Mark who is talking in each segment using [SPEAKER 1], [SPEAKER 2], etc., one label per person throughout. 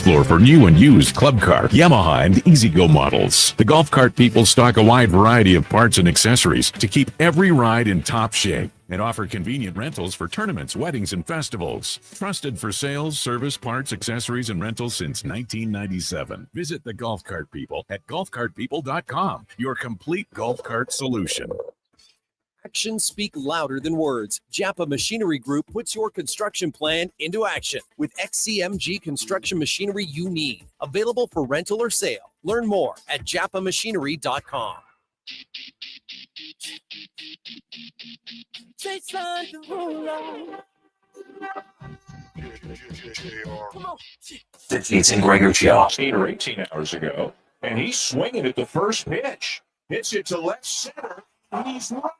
[SPEAKER 1] floor for new and used club car, Yamaha, and E-Z-Go models. The Golf Cart people stock a wide variety of parts and accessories to keep every ride in top shape and offer convenient rentals for tournaments, weddings, and festivals. Trusted for sales, service, parts, accessories, and rentals since 1997. Visit the Golf Cart people at golfcartpeople.com, your complete golf cart solution.
[SPEAKER 2] Actions speak louder than words. Japa Machinery Group puts your construction plan into action with XCMG construction machinery you need. Available for rental or sale. Learn more at japamachinery.com.
[SPEAKER 3] The Jason Gregor Show.
[SPEAKER 4] 18 or 18 hours ago, and he's swinging at the first pitch. Hits it to left center, and he's robbed.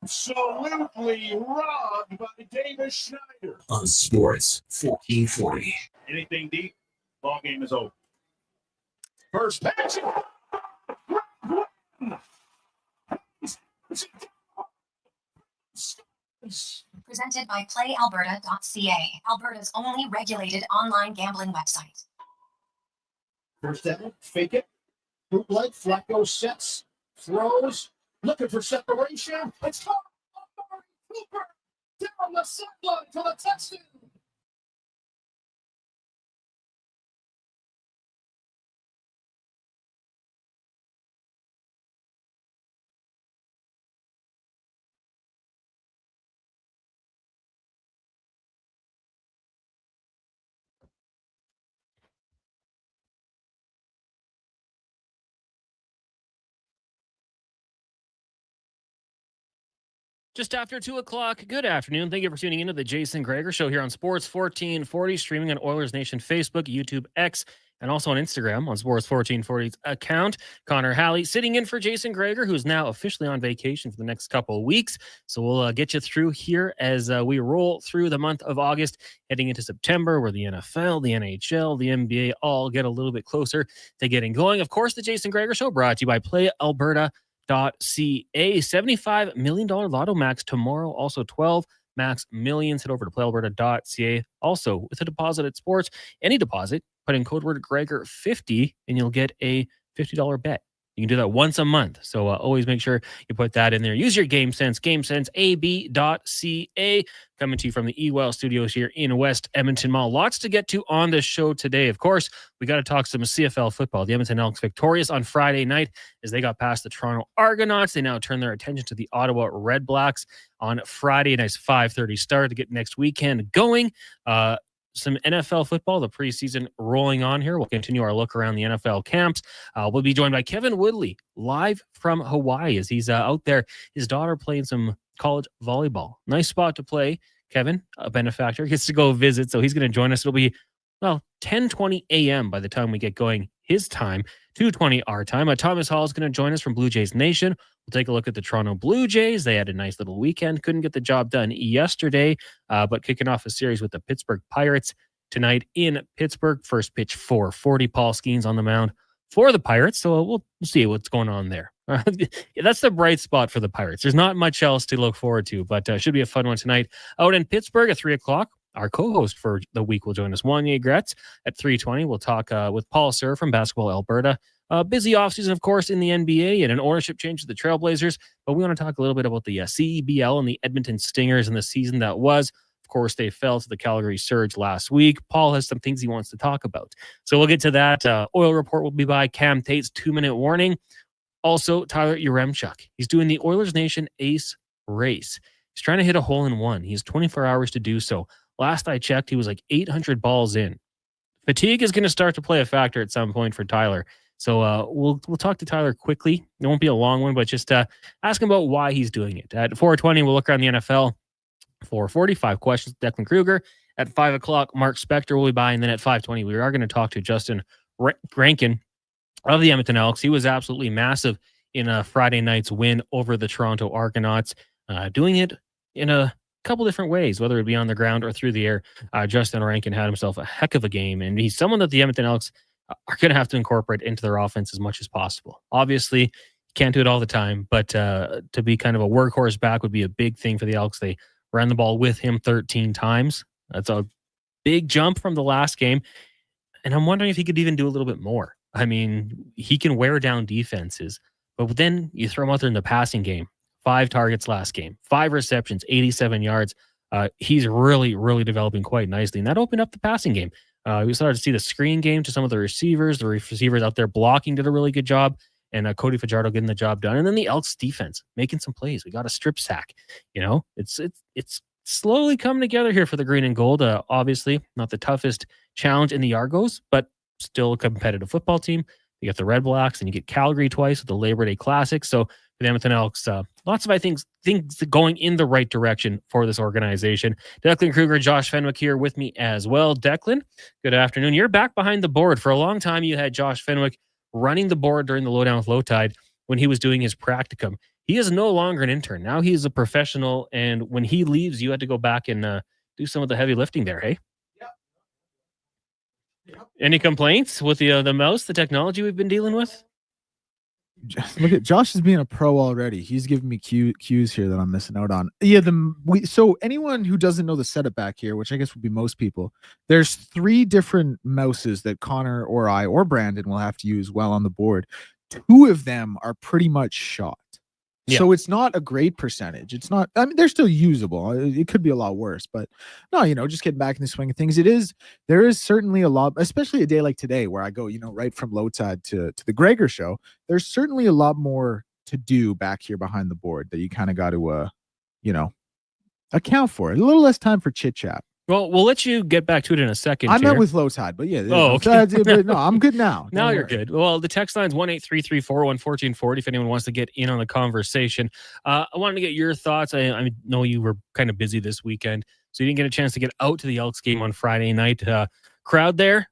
[SPEAKER 4] Absolutely robbed by Davis Schneider.
[SPEAKER 3] On Sports 1440.
[SPEAKER 4] Anything deep, ball game is over. First pitch.
[SPEAKER 5] Presented by PlayAlberta.ca, Alberta's only regulated online gambling website.
[SPEAKER 4] First down, fake it. Bootleg, Flacco sets, throws, looking for separation. It's caught. Cooper down the sideline for the touchdown.
[SPEAKER 6] Just after 2 o'clock, good afternoon. Thank you for tuning into the Jason Gregor Show here on Sports 1440, streaming on Oilers Nation Facebook, YouTube, X, and also on Instagram on Sports 1440's account. Connor Halley sitting in for Jason Gregor, who's now officially on vacation for the next couple of weeks. So we'll get you through here as we roll through the month of August, heading into September, where the NFL, the NHL, the NBA all get a little bit closer to getting going. Of course, the Jason Gregor Show brought to you by PlayAlberta.ca. $75 million Lotto Max tomorrow. Also 12 Max Millions. Head over to PlayAlberta.ca. Also, with a deposit at sports, any deposit, put in code word Gregor50 and you'll get a $50 bet. You can do that once a month. So always make sure you put that in there. Use your GameSense, GameSenseAB.ca. Coming to you from the eWell Studios here in West Edmonton Mall. Lots to get to on the show today. Of course, we got to talk some CFL football. The Edmonton Elks victorious on Friday night as they got past the Toronto Argonauts. They now turn their attention to the Ottawa Red Blacks on Friday. Nice 5:30 start to get next weekend going. Some NFL football, the preseason rolling on here. We'll continue our look around the NFL camps. We'll be joined by Kevin Woodley live from Hawaii as he's out there. His daughter playing some college volleyball. Nice spot to play. Kevin, a benefactor, gets to go visit, so he's going to join us. It'll be, 10:20 a.m. by the time we get going his time, 2:20 our time. Thomas Hall is going to join us from Blue Jays Nation. We'll take a look at the Toronto Blue Jays. They had a nice little weekend. Couldn't get the job done yesterday, but kicking off a series with the Pittsburgh Pirates tonight in Pittsburgh. First pitch 4:40. Paul Skeens on the mound for the Pirates. So we'll see what's going on there. That's the bright spot for the Pirates. There's not much else to look forward to, but should be a fun one tonight. Out in Pittsburgh at 3 o'clock. Our co-host for the week will join us, Wanye Gretz, at 3:20. We'll talk with Paul Sir from Basketball Alberta. Busy offseason, of course, in the NBA and an ownership change to the Trailblazers. But we want to talk a little bit about the CEBL and the Edmonton Stingers and the season that was. Of course, they fell to the Calgary Surge last week. Paul has some things he wants to talk about. So we'll get to that. Oil report will be by Cam Tate's 2-minute warning. Also, Tyler Yaremchuk. He's doing the Oilers Nation Ace Race. He's trying to hit a hole-in-one. He has 24 hours to do so. Last I checked, he was like 800 balls in. Fatigue is going to start to play a factor at some point for Tyler. So we'll talk to Tyler quickly. It won't be a long one, but just ask him about why he's doing it. At 4:20, we'll look around the NFL. 4:45 questions with Declan Kruger. At 5 o'clock, Mark Spector will be by. And then at 5:20, we are going to talk to Justin Rankin of the Edmonton Elks. He was absolutely massive in Friday night's win over the Toronto Argonauts, doing it in a couple different ways, whether it be on the ground or through the air. Justin Rankin had himself a heck of a game, and he's someone that the Edmonton Elks are going to have to incorporate into their offense as much as possible. Obviously, can't do it all the time, but to be kind of a workhorse back would be a big thing for the Elks. They ran the ball with him 13 times. That's a big jump from the last game. And I'm wondering if he could even do a little bit more. I mean, he can wear down defenses, but then you throw him out there in the passing game. 5 targets last game, 5 receptions, 87 yards. He's really, really developing quite nicely. And that opened up the passing game. We started to see the screen game to some of the receivers. The receivers out there blocking did a really good job. And Cody Fajardo getting the job done. And then the Elks defense making some plays. We got a strip sack. It's slowly coming together here for the green and gold. Obviously, not the toughest challenge in the Argos, but still a competitive football team. You get the Red Blacks, and you get Calgary twice with the Labor Day Classic. So for the Edmonton Elks, lots of things going in the right direction for this organization. Declan Kruger, Josh Fenwick here with me as well. Declan, good afternoon. You're back behind the board. For a long time, you had Josh Fenwick running the board during the Lowdown with Low Tide when he was doing his practicum. He is no longer an intern. Now he's a professional, and when he leaves, you had to go back and do some of the heavy lifting there, hey? Yep. Any complaints with the mouse, the technology we've been dealing with?
[SPEAKER 7] Look at Josh is being a pro already. He's giving me cues here that I'm missing out on. Yeah, so anyone who doesn't know the setup back here, which I guess would be most people, there's 3 different mouses that Connor or I or Brandon will have to use while on the board. 2 of them are pretty much shot. Yeah. So it's not a great percentage. It's not, I mean, they're still usable. It could be a lot worse, but no, just getting back in the swing of things. There is certainly a lot, especially a day like today where I go, right from Low Tide to the Gregor Show. There's certainly a lot more to do back here behind the board that you kind of got to, account for. A little less time for chit chat.
[SPEAKER 6] Well, we'll let you get back to it in a second.
[SPEAKER 7] I'm not with Low Tide, but yeah.
[SPEAKER 6] Oh, okay.
[SPEAKER 7] No, I'm good now.
[SPEAKER 6] Now you're good. Well, the text line's 1-833-401-1440 if anyone wants to get in on the conversation. I wanted to get your thoughts. I know you were kind of busy this weekend, so you didn't get a chance to get out to the Elks game on Friday night. Crowd there,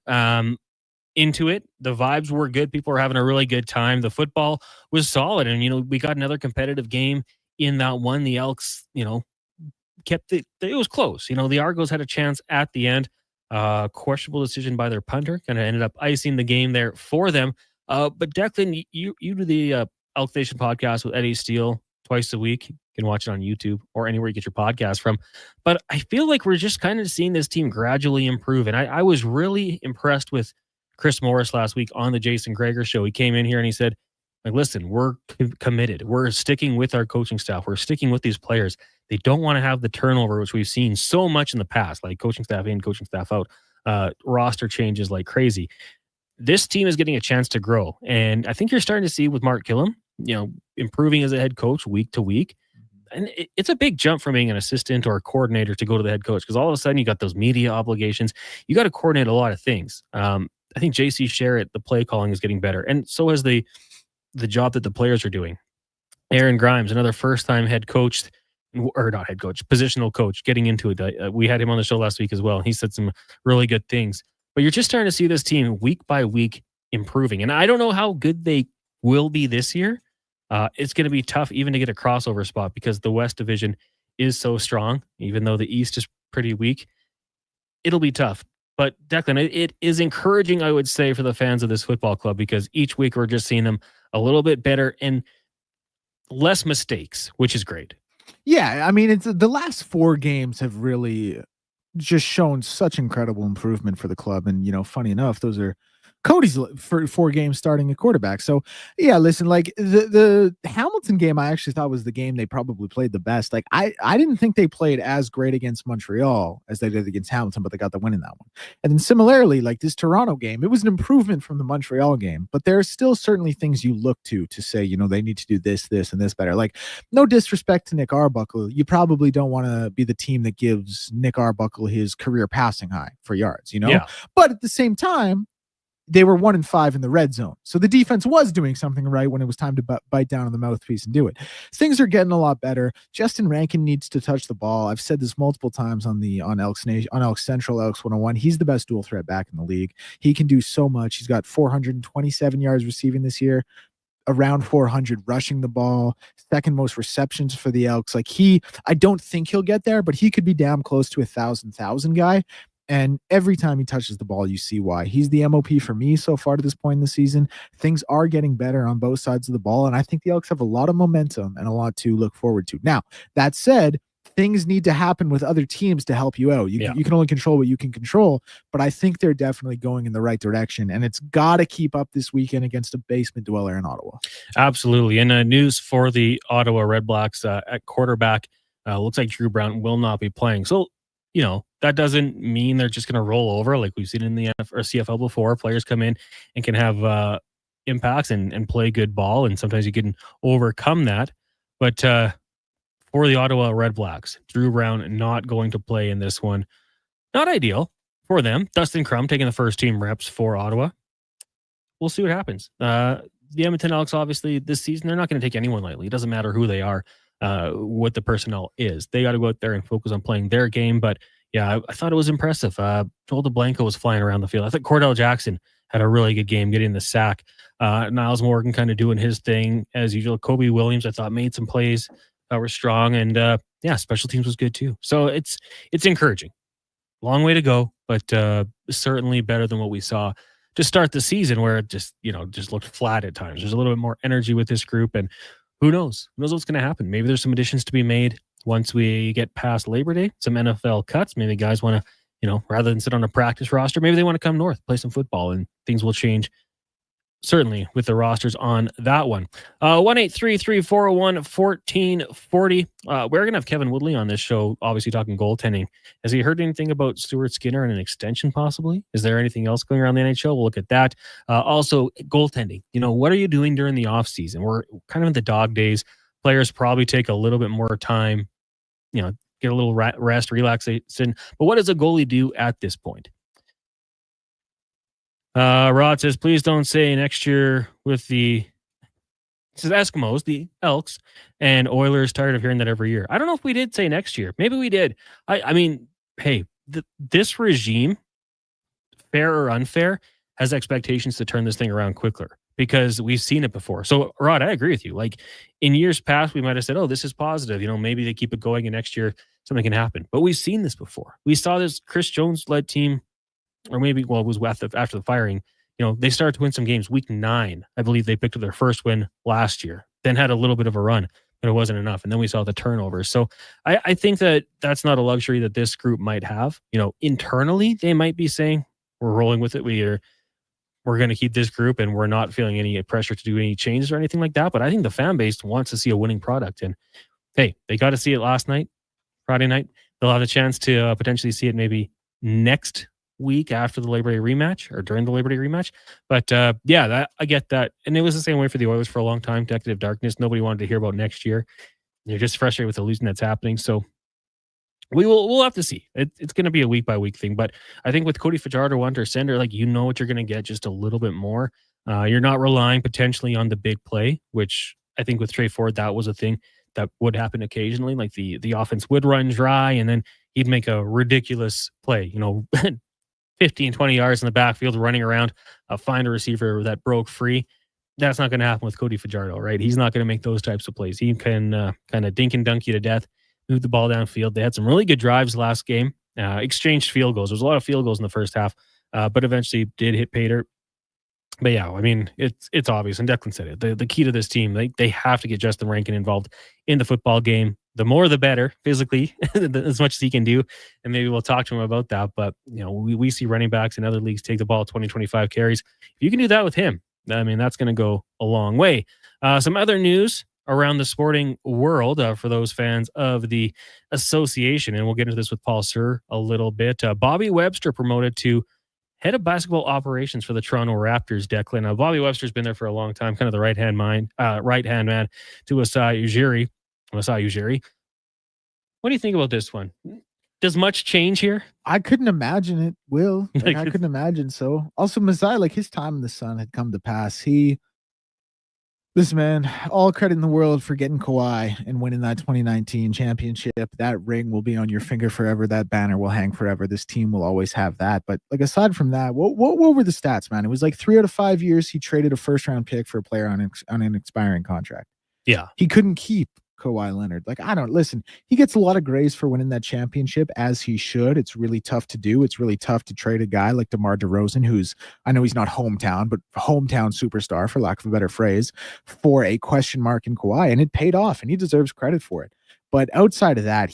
[SPEAKER 6] into it. The vibes were good. People were having a really good time. The football was solid, and, we got another competitive game in that one. The Elks, kept it was close. The Argos had a chance at the end. Questionable decision by their punter kind of ended up icing the game there for them. But Declan, you do the Elk Nation podcast with Eddie Steele twice a week. You can watch it on YouTube or anywhere you get your podcast from. But I feel like we're just kind of seeing this team gradually improve. And I was really impressed with Chris Morris last week on the Jason Gregor Show. He came in here and he said, listen, we're committed. We're sticking with our coaching staff. We're sticking with these players. They don't want to have the turnover, which we've seen so much in the past, like coaching staff in, coaching staff out, roster changes like crazy. This team is getting a chance to grow. And I think you're starting to see with Mark Gillum, improving as a head coach week to week. And it's a big jump from being an assistant or a coordinator to go to the head coach, because all of a sudden you got those media obligations. You got to coordinate a lot of things. I think JC Sherritt, the play calling is getting better. And so is the job that the players are doing. Aaron Grimes, another first-time head coach, or not head coach, positional coach, getting into it. We had him on the show last week as well. He said some really good things. But you're just starting to see this team week by week improving. And I don't know how good they will be this year. It's going to be tough even to get a crossover spot because the West Division is so strong, even though the East is pretty weak. It'll be tough. But Declan, it is encouraging, I would say, for the fans of this football club, because each week we're just seeing them a little bit better and less mistakes, which is great. Yeah, I mean, it's the last 4 games have really just shown such incredible improvement for the club. And, funny enough, those are Cody's for 4 games starting a quarterback. So yeah, listen, like the Hamilton game, I actually thought was the game they probably played the best. Like I didn't think they played as great against Montreal as they did against Hamilton, but they got the win in that one. And then similarly, like this Toronto game, it was an improvement from the Montreal game, but there are still certainly things you look to say, they need to do this, and this better. Like no disrespect to Nick Arbuckle. You probably don't want to be the team that gives Nick Arbuckle his career passing high for yards, Yeah. But at the same time, they were 1-5 in the red zone. So the defense was doing something right when it was time to bite down on the mouthpiece and do it. Things are getting a lot better. Justin Rankin needs to touch the ball. I've said this multiple times on Elks Nation, on Elks Central, Elks 101. He's the best dual threat back in the league. He can do so much. He's got 427 yards receiving this year, around 400 rushing the ball, second most receptions for the Elks. Like I don't think he'll get there, but he could be damn close to 1,000 guy. And every time he touches the ball, you see why. He's the MOP for me so far to this point in the season. Things are getting better on both sides of the ball, and I think the Elks have a lot of momentum and a lot to look forward to. Now, that said,
[SPEAKER 7] things need to happen with other teams to help you out. You can only control what you can control, but I think they're definitely going in the right direction, and it's got to keep up this weekend against a basement dweller in Ottawa.
[SPEAKER 6] Absolutely. And news for the Ottawa Red Blacks at quarterback, looks like Drew Brown will not be playing. So, that doesn't mean they're just going to roll over like we've seen in the NFL or CFL before. Players come in and can have impacts and play good ball, and sometimes you can overcome that. But for the Ottawa Red Blacks, Drew Brown not going to play in this one. Not ideal for them. Dustin Crum taking the first team reps for Ottawa. We'll see what happens. The Edmonton Elks, obviously, this season, they're not going to take anyone lightly. It doesn't matter who they are, what the personnel is. They got to go out there and focus on playing their game. But yeah, I thought it was impressive. Joel DeBlanco was flying around the field. I thought Cordell Jackson had a really good game getting the sack. Niles Morgan kind of doing his thing as usual. Kobe Williams, I thought, made some plays that were strong. And special teams was good too. So it's encouraging. Long way to go, but certainly better than what we saw to start the season, where it just looked flat at times. There's a little bit more energy with this group, and who knows what's going to happen. Maybe there's some additions to be made once we get past Labor Day, some NFL cuts. Maybe guys want to, rather than sit on a practice roster, maybe they want to come north, play some football, and things will change. Certainly with the rosters on that one. 1-833-401-1440. We're going to have Kevin Woodley on this show, obviously talking goaltending. Has he heard anything about Stuart Skinner and an extension possibly? Is there anything else going around the NHL? We'll look at that. Also, goaltending. What are you doing during the offseason? We're kind of in the dog days. Players probably take a little bit more time, get a little rest, relaxation. But what does a goalie do at this point? Rod says, please don't say next year with the Eskimos, the Elks, and Oilers. Tired of hearing that every year. I don't know if we did say next year. Maybe we did. I mean, hey, this regime, fair or unfair, has expectations to turn this thing around quicker because we've seen it before. So, Rod, I agree with you. Like in years past, we might have said, oh, this is positive. Maybe they keep it going and next year something can happen. But we've seen this before. We saw this Chris Jones-led team, or maybe, it was after the firing, they started to win some games. Week 9, I believe they picked up their first win last year, then had a little bit of a run, but it wasn't enough. And then we saw the turnovers. So I think that that's not a luxury that this group might have. Internally, they might be saying, we're rolling with it. We're going to keep this group and we're not feeling any pressure to do any changes or anything like that. But I think the fan base wants to see a winning product. And hey, they got to see it last night, Friday night. They'll have a chance to potentially see it maybe next week after the Labor Day rematch or during the Labor Day rematch. But I get that. And it was the same way for the Oilers for a long time. Decade of darkness. Nobody wanted to hear about next year. You're just frustrated with the losing that's happening. So we'll have to see. It's going to be a week by week thing. But I think with Cody Fajardo under center, what you're going to get just a little bit more. You're not relying potentially on the big play, which I think with Trey Ford, that was a thing that would happen occasionally. Like the offense would run dry and then he'd make a ridiculous play, 15, 20 yards in the backfield, running around, find a receiver that broke free. That's not going to happen with Cody Fajardo, right? He's not going to make those types of plays. He can kind of dink and dunk you to death, move the ball downfield. They had some really good drives last game, exchanged field goals. There was a lot of field goals in the first half, but eventually did hit pay dirt. But yeah, I mean, it's obvious, and Declan said it. The key to this team, they have to get Justin Rankin involved in the football game. The more, the better, physically, as much as he can do. And maybe we'll talk to him about that. But, we see running backs in other leagues take the ball 20, 25 carries. If you can do that with him, I mean, that's going to go a long way. Some other news around the sporting world for those fans of the association, and we'll get into this with Paul Sir a little bit. Bobby Webster promoted to head of basketball operations for the Toronto Raptors, Declan. Now, Bobby Webster's been there for a long time, kind of the right-hand man to Masai Ujiri. What do you think about this one? Does much change here?
[SPEAKER 7] I couldn't imagine it will. I couldn't imagine so. Also, Masai, his time in the sun had come to pass. Listen, man, all credit in the world for getting Kawhi and winning that 2019 championship. That ring will be on your finger forever. That banner will hang forever. This team will always have that. But aside from that, what were the stats, man? It was 3 out of 5 years he traded a first-round pick for a player on an expiring contract.
[SPEAKER 6] Yeah.
[SPEAKER 7] He couldn't keep Kawhi Leonard. Listen, he gets a lot of grace for winning that championship, as he should. It's really tough to do. It's really tough to trade a guy like DeMar DeRozan, who's, I know he's not hometown, but hometown superstar, for lack of a better phrase, for a question mark in Kawhi, and it paid off, and he deserves credit for it. But outside of that,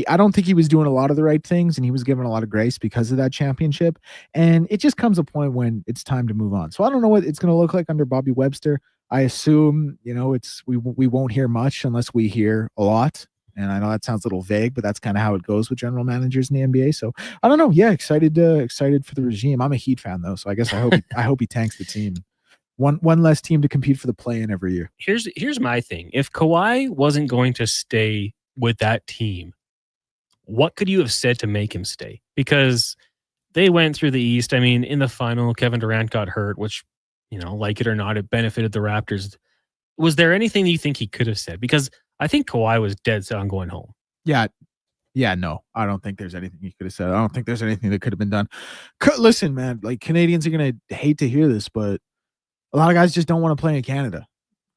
[SPEAKER 7] I don't think he was doing a lot of the right things, and he was given a lot of grace because of that championship. And it just comes a point when it's time to move on. So I don't know what it's going to look like under Bobby Webster. I assume, we won't hear much unless we hear a lot. And I know that sounds a little vague, but that's kind of how it goes with general managers in the NBA. So I don't know. Yeah, excited for the regime. I'm a Heat fan though, so I guess I hope he tanks the team. One less team to compete for the play-in every year.
[SPEAKER 6] Here's my thing. If Kawhi wasn't going to stay with that team, what could you have said to make him stay? Because they went through the East. I mean, in the final, Kevin Durant got hurt, which, like it or not, it benefited the Raptors. Was there anything that you think he could have said? Because I think Kawhi was dead set on going home.
[SPEAKER 7] Yeah, no, I don't think there's anything he could have said. I don't think there's anything that could have been done. Listen, man, like Canadians are going to hate to hear this, but a lot of guys just don't want to play in Canada.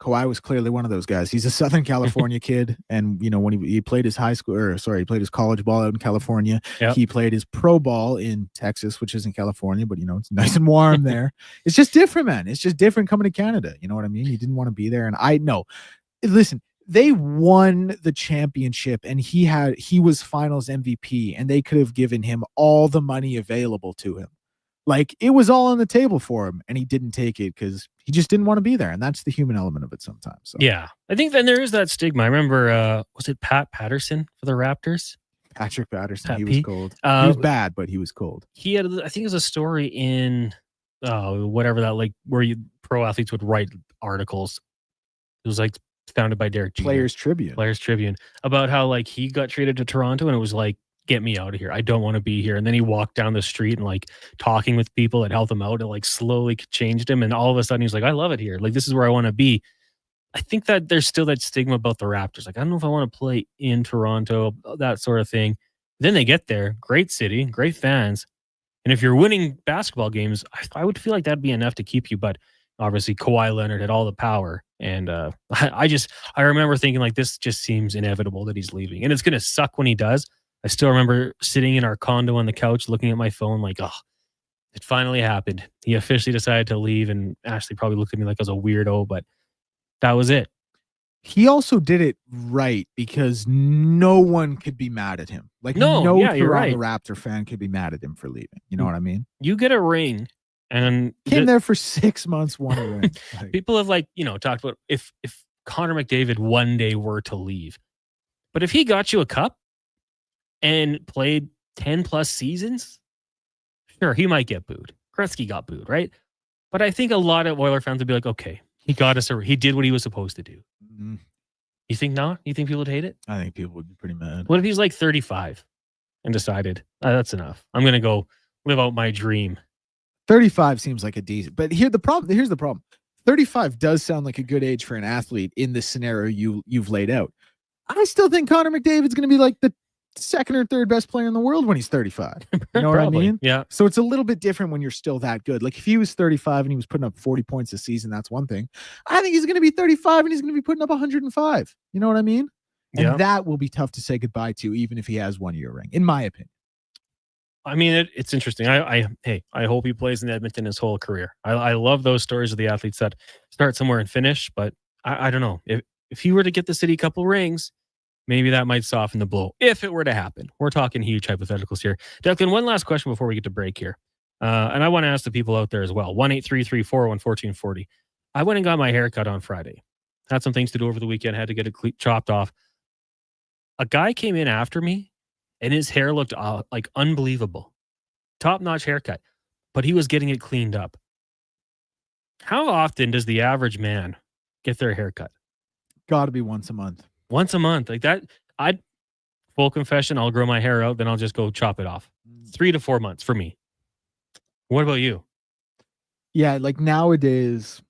[SPEAKER 7] Kawhi was clearly one of those guys. He's a Southern California kid. And, when he played his he played his college ball out in California. Yep. He played his pro ball in Texas, which isn't California, but, it's nice and warm there. It's just different, man. It's just different coming to Canada. You know what I mean? He didn't want to be there. And I know. Listen, they won the championship and he was finals MVP, and they could have given him all the money available to him. Like, it was all on the table for him, and he didn't take it because he just didn't want to be there. And that's the human element of it sometimes. So.
[SPEAKER 6] Yeah. I think then there is that stigma. I remember, was it Pat Patterson for the Raptors?
[SPEAKER 7] Patrick Patterson.
[SPEAKER 6] Pat
[SPEAKER 7] he
[SPEAKER 6] P.
[SPEAKER 7] was cold. He was bad, but he was cold.
[SPEAKER 6] He had, I think it was a story in whatever that, like, where pro athletes would write articles. It was like founded by Derek Jeter.
[SPEAKER 7] Players Tribune.
[SPEAKER 6] About how, like, he got traded to Toronto and it was like, get me out of here. I don't want to be here. And then he walked down the street and, like, talking with people that helped him out. It, like, slowly changed him. And all of a sudden he's like, I love it here. Like, this is where I want to be. I think that there's still that stigma about the Raptors. Like, I don't know if I want to play in Toronto, that sort of thing. Then they get there. Great city, great fans. And if you're winning basketball games, I would feel like that'd be enough to keep you. But obviously Kawhi Leonard had all the power. And I remember thinking, like, this just seems inevitable that he's leaving. And it's going to suck when he does. I still remember sitting in our condo on the couch looking at my phone like, oh, it finally happened. He officially decided to leave, and Ashley probably looked at me like I was a weirdo, but that was it.
[SPEAKER 7] He also did it right because no one could be mad at him. Like, no Toronto
[SPEAKER 6] right.
[SPEAKER 7] Raptor fan could be mad at him for leaving. You know what I mean?
[SPEAKER 6] You get a ring, and
[SPEAKER 7] came there for 6 months, won a ring. Like,
[SPEAKER 6] people have, like, talked about if Connor McDavid one day were to leave, but if he got you a cup and played 10 plus seasons, sure, he might get booed. Gretzky got booed, right? But I think a lot of Oiler fans would be like, okay, he got us he did what he was supposed to do. Mm-hmm. You think not? You think people would hate it?
[SPEAKER 7] I think people would be pretty mad.
[SPEAKER 6] What if he's like 35 and decided, that's enough. I'm going to go live out my dream.
[SPEAKER 7] 35 seems like a decent, but here's the problem. 35 does sound like a good age for an athlete in the scenario you've laid out. I still think Connor McDavid's going to be like the second or third best player in the world when he's 35. You know what I mean?
[SPEAKER 6] Yeah.
[SPEAKER 7] So it's a little bit different when you're still that good. Like, if he was 35 and he was putting up 40 points a season, that's one thing. I think he's going to be 35 and he's going to be putting up 105. You know what I mean? And that will be tough to say goodbye to, even if he has 1 year ring, in my opinion.
[SPEAKER 6] I mean, it's interesting. I hope he plays in Edmonton his whole career. I love those stories of the athletes that start somewhere and finish, but I don't know. If he were to get the city a couple rings, maybe that might soften the blow if it were to happen. We're talking huge hypotheticals here. Declan, one last question before we get to break here. And I want to ask the people out there as well. 1-833-401-1440. I went and got my hair cut on Friday. Had some things to do over the weekend. Had to get it chopped off. A guy came in after me, and his hair looked like unbelievable. Top-notch haircut. But he was getting it cleaned up. How often does the average man get their hair cut?
[SPEAKER 7] Got to be once a month.
[SPEAKER 6] Once a month. Like that, full confession, I'll grow my hair out, then I'll just go chop it off. 3 to 4 months for me. What about you?
[SPEAKER 7] Yeah, like nowadays,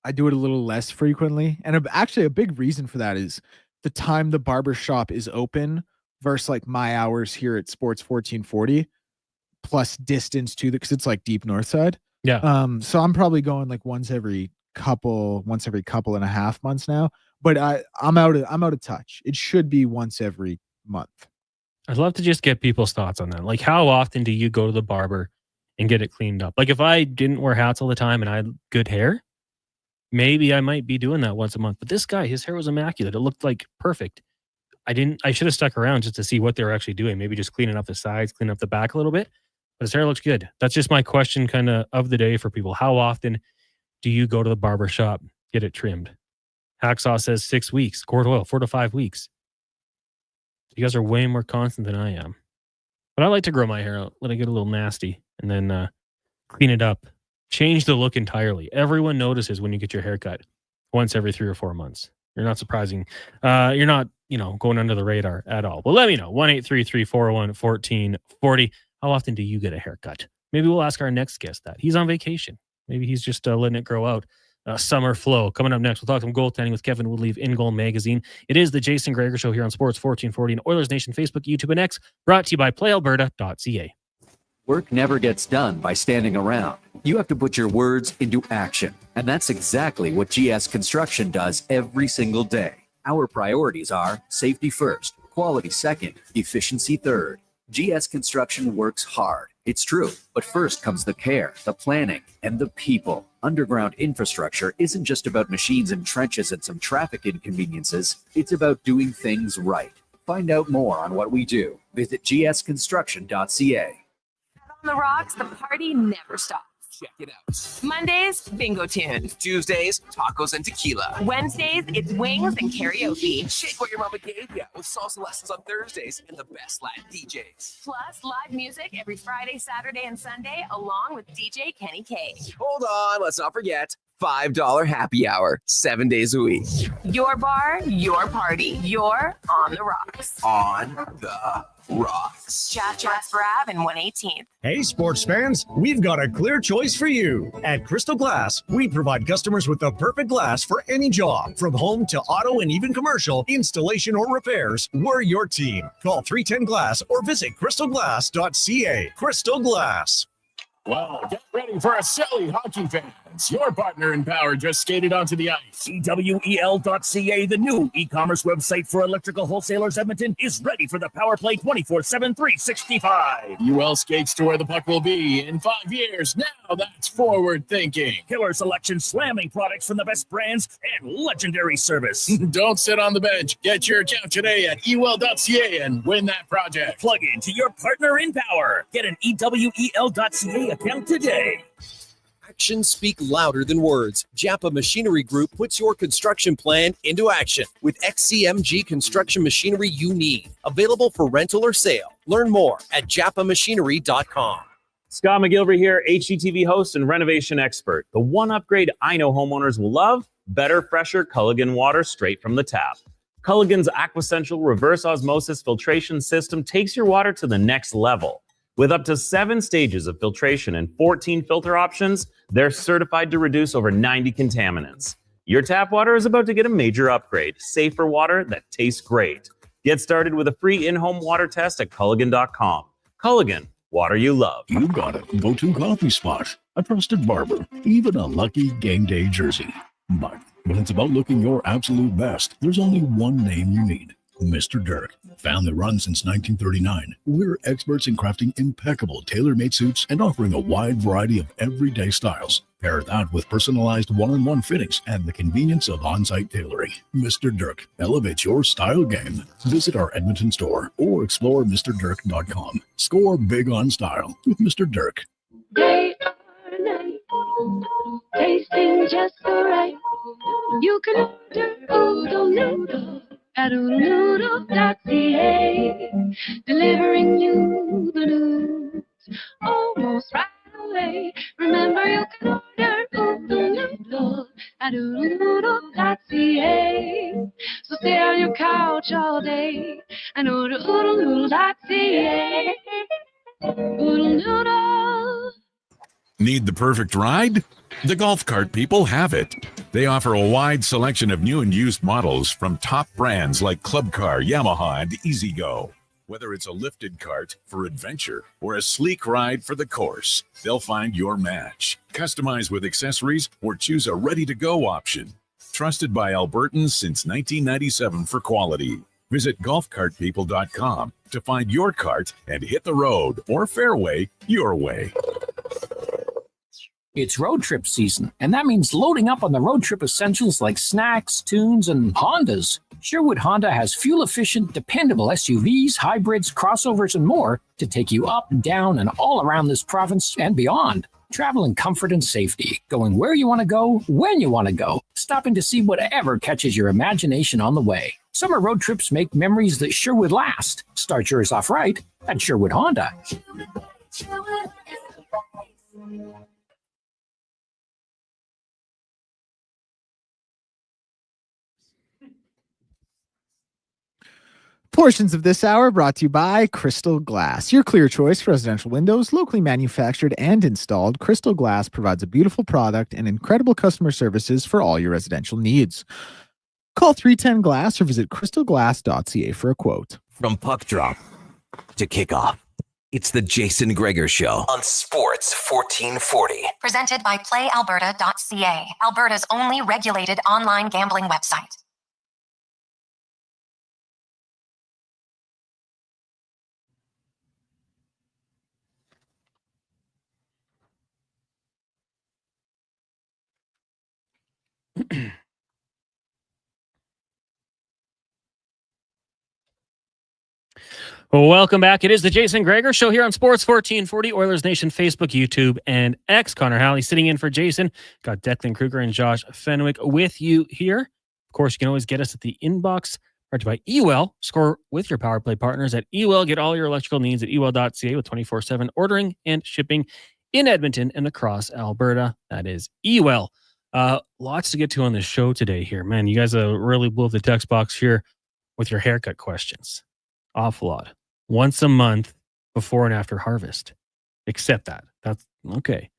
[SPEAKER 7] I do it a little less frequently. And actually, a big reason for that is the time the barber shop is open versus like my hours here at Sports 1440, plus distance to because it's like deep north side.
[SPEAKER 6] Yeah.
[SPEAKER 7] So I'm probably going like once every couple and a half months now. But I'm out of touch. It should be once every month.
[SPEAKER 6] I'd love to just get people's thoughts on that. Like, how often do you go to the barber and get it cleaned up? Like, if I didn't wear hats all the time and I had good hair, maybe I might be doing that once a month. But this guy, his hair was immaculate. It looked like perfect. I should have stuck around just to see what they were actually doing. Maybe just cleaning up the sides, cleaning up the back a little bit. But his hair looks good. That's just my question kind of the day for people. How often do you go to the barber shop, get it trimmed? Hacksaw says 6 weeks. Cord Oil, 4 to 5 weeks. You guys are way more constant than I am. But I like to grow my hair out, let it get a little nasty, and then clean it up. Change the look entirely. Everyone notices when you get your hair cut once every 3 or 4 months. You're not surprising. You're not, going under the radar at all. Well, let me know. 1-833-401-1440. How often do you get a haircut? Maybe we'll ask our next guest that. He's on vacation. Maybe he's just letting it grow out. Summer flow. Coming up next, we'll talk some goaltending with Kevin Woodley of In Goal Magazine. It is the Jason Gregor Show here on Sports 1440 and Oilers Nation Facebook, YouTube, and X. Brought to you by PlayAlberta.ca.
[SPEAKER 8] Work never gets done by standing around. You have to put your words into action. And that's exactly what GS Construction does every single day. Our priorities are safety first, quality second, efficiency third. GS Construction works hard. It's true. But first comes the care, the planning, and the people. Underground infrastructure isn't just about machines and trenches and some traffic inconveniences. It's about doing things right. Find out more on what we do. Visit gsconstruction.ca.
[SPEAKER 9] On the Rocks, the party never stops.
[SPEAKER 2] Check it out.
[SPEAKER 9] Mondays, bingo tunes.
[SPEAKER 2] Tuesdays, tacos and tequila.
[SPEAKER 9] Wednesdays, it's wings and karaoke.
[SPEAKER 2] Shake what your mama gave ya with salsa lessons on Thursdays and the best Latin DJs.
[SPEAKER 9] Plus, live music every Friday, Saturday, and Sunday, along with DJ Kenny K.
[SPEAKER 2] Hold on, let's not forget $5 happy hour, 7 days a week.
[SPEAKER 9] Your bar, your party. You're on the Rocks.
[SPEAKER 2] On the Rocks.
[SPEAKER 9] Jasper Ave and 118th.
[SPEAKER 10] Hey, sports fans, we've got a clear choice for you. At Crystal Glass, we provide customers with the perfect glass for any job. From home to auto and even commercial, installation or repairs, we're your team. Call 310 Glass or visit crystalglass.ca. Crystal Glass.
[SPEAKER 11] Well, get ready for a silly hockey fans. Your partner in power just skated onto the ice.
[SPEAKER 12] EWEL.ca, the new e-commerce website for electrical wholesalers Edmonton, is ready for the power play 24/7, 365.
[SPEAKER 11] UL skates to where the puck will be in 5 years. Now that's forward thinking.
[SPEAKER 12] Killer selection, slamming products from the best brands, and legendary service.
[SPEAKER 11] Don't sit on the bench. Get your account today at EWEL.ca and win that project.
[SPEAKER 12] Plug into your partner in power. Get an EWEL.ca account today.
[SPEAKER 2] Actions speak louder than words. Japa Machinery Group puts your construction plan into action with XCMG construction machinery you need. Available for rental or sale. Learn more at japamachinery.com.
[SPEAKER 13] Scott McGilvery here, HGTV host and renovation expert. The one upgrade I know homeowners will love: better, fresher Culligan water straight from the tap. Culligan's Aquasential reverse osmosis filtration system takes your water to the next level. With up to 7 stages of filtration and 14 filter options, they're certified to reduce over 90 contaminants. Your tap water is about to get a major upgrade. Safer water that tastes great. Get started with a free in-home water test at Culligan.com. Culligan, water you love.
[SPEAKER 14] You got it. Go-to coffee spot, a trusted barber, even a lucky game day jersey. But when it's about looking your absolute best, there's only one name you need. Mr. Dirk. Family run since 1939. We're experts in crafting impeccable tailor-made suits and offering a wide variety of everyday styles. Pair that with personalized one-on-one fittings and the convenience of on-site tailoring. Mr. Dirk elevates your style game. Visit our Edmonton store or explore MrDirk.com. Score big on style with Mr. Dirk.
[SPEAKER 15] Day or night, tasting just so right. You can order oodle noodle at oodlenoodle.ca, delivering you the news almost right away. Remember, you can order oodle noodle at oodlenoodle.ca. So stay on your couch all day and order oodlenoodle.ca. Oodle noodle.
[SPEAKER 1] Need the perfect ride? The golf cart people have it. They offer a wide selection of new and used models from top brands like Club Car, Yamaha, and E-Z-Go. Whether it's a lifted cart for adventure or a sleek ride for the course, they'll find your match. Customize with accessories or choose a ready-to-go option. Trusted by Albertans since 1997 for quality. Visit golfcartpeople.com to find your cart and hit the road or fairway your way.
[SPEAKER 16] It's road trip season, and that means loading up on the road trip essentials like snacks, tunes, and Hondas. Sherwood Honda has fuel-efficient, dependable SUVs, hybrids, crossovers, and more to take you up, down, and all around this province and beyond. Travel in comfort and safety, going where you want to go, when you want to go, stopping to see whatever catches your imagination on the way. Summer road trips make memories that sure would last. Start yours off right at Sherwood Honda.
[SPEAKER 7] Portions of this hour brought to you by Crystal Glass, your clear choice for residential windows, locally manufactured and installed. Crystal Glass provides a beautiful product and incredible customer services for all your residential needs. Call 310 Glass or visit crystalglass.ca for a quote.
[SPEAKER 17] From puck drop to kickoff, it's the Jason Gregor Show on Sports 1440.
[SPEAKER 5] Presented by PlayAlberta.ca, Alberta's only regulated online gambling website.
[SPEAKER 6] Welcome back. It is the Jason Gregor Show here on Sports 1440, Oilers Nation, Facebook, YouTube, and X. Connor Halley sitting in for Jason. Got Declan Kruger and Josh Fenwick with you here. Of course, you can always get us at the inbox. Brought to you by Ewell. Score with your power play partners at Ewell. Get all your electrical needs at ewell.ca with 24/7 ordering and shipping in Edmonton and across Alberta. That is Ewell. Lots to get to on the show today here. Man, you guys really blew up the text box here with your haircut questions. Awful lot. Once a month before and after harvest. Accept that. That's okay.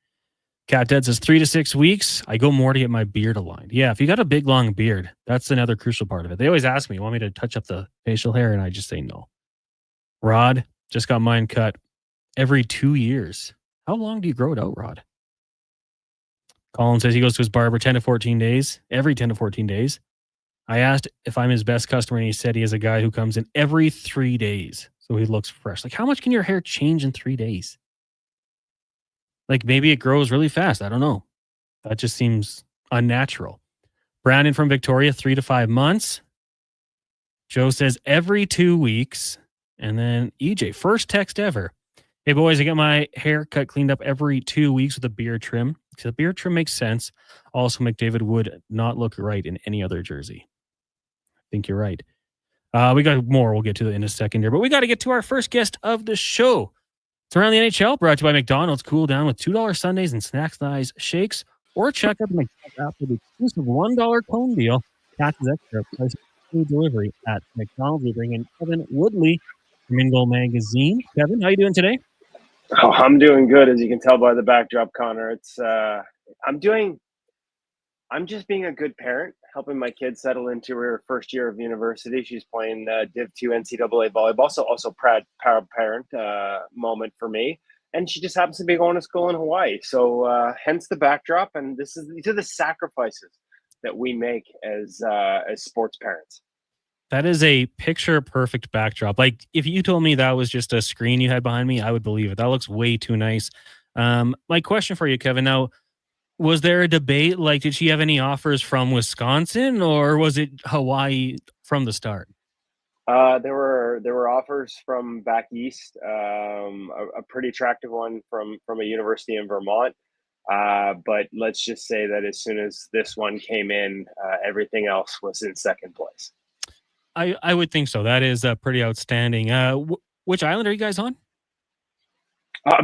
[SPEAKER 6] Cat Dead says 3 to 6 weeks. I go more to get my beard aligned. Yeah, if you got a big, long beard, that's another crucial part of it. They always ask me, want me to touch up the facial hair? And I just say no. Rod just got mine cut every 2 years. How long do you grow it out, Rod? Colin says he goes to his barber 10 to 14 days, every 10 to 14 days. I asked if I'm his best customer, and he said he is a guy who comes in every 3 days. So he looks fresh. Like, how much can your hair change in 3 days? Like, maybe it grows really fast. I don't know. That just seems unnatural. Brandon from Victoria, 3 to 5 months. Joe says every 2 weeks. And then EJ, first text ever. Hey, boys, I get my hair cut cleaned up every 2 weeks with a beard trim. So the beard trim makes sense. Also, McDavid would not look right in any other jersey. I think you're right. We got more we'll get to in a second here, but we got to get to our first guest of the show. It's Around the NHL, brought to you by McDonald's. Cool down with $2 sundaes and snack size shakes, or check out the McDonald's app for the exclusive $1 cone deal. Catches extra price food delivery at McDonald's. We bring in Kevin Woodley from In-Goal Magazine. Kevin, how you doing today?
[SPEAKER 18] Oh, I'm doing good, as you can tell by the backdrop, Connor. It's I'm just being a good parent, helping my kid settle into her first year of university. She's playing Div 2 NCAA volleyball, so also proud parent moment for me. And she just happens to be going to school in Hawaii. So hence the backdrop. And these are the sacrifices that we make as sports parents.
[SPEAKER 6] That is a picture-perfect backdrop. Like, if you told me that was just a screen you had behind me, I would believe it. That looks way too nice. My question for you, Kevin, now, was there a debate? Like, did she have any offers from Wisconsin, or was it Hawaii from the start?
[SPEAKER 18] There were offers from back east, a pretty attractive one from a university in Vermont. But let's just say that as soon as this one came in, everything else was in second place.
[SPEAKER 6] I would think so. That is pretty outstanding. Which island are you guys on?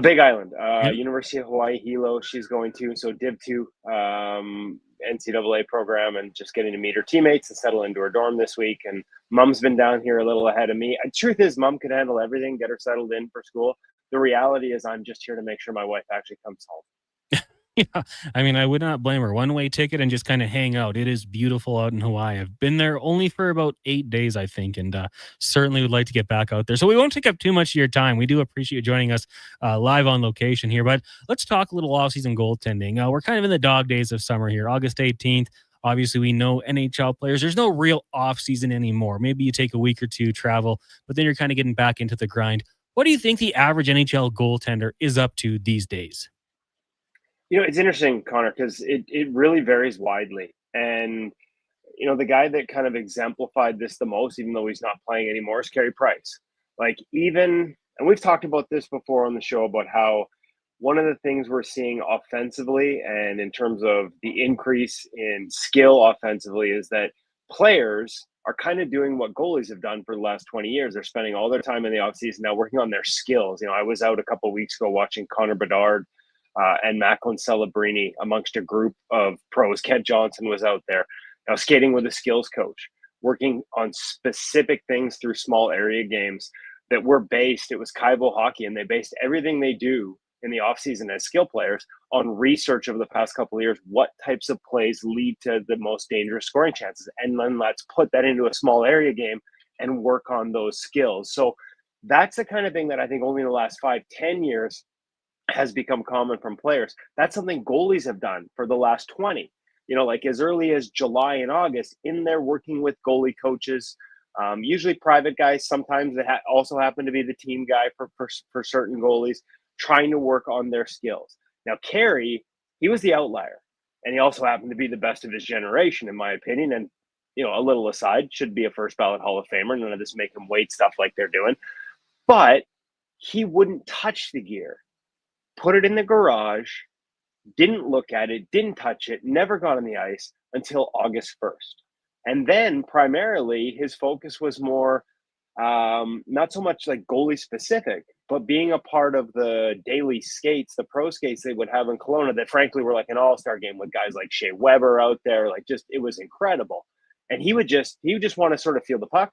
[SPEAKER 18] Big Island,
[SPEAKER 6] Yep.
[SPEAKER 18] University of Hawaii, Hilo, she's going to. So Div 2 NCAA program, and just getting to meet her teammates and settle into her dorm this week. And Mom's been down here a little ahead of me. Truth is, Mom could handle everything, get her settled in for school. The reality is I'm just here to make sure my wife actually comes home.
[SPEAKER 6] Yeah, I mean, I would not blame her. One-way ticket and just kind of hang out. It is beautiful out in Hawaii. I've been there only for about 8 days, I think, and certainly would like to get back out there. So we won't take up too much of your time. We do appreciate you joining us live on location here, but let's talk a little off-season goaltending. We're kind of in the dog days of summer here, August 18th. Obviously, we know NHL players. There's no real off-season anymore. Maybe you take a week or two, travel, but then you're kind of getting back into the grind. What do you think the average NHL goaltender is up to these days?
[SPEAKER 18] It's interesting, Connor, because it really varies widely. And, the guy that kind of exemplified this the most, even though he's not playing anymore, is Carey Price. Like, and we've talked about this before on the show about how one of the things we're seeing offensively and in terms of the increase in skill offensively is that players are kind of doing what goalies have done for the last 20 years. They're spending all their time in the offseason now working on their skills. I was out a couple of weeks ago watching Connor Bedard and Macklin Celebrini amongst a group of pros. Kent Johnson was out there now skating with a skills coach, working on specific things through small area games that were based. It was Kaivo hockey, and they based everything they do in the offseason as skill players on research over the past couple of years. What types of plays lead to the most dangerous scoring chances? And then let's put that into a small area game and work on those skills. So that's the kind of thing that I think only in the last 5-10 years has become common from players. That's something goalies have done for the last 20. Like as early as July and August, in there working with goalie coaches, usually private guys. Sometimes they also happen to be the team guy for certain goalies, trying to work on their skills. Now, Carey, he was the outlier, and he also happened to be the best of his generation, in my opinion. And, a little aside, should be a first ballot Hall of Famer. None of this make him wait stuff like they're doing. But he wouldn't touch the gear, put it in the garage, didn't look at it, didn't touch it, never got on the ice until August 1st. And then primarily his focus was more not so much like goalie specific, but being a part of the daily skates, the pro skates they would have in Kelowna that frankly were like an all-star game with guys like Shea Weber out there. Like it was incredible. And he would just want to sort of feel the puck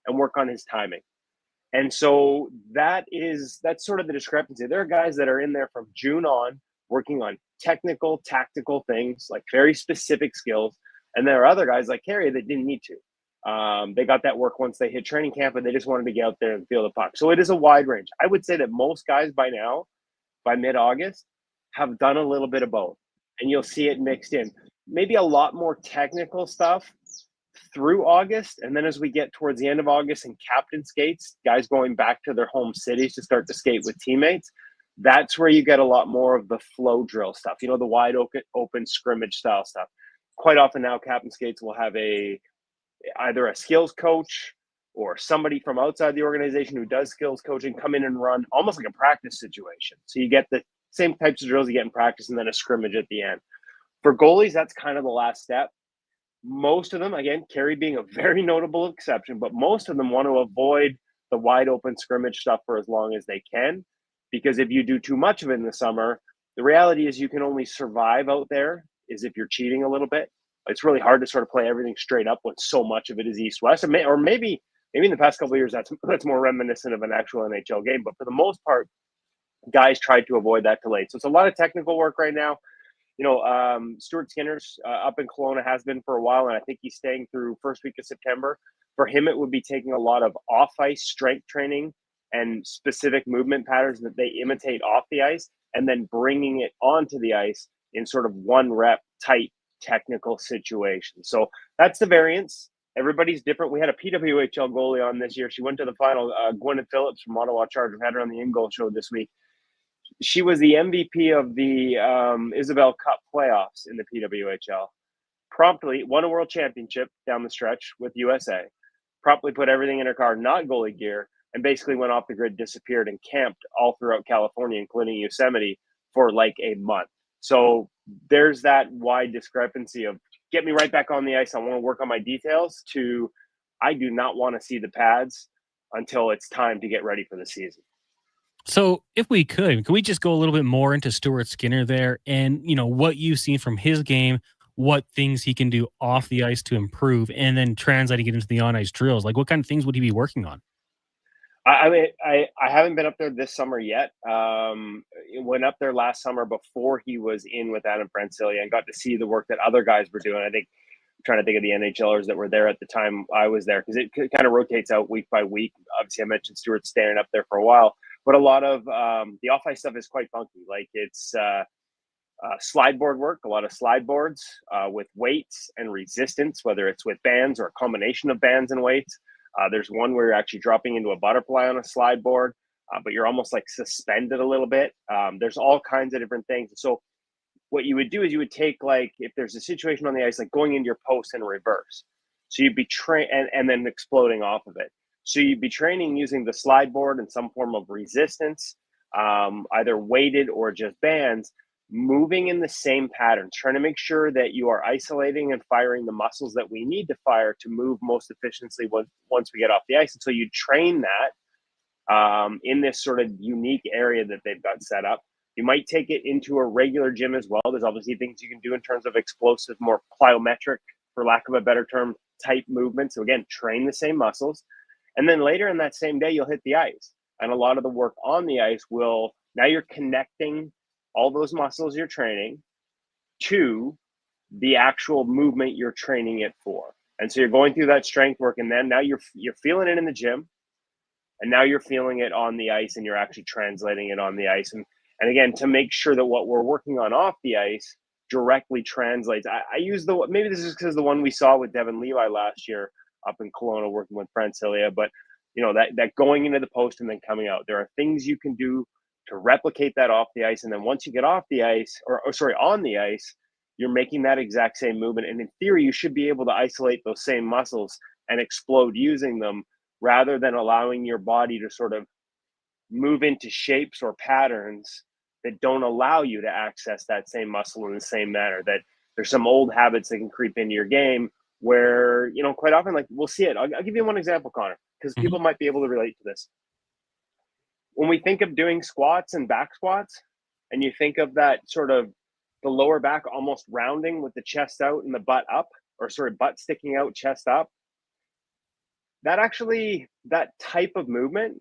[SPEAKER 18] and work on his timing. And so that's sort of the discrepancy. There are guys that are in there from June on working on technical, tactical things, like very specific skills. And there are other guys like Carey that didn't need to. They got that work once they hit training camp, and they just wanted to get out there and feel the puck. So it is a wide range. I would say that most guys by now, by mid-August, have done a little bit of both. And you'll see it mixed in. Maybe a lot more technical stuff through August. And then as we get towards the end of August and captain skates, guys going back to their home cities to start to skate with teammates, that's where you get a lot more of the flow drill stuff, the wide open scrimmage style stuff. Quite often now, captain skates will have either a skills coach or somebody from outside the organization who does skills coaching come in and run almost like a practice situation. So you get the same types of drills you get in practice and then a scrimmage at the end. For goalies, that's kind of the last step. Most of them, again, Carey being a very notable exception, but most of them want to avoid the wide open scrimmage stuff for as long as they can, because if you do too much of it in the summer, the reality is you can only survive out there is if you're cheating a little bit. It's really hard to sort of play everything straight up when so much of it is east-west. Or maybe in the past couple of years, that's more reminiscent of an actual NHL game. But for the most part, guys tried to avoid that delay. So it's a lot of technical work right now. Stuart Skinner's up in Kelowna, has been for a while, and I think he's staying through first week of September. For him, it would be taking a lot of off-ice strength training and specific movement patterns that they imitate off the ice, and then bringing it onto the ice in sort of one rep tight technical situation. So that's the variance. Everybody's different. We had a PWHL goalie on this year. She went to the final. Gwyneth Phillips from Ottawa Chargers. We had her on the In-Goal show this week. She was the MVP of the Isabel Cup playoffs in the PWHL. Promptly won a world championship down the stretch with USA. Promptly put everything in her car, not goalie gear, and basically went off the grid, disappeared, and camped all throughout California, including Yosemite, for like a month. So there's that wide discrepancy of get me right back on the ice. I want to work on my details to I do not want to see the pads until it's time to get ready for the season.
[SPEAKER 6] So if we can we just go a little bit more into Stuart Skinner there and, what you've seen from his game, what things he can do off the ice to improve, and then translating it into the on-ice drills? Like, what kind of things would he be working on?
[SPEAKER 18] I haven't been up there this summer yet. Went up there last summer before he was in with Adam Francilia and got to see the work that other guys were doing. I'm trying to think of the NHLers that were there at the time I was there, because it kind of rotates out week by week. Obviously, I mentioned Stuart staying up there for a while, but a lot of the off-ice stuff is quite funky. Like it's slide board work, a lot of slide boards with weights and resistance, whether it's with bands or a combination of bands and weights. There's one where you're actually dropping into a butterfly on a slide board, but you're almost like suspended a little bit. There's all kinds of different things. So what you would do is you would take, like, if there's a situation on the ice, like going into your post in reverse. So you'd be and then exploding off of it. So you'd be training using the slide board and some form of resistance, either weighted or just bands, moving in the same pattern, trying to make sure that you are isolating and firing the muscles that we need to fire to move most efficiently once we get off the ice. And so you train that in this sort of unique area that they've got set up. You might take it into a regular gym as well. There's obviously things you can do in terms of explosive, more plyometric, for lack of a better term, type movement. So again, train the same muscles. And then later in that same day, you'll hit the ice. And a lot of the work on the ice now you're connecting all those muscles you're training to the actual movement you're training it for. And so you're going through that strength work, and then now you're feeling it in the gym, and now you're feeling it on the ice, and you're actually translating it on the ice. And again, to make sure that what we're working on off the ice directly translates. I use maybe this is because the one we saw with Devin Levi last year up in Kelowna working with Francilia, but that going into the post and then coming out, there are things you can do to replicate that off the ice. And then once you get off the ice, on the ice, you're making that exact same movement. And in theory, you should be able to isolate those same muscles and explode using them, rather than allowing your body to sort of move into shapes or patterns that don't allow you to access that same muscle in the same manner. That there's some old habits that can creep into your game where, quite often, like, we'll see it. I'll give you one example, Connor, because people might be able to relate to this. When we think of doing squats and back squats, and you think of that sort of the lower back almost rounding with the chest out and the butt up, butt sticking out, chest up, that type of movement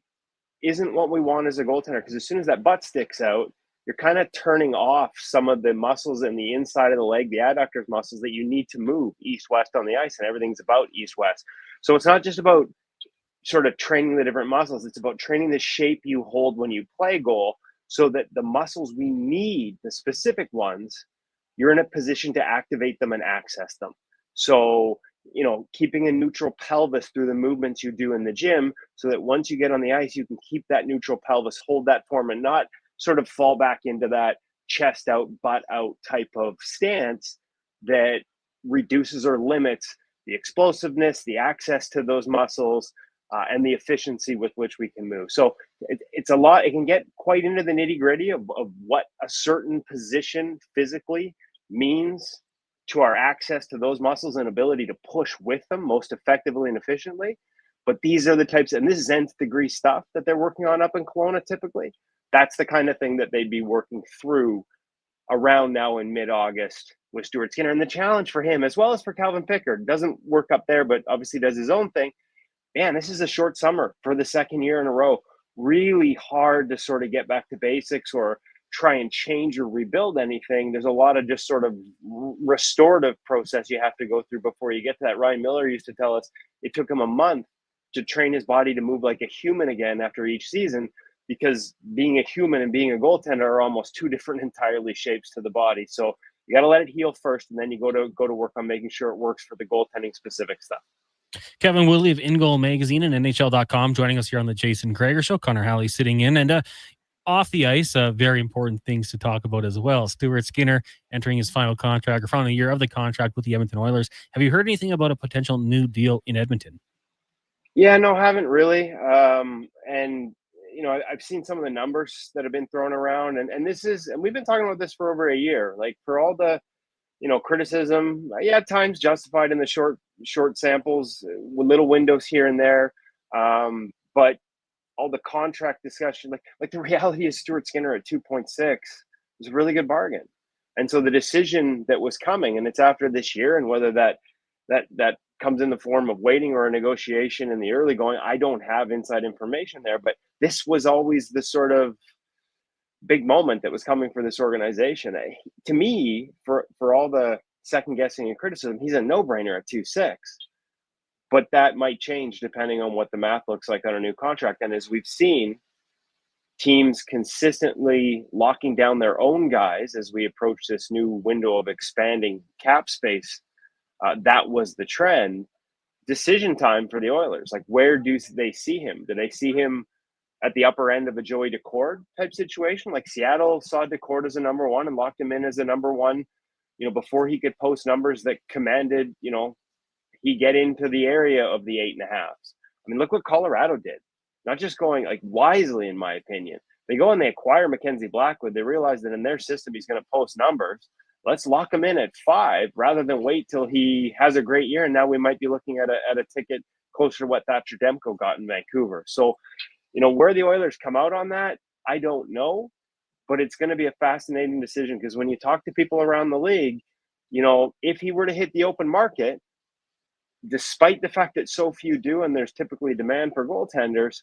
[SPEAKER 18] isn't what we want as a goaltender, because as soon as that butt sticks out, you're kind of turning off some of the muscles in the inside of the leg, the adductors muscles that you need to move east-west on the ice, and everything's about east-west. So it's not just about sort of training the different muscles, it's about training the shape you hold when you play goal, so that the muscles we need, the specific ones, you're in a position to activate them and access them. So, keeping a neutral pelvis through the movements you do in the gym, so that once you get on the ice, you can keep that neutral pelvis, hold that form, and not sort of fall back into that chest out, butt out type of stance that reduces or limits the explosiveness, the access to those muscles, and the efficiency with which we can move. So it's a lot. It can get quite into the nitty gritty of what a certain position physically means to our access to those muscles and ability to push with them most effectively and efficiently. But these are the types, and this is nth degree stuff that they're working on up in Kelowna typically. That's the kind of thing that they'd be working through around now in mid-August with Stuart Skinner. And the challenge for him, as well as for Calvin Pickard, doesn't work up there, but obviously does his own thing. Man, this is a short summer for the second year in a row. Really hard to sort of get back to basics or try and change or rebuild anything. There's a lot of just sort of restorative process you have to go through before you get to that. Ryan Miller used to tell us it took him a month to train his body to move like a human again after each season, because being a human and being a goaltender are almost two different entirely shapes to the body. So you got to let it heal first, and then you go to work on making sure it works for the goaltending specific stuff.
[SPEAKER 6] Kevin Woodley of In Goal Magazine and NHL.com joining us here on the Jason Gregor Show. Connor Halley sitting in, and off the ice, very important things to talk about as well. Stuart Skinner entering his final contract, or final year of the contract with the Edmonton Oilers. Have you heard anything about a potential new deal in Edmonton?
[SPEAKER 18] Yeah, no, haven't really. And I've seen some of the numbers that have been thrown around, and we've been talking about this for over a year. Like, for all the criticism, at times justified in the short samples with little windows here and there, but all the contract discussion, like the reality is Stuart Skinner at 2.6 was a really good bargain. And so the decision that was coming, and it's after this year, and whether that comes in the form of waiting or a negotiation in the early going, I don't have inside information there, but this was always the sort of big moment that was coming for this organization. To me, for all the second guessing and criticism, he's a no-brainer at 2.6. But that might change depending on what the math looks like on a new contract. And as we've seen, teams consistently locking down their own guys as we approach this new window of expanding cap space. That was the trend. Decision time for the Oilers. Like, where do they see him? Do they see him at the upper end of a Joey Decord type situation. Like Seattle saw Decord as a number one and locked him in as a number one, before he could post numbers that commanded, he get into the area of the 8.5s. I mean, look what Colorado did. Not just going like wisely, in my opinion. They go and they acquire Mackenzie Blackwood. They realize that in their system, he's going to post numbers. Let's lock him in at 5 rather than wait till he has a great year. And now we might be looking at a ticket closer to what Thatcher Demko got in Vancouver. So, where the Oilers come out on that, I don't know. But it's going to be a fascinating decision because when you talk to people around the league, if he were to hit the open market, despite the fact that so few do, and there's typically demand for goaltenders,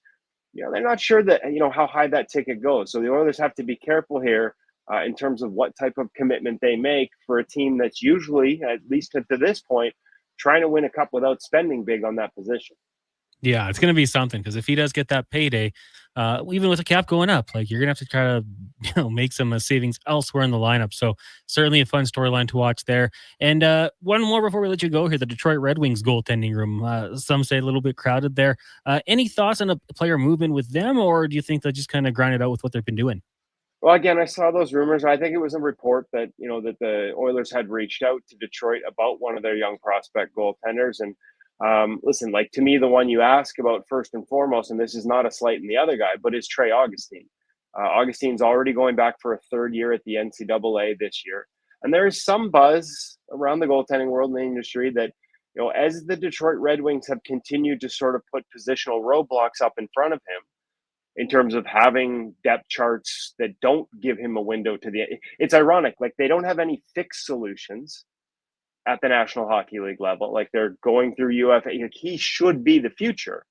[SPEAKER 18] they're not sure that, how high that ticket goes. So the Oilers have to be careful here in terms of what type of commitment they make for a team that's usually, at least to this point, trying to win a cup without spending big on that position.
[SPEAKER 6] Yeah, it's going to be something because if he does get that payday, even with the cap going up, like you're going to have to try to make some savings elsewhere in the lineup. So certainly a fun storyline to watch there. And one more before we let you go here, the Detroit Red Wings goaltending room. Some say a little bit crowded there. Any thoughts on a player movement with them, or do you think they'll just kind of grind it out with what they've been doing?
[SPEAKER 18] Well, again, I saw those rumors. I think it was a report that, that the Oilers had reached out to Detroit about one of their young prospect goaltenders. And listen, like to me, the one you ask about first and foremost, and this is not a slight in the other guy, but is Trey Augustine. Augustine's already going back for a third year at the NCAA this year. And there is some buzz around the goaltending world in the industry that, as the Detroit Red Wings have continued to sort of put positional roadblocks up in front of him in terms of having depth charts that don't give him a window to it's ironic. Like they don't have any fixed solutions at the National Hockey League level. Like they're going through UFA. He should be the future.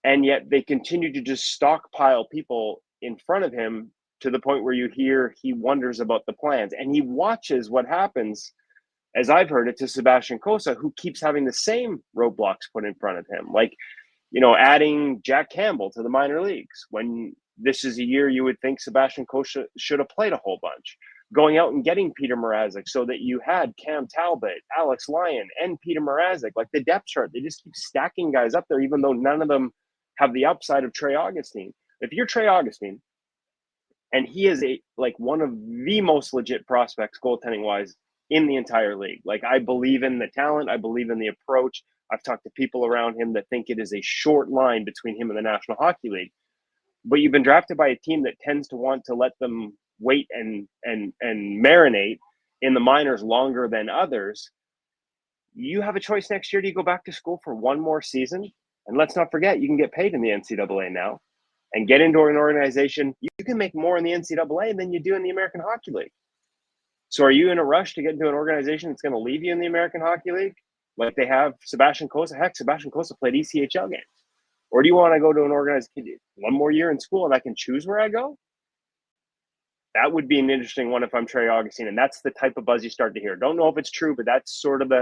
[SPEAKER 18] And yet they continue to just stockpile people in front of him to the point where you hear he wonders about the plans. And he watches what happens, as I've heard it, to Sebastian Cossa, who keeps having the same roadblocks put in front of him. Like, adding Jack Campbell to the minor leagues when this is a year you would think Sebastian Cossa should have played a whole bunch. Going out and getting Peter Mrazek so that you had Cam Talbot, Alex Lyon, and Peter Mrazek. Like the depth chart, they just keep stacking guys up there, even though none of them have the upside of Trey Augustine. If you're Trey Augustine, and he is one of the most legit prospects goaltending-wise in the entire league. Like I believe in the talent. I believe in the approach. I've talked to people around him that think it is a short line between him and the National Hockey League. But you've been drafted by a team that tends to want to let them wait and marinate in the minors longer than others. You have a choice next year. Do you go back to school for one more season? And let's not forget, you can get paid in the NCAA now and get into an organization. You can make more in the NCAA than you do in the American Hockey League. So are you in a rush to get into an organization that's going to leave you in the American Hockey League? Like they have Sebastian Cossa. Heck, Sebastian Cossa played ECHL games. Or do you want to go to an organization, one more year in school and I can choose where I go? That would be an interesting one if I'm Trey Augustine. And that's the type of buzz you start to hear. Don't know if it's true, but that's sort of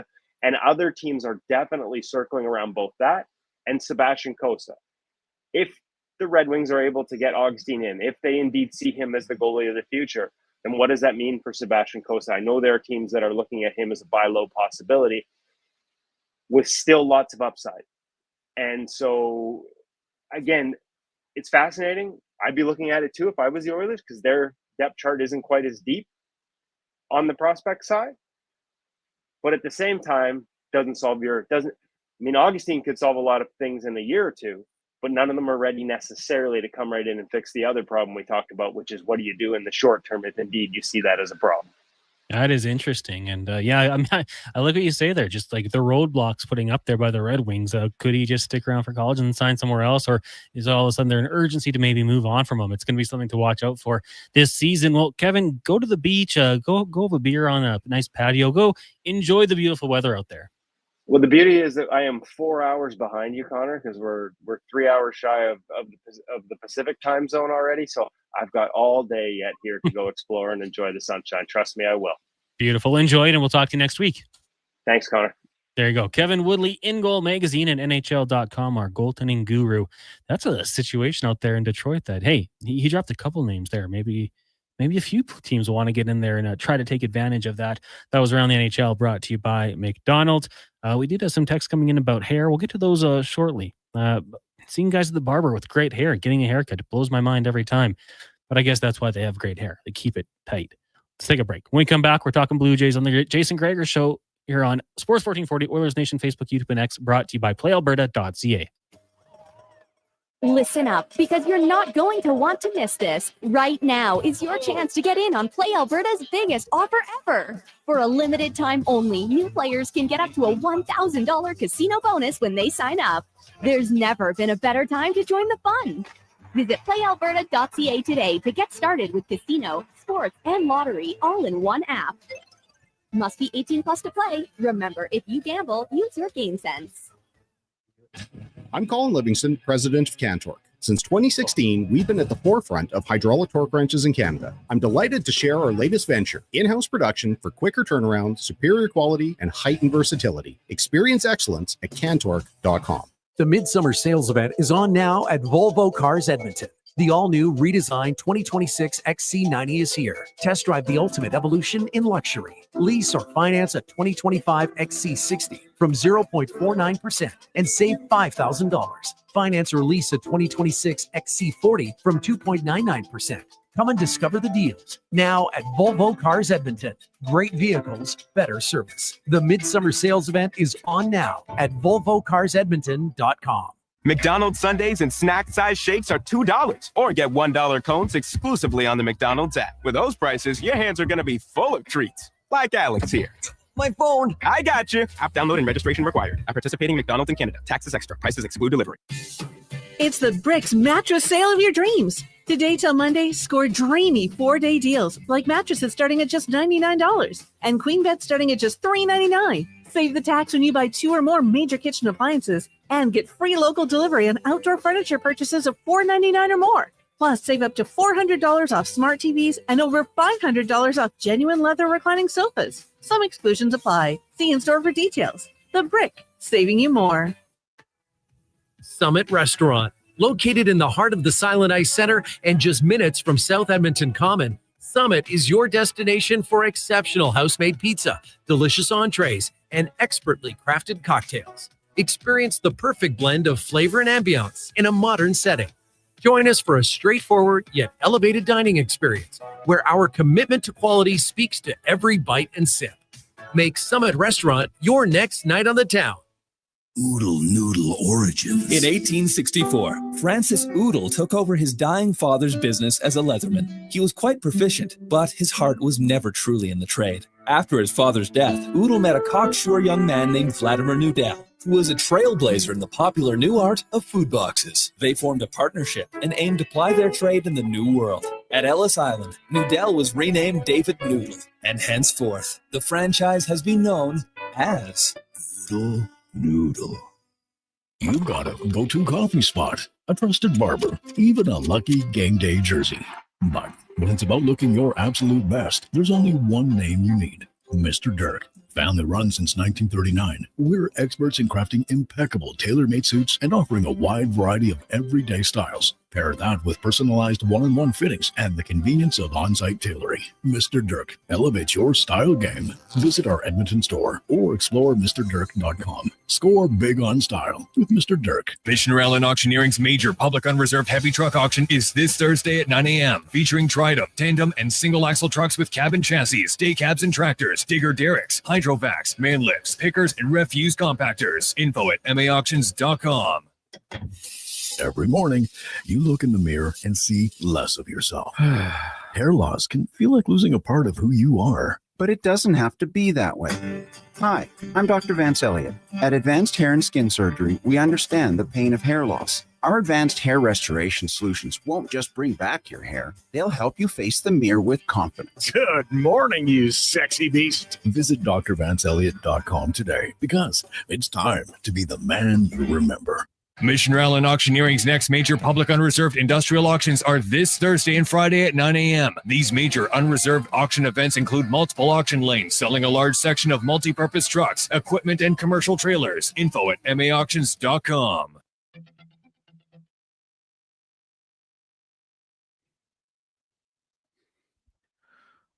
[SPEAKER 18] and other teams are definitely circling around both that and Sebastian Cossa. If the Red Wings are able to get Augustine in, if they indeed see him as the goalie of the future, then what does that mean for Sebastian Cossa? I know there are teams that are looking at him as a buy low possibility with still lots of upside. And so, again, it's fascinating. I'd be looking at it too if I was the Oilers because their depth chart isn't quite as deep on the prospect side. But at the same time, Augustine could solve a lot of things in a year or two, but none of them are ready necessarily to come right in and fix the other problem we talked about, which is what do you do in the short term if indeed you see that as a problem.
[SPEAKER 6] That is interesting. And I like what you say there, just like the roadblocks putting up there by the Red Wings. Could he just stick around for college and sign somewhere else? Or is all of a sudden there an urgency to maybe move on from him? It's going to be something to watch out for this season. Well, Kevin, go to the beach, go have a beer on a nice patio, go enjoy the beautiful weather out there.
[SPEAKER 18] Well, the beauty is that I am 4 hours behind you, Connor, because we're 3 hours shy of the Pacific time zone already. So I've got all day yet here to go explore and enjoy the sunshine. Trust me, I will.
[SPEAKER 6] Beautiful. Enjoy it, and we'll talk to you next week.
[SPEAKER 18] Thanks, Connor.
[SPEAKER 6] There you go. Kevin Woodley, In Goal Magazine and NHL.com, our goaltending guru. That's a situation out there in Detroit that, hey, he dropped a couple names there. Maybe a few teams will want to get in there and try to take advantage of that. That was Around the NHL, brought to you by McDonald's. We did have some texts coming in about hair. We'll get to those shortly. Seeing guys at the barber with great hair, getting a haircut, it blows my mind every time. But I guess that's why they have great hair. They keep it tight. Let's take a break. When we come back, we're talking Blue Jays on the Jason Gregor Show here on Sports 1440, Oilers Nation, Facebook, YouTube, and X, brought to you by PlayAlberta.ca.
[SPEAKER 19] Listen up, because you're not going to want to miss this. Right now is your chance to get in on Play Alberta's biggest offer ever. For a limited time only, new players can get up to a $1,000 casino bonus when they sign up. There's never been a better time to join the fun. Visit playalberta.ca today to get started with casino, sports, and lottery all in one app. Must be 18 plus to play. Remember, if you gamble, use your game sense.
[SPEAKER 20] I'm Colin Livingston, president of Cantork. Since 2016, we've been at the forefront of hydraulic torque wrenches in Canada. I'm delighted to share our latest venture, in-house production for quicker turnaround, superior quality, and heightened versatility. Experience excellence at cantork.com.
[SPEAKER 21] The Midsummer Sales Event is on now at Volvo Cars Edmonton. The all-new redesigned 2026 XC90 is here. Test drive the ultimate evolution in luxury. Lease or finance a 2025 XC60 from 0.49% and save $5,000. Finance or lease a 2026 XC40 from 2.99%. Come and discover the deals now at Volvo Cars Edmonton. Great vehicles, better service. The Midsummer Sales Event is on now at VolvoCarsEdmonton.com.
[SPEAKER 22] McDonald's Sundaes and snack-size shakes are $2, or get $1 cones exclusively on the McDonald's app. With those prices, your hands are going to be full of treats. Like Alex here. My phone. I got you. App download and registration required. At participating McDonald's in Canada. Taxes extra. Prices exclude delivery.
[SPEAKER 23] It's the Bricks mattress sale of your dreams. Today till Monday, score dreamy 4-day deals like mattresses starting at just $99 and queen beds starting at just $3.99. Save the tax when you buy 2 or more major kitchen appliances and get free local delivery on outdoor furniture purchases of $4.99 or more. Plus, save up to $400 off smart TVs and over $500 off genuine leather reclining sofas. Some exclusions apply. See in-store for details. The Brick, saving you more.
[SPEAKER 24] Summit Restaurant, located in the heart of the Silent Ice Center and just minutes from South Edmonton Common. Summit is your destination for exceptional house-made pizza, delicious entrees, and expertly crafted cocktails. Experience the perfect blend of flavor and ambiance in a modern setting. Join us for a straightforward yet elevated dining experience where our commitment to quality speaks to every bite and sip. Make Summit Restaurant your next night on the town.
[SPEAKER 25] Oodle Noodle Origins. In 1864, Francis Oodle took over his dying father's business as a leatherman. He was quite proficient, but his heart was never truly in the trade. After his father's death, Oodle met a cocksure young man named Vladimir Nudel, who was a trailblazer in the popular new art of food boxes. They formed a partnership and aimed to ply their trade in the New World. At Ellis Island, Nudel was renamed David Noodle, and henceforth, the franchise has been known as
[SPEAKER 14] Oodle Noodle. You got a go-to coffee spot, a trusted barber, even a lucky game day jersey. But when it's about looking your absolute best, there's only one name you need: Mr. Dirk. Family run since 1939, we're experts in crafting impeccable tailor-made suits and offering a wide variety of everyday styles. Pair that with personalized one-on-one fittings and the convenience of on-site tailoring. Mr. Dirk elevates your style game. Visit our Edmonton store or explore MrDirk.com. Score big on style with Mr. Dirk.
[SPEAKER 26] Missioner Allen Auctioneering's major public unreserved heavy truck auction is this Thursday at 9 a.m. featuring Tridom, tandem, and single-axle trucks with cabin chassis, day cabs and tractors, digger derricks, hydrovacs, man lifts, pickers, and refuse compactors. Info at maauctions.com.
[SPEAKER 14] Every morning, you look in the mirror and see less of yourself. Hair loss can feel like losing a part of who you are.
[SPEAKER 27] But it doesn't have to be that way. Hi, I'm Dr. Vance Elliott. At Advanced Hair and Skin Surgery, we understand the pain of hair loss. Our advanced hair restoration solutions won't just bring back your hair, they'll help you face the mirror with confidence.
[SPEAKER 14] Good morning, you sexy beast. Visit drvanceelliott.com today because it's time to be the man you remember.
[SPEAKER 26] Missioner Allen Auctioneering's next major public unreserved industrial auctions are this Thursday and Friday at 9 a.m. These major unreserved auction events include multiple auction lanes selling a large section of multi-purpose trucks, equipment, and commercial trailers. Info at maauctions.com.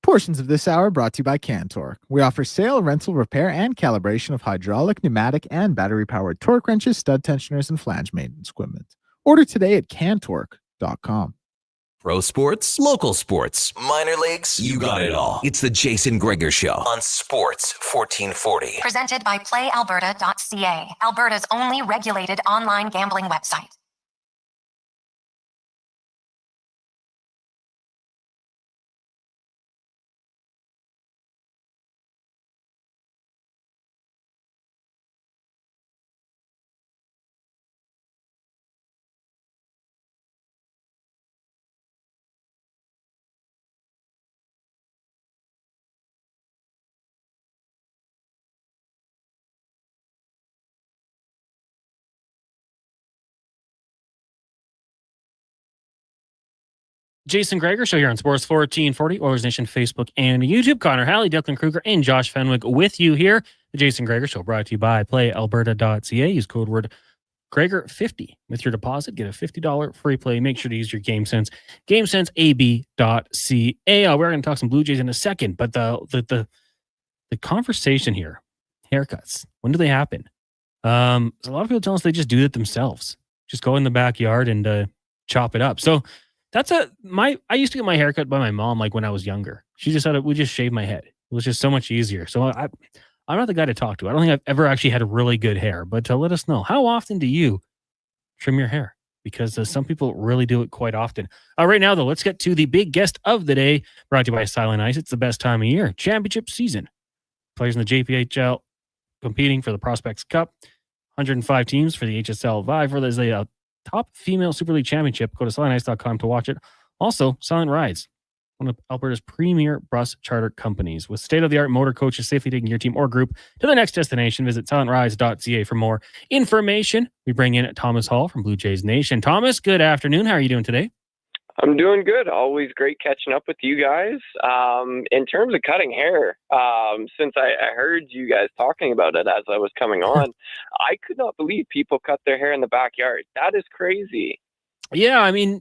[SPEAKER 7] Portions of this hour brought to you by Cantork. We offer sale, rental, repair, and calibration of hydraulic, pneumatic, and battery-powered torque wrenches, stud tensioners, and flange maintenance equipment. Order today at cantork.com.
[SPEAKER 17] Pro sports, local sports, minor leagues, you got it all. It's the Jason Gregor Show on Sports 1440.
[SPEAKER 5] Presented by PlayAlberta.ca, Alberta's only regulated online gambling website.
[SPEAKER 6] Jason Gregor Show here on Sports 1440, Oilers Nation Facebook and YouTube. Connor Halley, Declan Kruger, and Josh Fenwick with you here. The Jason Gregor Show brought to you by PlayAlberta.ca. Use code word Gregor50 with your deposit. Get a $50 free play. Make sure to use your GameSense. GameSenseAB.ca. We're going to talk some Blue Jays in a second, but the conversation here, haircuts, when do they happen? A lot of people tell us they just do it themselves. Just go in the backyard and chop it up. So I used to get my hair cut by my mom like when I was younger. She just would just shave my head. It was just so much easier. So I'm not the guy to talk to. I don't think I've ever actually had really good hair, but let us know, how often do you trim your hair? Because some people really do it quite often. Right now, though, let's get to the big guest of the day, brought to you by Silent Ice. It's the best time of year. Championship season. Players in the JPHL competing for the Prospects Cup. 105 teams for the HSL Vive. There's a top female Super League championship. Go to silentice.com to watch it. Also, Silent Rides, one of Alberta's premier bus charter companies. With state-of-the-art motor coaches safely taking your team or group to the next destination, visit silentrides.ca for more information. We bring in Thomas Hall from Blue Jays Nation. Thomas, good afternoon. How are you doing today?
[SPEAKER 3] I'm doing good. Always great catching up with you guys. In terms of cutting hair, since I heard you guys talking about it as I was coming on, I could not believe people cut their hair in the backyard. That is crazy.
[SPEAKER 6] Yeah, I mean,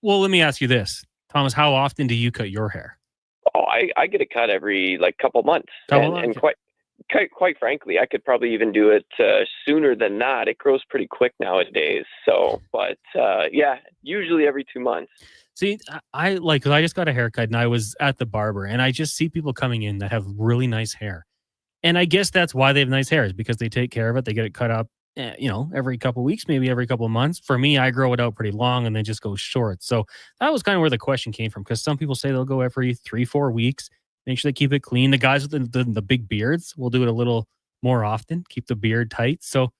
[SPEAKER 6] well, let me ask you this. Thomas, how often do you cut your hair?
[SPEAKER 3] Oh, I get it cut every couple months. And quite frankly, I could probably even do it sooner than that. It grows pretty quick nowadays. So, but yeah, usually every 2 months.
[SPEAKER 6] See, because I just got a haircut and I was at the barber and I just see people coming in that have really nice hair. And I guess that's why they have nice hair, is because they take care of it. They get it cut up, every couple of weeks, maybe every couple of months. For me, I grow it out pretty long and then just go short. So that was kind of where the question came from, because some people say they'll go every 3-4 weeks. Make sure they keep it clean. The guys with the big beards will do it a little more often, keep the beard tight. So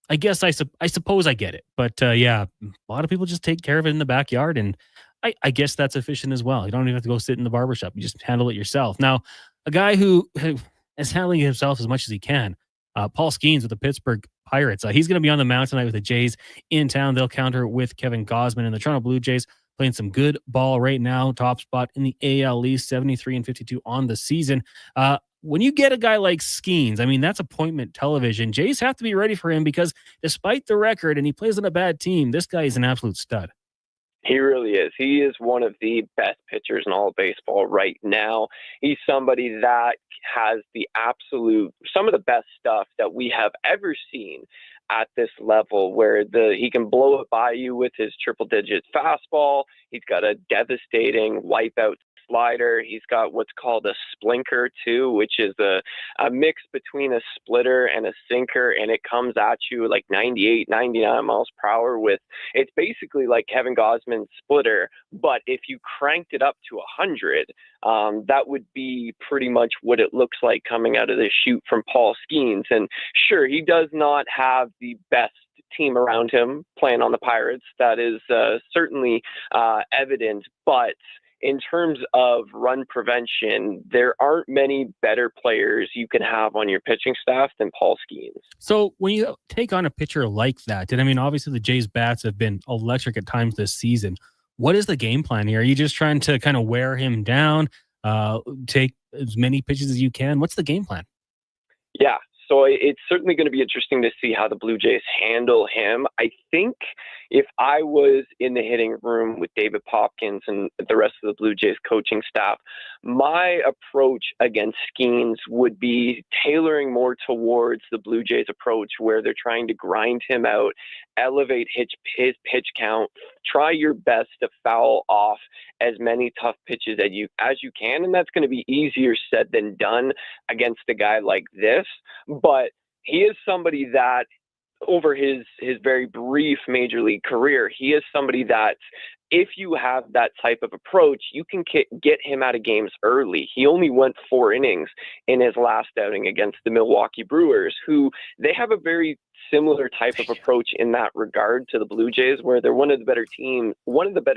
[SPEAKER 6] I guess I suppose I get it. But yeah, a lot of people just take care of it in the backyard. And I guess that's efficient as well. You don't even have to go sit in the barbershop. You just handle it yourself. Now, a guy who is handling himself as much as he can, Paul Skeens with the Pittsburgh Pirates. He's going to be on the mound tonight with the Jays in town. They'll counter with Kevin Gausman, and the Toronto Blue Jays playing some good ball right now. Top spot in the AL East, 73-52 on the season. When you get a guy like Skeens, I mean, that's appointment television. Jays have to be ready for him, because despite the record, and he plays on a bad team, this guy is an absolute stud.
[SPEAKER 3] He really is. He is one of the best pitchers in all of baseball right now. He's somebody that has some of the best stuff that we have ever seen at this level, where he can blow it by you with his triple-digit fastball. He's got a devastating wipeout slider. He's got what's called a splinker too, which is a mix between a splitter and a sinker, and it comes at you like 98, 99 miles per hour. It's basically like Kevin Gausman's splitter, but if you cranked it up to 100, that would be pretty much what it looks like coming out of the chute from Paul Skeens. And sure, he does not have the best team around him playing on the Pirates. That is certainly evident, but in terms of run prevention, there aren't many better players you can have on your pitching staff than Paul Skeens.
[SPEAKER 6] So when you take on a pitcher like that, and I mean, obviously the Jays' bats have been electric at times this season. What is the game plan here? Are you just trying to kind of wear him down, take as many pitches as you can? What's the game plan?
[SPEAKER 3] Yeah. So it's certainly going to be interesting to see how the Blue Jays handle him. I think if I was in the hitting room with David Popkins and the rest of the Blue Jays coaching staff, My approach against Skeens would be tailoring more towards the Blue Jays approach, where they're trying to grind him out, elevate his pitch count, try your best to foul off as many tough pitches as you can. And that's going to be easier said than done against a guy like this. But he is somebody that, over his very brief major league career, he is somebody that, if you have that type of approach, you can get him out of games early. He only went 4 innings in his last outing against the Milwaukee Brewers, who they have a very similar type of approach in that regard to the Blue Jays, where they're one of the better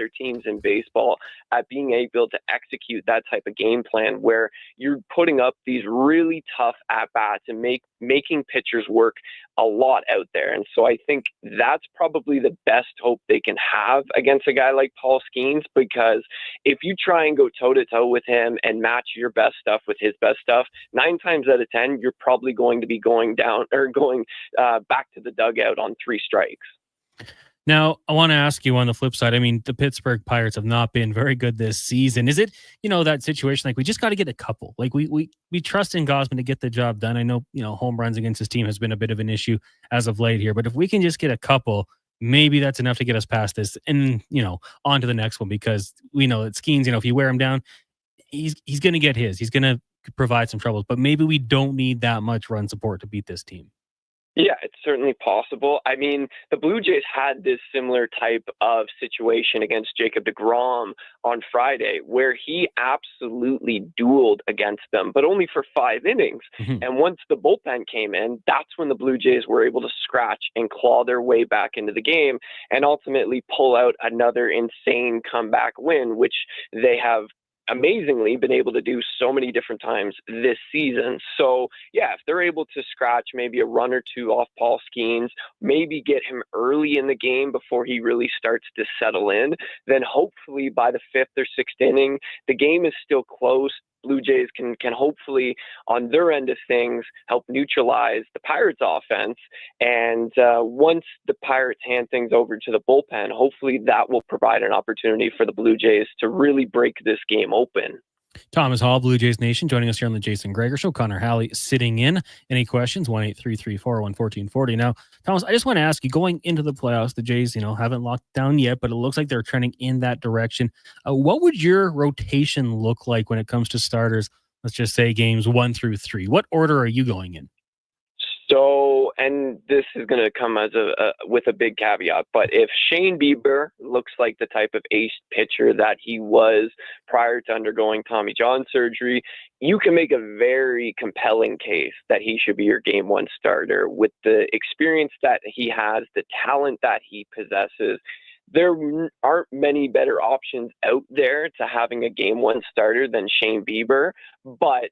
[SPEAKER 3] teams in baseball at being able to execute that type of game plan, where you're putting up these really tough at-bats and making pitchers work a lot out there. And so I think that's probably the best hope they can have against a guy like Paul Skeens, because if you try and go toe-to-toe with him and match your best stuff with his best stuff, 9 times out of 10, you're probably going to be going down or going back to the dugout on 3 strikes.
[SPEAKER 6] Now, I want to ask you on the flip side. I mean, the Pittsburgh Pirates have not been very good this season. Is it, that situation, like, we just got to get a couple? Like, we trust in Gausman to get the job done. I know, home runs against his team has been a bit of an issue as of late here, but if we can just get a couple, maybe that's enough to get us past this and, on to the next one, because we know that Skeens, if you wear him down, he's going to get his. He's going to provide some troubles, but maybe we don't need that much run support to beat this team.
[SPEAKER 3] Yeah, it's certainly possible. I mean, the Blue Jays had this similar type of situation against Jacob deGrom on Friday, where he absolutely dueled against them, but only for 5 innings. Mm-hmm. And once the bullpen came in, that's when the Blue Jays were able to scratch and claw their way back into the game and ultimately pull out another insane comeback win, which they have amazingly been able to do so many different times this season. So yeah, if they're able to scratch maybe a run or 2 off Paul Skeens, maybe get him early in the game before he really starts to settle in, then hopefully by the 5th or 6th inning, the game is still close. Blue Jays can hopefully, on their end of things, help neutralize the Pirates' offense. And once the Pirates hand things over to the bullpen, hopefully that will provide an opportunity for the Blue Jays to really break this game open.
[SPEAKER 6] Thomas Hall, Blue Jays Nation, joining us here on the Jason Gregor Show. Connor Halley sitting in. Any questions? 1-833-401-1440. Now, Thomas, I just want to ask you, going into the playoffs, the Jays, haven't locked down yet, but it looks like they're trending in that direction. What would your rotation look like when it comes to starters? Let's just say games 1 through 3. What order are you going in?
[SPEAKER 3] So, and this is going to come as with a big caveat, but if Shane Bieber looks like the type of ace pitcher that he was prior to undergoing Tommy John surgery, you can make a very compelling case that he should be your game 1 starter. With the experience that he has, the talent that he possesses, there aren't many better options out there to having a game 1 starter than Shane Bieber. But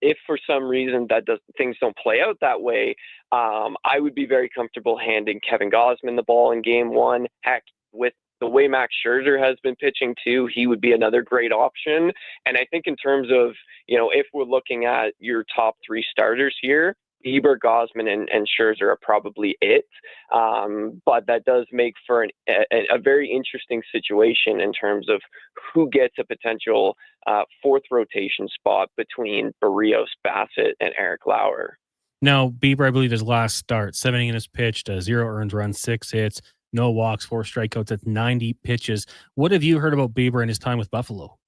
[SPEAKER 3] if for some reason things don't play out that way, I would be very comfortable handing Kevin Gausman the ball in game 1. Heck, with the way Max Scherzer has been pitching too, he would be another great option. And I think in terms of, if we're looking at your top 3 starters here, Bieber, Gausman, and Scherzer are probably it. But that does make for a very interesting situation in terms of who gets a potential 4th rotation spot between Barrios, Bassett, and Eric Lauer.
[SPEAKER 6] Now, Bieber, I believe his last start, 7 innings pitched, 0 earned runs, 6 hits, no walks, 4 strikeouts at 90 pitches. What have you heard about Bieber and his time with Buffalo?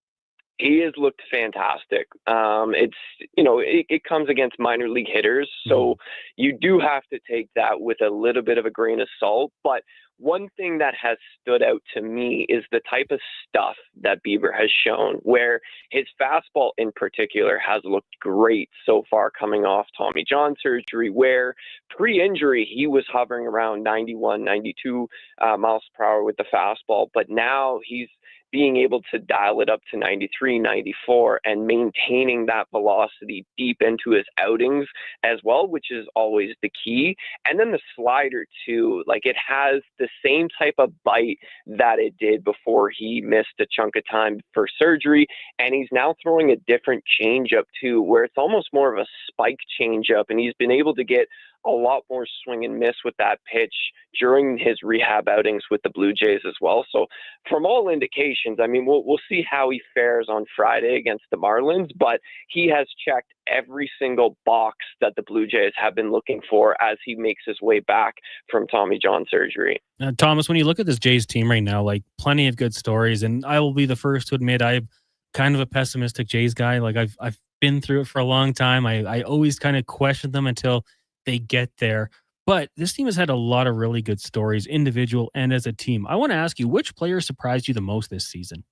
[SPEAKER 3] He has looked fantastic. It comes against minor league hitters, so you do have to take that with a little bit of a grain of salt. But one thing that has stood out to me is the type of stuff that Bieber has shown, where his fastball in particular has looked great so far coming off Tommy John surgery, where pre-injury he was hovering around 91, 92 miles per hour with the fastball, but now he's being able to dial it up to 93, 94 and maintaining that velocity deep into his outings as well, which is always the key. And then the slider too, like it has the same type of bite that it did before he missed a chunk of time for surgery. And he's now throwing a different changeup too, where it's almost more of a spike changeup. And he's been able to get a lot more swing and miss with that pitch during his rehab outings with the Blue Jays as well. So from all indications, expectations. I mean, we'll see how he fares on Friday against the Marlins, but he has checked every single box that the Blue Jays have been looking for as he makes his way back from Tommy John surgery.
[SPEAKER 6] Thomas, when you look at this Jays team right now, like plenty of good stories, and I will be the first to admit I'm kind of a pessimistic Jays guy. Like I've been through it for a long time. I always kind of question them until they get there. But this team has had a lot of really good stories, individual and as a team. I want to ask you, which player surprised you the most this season?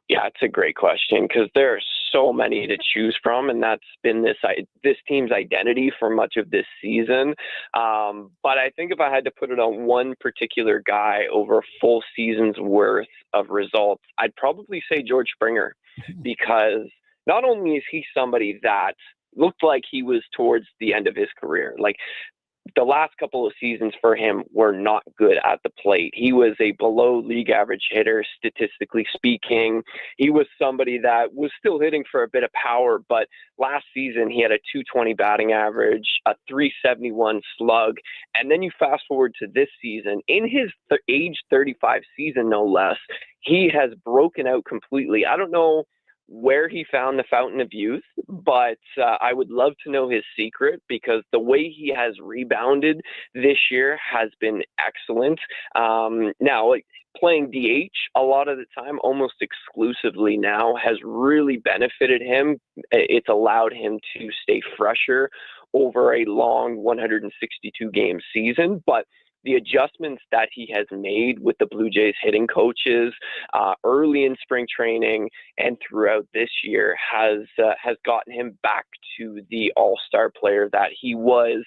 [SPEAKER 3] Yeah, it's a great question because there are so many to choose from, and that's been this team's identity for much of this season. But I think if I had to put it on one particular guy over a full season's worth of results, I'd probably say George Springer, because not only is he somebody that looked like he was towards the end of his career, like the last couple of seasons for him were not good at the plate. He was a below league average hitter, statistically speaking. He was somebody that was still hitting for a bit of power, but last season he had a .220 batting average, a .371 slug. And then you fast forward to this season, in his age 35 season, no less, he has broken out completely. I don't know where he found the fountain of youth, but I would love to know his secret, because the way he has rebounded this year has been excellent. Now, like, playing DH a lot of the time, almost exclusively now, has really benefited him. It's allowed him to stay fresher over a long 162 game season, but the adjustments that he has made with the Blue Jays hitting coaches early in spring training and throughout this year has gotten him back to the all-star player that he was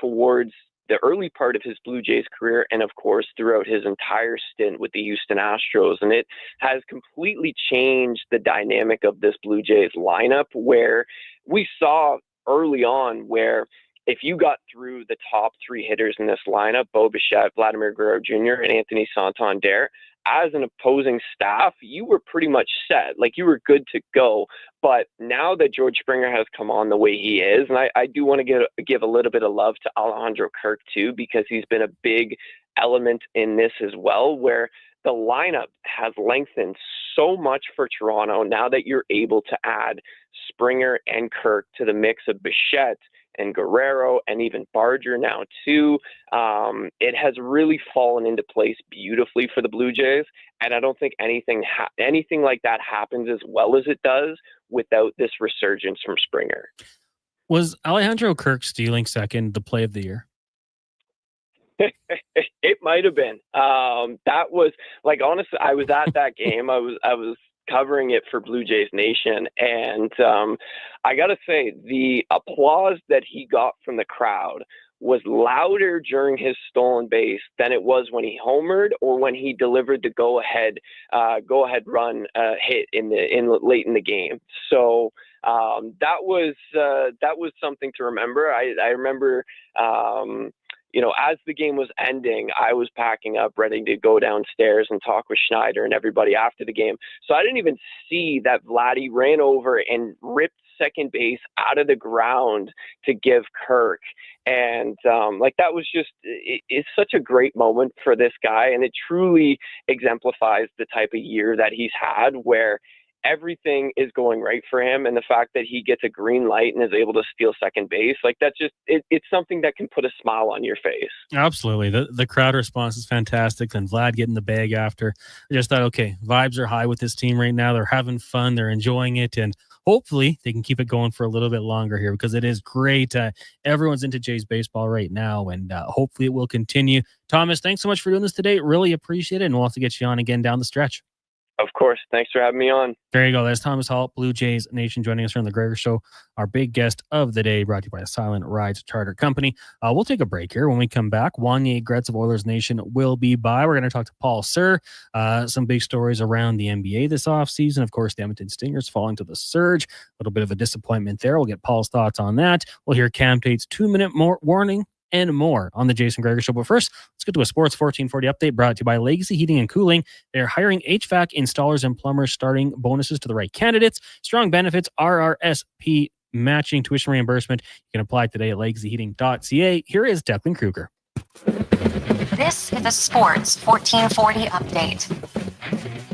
[SPEAKER 3] towards the early part of his Blue Jays career, and of course throughout his entire stint with the Houston Astros. And it has completely changed the dynamic of this Blue Jays lineup, where we saw early on where if you got through the top three hitters in this lineup, Bo Bichette, Vladimir Guerrero Jr., and Anthony Santander, as an opposing staff, you were pretty much set. Like, you were good to go. But now that George Springer has come on the way he is, and I do want to give a little bit of love to Alejandro Kirk too, because he's been a big element in this as well, where the lineup has lengthened so much for Toronto now that you're able to add Springer and Kirk to the mix of Bichette and Guerrero and even Barger now too. It has really fallen into place beautifully for the Blue Jays, and I don't think anything like that happens as well as it does without this resurgence from Springer.
[SPEAKER 6] Was Alejandro Kirk stealing second the play of the year?
[SPEAKER 3] It might have been. That was, like, honestly, I was at that game. I was covering it for Blue Jays Nation, and I gotta say, the applause that he got from the crowd was louder during his stolen base than it was when he homered or when he delivered the go ahead run hit late in the game. So that was something to remember. I remember. As the game was ending, I was packing up, ready to go downstairs and talk with Schneider and everybody after the game. So I didn't even see that Vladdy ran over and ripped second base out of the ground to give Kirk. And that was just, it's such a great moment for this guy. And it truly exemplifies the type of year that he's had, where everything is going right for him, and the fact that he gets a green light and is able to steal second base, like, that's just it's something that can put a smile on your face.
[SPEAKER 6] Absolutely. The crowd response is fantastic. And Vlad getting the bag after. I just thought, okay, vibes are high with this team right now. They're having fun, they're enjoying it, and hopefully they can keep it going for a little bit longer here, because it is great. Everyone's into Jays baseball right now, and hopefully it will continue. Thomas, thanks so much for doing this today. Really appreciate it, and we'll have to get you on again down the stretch.
[SPEAKER 3] Of course. Thanks for having me on.
[SPEAKER 6] There you go. That's Thomas Hall, Blue Jays Nation, joining us here on the Gregor Show. Our big guest of the day, brought to you by Silent Rides Charter Company. We'll take a break here. When we come back, Wanye Gretz of Oilers Nation will be by. We're going to talk to Paul Sir. Some big stories around the NBA this offseason. Of course, the Edmonton Stingers falling to the Surge. A little bit of a disappointment there. We'll get Paul's thoughts on that. We'll hear Cam Tate's 2-minute warning and more on the Jason Gregor Show. But first, let's get to a Sports 1440 update brought to you by Legacy Heating and Cooling. They're hiring HVAC installers and plumbers, starting bonuses to the right candidates, strong benefits, RRSP matching, tuition reimbursement. You can apply today at legacyheating.ca. Here is Declan Kruger.
[SPEAKER 5] This is a Sports 1440 update.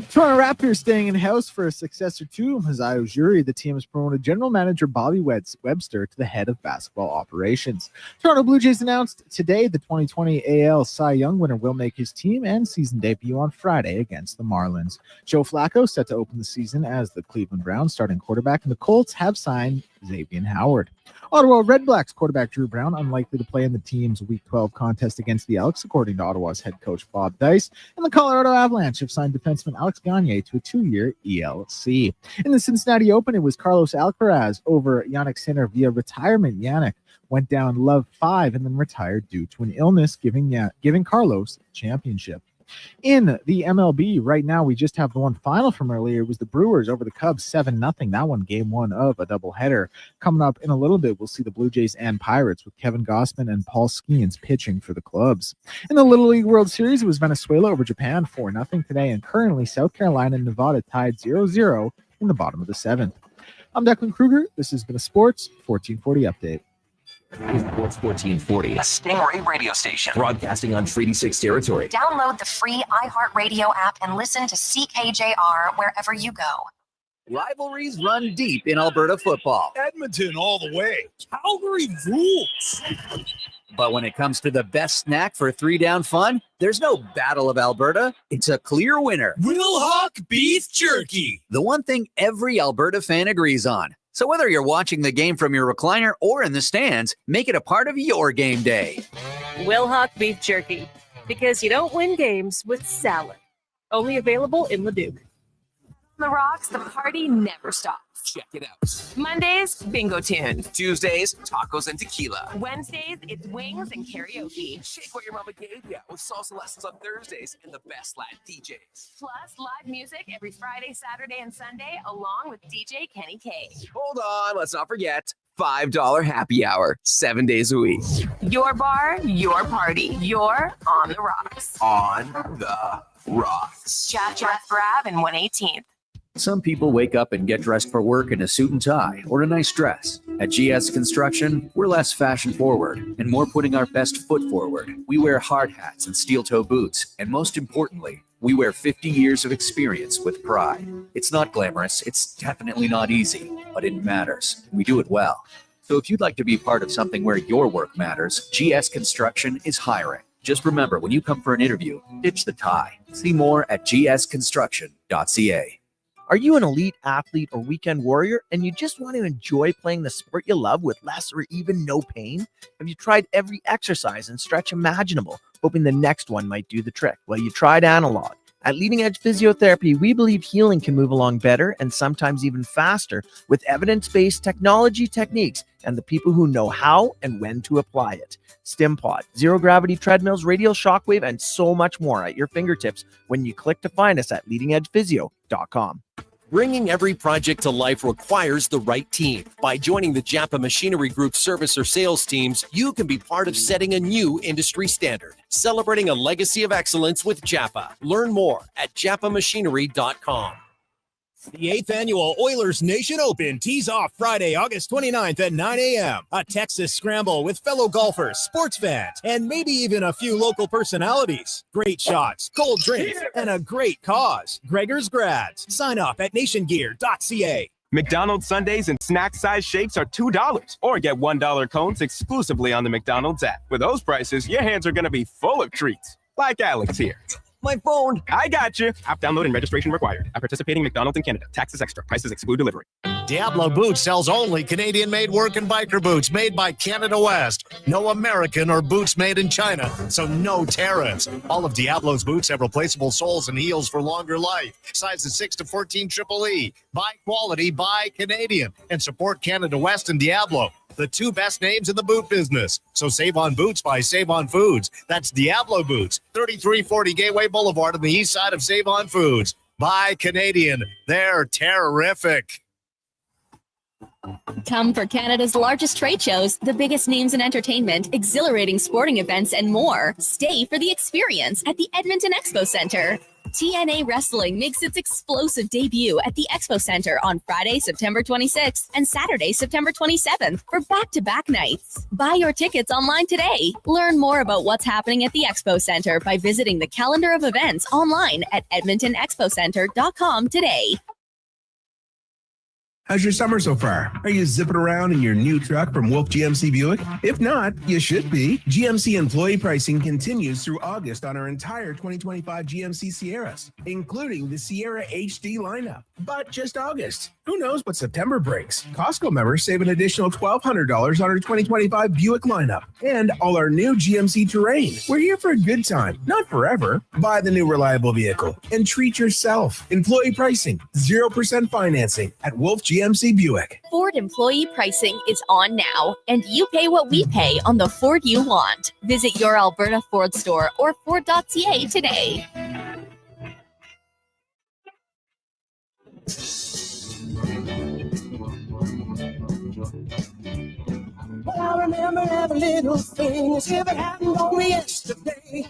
[SPEAKER 7] Toronto Raptors staying in-house for a successor to Masai Ujiri. The team has promoted general manager Bobby Webster to the head of basketball operations. Toronto Blue Jays announced today the 2020 AL Cy Young winner will make his team and season debut on Friday against the Marlins. Joe Flacco set to open the season as the Cleveland Browns starting quarterback, and the Colts have signed Xavier Howard. Ottawa Red Blacks quarterback Drew Brown unlikely to play in the team's Week 12 contest against the Elks, according to Ottawa's head coach Bob Dice. And the Colorado Avalanche have signed defenseman Alex Gagne to a 2-year ELC. In the Cincinnati Open, it was Carlos Alcaraz over Jannik Sinner via retirement. Jannik went down love 5 and then retired due to an illness, giving Carlos the championship. In the MLB right now, we just have the one final from earlier. It was the Brewers over the Cubs 7-0. That one, game one of a doubleheader. Coming up in a little bit, we'll see the Blue Jays and Pirates with Kevin Gausman and Paul Skeens pitching for the clubs. In the Little League World Series, it was Venezuela over Japan 4-0 today, and currently South Carolina and Nevada tied 0-0 in the bottom of the 7th. I'm Declan Kruger. This has been a Sports 1440 update.
[SPEAKER 17] Sports 1440, a Stingray radio station broadcasting on Treaty 6 territory.
[SPEAKER 5] Download the free iHeartRadio app and listen to CKJR wherever you go.
[SPEAKER 2] Rivalries run deep in Alberta football.
[SPEAKER 4] Edmonton all the way. Calgary rules.
[SPEAKER 2] But when it comes to the best snack for 3-down fun, there's no Battle of Alberta. It's a clear winner.
[SPEAKER 4] Wilhock Beef Jerky.
[SPEAKER 2] The one thing every Alberta fan agrees on. So whether you're watching the game from your recliner or in the stands, make it a part of your game day.
[SPEAKER 8] Wilhock Beef Jerky. Because you don't win games with salad. Only available in Leduc.
[SPEAKER 9] On the Rocks, the party never stops.
[SPEAKER 17] Check it out.
[SPEAKER 9] Mondays, bingo tunes.
[SPEAKER 17] Tuesdays, tacos and tequila.
[SPEAKER 9] Wednesdays, it's wings and karaoke.
[SPEAKER 17] Shake what your mama gave ya with salsa lessons on Thursdays and the best Latin DJs.
[SPEAKER 9] Plus, live music every Friday, Saturday, and Sunday, along with DJ Kenny K.
[SPEAKER 17] Hold on, let's not forget $5 happy hour, 7 days a week.
[SPEAKER 9] Your bar, your party. You're on the Rocks.
[SPEAKER 17] On the Rocks.
[SPEAKER 9] Jeff Grab and 118th.
[SPEAKER 2] Some people wake up and get dressed for work in a suit and tie or a nice dress. At GS Construction, we're less fashion forward and more putting our best foot forward. We wear hard hats and steel-toe boots, and most importantly, we wear 50 years of experience with pride. It's not glamorous, it's definitely not easy, but it matters. We do it well. So if you'd like to be part of something where your work matters, GS Construction is hiring. Just remember, when you come for an interview, ditch the tie. See more at gsconstruction.ca.
[SPEAKER 10] Are you an elite athlete or weekend warrior and you just want to enjoy playing the sport you love with less or even no pain? Have you tried every exercise and stretch imaginable, hoping the next one might do the trick? Well, you tried analog. At Leading Edge Physiotherapy, we believe healing can move along better and sometimes even faster with evidence-based technology techniques and the people who know how and when to apply it. StimPod, zero-gravity treadmills, radial shockwave, and so much more at your fingertips when you click to find us at leadingedgephysio.com.
[SPEAKER 11] Bringing every project to life requires the right team. By joining the Japa Machinery Group service or sales teams, you can be part of setting a new industry standard. Celebrating a legacy of excellence with Japa. Learn more at japamachinery.com.
[SPEAKER 4] The 8th annual Oilers Nation Open tees off Friday, August 29th at 9 a.m. A Texas scramble with fellow golfers, sports fans, and maybe even a few local personalities. Great shots, cold drinks, and a great cause. Gregor's Grads. Sign up at nationgear.ca.
[SPEAKER 22] McDonald's Sundays and snack-size shakes are $2, or get $1 cones exclusively on the McDonald's app. With those prices, your hands are going to be full of treats. Like Alex here.
[SPEAKER 2] My phone.
[SPEAKER 22] I got you. App download and registration required. At participating McDonald's in Canada. Taxes extra. Prices exclude delivery.
[SPEAKER 4] Diablo Boots sells only Canadian-made work and biker boots made by Canada West. No American or boots made in China, so no tariffs. All of Diablo's boots have replaceable soles and heels for longer life. Sizes 6 to 14 triple E. Buy quality, buy Canadian. And support Canada West and Diablo, the two best names in the boot business. So save on boots by Save On Foods. That's Diablo Boots, 3340 Gateway Boulevard on the east side of Save On Foods. Buy Canadian. They're terrific.
[SPEAKER 19] Come for Canada's largest trade shows, the biggest names in entertainment, exhilarating sporting events, and more. Stay for the experience at the Edmonton Expo Centre. TNA Wrestling makes its explosive debut at the Expo Center on Friday, September 26th and Saturday, September 27th for back-to-back nights. Buy your tickets online today. Learn more about what's happening at the Expo Center by visiting the calendar of events online at edmontonexpocenter.com today.
[SPEAKER 1] How's your summer so far? Are you zipping around in your new truck from Wolf GMC Buick? If not, you should be. GMC employee pricing continues through August on our entire 2025 GMC Sierras, including the Sierra HD lineup. But just August. Who knows what September brings? Costco members save an additional $1,200 on our 2025 Buick lineup and all our new GMC Terrain. We're here for a good time, not forever. Buy the new reliable vehicle and treat yourself. Employee pricing, 0% financing at Wolf GMC Buick.
[SPEAKER 19] Ford employee pricing is on now, and you pay what we pay on the Ford you want. Visit your Alberta Ford store or Ford.ca today.
[SPEAKER 12] But I remember every little thing as if it happened only yesterday.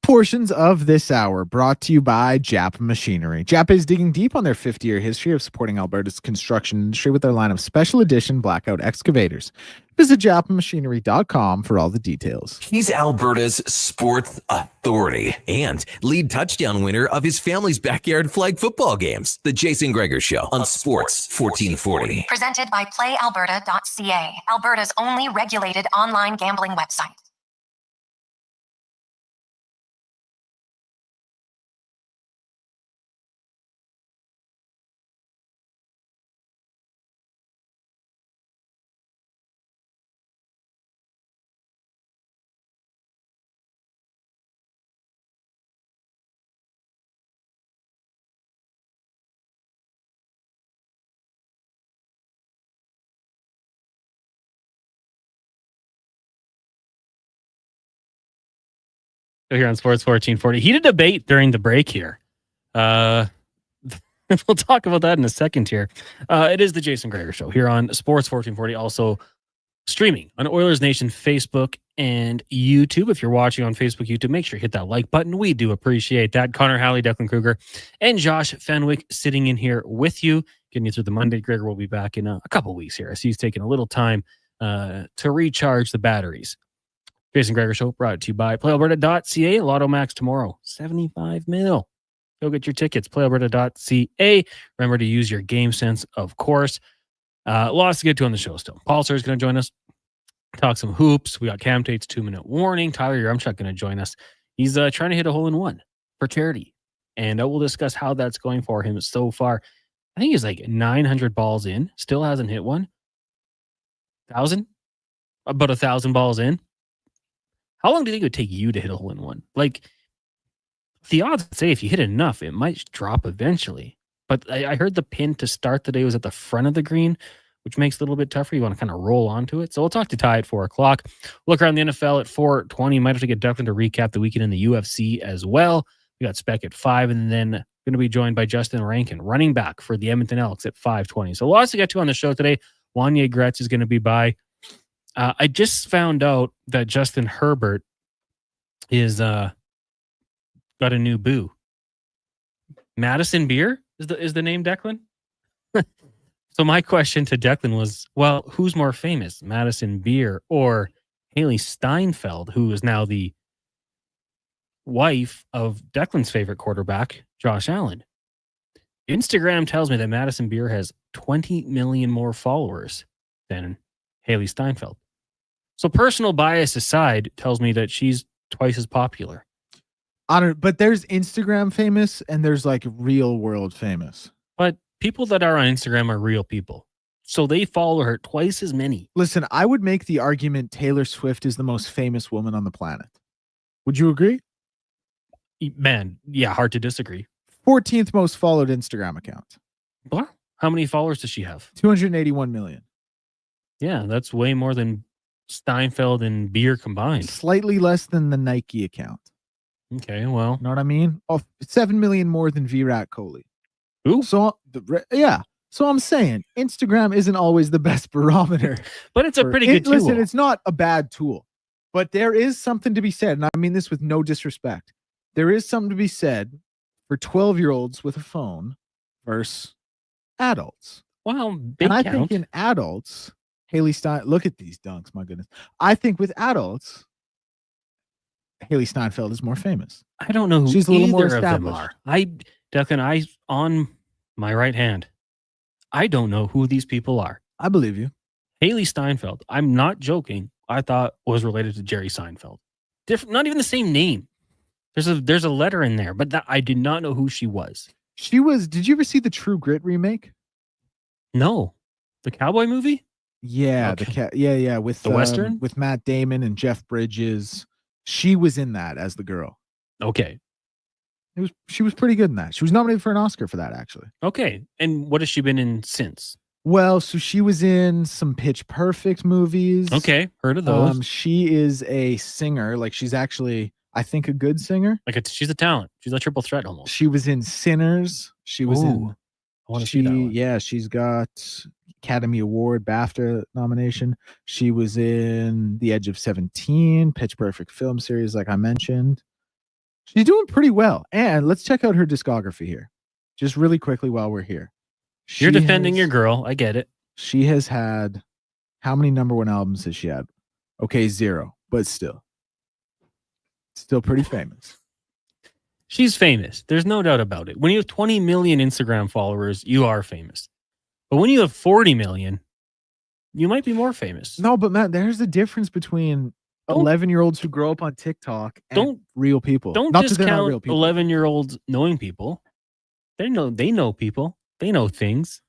[SPEAKER 7] Portions of this hour brought to you by Japa Machinery. Japa is digging deep on their 50-year history of supporting Alberta's construction industry with their line of special edition blackout excavators. Visit japamachinery.com for all the details.
[SPEAKER 17] He's Alberta's sports authority and lead touchdown winner of his family's backyard flag football games. The Jason Gregor Show on Sports 1440.
[SPEAKER 5] Presented by playalberta.ca, Alberta's only regulated online gambling website.
[SPEAKER 6] Here on Sports 1440. Heated debate during the break here. We'll talk about that in a second here. It is the Jason Gregor Show here on Sports 1440. Also streaming on Oilers Nation Facebook and YouTube. If you're watching on Facebook, YouTube, make sure you hit that like button. We do appreciate that. Connor Halley, Declan Kruger, and Josh Fenwick sitting in here with you, getting you through the Monday. Gregor will be back in a couple weeks here. So he's taking a little time to recharge the batteries. Jason Gregor Show brought to you by playalberta.ca. Lotto Max tomorrow, $75 million. Go get your tickets, playalberta.ca. Remember to use your game sense, of course. Lots to get to on the show still. Paul Sir is going to join us, talk some hoops. We got Cam Tate's 2-minute warning. Tyler Yaremchuk going to join us. He's trying to hit a hole-in-one for charity, and we'll discuss how that's going for him so far. I think he's like 900 balls in, still hasn't hit one. 1,000? About 1,000 balls in. How long do you think it would take you to hit a hole-in-one? Like, the odds say if you hit enough, it might drop eventually. But I heard the pin to start the day was at the front of the green, which makes it a little bit tougher. You want to kind of roll onto it. So we'll talk to Ty at 4 o'clock. Look around the NFL at 4:20. Might have to get Declan to recap the weekend in the UFC as well. We got Spec at 5, and then going to be joined by Justin Rankin, running back for the Edmonton Elks at 5:20. So lots to get to on the show today. Wanye Gretz is going to be by. I just found out that Justin Herbert is got a new boo. Madison Beer is the name, Declan? So my question to Declan was, well, who's more famous, Madison Beer or Haley Steinfeld, who is now the wife of Declan's favorite quarterback, Josh Allen? Instagram tells me that Madison Beer has 20 million more followers than Haley Steinfeld. So personal bias aside, tells me that she's twice as popular.
[SPEAKER 7] But there's Instagram famous and there's like real world famous.
[SPEAKER 6] But people that are on Instagram are real people. So they follow her twice as many.
[SPEAKER 7] Listen, I would make the argument Taylor Swift is the most famous woman on the planet. Would you agree?
[SPEAKER 6] Man, yeah, hard to disagree.
[SPEAKER 7] 14th most followed Instagram account.
[SPEAKER 6] What? How many followers does she have?
[SPEAKER 7] 281 million.
[SPEAKER 6] Yeah, that's way more than Steinfeld and Beer combined.
[SPEAKER 7] Slightly less than the Nike account.
[SPEAKER 6] Okay, well,
[SPEAKER 7] know what I mean? Oh, 7 million more than Virat Kohli.
[SPEAKER 6] Ooh.
[SPEAKER 7] So yeah. So I'm saying Instagram isn't always the best barometer.
[SPEAKER 6] But it's a pretty good tool.
[SPEAKER 7] Listen, it's not a bad tool, but there is something to be said, and I mean this with no disrespect. There is something to be said for 12-year-olds with a phone versus adults.
[SPEAKER 6] Well,
[SPEAKER 7] and I think in adults, Haley Stein, look at these dunks, my goodness. I think with adults, Haley Steinfeld is more famous.
[SPEAKER 6] I don't know who
[SPEAKER 7] she's a little more
[SPEAKER 6] either of them
[SPEAKER 7] established.
[SPEAKER 6] are. Duncan, on my right hand, I don't know who these people are.
[SPEAKER 7] I believe you.
[SPEAKER 6] Haley Steinfeld, I'm not joking, I thought was related to Jerry Seinfeld. Different, not even the same name. There's a letter in there, but I did not know who she was.
[SPEAKER 7] She was. Did you ever see the True Grit remake?
[SPEAKER 6] No, the cowboy movie.
[SPEAKER 7] Yeah,
[SPEAKER 6] Okay.
[SPEAKER 7] with
[SPEAKER 6] The Western?
[SPEAKER 7] with Matt Damon and Jeff Bridges. She was in that as the girl.
[SPEAKER 6] Okay.
[SPEAKER 7] She was pretty good in that. She was nominated for an Oscar for that, actually.
[SPEAKER 6] Okay. And what has she been in since?
[SPEAKER 7] Well, so she was in some Pitch Perfect movies.
[SPEAKER 6] Okay, heard of those.
[SPEAKER 7] She is a singer. Like, she's actually, I think, a good singer.
[SPEAKER 6] She's a talent. She's a triple threat almost.
[SPEAKER 7] She was in Sinners. She was in.
[SPEAKER 6] I want to see that one.
[SPEAKER 7] Yeah, she's got Academy Award, BAFTA nomination. She was in The Edge of 17, Pitch Perfect film series, like I mentioned. She's doing pretty well. And let's check out her discography here, just really quickly while we're here.
[SPEAKER 6] You're defending your girl. I get it.
[SPEAKER 7] She has had, how many number one albums has she had? Okay, 0, but still pretty famous.
[SPEAKER 6] She's famous. There's no doubt about it. When you have 20 million Instagram followers, you are famous. But when you have 40 million, you might be more famous.
[SPEAKER 7] No, but Matt, there's a difference between 11-year-olds who grow up on TikTok and real people.
[SPEAKER 6] Don't
[SPEAKER 7] Not that they're not
[SPEAKER 6] discount
[SPEAKER 7] real people.
[SPEAKER 6] 11-year-olds knowing people. They know people. They know things.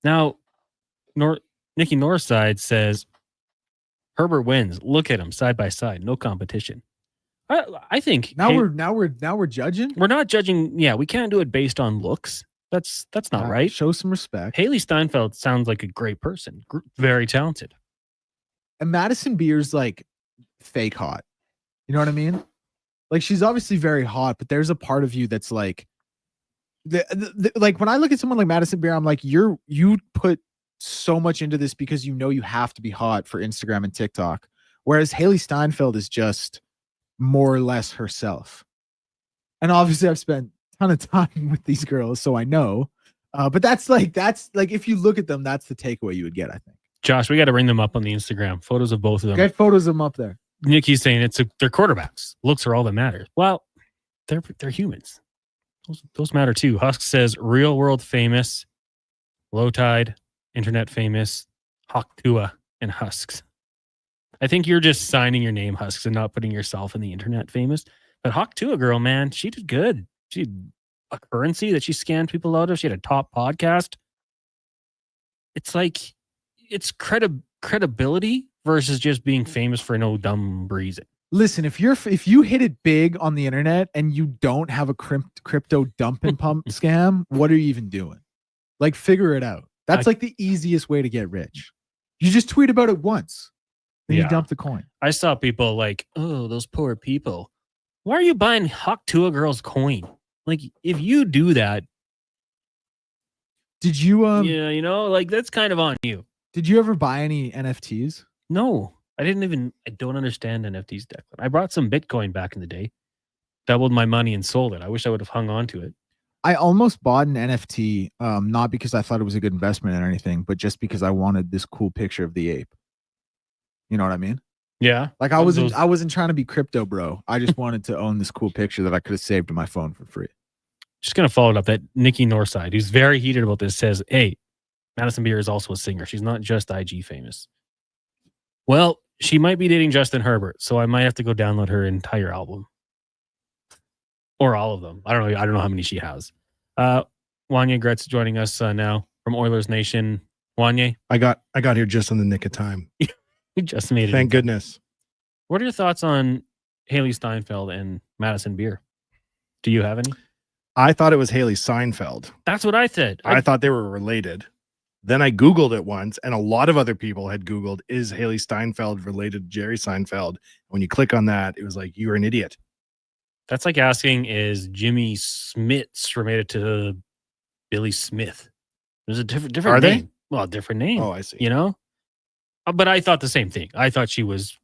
[SPEAKER 6] Now, Nikki Northside says Herbert wins. Look at him side by side. No competition. I think
[SPEAKER 7] Now we're judging.
[SPEAKER 6] we're not judging. Yeah, we can't do it based on looks. That's not right.
[SPEAKER 7] Show some respect.
[SPEAKER 6] Haley Steinfeld sounds like a great person. Very talented.
[SPEAKER 7] And Madison Beer's like fake hot. You know what I mean? Like, she's obviously very hot, but there's a part of you that's like, like when I look at someone like Madison Beer, I'm like, you put so much into this because you know you have to be hot for Instagram and TikTok. Whereas Haley Steinfeld is just more or less herself. And obviously I've spent a ton of time with these girls, so I know. But that's like if you look at them, that's the takeaway you would get, I think.
[SPEAKER 6] Josh, we got to bring them up on the Instagram. Photos of both of them.
[SPEAKER 7] Get photos of them up there.
[SPEAKER 6] Nikki's saying they're quarterbacks. Looks are all that matters. Well, they're humans. Those matter too. Husk says real world famous, low tide, internet famous, Hawk Tua, and Husks. I think you're just signing your name Husks and not putting yourself in the internet famous. But Hawk Tua girl, man, she did good. She had a currency that she scanned people out of. She had a top podcast. It's like it's credibility versus just being famous for no dumb reason.
[SPEAKER 7] Listen, if you hit it big on the internet and you don't have a crypto dump and pump scam, what are you even doing? Like, figure it out. That's like the easiest way to get rich. You just tweet about it once, then you dump the coin.
[SPEAKER 6] I saw people like, oh, those poor people. Why are you buying Hawk Tua girl's coin? Like, if you do that,
[SPEAKER 7] did you
[SPEAKER 6] like that's kind of on you.
[SPEAKER 7] Did you ever buy any NFTs?
[SPEAKER 6] No. I don't understand NFTs, Declan. I brought some Bitcoin back in the day, doubled my money and sold it. I wish I would have hung on to it.
[SPEAKER 7] I almost bought an NFT, not because I thought it was a good investment or anything, but just because I wanted this cool picture of the ape. You know what I mean?
[SPEAKER 6] Yeah.
[SPEAKER 7] Like I wasn't trying to be crypto bro. I just wanted to own this cool picture that I could have saved to my phone for free.
[SPEAKER 6] Just going to follow it up that Nikki Northside, who's very heated about this, says, hey, Madison Beer is also a singer. She's not just IG famous. Well, she might be dating Justin Herbert, so I might have to go download her entire album. Or all of them. I don't know how many she has. Wanye Gretz joining us now from Oilers Nation. Wanye?
[SPEAKER 13] I got here just in the nick of time.
[SPEAKER 6] You just made it.
[SPEAKER 13] Thank goodness.
[SPEAKER 6] What are your thoughts on Haley Steinfeld and Madison Beer? Do you have any?
[SPEAKER 13] I thought it was Haley Seinfeld.
[SPEAKER 6] That's what I said.
[SPEAKER 13] I thought they were related. Then I Googled it once, and a lot of other people had Googled, is Haley Steinfeld related to Jerry Seinfeld? When you click on that, it was like, you're an idiot.
[SPEAKER 6] That's like asking, is Jimmy Smits related to Billy Smith? There's a different
[SPEAKER 13] Are they?
[SPEAKER 6] name. Well, a different name.
[SPEAKER 13] Oh, I see.
[SPEAKER 6] You know? But I thought the same thing. I thought she was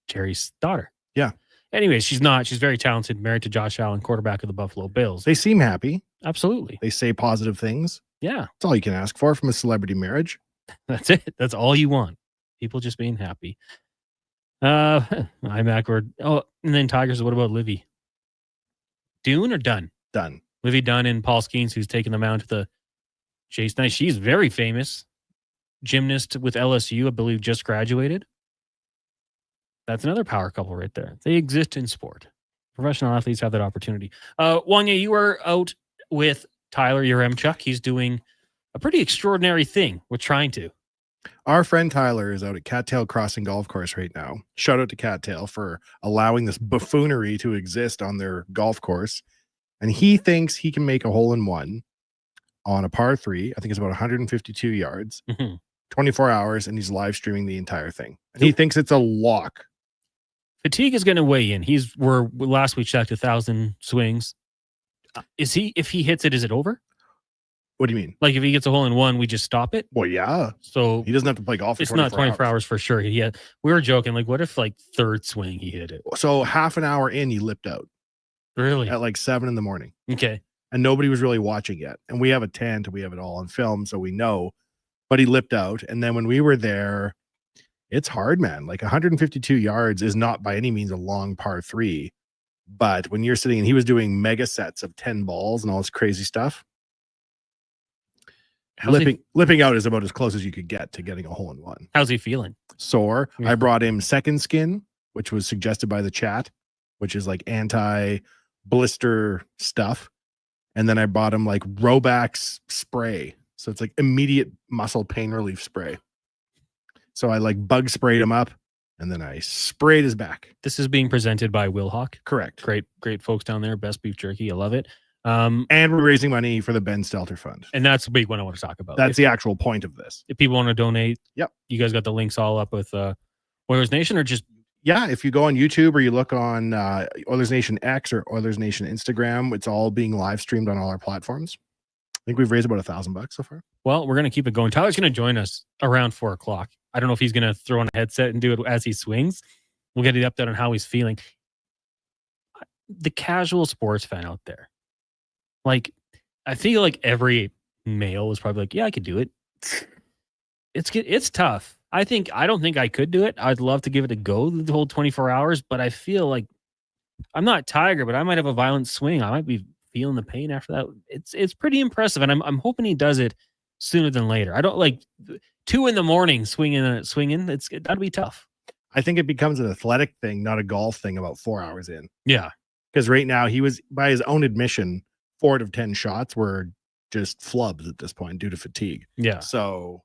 [SPEAKER 6] Jerry's daughter.
[SPEAKER 13] Yeah.
[SPEAKER 6] Anyways, she's not. She's very talented, married to Josh Allen, quarterback of the Buffalo Bills.
[SPEAKER 13] They seem happy.
[SPEAKER 6] Absolutely.
[SPEAKER 13] They say positive things.
[SPEAKER 6] Yeah.
[SPEAKER 13] That's all you can ask for from a celebrity marriage.
[SPEAKER 6] That's it. That's all you want. People just being happy. I'm backward. Oh, and then Tigers, what about Livy? Dune or Dunn?
[SPEAKER 13] Dunn.
[SPEAKER 6] Livy Dunn and Paul Skeens, who's taking them out to the Chase Night. She's very famous. Gymnast with LSU, I believe, just graduated. That's another power couple right there. They exist in sport. Professional athletes have that opportunity. Wanya, you were out with Tyler Yaremchuk. He's doing a pretty extraordinary thing. We're trying to.
[SPEAKER 13] Our friend Tyler is out at Cattail Crossing Golf Course right now. Shout out to Cattail for allowing this buffoonery to exist on their golf course. And he thinks he can make a hole-in-one on a par 3. I think it's about 152 yards, 24 hours, and he's live streaming the entire thing. And he thinks it's a lock.
[SPEAKER 6] Fatigue is going to weigh in. We're last we checked 1,000 swings. If he hits it, is it over?
[SPEAKER 13] What do you mean?
[SPEAKER 6] Like if he gets a hole-in-one, we just stop it?
[SPEAKER 13] Well, yeah.
[SPEAKER 6] So
[SPEAKER 13] he doesn't have to play golf for
[SPEAKER 6] it's not 24 hours for sure. We were joking, like, what if like third swing he hit it?
[SPEAKER 13] So half an hour in, he lipped out.
[SPEAKER 6] Really?
[SPEAKER 13] At like 7 a.m.
[SPEAKER 6] Okay.
[SPEAKER 13] And nobody was really watching yet. And we have a tent, we have it all on film, so we know. But he lipped out. And then when we were there, it's hard, man. Like 152 yards is not by any means a long par 3. But when you're sitting and he was doing mega sets of 10 balls and all this crazy stuff, lipping out is about as close as you could get to getting a hole-in-one.
[SPEAKER 6] How's he feeling?
[SPEAKER 13] Sore. Yeah. I brought him Second Skin, which was suggested by the chat, which is like anti-blister stuff. And then I bought him like Robax spray. So it's like immediate muscle pain relief spray. So I like bug sprayed him up and then I sprayed his back.
[SPEAKER 6] This is being presented by Will Hawk.
[SPEAKER 13] Correct.
[SPEAKER 6] Great folks down there. Best beef jerky. I love it.
[SPEAKER 13] And we're raising money for the Ben Stelter Fund.
[SPEAKER 6] And that's a big one I want to talk about.
[SPEAKER 13] That's the actual point of this.
[SPEAKER 6] If people want to donate,
[SPEAKER 13] yep.
[SPEAKER 6] You guys got the links all up with Oilers Nation or just...
[SPEAKER 13] Yeah, if you go on YouTube or you look on Oilers Nation X or Oilers Nation Instagram, it's all being live streamed on all our platforms. I think we've raised about $1,000 so far.
[SPEAKER 6] Well, we're going to keep it going. Tyler's going to join us around 4:00. I don't know if he's going to throw on a headset and do it as he swings. We'll get an update on how he's feeling. The casual sports fan out there, like, I feel like every male is probably like, yeah, I could do it. It's tough. I don't think I could do it. I'd love to give it a go the whole 24 hours, but I feel like I'm not Tiger, but I might have a violent swing. I might be feeling the pain after that. It's pretty impressive, and I'm hoping he does it sooner than later. I don't like 2 a.m. swinging. That'd be tough.
[SPEAKER 13] I think it becomes an athletic thing, not a golf thing. About 4 hours in,
[SPEAKER 6] yeah.
[SPEAKER 13] Because right now he was, by his own admission, 4 out of 10 shots were just flubs at this point due to fatigue.
[SPEAKER 6] Yeah.
[SPEAKER 13] So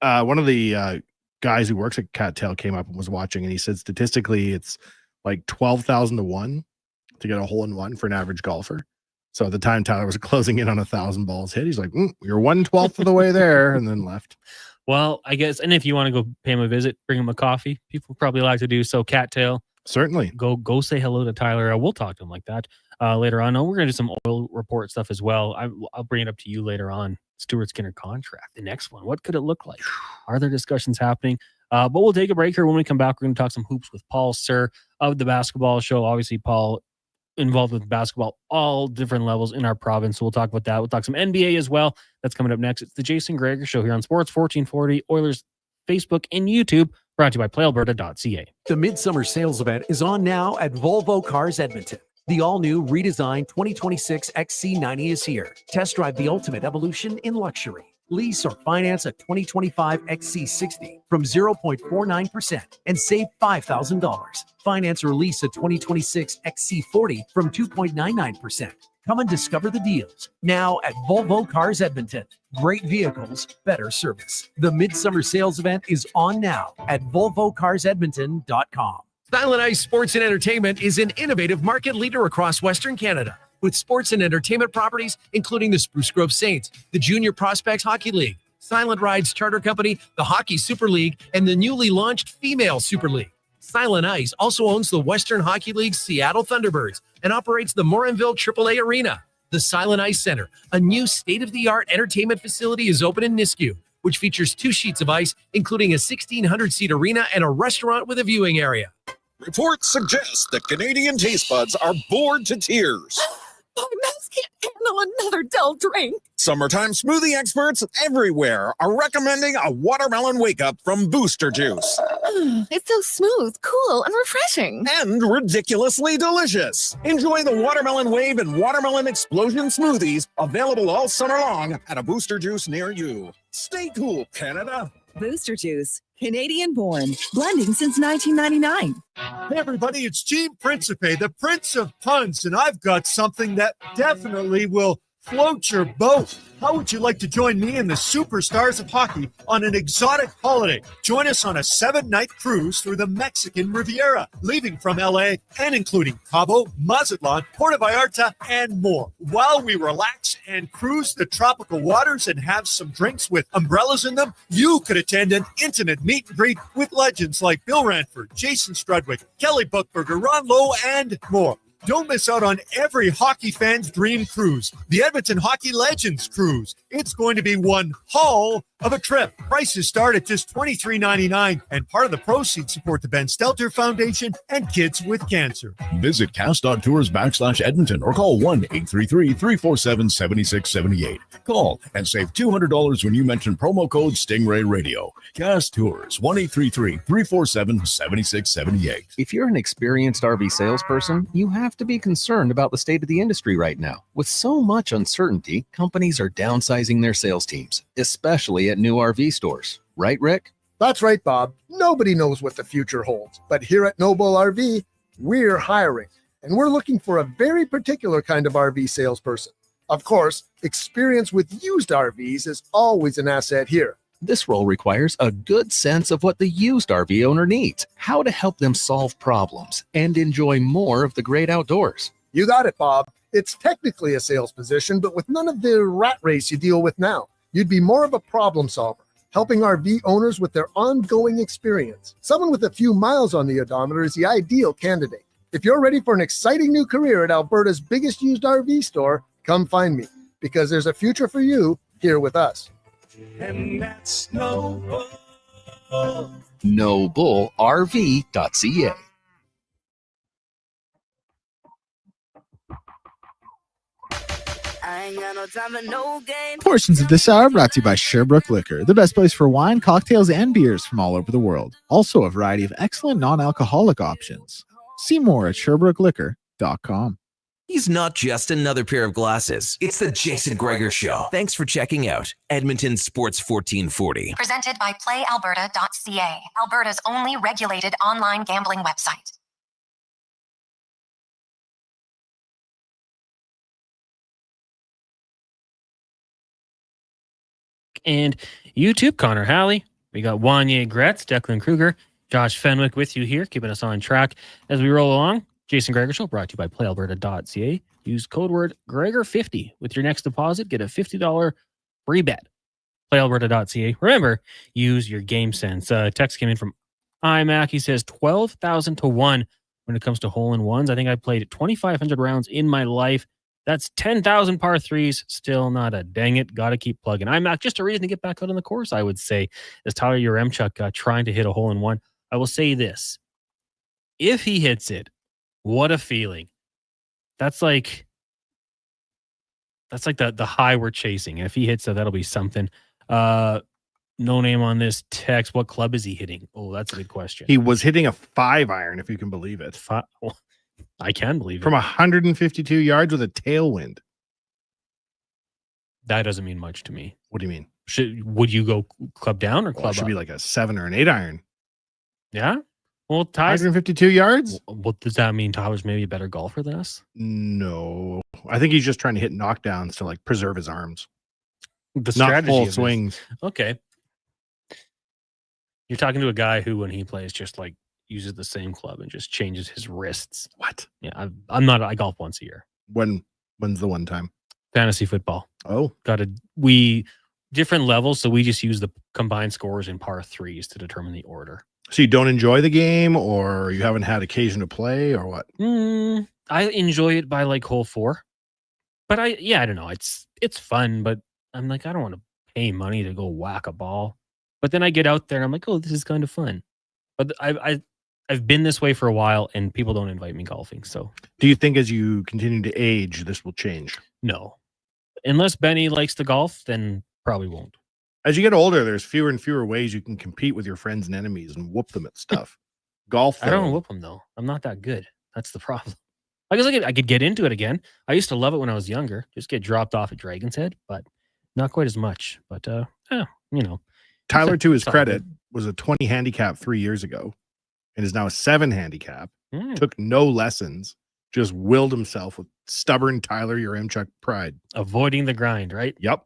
[SPEAKER 13] one of the guys who works at Cattail came up and was watching, and he said statistically it's like 12,000 to 1 to get a hole-in-one for an average golfer. So at the time Tyler was closing in on 1,000 balls hit, he's like, you're 1/12 of the way there, and then left.
[SPEAKER 6] Well, I guess, and if you want to go pay him a visit, bring him a coffee. People probably like to do so. Cattail,
[SPEAKER 13] certainly.
[SPEAKER 6] Go say hello to Tyler. We'll talk to him like that later on. No, we're gonna do some oil report stuff as well. I'll bring it up to you later on. Stuart Skinner contract, the next one. What could it look like? Are there discussions happening? But we'll take a break here. When we come back, we're going to talk some hoops with Paul Sir of the Basketball Show. Obviously, Paul involved with basketball, all different levels in our province. So we'll talk about that. We'll talk some NBA as well. That's coming up next. It's the Jason Gregor Show here on Sports 1440, Oilers, Facebook, and YouTube, brought to you by PlayAlberta.ca.
[SPEAKER 11] The Midsummer Sales Event is on now at Volvo Cars Edmonton. The all-new redesigned 2026 XC90 is here. Test drive the ultimate evolution in luxury. Lease or finance a 2025 XC60 from 0.49% and save $5,000. Finance or lease a 2026 XC40 from 2.99%. Come and discover the deals now at Volvo Cars Edmonton. Great vehicles, better service. The Midsummer Sales Event is on now at VolvoCarsEdmonton.com.
[SPEAKER 15] Silent Ice Sports and Entertainment is an innovative market leader across Western Canada with sports and entertainment properties, including the Spruce Grove Saints, the Junior Prospects Hockey League, Silent Rides Charter Company, the Hockey Super League, and the newly launched Female Super League. Silent Ice also owns the Western Hockey League's Seattle Thunderbirds and operates the Morinville AAA Arena. The Silent Ice Center, a new state-of-the-art entertainment facility, is open in Nisku, which features 2 sheets of ice, including a 1,600-seat arena and a restaurant with a viewing area.
[SPEAKER 16] Reports suggest that Canadian taste buds are bored to tears.
[SPEAKER 18] My mouth can't handle another dull drink.
[SPEAKER 16] Summertime smoothie experts everywhere are recommending a watermelon wake-up from Booster Juice.
[SPEAKER 18] It's so smooth, cool, and refreshing.
[SPEAKER 16] And ridiculously delicious. Enjoy the Watermelon Wave and Watermelon Explosion smoothies, available all summer long at a Booster Juice near you. Stay cool, Canada.
[SPEAKER 20] Booster Juice, Canadian born, blending since 1999.
[SPEAKER 21] Hey everybody, it's Team Principe, the Prince of Puns, and I've got something that definitely will float your boat. How would you like to join me and the superstars of hockey on an exotic holiday? Join us on a 7-night cruise through the Mexican Riviera, leaving from LA and including Cabo, Mazatlan, Puerto Vallarta, and more. While we relax and cruise the tropical waters and have some drinks with umbrellas in them, you could attend an intimate meet and greet with legends like Bill Ranford, Jason Strudwick, Kelly Buchberger, Ron Lowe, and more. Don't miss out on every hockey fan's dream cruise, the Edmonton Hockey Legends Cruise. It's going to be one haul of a trip. Prices start at just $23.99, and part of the proceeds support the Ben Stelter Foundation and Kids with Cancer.
[SPEAKER 14] Visit cast.tours/Edmonton or call 1-833-347-7678. Call and save $200 when you mention promo code Stingray Radio. Cast Tours, 1-833-347-7678.
[SPEAKER 23] If you're an experienced RV salesperson, you have to be concerned about the state of the industry right now. With so much uncertainty, companies are downsizing their sales teams, especially at new RV stores. Right, Rick?
[SPEAKER 24] That's right, Bob. Nobody knows what the future holds. But here at Noble RV, we're hiring. And we're looking for a very particular kind of RV salesperson. Of course, experience with used RVs is always an asset here.
[SPEAKER 23] This role requires a good sense of what the used RV owner needs, how to help them solve problems, and enjoy more of the great outdoors.
[SPEAKER 24] You got it, Bob. It's technically a sales position, but with none of the rat race you deal with now. You'd be more of a problem solver, helping RV owners with their ongoing experience. Someone with a few miles on the odometer is the ideal candidate. If you're ready for an exciting new career at Alberta's biggest used RV store, come find me, because there's a future for you here with us.
[SPEAKER 12] And that's Noble.
[SPEAKER 23] NobleRV.ca.
[SPEAKER 12] I ain't got no time for no game.
[SPEAKER 7] Portions of this hour brought to you by Sherbrooke Liquor, the best place for wine, cocktails, and beers from all over the world. Also a variety of excellent non-alcoholic options. See more at SherbrookeLiquor.com.
[SPEAKER 17] He's not just another pair of glasses. It's the Jason Gregor Show. Thanks for checking out Edmonton Sports 1440.
[SPEAKER 5] Presented by PlayAlberta.ca, Alberta's only regulated online gambling website.
[SPEAKER 6] And YouTube, Connor Halley. We got Wanye Gretz, Declan Kruger, Josh Fenwick with you here, keeping us on track as we roll along. Jason Gregor Show brought to you by PlayAlberta.ca. Use code word Gregor50 with your next deposit. Get a $50 free bet. PlayAlberta.ca. Remember, use your game sense. Text came in from iMac. He says 12,000 to 1 when it comes to hole-in-ones. I think I played 2,500 rounds in my life. That's 10,000 par threes. Still not a dang it. Got to keep plugging. iMac, just a reason to get back out on the course, I would say, as Tyler Yaremchuk trying to hit a hole-in-one. I will say this. If he hits it, what a feeling. That's like the high we're chasing. If he hits it, that'll be something. No name on this text. What club is he hitting? Oh, that's a good question.
[SPEAKER 13] He was hitting a 5-iron, if you can believe it.
[SPEAKER 6] I can believe it.
[SPEAKER 13] From 152 yards with a tailwind.
[SPEAKER 6] That doesn't mean much to me.
[SPEAKER 13] What do you mean?
[SPEAKER 6] Would you go club down or club
[SPEAKER 13] it should
[SPEAKER 6] up?
[SPEAKER 13] be like a 7 or an 8-iron.
[SPEAKER 6] Yeah? Well, Tyler's
[SPEAKER 13] 152 yards?
[SPEAKER 6] What does that mean? Tyler's maybe a better golfer than us?
[SPEAKER 13] No. I think he's just trying to hit knockdowns to like preserve his arms.
[SPEAKER 6] The
[SPEAKER 13] Not
[SPEAKER 6] strategy
[SPEAKER 13] full
[SPEAKER 6] of this.
[SPEAKER 13] swings.
[SPEAKER 6] Okay. You're talking to a guy who, when he plays, just like uses the same club and just changes his wrists.
[SPEAKER 13] What?
[SPEAKER 6] Yeah, I golf once a year.
[SPEAKER 13] When's the one time?
[SPEAKER 6] Fantasy football.
[SPEAKER 13] Oh.
[SPEAKER 6] We different levels, so we just use the combined scores in par threes to determine the order.
[SPEAKER 13] So you don't enjoy the game, or you haven't had occasion to play, or what?
[SPEAKER 6] I enjoy it by like hole 4, but I don't know. It's fun, but I'm like, I don't want to pay money to go whack a ball. But then I get out there and I'm like, oh, this is kind of fun. But I've been this way for a while, and people don't invite me golfing. So,
[SPEAKER 13] do you think as you continue to age, this will change?
[SPEAKER 6] No, unless Benny likes to golf, then probably won't.
[SPEAKER 13] As you get older, there's fewer and fewer ways you can compete with your friends and enemies and whoop them at stuff. Golf,
[SPEAKER 6] I don't whoop them though. I'm not that good. That's the problem. I guess I could get into it again. I used to love it when I was younger. Just get dropped off at Dragon's Head, but not quite as much. But
[SPEAKER 13] Tyler, to his credit, was a 20 handicap 3 years ago, and is now a 7 handicap. Took no lessons, just willed himself with stubborn Tyler Yaremchuk pride.
[SPEAKER 6] Avoiding the grind, right?
[SPEAKER 13] Yep.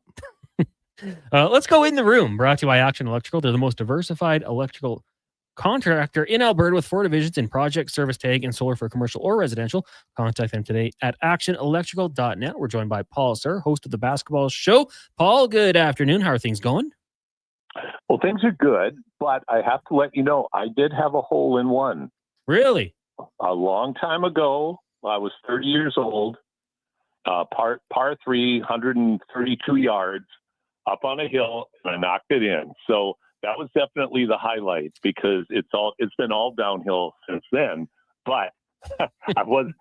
[SPEAKER 6] Let's go in the room. Brought to you by Action Electrical. They're the most diversified electrical contractor in Alberta with 4 divisions in project, service tag, and solar for commercial or residential. Contact them today at actionelectrical.net. We're joined by Paul Sir, host of the basketball show. Paul, good afternoon. How are things going?
[SPEAKER 3] Well, things are good, but I have to let you know, I did have a hole-in-one.
[SPEAKER 6] Really?
[SPEAKER 3] A long time ago. I was 30 years old. Par 3, 132 yards. Up on a hill, and I knocked it in. So that was definitely the highlight, because it's been all downhill since then. But I was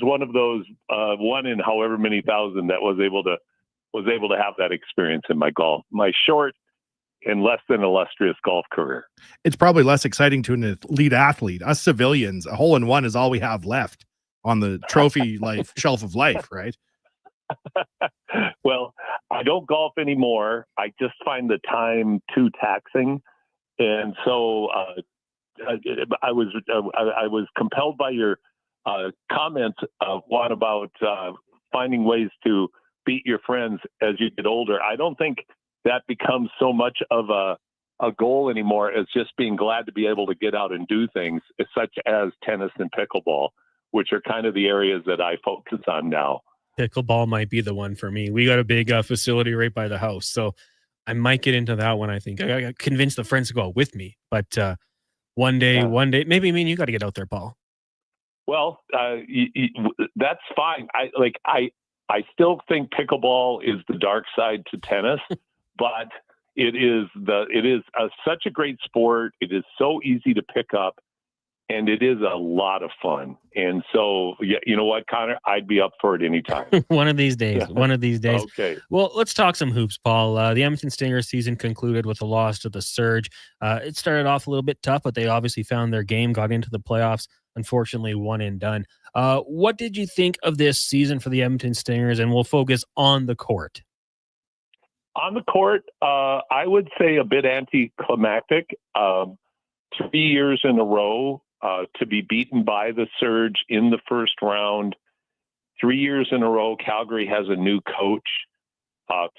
[SPEAKER 3] one of those one in however many thousand that was able to have that experience in my short and less than illustrious golf career.
[SPEAKER 13] It's probably less exciting to an elite athlete. Us civilians, a hole-in-one is all we have left on the trophy shelf of life, right?
[SPEAKER 3] Well, I don't golf anymore. I just find the time too taxing, and so I was compelled by your comments of one about finding ways to beat your friends as you get older. I don't think that becomes so much of a goal anymore as just being glad to be able to get out and do things such as tennis and pickleball, which are kind of the areas that I focus on now.
[SPEAKER 6] Pickleball might be the one for me. We got a big facility right by the house, so I might get into that one. I think I got to convince the friends to go out with me, but one day, maybe me and you got to get out there, Paul.
[SPEAKER 3] Well, that's fine. I still think pickleball is the dark side to tennis, but it is such a great sport. It is so easy to pick up. And it is a lot of fun. And so, you know what, Connor? I'd be up for it anytime.
[SPEAKER 6] One of these days.
[SPEAKER 3] Okay.
[SPEAKER 6] Well, let's talk some hoops, Paul. The Edmonton Stingers season concluded with a loss to the Surge. It started off a little bit tough, but they obviously found their game, got into the playoffs. Unfortunately, one and done. What did you think of this season for the Edmonton Stingers? And we'll focus on the court.
[SPEAKER 3] On the court, I would say a bit anticlimactic. 3 years in a row, to be beaten by the Surge in the first round. 3 years in a row, Calgary has a new coach.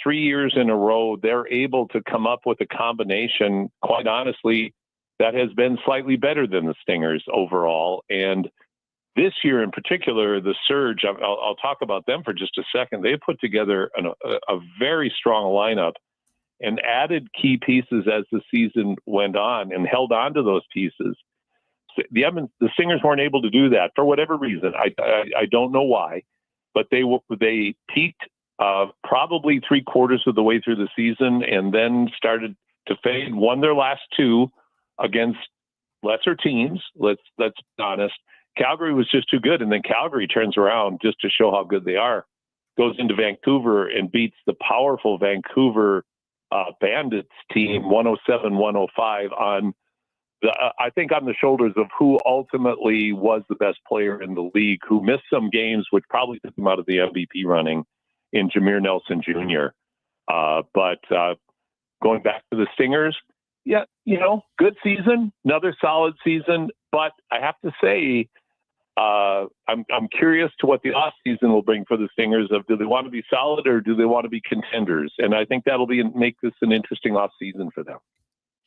[SPEAKER 3] 3 years in a row, they're able to come up with a combination, quite honestly, that has been slightly better than the Stingers overall. And this year in particular, the Surge, I'll talk about them for just a second. They put together a very strong lineup and added key pieces as the season went on and held on to those pieces. The Stingers weren't able to do that for whatever reason. I don't know why, but they peaked probably 3/4 of the way through the season and then started to fade. Won their last 2 against lesser teams. Let's be honest. Calgary was just too good, and then Calgary turns around just to show how good they are. Goes into Vancouver and beats the powerful Vancouver Bandits team 107-105 on I think on the shoulders of who ultimately was the best player in the league, who missed some games, which probably took him out of the MVP running in Jameer Nelson Jr. But going back to the Stingers, good season, another solid season. But I have to say, I'm curious to what the offseason will bring for the Stingers. Of do they want to be solid or do they want to be contenders? And I think that'll make this an interesting offseason for them.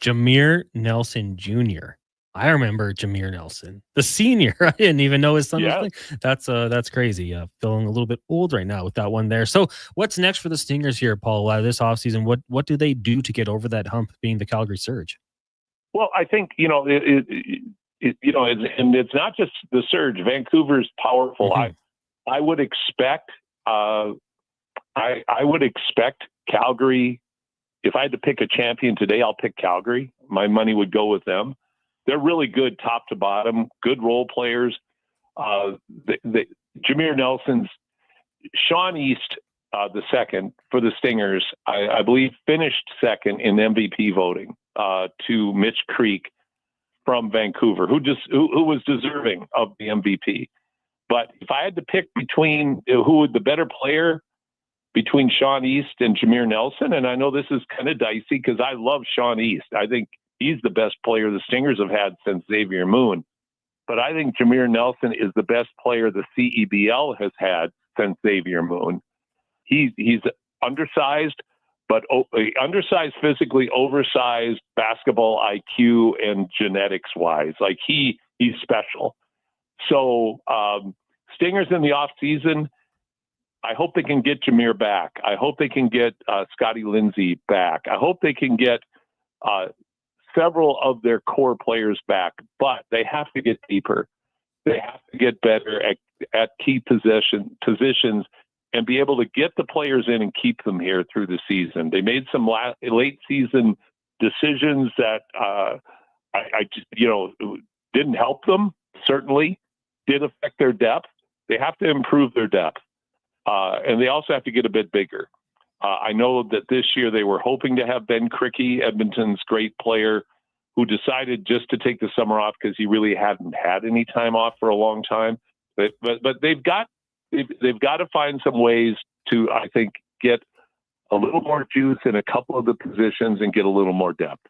[SPEAKER 6] Jameer Nelson Jr. I remember Jameer Nelson, the senior. I didn't even know his son was playing. That's crazy. Feeling a little bit old right now with that one there. So what's next for the Stingers here, Paul? This offseason, what do they do to get over that hump being the Calgary Surge?
[SPEAKER 3] Well, I think, you know, and it's not just the Surge. Vancouver's powerful. I would expect, I would expect Calgary. If I had to pick a champion today, I'll pick Calgary. My money would go with them. They're really good top to bottom, good role players. Jameer Nelson's Sean East, the second for the Stingers, I believe finished second in MVP voting to Mitch Creek from Vancouver, who was deserving of the MVP. But if I had to pick between who would the better player between Sean East and Jameer Nelson, and I know this is kind of dicey because I love Sean East. I think he's the best player the Stingers have had since Xavier Moon. But I think Jameer Nelson is the best player the CEBL has had since Xavier Moon. He's undersized, but undersized physically, oversized basketball IQ and genetics wise. Like he's special. So Stingers in the off season, I hope they can get Jameer back. I hope they can get Scotty Lindsey back. I hope they can get several of their core players back, but they have to get deeper. They have to get better at key positions and be able to get the players in and keep them here through the season. They made some late season decisions that I just, didn't help them, certainly did affect their depth. They have to improve their depth. And they also have to get a bit bigger. I know that this year they were hoping to have Ben Krikke, Edmonton's great player, who decided just to take the summer off because he really hadn't had any time off for a long time. But they've got to find some ways to, I think, get a little more juice in a couple of the positions and get a little more depth.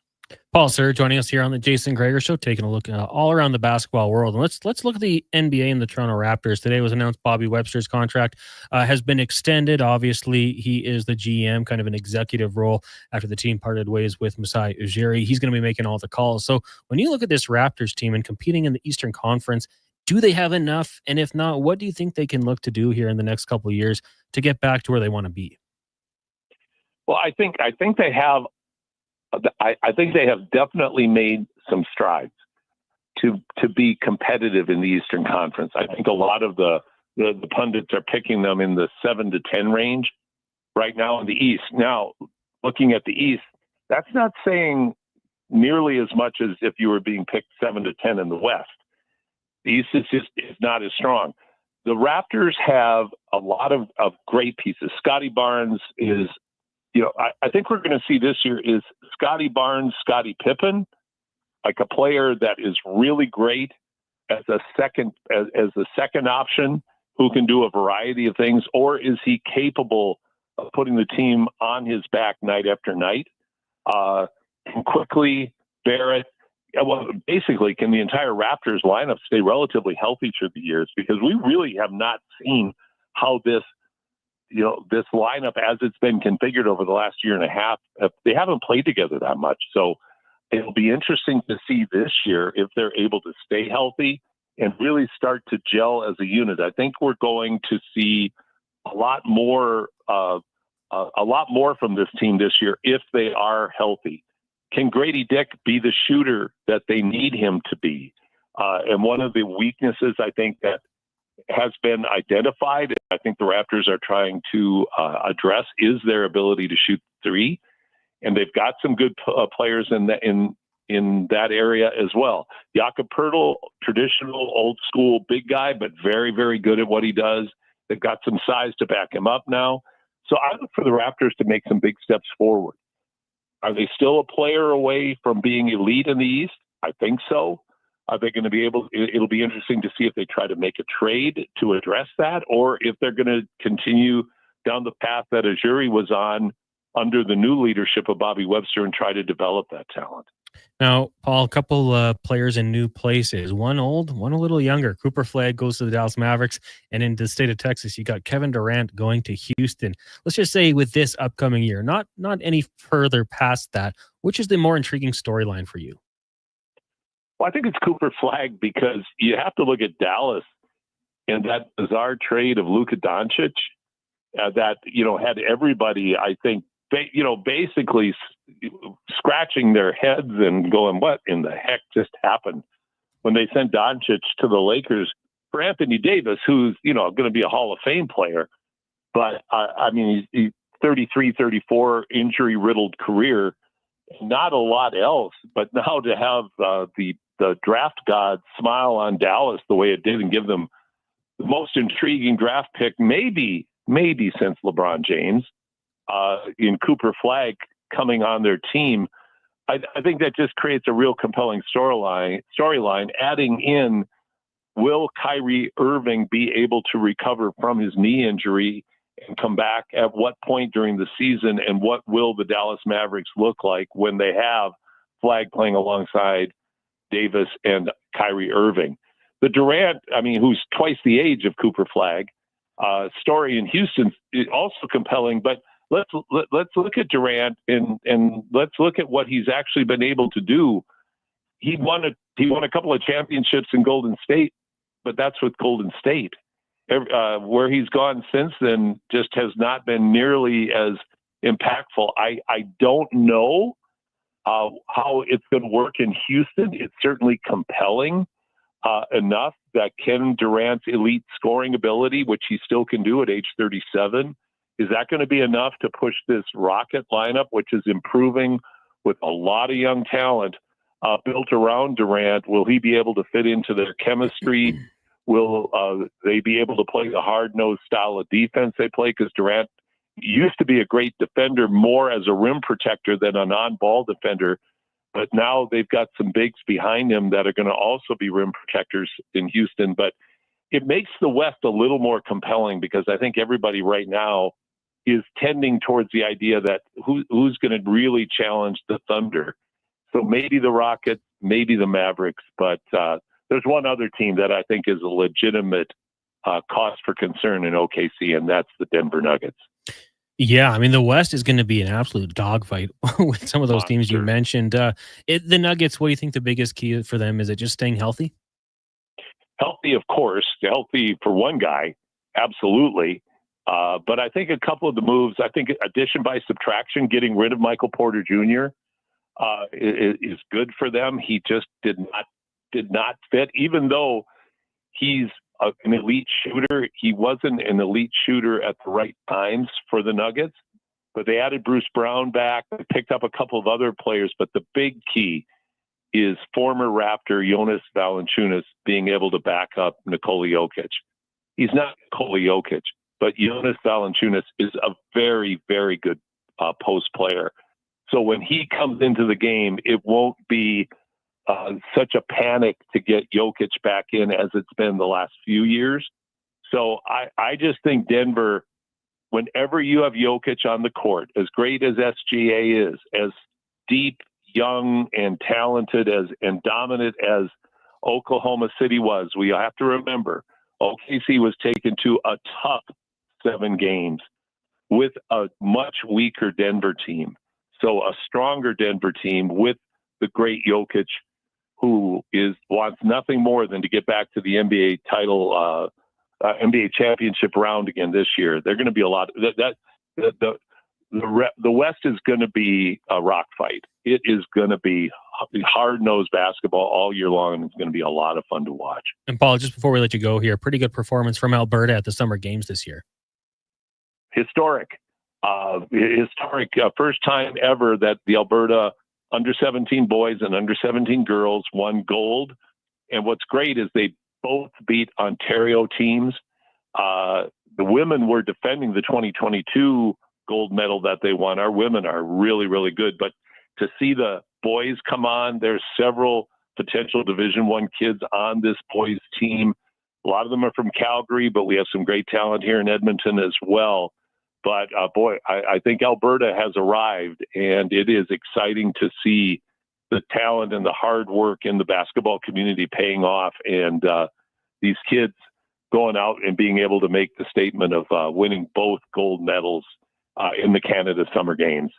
[SPEAKER 6] Paul Sir joining us here on the Jason Gregor Show, taking a look all around the basketball world. And let's look at the NBA and the Toronto Raptors. Today was announced Bobby Webster's contract has been extended. Obviously, he is the GM, kind of an executive role after the team parted ways with Masai Ujiri. He's going to be making all the calls. So when you look at this Raptors team and competing in the Eastern Conference, do they have enough? And if not, what do you think they can look to do here in the next couple of years to get back to where they want to be?
[SPEAKER 3] Well, I think they have. I think they have definitely made some strides to be competitive in the Eastern Conference. I think a lot of the pundits are picking them in the 7 to 10 range right now in the East. Now, looking at the East, that's not saying nearly as much as if you were being picked 7 to 10 in the West. The East is not as strong. The Raptors have a lot of great pieces. Scotty Barnes is. I think we're going to see this year is Scotty Barnes, Scottie Pippen, like a player that is really great as a second option who can do a variety of things, or is he capable of putting the team on his back night after night? And quickly, Barrett, well, basically, can the entire Raptors lineup stay relatively healthy through the years? Because we really have not seen how this lineup, as it's been configured over the last year and a half, they haven't played together that much. So it'll be interesting to see this year if they're able to stay healthy and really start to gel as a unit. I think we're going to see a lot more from this team this year if they are healthy. Can Grady Dick be the shooter that they need him to be? And one of the weaknesses I think that has been identified, I think the Raptors are trying to address, is their ability to shoot three, and they've got some good players in that area as well. Jakob Poeltl, traditional, old school, big guy, but very, very good at what he does. They've got some size to back him up now. So I look for the Raptors to make some big steps forward. Are they still a player away from being elite in the East? I think so. Are they going to be able? It'll be interesting to see if they try to make a trade to address that, or if they're going to continue down the path that Ujiri was on under the new leadership of Bobby Webster and try to develop that talent.
[SPEAKER 6] Now, Paul, a couple players in new places. One old, one a little younger. Cooper Flagg goes to the Dallas Mavericks, and in the state of Texas, you got Kevin Durant going to Houston. Let's just say with this upcoming year, not any further past that, which is the more intriguing storyline for you?
[SPEAKER 3] Well, I think it's Cooper Flagg because you have to look at Dallas and that bizarre trade of Luka Doncic that, had everybody, I think, basically scratching their heads and going, what in the heck just happened when they sent Doncic to the Lakers for Anthony Davis, who's, going to be a Hall of Fame player. But he's 33, 34 injury riddled career, not a lot else, but now to have the draft god smile on Dallas the way it did and give them the most intriguing draft pick, maybe since LeBron James, in Cooper Flagg coming on their team. I think that just creates a real compelling storyline. Adding in, will Kyrie Irving be able to recover from his knee injury and come back at what point during the season? And what will the Dallas Mavericks look like when they have Flagg playing alongside Davis and Kyrie Irving? The Durant, who's twice the age of Cooper Flagg, story in Houston is also compelling, but let's look at Durant and let's look at what he's actually been able to do. He won a couple of championships in Golden State, but that's with Golden State. Where he's gone since then just has not been nearly as impactful. I don't know how it's going to work in Houston. It's certainly compelling enough that Kevin Durant's elite scoring ability, which he still can do at age 37, is that going to be enough to push this Rocket lineup, which is improving with a lot of young talent built around Durant? Will he be able to fit into their chemistry? Will they be able to play the hard-nosed style of defense they play? Because Durant used to be a great defender, more as a rim protector than an on-ball defender. But now they've got some bigs behind him that are going to also be rim protectors in Houston. But it makes the West a little more compelling because I think everybody right now is tending towards the idea that who's going to really challenge the Thunder. So maybe the Rockets, maybe the Mavericks, but there's one other team that I think is a legitimate cause for concern in OKC, and that's the Denver Nuggets.
[SPEAKER 6] Yeah, the West is going to be an absolute dogfight with some of those teams you mentioned. The Nuggets, what do you think the biggest key for them? Is it just staying healthy?
[SPEAKER 3] Healthy, of course. Healthy for one guy, absolutely. But I think a couple of the moves, I think addition by subtraction, getting rid of Michael Porter Jr. Is good for them. He just did not fit, even though he's an elite shooter. He wasn't an elite shooter at the right times for the Nuggets, but they added Bruce Brown back. They picked up a couple of other players, but the big key is former Raptor Jonas Valanciunas being able to back up Nikola Jokic. He's not Nikola Jokic, but Jonas Valanciunas is a very, very good post player. So when he comes into the game, it won't be such a panic to get Jokic back in as it's been the last few years. So I just think Denver, whenever you have Jokic on the court, as great as SGA is, as deep, young, and talented and dominant as Oklahoma City was, we have to remember OKC was taken to a tough 7 games with a much weaker Denver team. So a stronger Denver team with the great Jokic, who wants nothing more than to get back to the NBA title, NBA championship round again this year. They're going to be a lot. The West is going to be a rock fight. It is going to be hard-nosed basketball all year long, and it's going to be a lot of fun to watch.
[SPEAKER 6] And Paul, just before we let you go here, pretty good performance from Alberta at the Summer Games this year.
[SPEAKER 3] Historic. First time ever that the Alberta under 17 boys and under 17 girls won gold. And what's great is they both beat Ontario teams. The women were defending the 2022 gold medal that they won. Our women are really, really good. But to see the boys come on, there's several potential Division I kids on this boys team. A lot of them are from Calgary, but we have some great talent here in Edmonton as well. But I think Alberta has arrived, and it is exciting to see the talent and the hard work in the basketball community paying off, and these kids going out and being able to make the statement of winning both gold medals in the Canada Summer Games.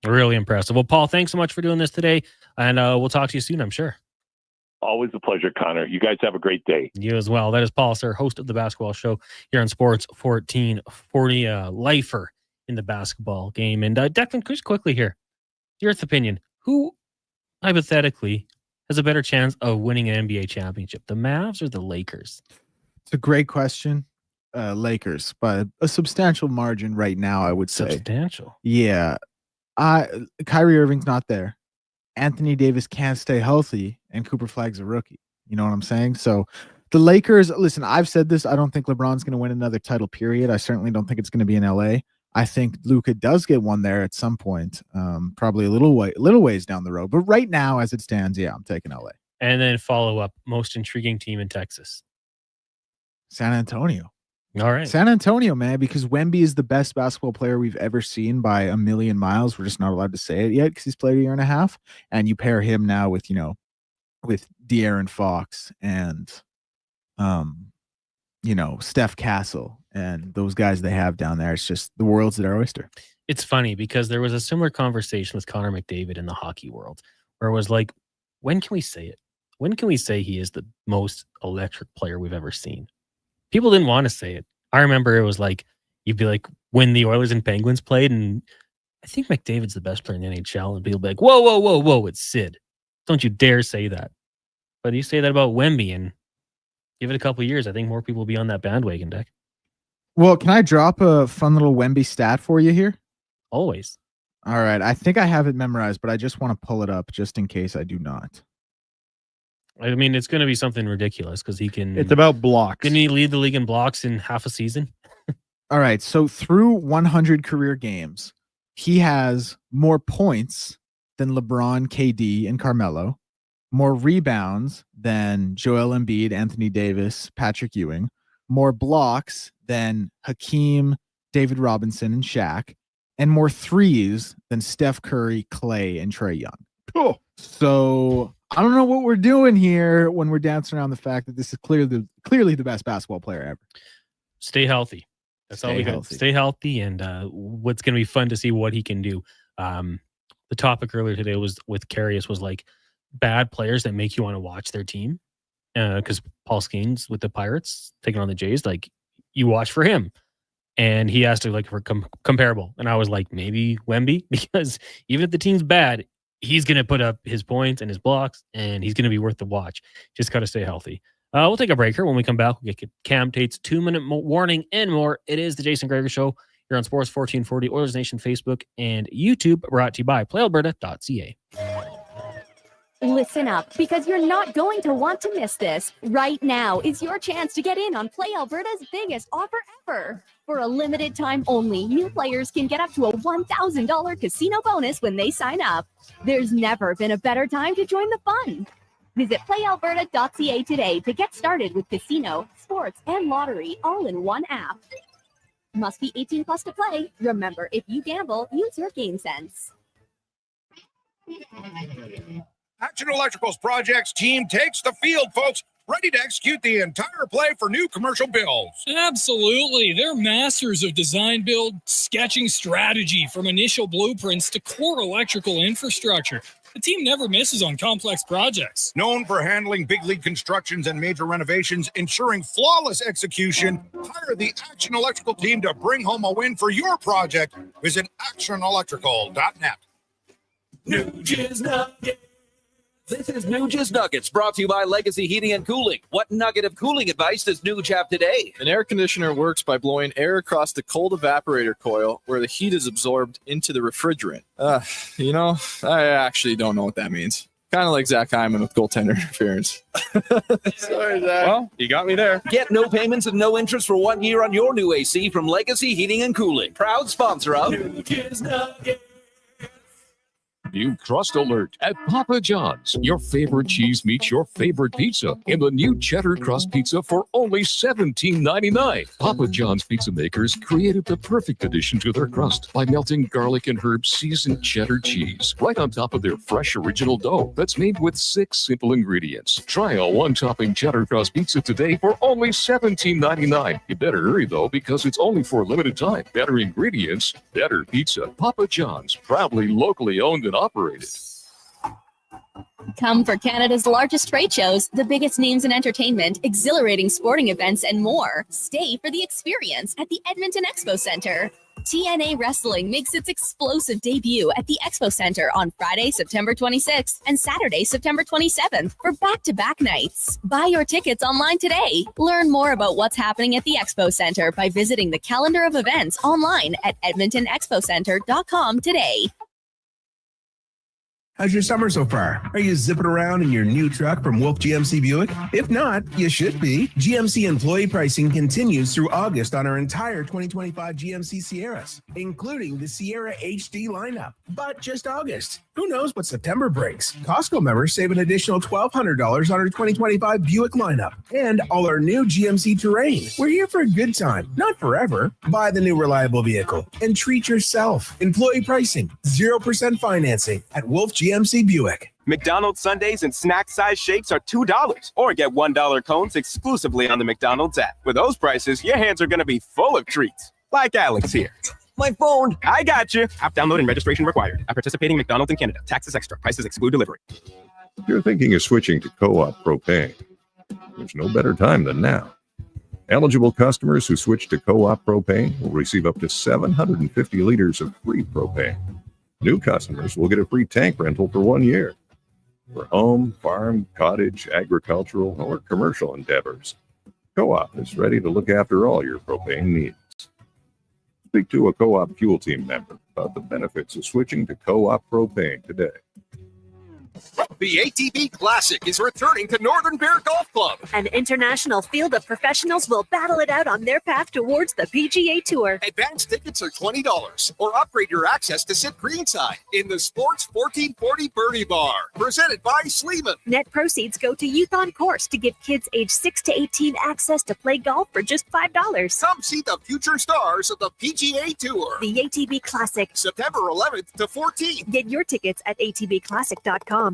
[SPEAKER 6] Really impressive. Well, Paul, thanks so much for doing this today, and we'll talk to you soon, I'm sure.
[SPEAKER 3] Always a pleasure, Connor. You guys have a great day.
[SPEAKER 6] You as well. That is Paul, sir, host of the basketball show here on Sports 1440, lifer in the basketball game. And Declan, just quickly here, Your opinion, who hypothetically has a better chance of winning an NBA championship, the Mavs or the Lakers?
[SPEAKER 7] It's a great question. Lakers, by a substantial margin right now, I would say.
[SPEAKER 6] Substantial?
[SPEAKER 7] Yeah. Kyrie Irving's not there. Anthony Davis can't stay healthy, and Cooper Flagg's a rookie. You know what I'm saying? So the Lakers, listen, I've said this. I don't think LeBron's going to win another title, period. I certainly don't think it's going to be in LA. I think Luka does get one there at some point, probably a little ways down the road. But right now, as it stands, yeah, I'm taking LA.
[SPEAKER 6] And then follow up, most intriguing team in Texas.
[SPEAKER 7] San Antonio.
[SPEAKER 6] All right.
[SPEAKER 7] San Antonio, man, because Wemby is the best basketball player we've ever seen by a million miles. We're just not allowed to say it yet because he's played a year and a half. And you pair him now with, with De'Aaron Fox and, Steph Castle and those guys they have down there. It's just the world's their oyster.
[SPEAKER 6] It's funny because there was a similar conversation with Connor McDavid in the hockey world where it was like, when can we say it? When can we say he is the most electric player we've ever seen? People didn't want to say it. I remember it was like, you'd be like, when the Oilers and Penguins played, and I think McDavid's the best player in the NHL, and people be like, whoa, it's Sid. Don't you dare say that. But you say that about Wemby, and give it a couple of years, I think more people will be on that bandwagon deck.
[SPEAKER 7] Well, can I drop a fun little Wemby stat for you here?
[SPEAKER 6] Always.
[SPEAKER 7] All right. I think I have it memorized, but I just want to pull it up just in case I do not.
[SPEAKER 6] I mean, it's going to be something ridiculous because he can...
[SPEAKER 13] It's about blocks.
[SPEAKER 6] Didn't he lead the league in blocks in half a season?
[SPEAKER 7] All right. So through 100 career games, he has more points than LeBron, KD, and Carmelo, more rebounds than Joel Embiid, Anthony Davis, Patrick Ewing, more blocks than Hakeem, David Robinson, and Shaq, and more threes than Steph Curry, Clay, and Trae Young.
[SPEAKER 13] Oh.
[SPEAKER 7] So I don't know what we're doing here when we're dancing around the fact that this is clearly the best basketball player ever.
[SPEAKER 6] Stay healthy. That's all we got. Stay healthy, and what's going to be fun to see what he can do. The topic earlier today was with Karius was like bad players that make you want to watch their team. Because Paul Skeens with the Pirates taking on the Jays, like you watch for him, and he has to like for comparable. And I was like, maybe Wemby, because even if the team's bad, he's going to put up his points and his blocks, and he's going to be worth the watch. Just got to stay healthy. We'll take a break here. When we come back, we'll get Cam Tate's 2-minute warning and more. It is the Jason Gregor Show here on Sports 1440, Oilers Nation Facebook and YouTube, brought to you by PlayAlberta.ca.
[SPEAKER 19] Listen up, because you're not going to want to miss this. Right now is your chance to get in on Play Alberta's biggest offer ever. For a limited time only, new players can get up to a $1,000 casino bonus when they sign up. There's never been a better time to join the fun. Visit playalberta.ca today to get started with casino, sports, and lottery all in one app. Must be 18 plus to play. Remember, if you gamble, use your game sense.
[SPEAKER 2] Action Electrical's projects team takes the field, folks, ready to execute the entire play for new commercial builds.
[SPEAKER 8] Absolutely. They're masters of design build, sketching strategy from initial blueprints to core electrical infrastructure. The team never misses on complex projects.
[SPEAKER 2] Known for handling big league constructions and major renovations, ensuring flawless execution, hire the Action Electrical team to bring home a win for your project. Visit actionelectrical.net.
[SPEAKER 9] New Jizz Nugget. This is New Jizz Nuggets, brought to you by Legacy Heating and Cooling. What nugget of cooling advice does Nuge have today?
[SPEAKER 10] An air conditioner works by blowing air across the cold evaporator coil where the heat is absorbed into the refrigerant. I actually don't know what that means. Kind of like Zach Hyman with goaltender interference. Sorry, Zach.
[SPEAKER 9] Well, you got me there. Get no payments and no interest for 1 year on your new AC from Legacy Heating and Cooling. Proud sponsor of New Jizz Nuggets.
[SPEAKER 14] New crust alert at Papa John's. Your favorite cheese meets your favorite pizza in the new cheddar crust pizza for only $17.99. Papa John's pizza makers created the perfect addition to their crust by melting garlic and herb seasoned cheddar cheese right on top of their fresh original dough that's made with 6 simple ingredients. Try a one-topping cheddar crust pizza today for only $17.99. You better hurry though, because it's only for a limited time. Better ingredients, better pizza. Papa John's, proudly locally owned and operated.
[SPEAKER 19] Come for Canada's largest trade shows, the biggest names in entertainment, exhilarating sporting events, and more. Stay for the experience at the Edmonton Expo Centre. TNA Wrestling makes its explosive debut at the Expo Center on Friday, September 26th and Saturday, September 27th for back-to-back nights. Buy your tickets online today. Learn more about what's happening at the Expo Center by visiting the calendar of events online at edmontonexpocenter.com today.
[SPEAKER 1] How's your summer so far? Are you zipping around in your new truck from Wolf GMC Buick? If not, you should be. GMC employee pricing continues through August on our entire 2025 GMC Sierras, including the Sierra HD lineup. But just August. Who knows what September brings? Costco members save an additional $1,200 on our 2025 Buick lineup and all our new GMC Terrain. We're here for a good time, not forever. Buy the new reliable vehicle and treat yourself. Employee pricing, 0% financing at Wolf GMC Buick.
[SPEAKER 4] McDonald's Sundaes and snack size shakes are $2 or get $1 cones exclusively on the McDonald's app. With those prices, your hands are going to be full of treats. Like Alex here. My phone. I got you. App download and registration required. At participating McDonald's in Canada. Taxes extra. Prices exclude delivery.
[SPEAKER 11] If you're thinking of switching to Co-op Propane, there's no better time than now. Eligible customers who switch to Co-op Propane will receive up to 750 liters of free propane. New customers will get a free tank rental for 1 year. For home, farm, cottage, agricultural, or commercial endeavors, Co-op is ready to look after all your propane needs. Speak to a Co-op Fuel Team member about the benefits of switching to Co-op Propane today.
[SPEAKER 22] The ATB Classic is returning to Northern Bear Golf Club.
[SPEAKER 18] An international field of professionals will battle it out on their path towards the PGA Tour.
[SPEAKER 22] Advance tickets are $20 or upgrade your access to sit greenside in the Sports 1440 Birdie Bar. Presented by Sleeman.
[SPEAKER 18] Net proceeds go to Youth on Course to give kids age 6 to 18 access to play golf for just $5.
[SPEAKER 22] Come see the future stars of the PGA Tour.
[SPEAKER 18] The ATB Classic.
[SPEAKER 22] September 11th to 14th.
[SPEAKER 18] Get your tickets at atbclassic.com.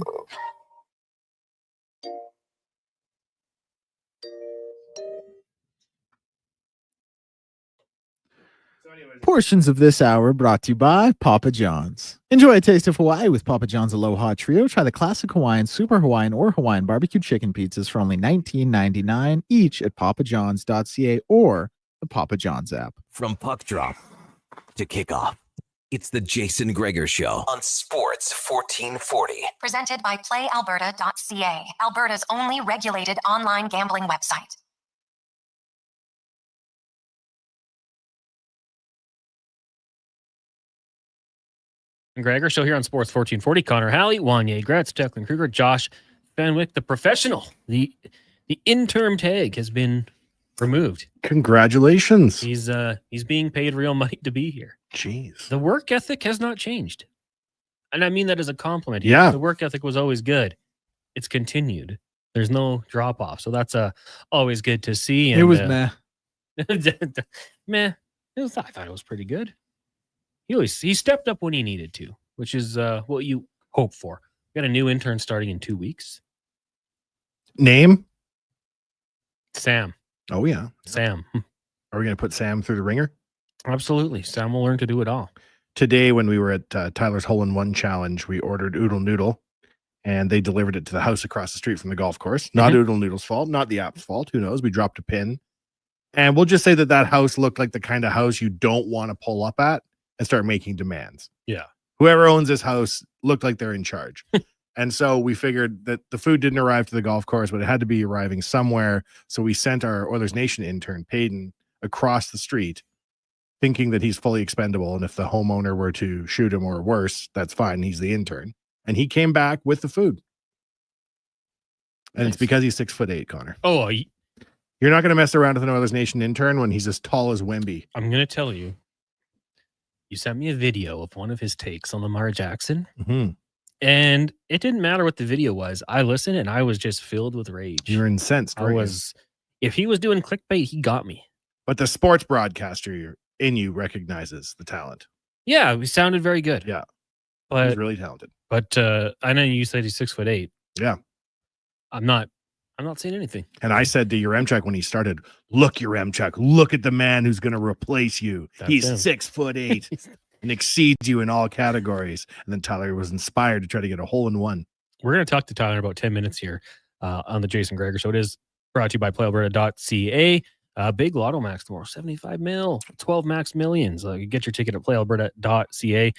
[SPEAKER 7] Portions of this hour brought to you by Papa John's. Enjoy a taste of Hawaii with Papa John's Aloha Trio. Try the classic Hawaiian, super Hawaiian, or Hawaiian barbecue chicken pizzas for only $19.99 each at papajohns.ca or the Papa John's app.
[SPEAKER 17] From puck drop to kickoff, it's the Jason Gregor Show on Sports 1440.
[SPEAKER 5] Presented by PlayAlberta.ca, Alberta's only regulated online gambling website.
[SPEAKER 6] Gregor Show here on Sports 1440. Connor Halley, Wanye Gretz, Declan Kruger, Josh Fenwick, the professional. The interim tag has been removed.
[SPEAKER 13] Congratulations.
[SPEAKER 6] He's being paid real money to be here.
[SPEAKER 13] Jeez.
[SPEAKER 6] The work ethic has not changed. And I mean that as a compliment.
[SPEAKER 13] Yeah.
[SPEAKER 6] The work ethic was always good. It's continued. There's no drop off. So that's always good to see. And,
[SPEAKER 7] it was meh.
[SPEAKER 6] Meh. I thought it was pretty good. He stepped up when he needed to, which is what you hope for. We got a new intern starting in 2 weeks.
[SPEAKER 13] Name?
[SPEAKER 6] Sam.
[SPEAKER 13] Oh, yeah.
[SPEAKER 6] Sam.
[SPEAKER 13] Are we going to put Sam through the ringer?
[SPEAKER 6] Absolutely. Sam will learn to do it all.
[SPEAKER 13] Today, when we were at Tyler's Hole-in-One Challenge, we ordered Oodle Noodle, and they delivered it to the house across the street from the golf course. Not Oodle Noodle's fault, not the app's fault. Who knows? We dropped a pin. And we'll just say that house looked like the kind of house you don't want to pull up at and start making demands.
[SPEAKER 6] Yeah.
[SPEAKER 13] Whoever owns this house looked like they're in charge. And so we figured that the food didn't arrive to the golf course, but it had to be arriving somewhere. So we sent our Oilers Nation intern, Payton, across the street, thinking that he's fully expendable. And if the homeowner were to shoot him or worse, that's fine. He's the intern. And he came back with the food. And It's because he's 6'8", Connor.
[SPEAKER 6] Oh,
[SPEAKER 13] you're not going to mess around with an Oilers Nation intern when he's as tall as Wemby.
[SPEAKER 6] I'm going to tell you. You sent me a video of one of his takes on Lamar Jackson.
[SPEAKER 13] Mm-hmm.
[SPEAKER 6] And it didn't matter what the video was. I listened and I was just filled with rage.
[SPEAKER 13] You're incensed.
[SPEAKER 6] If he was doing clickbait, he got me.
[SPEAKER 13] But the sports broadcaster in you recognizes the talent.
[SPEAKER 6] Yeah, he sounded very good.
[SPEAKER 13] Yeah.
[SPEAKER 6] But
[SPEAKER 13] he's really talented.
[SPEAKER 6] But I know you said he's 6'8".
[SPEAKER 13] Yeah.
[SPEAKER 6] I'm not seeing anything.
[SPEAKER 13] And I said to Yaremchuk when he started, look, Yaremchuk, look at the man who's going to replace you. He's 6'8" and exceeds you in all categories. And then Tyler was inspired to try to get a hole-in-one.
[SPEAKER 6] We're going to talk to Tyler in about 10 minutes here on the Jason Gregor Show. It is brought to you by PlayAlberta.ca. Big Lotto Max tomorrow, 75 mil, 12 max millions. Get your ticket at playalberta.ca.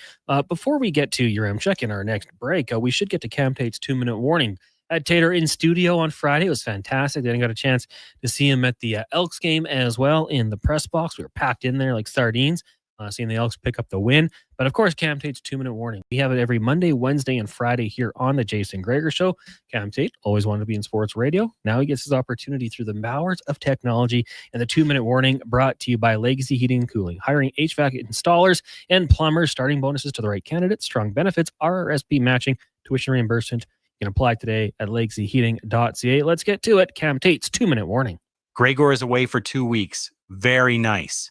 [SPEAKER 6] Before we get to your check in our next break, we should get to Cam Tate's 2-minute warning. Had Tater in studio on Friday. It was fantastic. Then I got a chance to see him at the Elks game as well in the press box. We were packed in there like sardines, seeing the Elks pick up the win. But of course, Cam Tate's 2-minute warning. We have it every Monday, Wednesday, and Friday here on the Jason Gregor Show. Cam Tate always wanted to be in sports radio. Now he gets his opportunity through the powers of technology. And the 2-minute warning brought to you by Legacy Heating and Cooling. Hiring HVAC installers and plumbers. Starting bonuses to the right candidates. Strong benefits. RRSP matching. Tuition reimbursement. You can apply today at legacyheating.ca. Let's get to it. Cam Tate's 2-minute warning.
[SPEAKER 15] Gregor is away for 2 weeks. Very nice.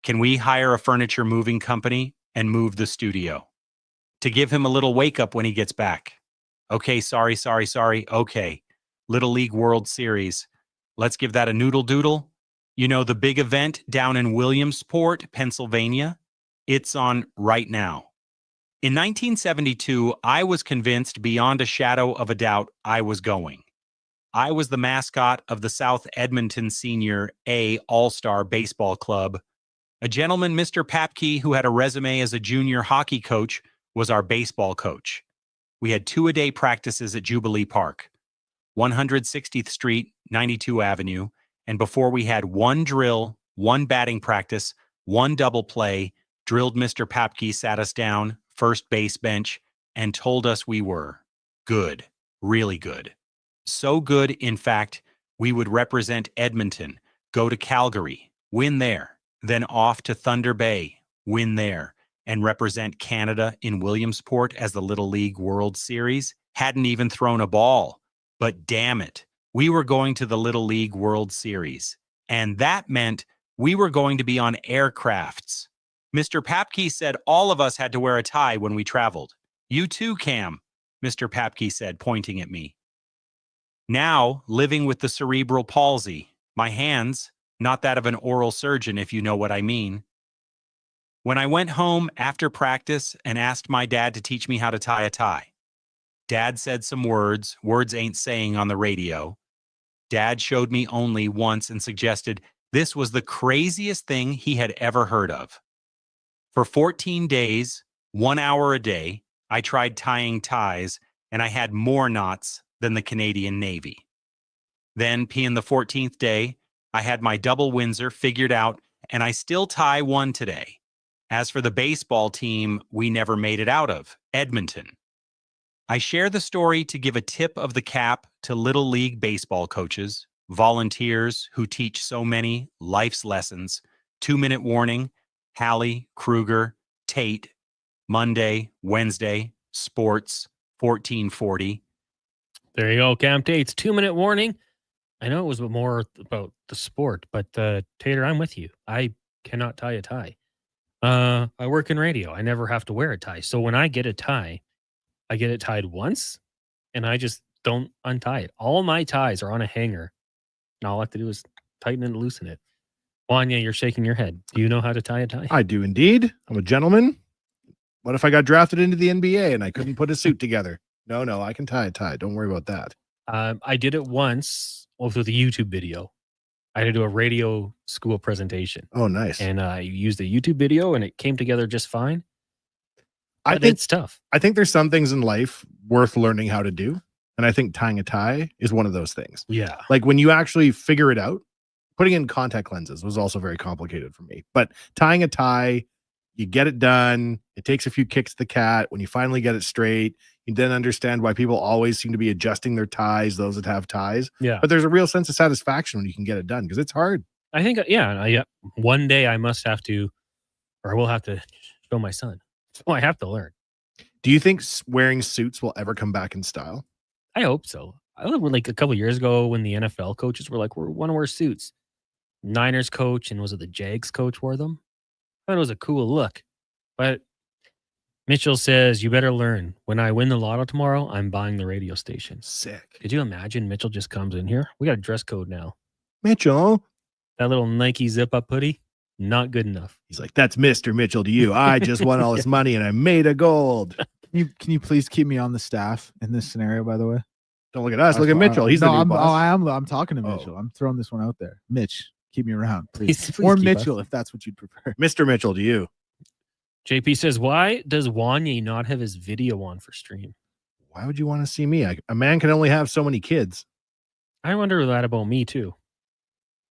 [SPEAKER 15] Can we hire a furniture moving company and move the studio to give him a little wake up when he gets back? Okay, sorry. Okay. Little League World Series. Let's give that a noodle doodle. You know, the big event down in Williamsport, Pennsylvania, it's on right now. In 1972, I was convinced beyond a shadow of a doubt I was going. I was the mascot of the South Edmonton Senior A All-Star Baseball Club. A gentleman, Mr. Papke, who had a resume as a junior hockey coach, was our baseball coach. We had 2-a-day practices at Jubilee Park, 160th Street, 92 Avenue, and before we had one drill, one batting practice, one double play, drilled Mr. Papke sat us down, first base bench, and told us we were good, really good. So good, in fact, we would represent Edmonton, go to Calgary, win there, then off to Thunder Bay, win there, and represent Canada in Williamsport as the Little League World Series. Hadn't even thrown a ball, but damn it, we were going to the Little League World Series. And that meant we were going to be on aircrafts. Mr. Papke said all of us had to wear a tie when we traveled. You too, Cam, Mr. Papke said, pointing at me. Now, living with the cerebral palsy, my hands, not that of an oral surgeon, if you know what I mean. When I went home after practice and asked my dad to teach me how to tie a tie, Dad said some words ain't saying on the radio. Dad showed me only once and suggested this was the craziest thing he had ever heard of. For 14 days, 1 hour a day, I tried tying ties, and I had more knots than the Canadian Navy. Then, peeing the 14th day, I had my double Windsor figured out, and I still tie one today. As for the baseball team we never made it out of, Edmonton. I share the story to give a tip of the cap to Little League baseball coaches, volunteers who teach so many life's lessons. 2-minute warning, Halley, Kruger, Tate, Monday, Wednesday, sports, 1440.
[SPEAKER 6] There you go, Cam Tate's 2-minute warning. I know it was more about the sport, but Tater, I'm with you. I cannot tie a tie. I work in radio. I never have to wear a tie. So when I get a tie, I get it tied once, and I just don't untie it. All my ties are on a hanger, and all I have to do is tighten and loosen it. Wanya, you're shaking your head. Do you know how to tie a tie?
[SPEAKER 13] I do indeed. I'm a gentleman. What if I got drafted into the NBA and I couldn't put a suit together? No, I can tie a tie. Don't worry about that.
[SPEAKER 6] I did it once with a YouTube video. I had to do a radio school presentation.
[SPEAKER 13] Oh, nice.
[SPEAKER 6] And I used a YouTube video, and it came together just fine.
[SPEAKER 13] I
[SPEAKER 6] But
[SPEAKER 13] think
[SPEAKER 6] it's tough.
[SPEAKER 13] I think there's some things in life worth learning how to do. And I think tying a tie is one of those things.
[SPEAKER 6] Yeah.
[SPEAKER 13] Like when you actually figure it out, putting in contact lenses was also very complicated for me. But tying a tie, you get it done. It takes a few kicks to the cat. When you finally get it straight, you then understand why people always seem to be adjusting their ties, those that have ties.
[SPEAKER 6] Yeah.
[SPEAKER 13] But there's a real sense of satisfaction when you can get it done because it's hard.
[SPEAKER 6] I think, one day I must have to, or I will have to show my son. So I have to learn.
[SPEAKER 13] Do you think wearing suits will ever come back in style?
[SPEAKER 6] I hope so. I remember like a couple years ago when the NFL coaches were like, we want to wear suits. Niners coach and was it the Jags coach wore them? I thought it was a cool look. But Mitchell says, you better learn. When I win the lotto tomorrow, I'm buying the radio station.
[SPEAKER 13] Sick.
[SPEAKER 6] Could you imagine Mitchell just comes in here? We got a dress code now.
[SPEAKER 13] Mitchell.
[SPEAKER 6] That little Nike zip-up hoodie, not good enough.
[SPEAKER 13] He's like, that's Mr. Mitchell to you. I just won all this money and I made a gold.
[SPEAKER 7] Can you please keep me on the staff in this scenario, by the way?
[SPEAKER 13] Don't look at us. Look at Mitchell. He's the new boss.
[SPEAKER 7] I'm talking to Mitchell. I'm throwing this one out there. Mitch, Keep me around, please.
[SPEAKER 6] Please
[SPEAKER 7] Or
[SPEAKER 6] keep
[SPEAKER 7] Mitchell,
[SPEAKER 6] us.
[SPEAKER 7] if that's what you'd prefer.
[SPEAKER 13] Mr. Mitchell, to you.
[SPEAKER 6] JP says, why does Wanye not have his video on for stream?
[SPEAKER 13] Why would you want to see me? A man can only have so many kids.
[SPEAKER 6] I wonder that about me too.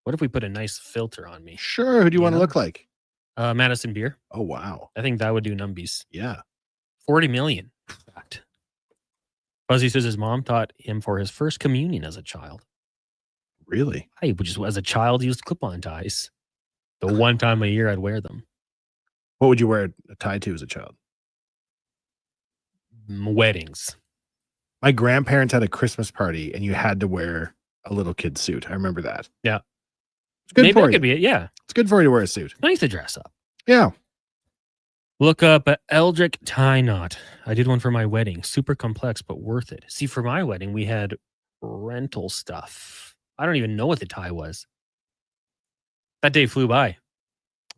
[SPEAKER 6] What if we put a nice filter on me?
[SPEAKER 13] Sure. Who do you want to look like?
[SPEAKER 6] Madison Beer.
[SPEAKER 13] Oh, wow.
[SPEAKER 6] I think that would do numbies.
[SPEAKER 13] Yeah.
[SPEAKER 6] 40 million. In fact. Fuzzy says his mom taught him for his first communion as a child.
[SPEAKER 13] Really?
[SPEAKER 6] I just, as a child, used clip-on ties. The one time a year I'd wear them.
[SPEAKER 13] What would you wear a tie to as a child?
[SPEAKER 6] Weddings.
[SPEAKER 13] My grandparents had a Christmas party and you had to wear a little kid suit. I remember that.
[SPEAKER 6] Yeah.
[SPEAKER 13] It's good
[SPEAKER 6] Maybe
[SPEAKER 13] for
[SPEAKER 6] that
[SPEAKER 13] you.
[SPEAKER 6] could be it. Yeah.
[SPEAKER 13] It's good for you to wear a suit.
[SPEAKER 6] Nice to dress up.
[SPEAKER 13] Yeah.
[SPEAKER 6] Look up Eldrick tie knot. I did one for my wedding. Super complex, but worth it. See, for my wedding, we had rental stuff. I don't even know what the tie was. That day flew by.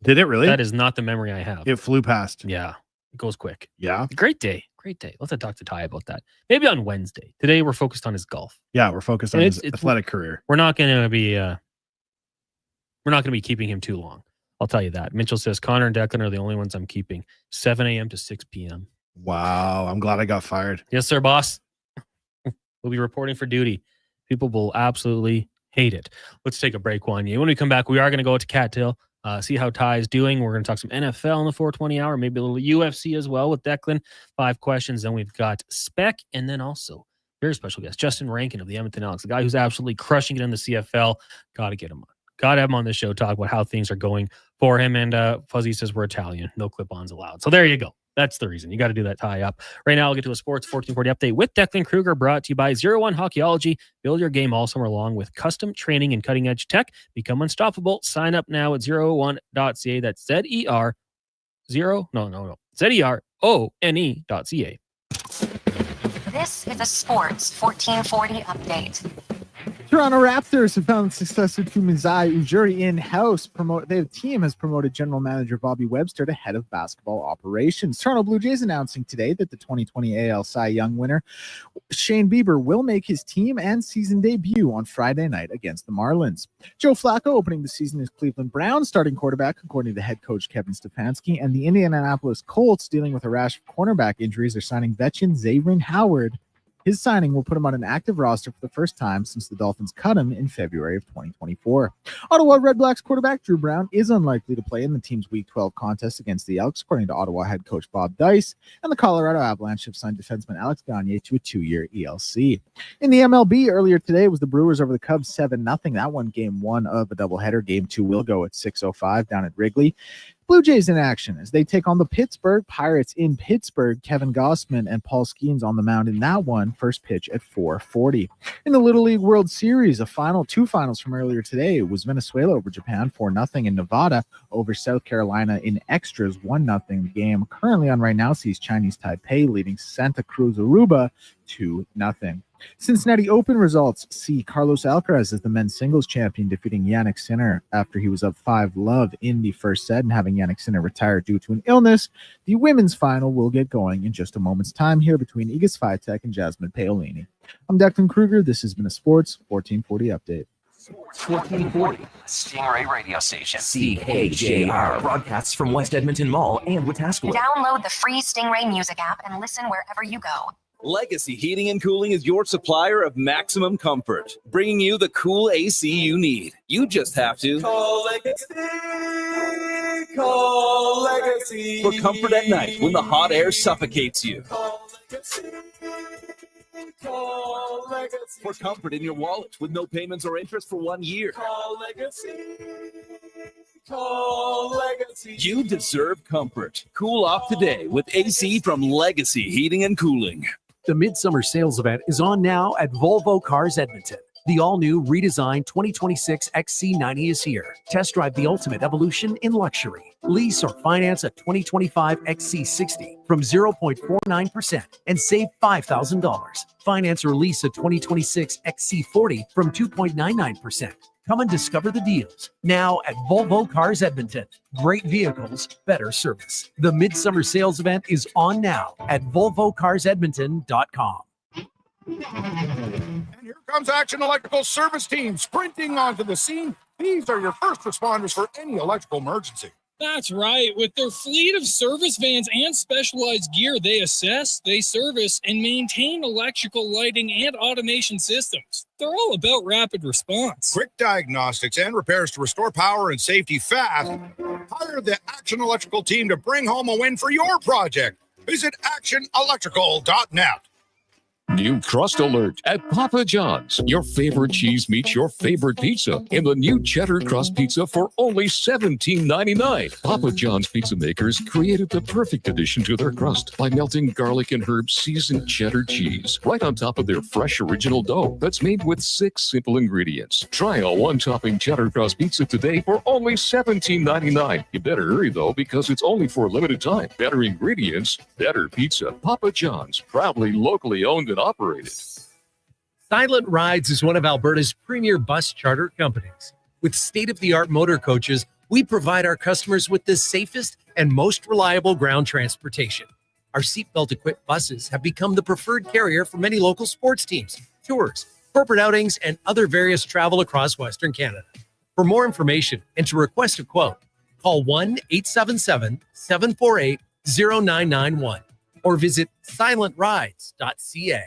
[SPEAKER 13] Did it really?
[SPEAKER 6] That is not the memory I have.
[SPEAKER 13] It flew past.
[SPEAKER 6] Yeah. It goes quick.
[SPEAKER 13] Yeah.
[SPEAKER 6] Great day. Great day. Let's talk to Ty about that. Maybe on Wednesday. Today we're focused on his golf.
[SPEAKER 13] Yeah, we're focused on his athletic career.
[SPEAKER 6] We're not going to be keeping him too long. I'll tell you that. Mitchell says Connor and Declan are the only ones I'm keeping. 7 a.m. to 6 p.m.
[SPEAKER 13] Wow. I'm glad I got fired.
[SPEAKER 6] Yes, sir, boss. We'll be reporting for duty. People will absolutely hate it. Let's take a break, Wanye. When we come back, we are going to go to Cattail, see how Ty is doing. We're going to talk some NFL in the 420 hour, maybe a little UFC as well with Declan. 5 questions. Then we've got Spec, and then also very special guest, Justin Rankin of the Edmonton Elks, the guy who's absolutely crushing it in the CFL. Got to get him on. Got to have him on the show, talk about how things are going for him. And Fuzzy says we're Italian. No clip-ons allowed. So there you go. That's the reason. You got to do that tie up. Right now, I'll get to a Sports 1440 update with Declan Kruger, brought to you by 01 Hockeyology. Build your game all summer long with custom training and cutting-edge tech. Become unstoppable. Sign up now at 01.ca. That's ZERONE.ca.
[SPEAKER 5] This is a Sports 1440 update.
[SPEAKER 7] Toronto Raptors have found successor to Masai Ujiri in-house. The team has promoted general manager Bobby Webster to head of basketball operations. Toronto Blue Jays announcing today that the 2020 AL Cy Young winner, Shane Bieber, will make his team and season debut on Friday night against the Marlins. Joe Flacco opening the season as Cleveland Browns starting quarterback, according to head coach Kevin Stefanski, and the Indianapolis Colts, dealing with a rash of cornerback injuries, are signing veteran Xavier Howard. His signing will put him on an active roster for the first time since the Dolphins cut him in February of 2024. Ottawa Red Blacks quarterback Drew Brown is unlikely to play in the team's Week 12 contest against the Elks, according to Ottawa head coach Bob Dice, and the Colorado Avalanche have signed defenseman Alex Gagne to a 2-year ELC. In the MLB, earlier today was the Brewers over the Cubs 7-0. That one game 1 of a doubleheader. Game 2 will go at 6:05 down at Wrigley. Blue Jays in action as they take on the Pittsburgh Pirates in Pittsburgh. Kevin Gossman and Paul Skeens on the mound in that one. First pitch at 4:40. In the Little League World Series, two finals from earlier today, it was Venezuela over Japan 4-0, and Nevada over South Carolina in extras 1-0. The game currently on right now sees Chinese Taipei leading Santa Cruz Aruba 2-0. Cincinnati Open results see Carlos Alcaraz as the men's singles champion, defeating Jannik Sinner after he was up 5-love in the first set and having Jannik Sinner retire due to an illness. The women's final will get going in just a moment's time here between Iga Swiatek and Jasmine Paolini. I'm Declan Kruger. This has been a Sports 1440 update.
[SPEAKER 17] Sports 1440, Stingray Radio Station. CKJR broadcasts from West Edmonton Mall and Wetaskiwin.
[SPEAKER 5] Download the free Stingray music app and listen wherever you go.
[SPEAKER 9] Legacy Heating and Cooling is your supplier of maximum comfort, bringing you the cool AC you need. You just have to call Legacy. Call Legacy for comfort at night when the hot air suffocates you. Call Legacy. Call Legacy for comfort in your wallet with no payments or interest for 1 year. Call Legacy. Call Legacy. You deserve comfort. Cool off today with AC from Legacy Heating and Cooling.
[SPEAKER 16] The Midsummer Sales Event is on now at Volvo Cars Edmonton. The all-new redesigned 2026 XC90 is here. Test drive the ultimate evolution in luxury. Lease or finance a 2025 XC60 from 0.49% and save $5,000. Finance or lease a 2026 XC40 from 2.99%. Come and discover the deals now at Volvo Cars Edmonton. Great vehicles, better service. The Midsummer Sales Event is on now at VolvoCarsEdmonton.com.
[SPEAKER 2] And here comes Action Electrical Service Team sprinting onto the scene. These are your first responders for any electrical emergency.
[SPEAKER 8] That's right. With their fleet of service vans and specialized gear, they assess, they service, and maintain electrical lighting and automation systems. They're all about rapid response.
[SPEAKER 2] Quick diagnostics and repairs to restore power and safety fast. Hire the Action Electrical team to bring home a win for your project. Visit actionelectrical.net.
[SPEAKER 20] New crust alert at Papa John's. Your favorite cheese meets your favorite pizza in the new cheddar crust pizza for only $17.99. Papa John's pizza makers created the perfect addition to their crust by melting garlic and herb seasoned cheddar cheese right on top of their fresh original dough that's made with 6 simple ingredients. Try a one-topping cheddar crust pizza today for only $17.99. You better hurry though, because it's only for a limited time. Better ingredients, better pizza. Papa John's, proudly locally owned and operated.
[SPEAKER 16] Silent Rides is one of Alberta's premier bus charter companies. With state-of-the-art motor coaches, we provide our customers with the safest and most reliable ground transportation. Our seatbelt-equipped buses have become the preferred carrier for many local sports teams, tours, corporate outings, and other various travel across Western Canada. For more information and to request a quote, call 1-877-748-0991 or visit silentrides.ca.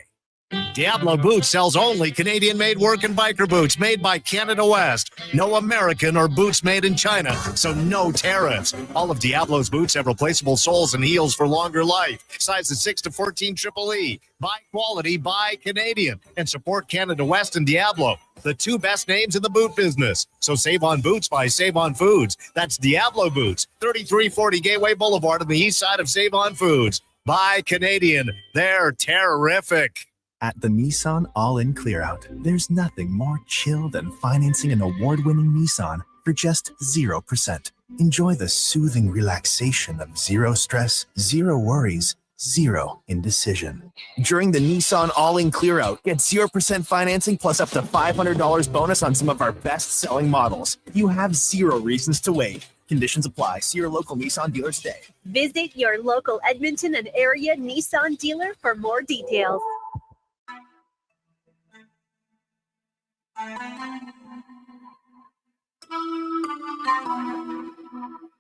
[SPEAKER 21] Diablo Boots sells only Canadian-made work and biker boots made by Canada West. No American or boots made in China, so no tariffs. All of Diablo's boots have replaceable soles and heels for longer life. Sizes 6 to 14 EEE. Buy quality, buy Canadian. And support Canada West and Diablo, the 2 best names in the boot business. So save on boots by Save On Foods. That's Diablo Boots, 3340 Gateway Boulevard on the east side of Save On Foods. Buy Canadian. They're terrific.
[SPEAKER 23] At the Nissan All-In Clearout, there's nothing more chill than financing an award-winning Nissan for just 0%. Enjoy the soothing relaxation of zero stress, zero worries, zero indecision. During the Nissan All-In Clearout, get 0% financing plus up to $500 bonus on some of our best-selling models. You have 0 reasons to wait. Conditions apply. See your local Nissan dealer today.
[SPEAKER 18] Visit your local Edmonton and area Nissan dealer for more details.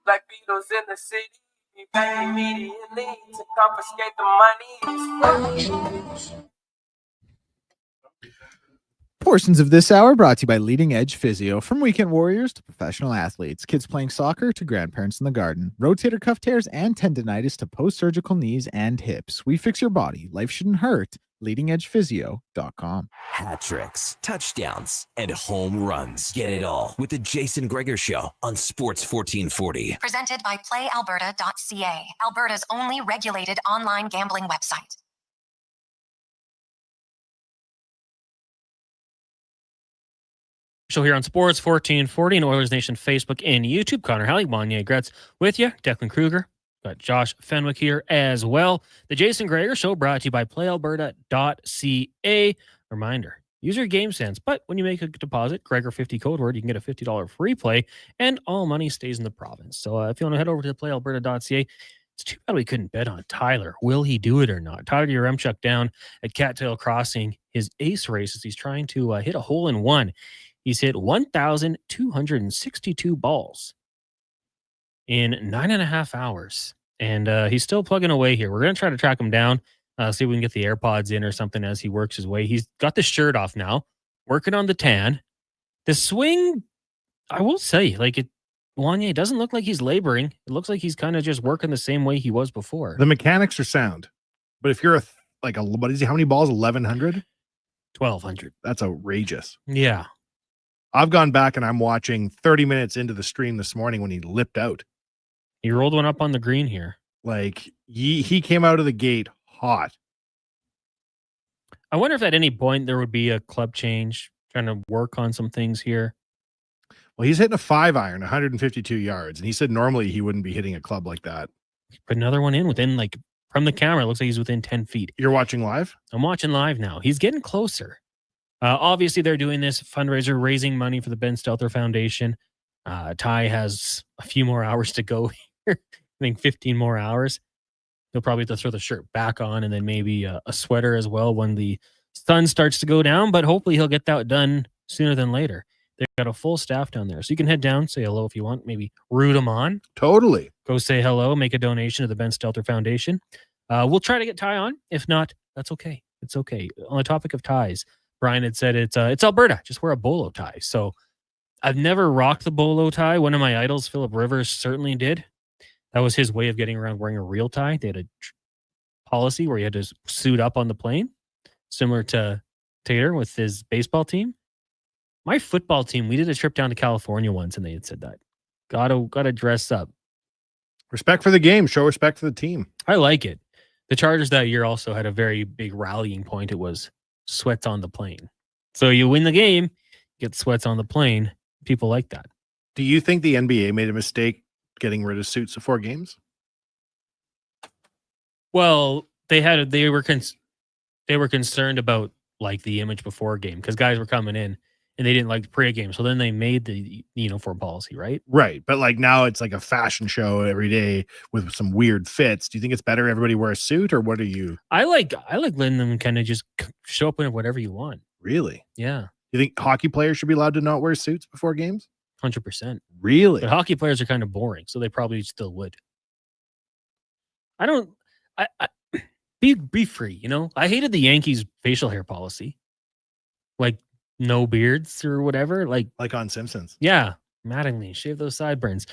[SPEAKER 24] Black Beatles in the city, be back immediately to confiscate the money.
[SPEAKER 7] Portions of this hour brought to you by Leading Edge Physio. From weekend warriors to professional athletes, kids playing soccer to grandparents in the garden, rotator cuff tears and tendonitis to post-surgical knees and hips. We fix your body. Life shouldn't hurt. LeadingEdgePhysio.com.
[SPEAKER 17] Hat tricks, touchdowns, and home runs. Get it all with the Jason Gregor Show on Sports 1440.
[SPEAKER 5] Presented by PlayAlberta.ca, Alberta's only regulated online gambling website.
[SPEAKER 6] Show here on Sports 1440 and Oilers Nation Facebook and YouTube. Connor Halley, Wanye Gretz with you. Declan Kruger. Got Josh Fenwick here as well. The Jason Gregor Show brought to you by PlayAlberta.ca. Reminder, use your game sense, but when you make a deposit, Gregor50 code word, you can get a $50 free play, and all money stays in the province. So if you want to head over to PlayAlberta.ca, it's too bad we couldn't bet on Tyler. Will he do it or not? Tyler Yaremchuk down at Cattail Crossing, his ace races. He's trying to hit a hole-in-one. He's hit 1,262 balls in 9.5 hours. And he's still plugging away here. We're going to try to track him down, see if we can get the AirPods in or something as he works his way. He's got the shirt off now, working on the tan. The swing, I will say, Wanye, it doesn't look like he's laboring. It looks like he's kind of just working the same way he was before.
[SPEAKER 13] The mechanics are sound. But if you're what is he, how many balls? 1,100?
[SPEAKER 6] 1,200.
[SPEAKER 13] That's outrageous.
[SPEAKER 6] Yeah.
[SPEAKER 13] I've gone back and I'm watching 30 minutes into the stream this morning when he lipped out.
[SPEAKER 6] He rolled one up on the green here.
[SPEAKER 13] He came out of the gate hot.
[SPEAKER 6] I wonder if at any point there would be a club change, trying to work on some things here.
[SPEAKER 13] Well, he's hitting a 5-iron, 152 yards. And he said normally he wouldn't be hitting a club like that.
[SPEAKER 6] Put another one in within, from the camera, it looks like he's within 10 feet.
[SPEAKER 13] You're watching live?
[SPEAKER 6] I'm watching live now. He's getting closer. Obviously, they're doing this fundraiser, raising money for the Ben Stelter Foundation. Ty has a few more hours to go here. I think 15 more hours. He'll probably have to throw the shirt back on and then maybe a sweater as well when the sun starts to go down. But hopefully he'll get that done sooner than later. They've got a full staff down there. So you can head down, say hello if you want, maybe root them on.
[SPEAKER 13] Totally.
[SPEAKER 6] Go say hello, make a donation to the Ben Stelter Foundation. We'll try to get Ty on. If not, that's okay. It's okay. On the topic of ties, Brian had said it's Alberta. Just wear a bolo tie. So I've never rocked the bolo tie. One of my idols, Philip Rivers, certainly did. That was his way of getting around wearing a real tie. They had a policy where he had to suit up on the plane, similar to Tater with his baseball team. My football team, we did a trip down to California once, and they had said that. Gotta dress up.
[SPEAKER 13] Respect for the game. Show respect for the team.
[SPEAKER 6] I like it. The Chargers that year also had a very big rallying point. It was sweats on the plane. So you win the game, get sweats on the plane. People like that.
[SPEAKER 13] Do you think the NBA made a mistake getting rid of suits before games?
[SPEAKER 6] Well, they were concerned about like the image before game because guys were coming in and they didn't like the pre-game. So then they made the uniform policy, right?
[SPEAKER 13] Right. But like now it's like a fashion show every day with some weird fits. Do you think it's better everybody wear a suit, or what are you?
[SPEAKER 6] I like letting them kind of just show up in whatever you want.
[SPEAKER 13] Really?
[SPEAKER 6] Yeah.
[SPEAKER 13] You think hockey players should be allowed to not wear suits before games?
[SPEAKER 6] 100%.
[SPEAKER 13] Really?
[SPEAKER 6] But hockey players are kind of boring, so they probably still would. Be free, you know? I hated the Yankees facial hair policy. Like no beards or whatever. Like
[SPEAKER 13] on Simpsons.
[SPEAKER 6] Yeah. Mattingly, shave those sideburns.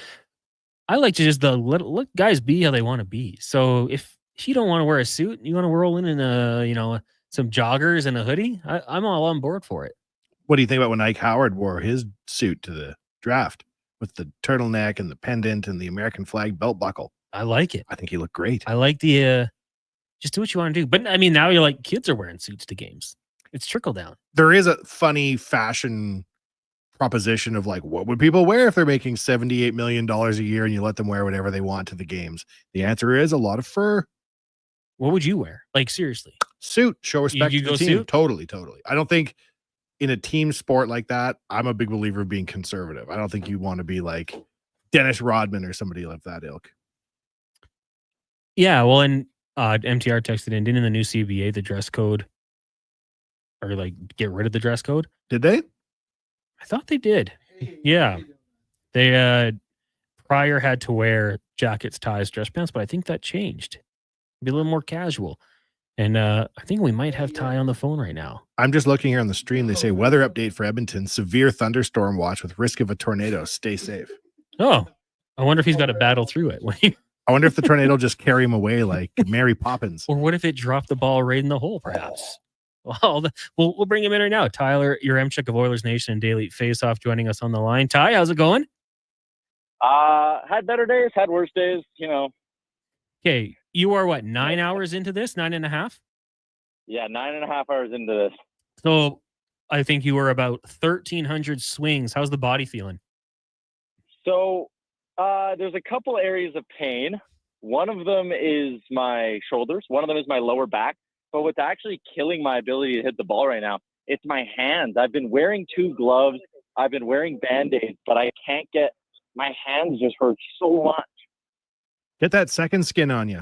[SPEAKER 6] I like to just let guys be how they want to be. So if you don't want to wear a suit, you want to roll in some joggers and a hoodie, I'm all on board for it.
[SPEAKER 13] What do you think about when Ike Howard wore his suit to the draft with the turtleneck and the pendant and the American flag belt buckle?
[SPEAKER 6] I like it.
[SPEAKER 13] I think he looked great.
[SPEAKER 6] I like the just do what you want to do. But I mean, now you're like kids are wearing suits to games. It's trickle down.
[SPEAKER 13] There is a funny fashion proposition of like, what would people wear if they're making $78 million a year and you let them wear whatever they want to the games? The answer is a lot of fur.
[SPEAKER 6] What would you wear? Like seriously?
[SPEAKER 13] Suit. Show respect
[SPEAKER 6] You
[SPEAKER 13] to
[SPEAKER 6] go
[SPEAKER 13] the team.
[SPEAKER 6] suit?
[SPEAKER 13] Totally. I don't think in a team sport like that, I'm a big believer of being conservative. I don't think you want to be like Dennis Rodman or somebody like that ilk.
[SPEAKER 6] Yeah, well, and MTR texted in, didn't the new CBA, the dress code, or like get rid of the dress code?
[SPEAKER 13] Did they?
[SPEAKER 6] I thought they did. Yeah. They prior had to wear jackets, ties, dress pants, but I think that changed. Be a little more casual. And I think we might have Ty on the phone right now.
[SPEAKER 13] I'm just looking here on the stream. They say weather update for Edmonton, severe thunderstorm watch with risk of a tornado. Stay safe.
[SPEAKER 6] Oh, I wonder if he's got to battle through it.
[SPEAKER 13] I wonder if the tornado just carry him away like Mary Poppins.
[SPEAKER 6] Or what if it dropped the ball right in the hole, perhaps? Well, we'll bring him in right now. Tyler, your Yaremchuk of Oilers Nation and Daily Faceoff joining us on the line. Ty, how's it going?
[SPEAKER 3] Had better days, had worse days,
[SPEAKER 6] Okay, you are what, 9 hours into this? 9.5?
[SPEAKER 3] Yeah, 9.5 hours into this.
[SPEAKER 6] So I think you were about 1,300 swings. How's the body feeling?
[SPEAKER 3] So there's a couple areas of pain. One of them is my shoulders. One of them is my lower back. But what's actually killing my ability to hit the ball right now, it's my hands. I've been wearing 2 gloves. I've been wearing Band-Aids, but I can't get – my hands just hurt so much.
[SPEAKER 13] Get that second skin on you.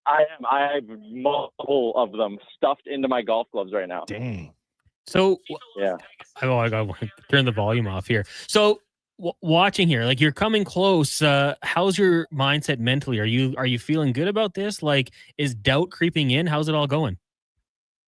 [SPEAKER 3] I am. I have multiple of them stuffed into my golf gloves right now.
[SPEAKER 13] Dang.
[SPEAKER 6] So
[SPEAKER 3] yeah.
[SPEAKER 6] I got to turn the volume off here. So watching here, like you're coming close. How's your mindset mentally? Are you feeling good about this? Like, is doubt creeping in? How's it all going?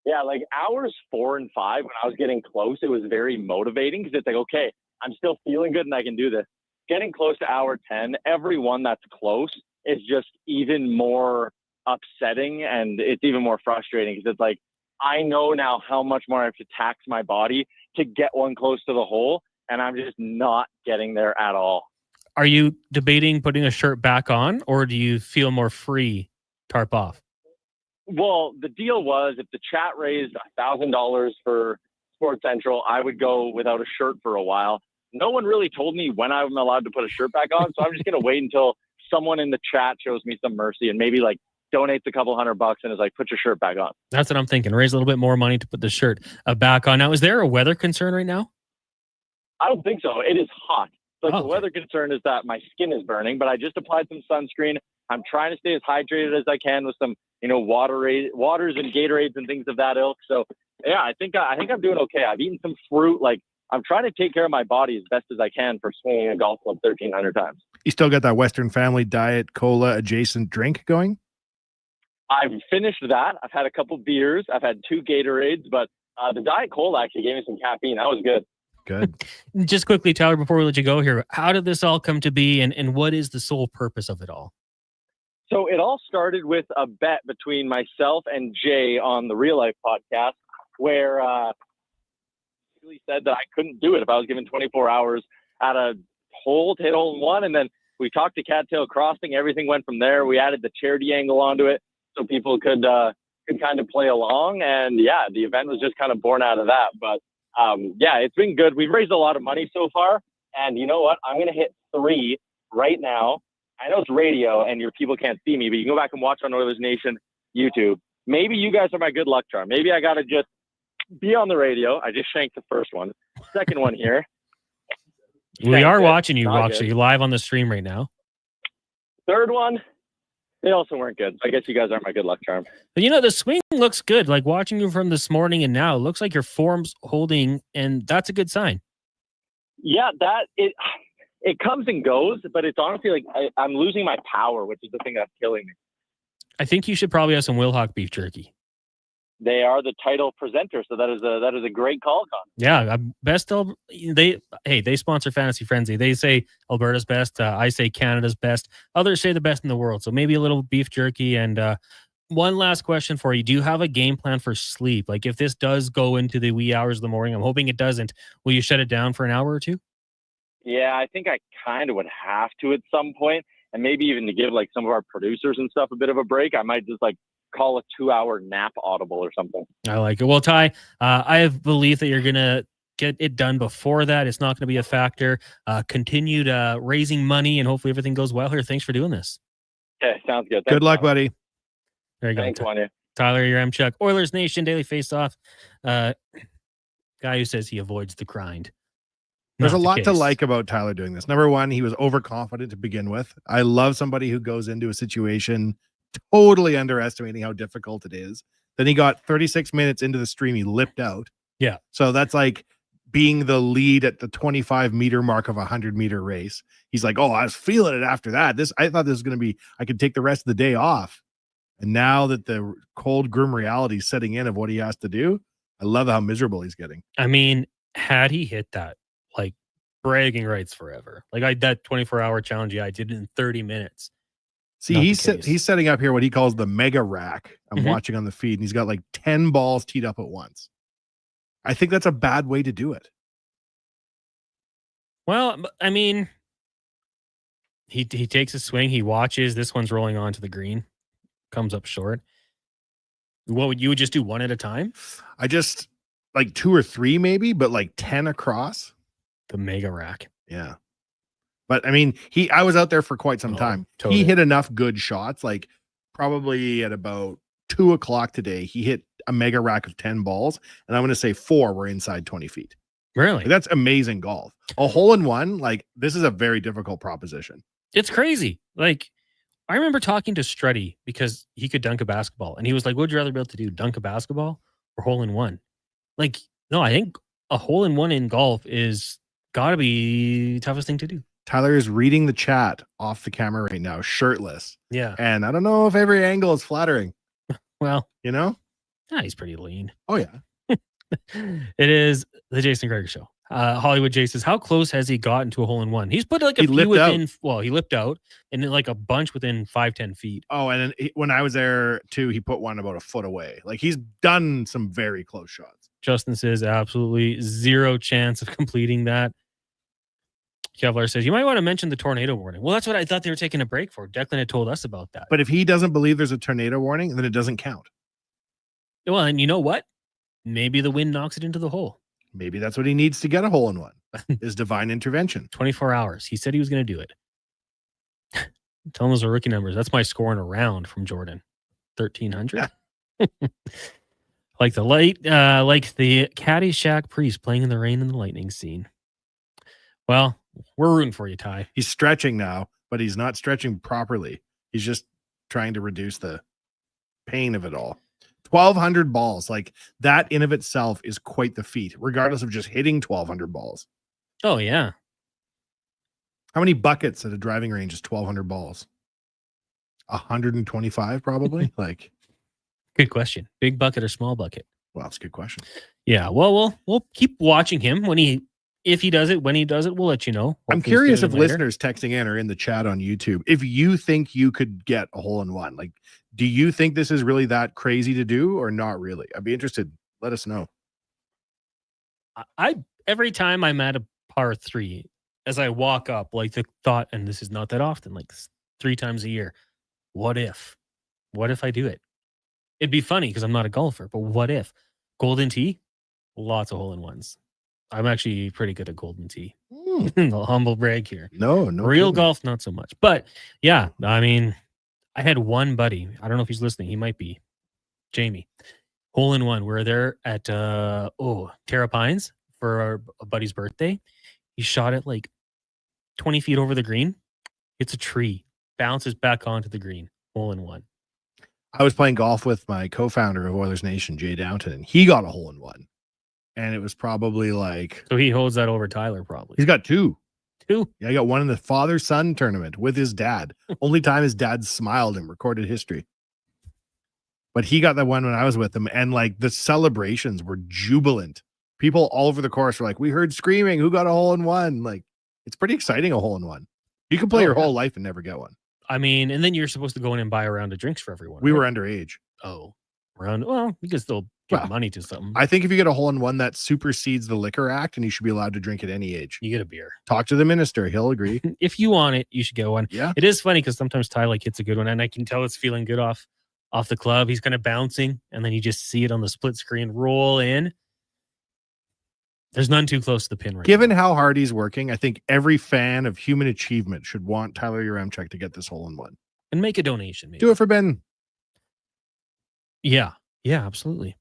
[SPEAKER 3] Yeah, like hours 4 and 5 when I was getting close, it was very motivating because it's like, okay, I'm still feeling good and I can do this. Getting close to hour 10, every one that's close is just even more upsetting and it's even more frustrating because it's like, I know now how much more I have to tax my body to get one close to the hole, and I'm just not getting there at all.
[SPEAKER 6] Are you debating putting a shirt back on, or do you feel more free, tarp off?
[SPEAKER 3] Well, the deal was if the chat raised $1,000 for Sports Central, I would go without a shirt for a while. No one really told me when I'm allowed to put a shirt back on, so I'm just going to wait until someone in the chat shows me some mercy and maybe like donates a couple $100 and is like, put your shirt back on.
[SPEAKER 6] That's what I'm thinking. Raise a little bit more money to put the shirt back on. Now, is there a weather concern right now?
[SPEAKER 3] I don't think so. It is hot. But the weather concern is that my skin is burning, but I just applied some sunscreen. I'm trying to stay as hydrated as I can with some, waters and Gatorades and things of that ilk. So yeah, I think I'm doing okay. I've eaten some fruit. Like I'm trying to take care of my body as best as I can for swinging a golf club 1,300 times.
[SPEAKER 13] You still got that Western Family Diet Cola adjacent drink going?
[SPEAKER 3] I've finished that. I've had a couple beers. I've had 2 Gatorades, but the Diet Cola actually gave me some caffeine. That was good.
[SPEAKER 13] Good.
[SPEAKER 6] Just quickly, Tyler, before we let you go here, how did this all come to be, and what is the sole purpose of it all?
[SPEAKER 3] So it all started with a bet between myself and Jay on the Real Life podcast, where he said that I couldn't do it if I was given 24 hours at a hole to hit hole in one. And then we talked to Cattail Crossing. Everything went from there. We added the charity angle onto it so people could kind of play along. And yeah, the event was just kind of born out of that. But yeah, it's been good. We've raised a lot of money so far. And you know what? I'm going to hit 3 right now. I know it's radio and your people can't see me, but you can go back and watch on Oilers Nation YouTube. Maybe you guys are my good luck charm. Maybe I got to just be on the radio. I just shanked the first one. Second one here.
[SPEAKER 6] We are watching you,
[SPEAKER 3] Not
[SPEAKER 6] actually,
[SPEAKER 3] good.
[SPEAKER 6] live on the stream right now.
[SPEAKER 3] Third one, they also weren't good. I guess you guys are my good luck charm.
[SPEAKER 6] But you know, the swing looks good. Like watching you from this morning and now, it looks like your form's holding, and that's a good sign.
[SPEAKER 3] Yeah, it comes and goes, but it's honestly like I'm losing my power, which is the thing that's killing me.
[SPEAKER 6] I think you should probably have some Wilhock beef jerky.
[SPEAKER 3] They are the title presenter, so that is a great call, Con.
[SPEAKER 6] Yeah, they sponsor Fantasy Frenzy. They say Alberta's best. I say Canada's best. Others say the best in the world. So maybe a little beef jerky. And one last question for you: do you have a game plan for sleep? Like if this does go into the wee hours of the morning, I'm hoping it doesn't. Will you shut it down for an hour or two?
[SPEAKER 3] Yeah, I think I kind of would have to at some point, and maybe even to give like some of our producers and stuff a bit of a break. I might just like call a 2-hour nap audible or something.
[SPEAKER 6] I like it. Well, Ty, I have belief that you're going to get it done before that. It's not going to be a factor. Continued raising money, and hopefully everything goes well here. Thanks for doing this.
[SPEAKER 3] Okay, sounds good.
[SPEAKER 13] Good luck, buddy.
[SPEAKER 6] There you go.
[SPEAKER 3] Thanks, Wanya.
[SPEAKER 6] Tyler, your Chuck. Oilers Nation Daily Face-Off. Guy who says he avoids the grind.
[SPEAKER 13] There's a
[SPEAKER 6] Not the
[SPEAKER 13] lot to
[SPEAKER 6] case.
[SPEAKER 13] like about Tyler doing this. Number one, he was overconfident to begin with. I love somebody who goes into a situation totally underestimating how difficult it is. Then he got 36 minutes into the stream. He lipped out.
[SPEAKER 6] Yeah.
[SPEAKER 13] So that's like being the lead at the 25-meter mark of a 100-meter race. He's like, oh, I was feeling it after that. I thought this was going to be, I could take the rest of the day off. And now that the cold, grim reality is setting in of what he has to do, I love how miserable he's getting.
[SPEAKER 6] I mean, had he hit that, like bragging rights forever. Like that 24-hour challenge, I did it in 30 minutes.
[SPEAKER 13] See,
[SPEAKER 6] Not
[SPEAKER 13] he's setting up here what he calls the mega rack. I'm watching on the feed, and he's got like 10 balls teed up at once. I think that's a bad way to do it.
[SPEAKER 6] Well, I mean, he takes a swing. He watches. This one's rolling onto the green. Comes up short. What would you just do one at a time?
[SPEAKER 13] I just like 2 or 3 maybe, but like 10 across.
[SPEAKER 6] The mega rack.
[SPEAKER 13] Yeah. But I mean, I was out there for quite some time.
[SPEAKER 6] totally.
[SPEAKER 13] He hit enough good shots, like probably at about 2:00 today, he hit a mega rack of 10 balls. And I'm going to say 4 were inside 20 feet.
[SPEAKER 6] Really?
[SPEAKER 13] Like, that's amazing golf. A hole in one, like this is a very difficult proposition.
[SPEAKER 6] It's crazy. Like, I remember talking to Strutty because he could dunk a basketball. And he was like, what would you rather be able to do? Dunk a basketball or hole in one? Like, no, I think a hole in one in golf is got to be the toughest thing to do.
[SPEAKER 13] Tyler is reading the chat off the camera right now, shirtless.
[SPEAKER 6] Yeah.
[SPEAKER 13] And I don't know if every angle is flattering.
[SPEAKER 6] Well,
[SPEAKER 13] you know?
[SPEAKER 6] Yeah, he's pretty lean.
[SPEAKER 13] Oh, yeah.
[SPEAKER 6] It is the Jason Gregor Show. Hollywood Jay says, how close has he gotten to a hole in one? He's put like a
[SPEAKER 13] He
[SPEAKER 6] few
[SPEAKER 13] lipped
[SPEAKER 6] within,
[SPEAKER 13] out.
[SPEAKER 6] well, he lipped out and then like a bunch within 5-10 feet.
[SPEAKER 13] Oh, and then when I was there too, he put one about a foot away. Like he's done some very close shots.
[SPEAKER 6] Justin says, absolutely zero chance of completing that. Kevlar says, you might want to mention the tornado warning. Well, that's what I thought they were taking a break for. Declan had told us about that.
[SPEAKER 13] But if he doesn't believe there's a tornado warning, then it doesn't count.
[SPEAKER 6] Well, and you know what? Maybe the wind knocks it into the hole.
[SPEAKER 13] Maybe that's what he needs to get a hole in one is divine intervention.
[SPEAKER 6] 24 hours. He said he was going to do it. Tell him those are rookie numbers. That's my score in a round from Jordan. 1,300. Like the Caddyshack priest playing in the rain and the lightning scene. Well, we're rooting for you, Ty.
[SPEAKER 13] He's stretching now, but he's not stretching properly. He's just trying to reduce the pain of it all. 1,200 balls. Like that in of itself is quite the feat, regardless of just hitting 1,200 balls.
[SPEAKER 6] Oh, yeah.
[SPEAKER 13] How many buckets at a driving range is 1,200 balls? 125 probably. Like,
[SPEAKER 6] good question. Big bucket or small bucket?
[SPEAKER 13] Well, that's a good question.
[SPEAKER 6] Yeah. Well, we'll keep watching him if he does it, when he does it, we'll let you know.
[SPEAKER 13] I'm curious if listeners texting in or in the chat on YouTube, if you think you could get a hole in one, like, do you think this is really that crazy to do or not really? I'd be interested. Let us know.
[SPEAKER 6] Every time I'm at a par 3, as I walk up, like the thought, and this is not that often, like 3 times a year, what if I do it? It'd be funny because I'm not a golfer, but what if? Golden tee, lots of hole in ones. I'm actually pretty good at golden tee. No humble brag here.
[SPEAKER 13] No
[SPEAKER 6] real golf, not so much. But yeah, I mean, I had one buddy. I don't know if he's listening. He might be. Jamie. Hole in one. We're there at Terra Pines for a buddy's birthday. He shot it like 20 feet over the green. It's a tree. Bounces back onto the green. Hole in one.
[SPEAKER 13] I was playing golf with my co-founder of Oilers Nation, Jay Downton, and he got a hole in one. And it was probably like...
[SPEAKER 6] So he holds that over Tyler, probably.
[SPEAKER 13] He's got 2.
[SPEAKER 6] 2?
[SPEAKER 13] Yeah, he got one in the father-son tournament with his dad. Only time his dad smiled in recorded history. But he got that one when I was with him. And like the celebrations were jubilant. People all over the course were like, we heard screaming. Who got a hole in one? Like, it's pretty exciting, a hole in one. You can play your whole life and never get one.
[SPEAKER 6] I mean, and then you're supposed to go in and buy a round of drinks for everyone.
[SPEAKER 13] We were underage.
[SPEAKER 6] Oh, well, you can still give money to something.
[SPEAKER 13] I think if you get a hole in one, that supersedes the Liquor Act and you should be allowed to drink at any age.
[SPEAKER 6] You get a beer.
[SPEAKER 13] Talk to the minister. He'll agree.
[SPEAKER 6] If you want it, you should get one.
[SPEAKER 13] Yeah.
[SPEAKER 6] It is funny because sometimes Ty like hits a good one and I can tell it's feeling good off the club. He's kind of bouncing and then you just see it on the split screen roll in. There's none too close to the pin right
[SPEAKER 13] Given how hard he's working, I think every fan of human achievement should want Tyler Yaremchuk to get this hole in one.
[SPEAKER 6] And make a donation. Maybe.
[SPEAKER 13] Do it for Ben.
[SPEAKER 6] Yeah, absolutely.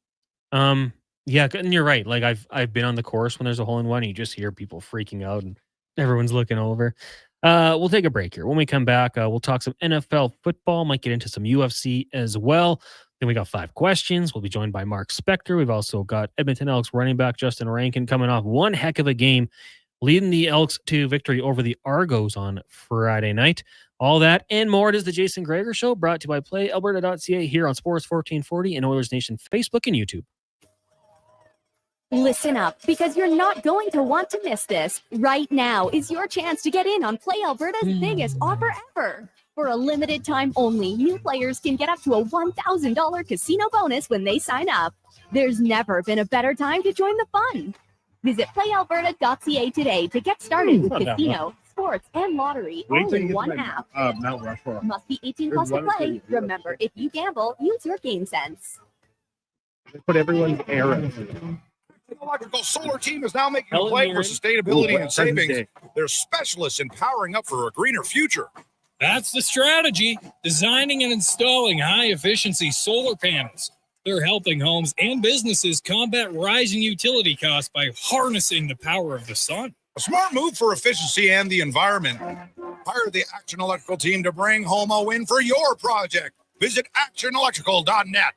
[SPEAKER 6] Yeah, and you're right. Like I've been on the course when there's a hole in one, and you just hear people freaking out and everyone's looking over. We'll take a break here. When we come back, we'll talk some NFL football, might get into some UFC as well. Then we got 5 questions. We'll be joined by Mark Spector. We've also got Edmonton Elks running back Justin Rankin coming off one heck of a game, leading the Elks to victory over the Argos on Friday night. All that and more. It is the Jason Gregor Show, brought to you by PlayAlberta.ca here on Sports 1440 and Oilers Nation Facebook and YouTube.
[SPEAKER 18] Listen up, because you're not going to want to miss this. Right now is your chance to get in on Play Alberta's biggest offer ever. For a limited time only, new players can get up to a $1,000 casino bonus when they sign up. There's never been a better time to join the fun. Visit playalberta.ca today to get started with casino, sports, and lottery all in one app.
[SPEAKER 13] Mount Rushmore.
[SPEAKER 18] Must be 18 plus to play. Remember, if you gamble, use your game sense.
[SPEAKER 13] They put everyone's errors.
[SPEAKER 2] Electrical Solar Team is now making a play for sustainability and savings. They're specialists in powering up for a greener future.
[SPEAKER 8] That's the strategy. Designing and installing high-efficiency solar panels. They're helping homes and businesses combat rising utility costs by harnessing the power of the sun.
[SPEAKER 2] A smart move for efficiency and the environment. Hire the Action Electrical team to bring home a win for your project. Visit actionelectrical.net.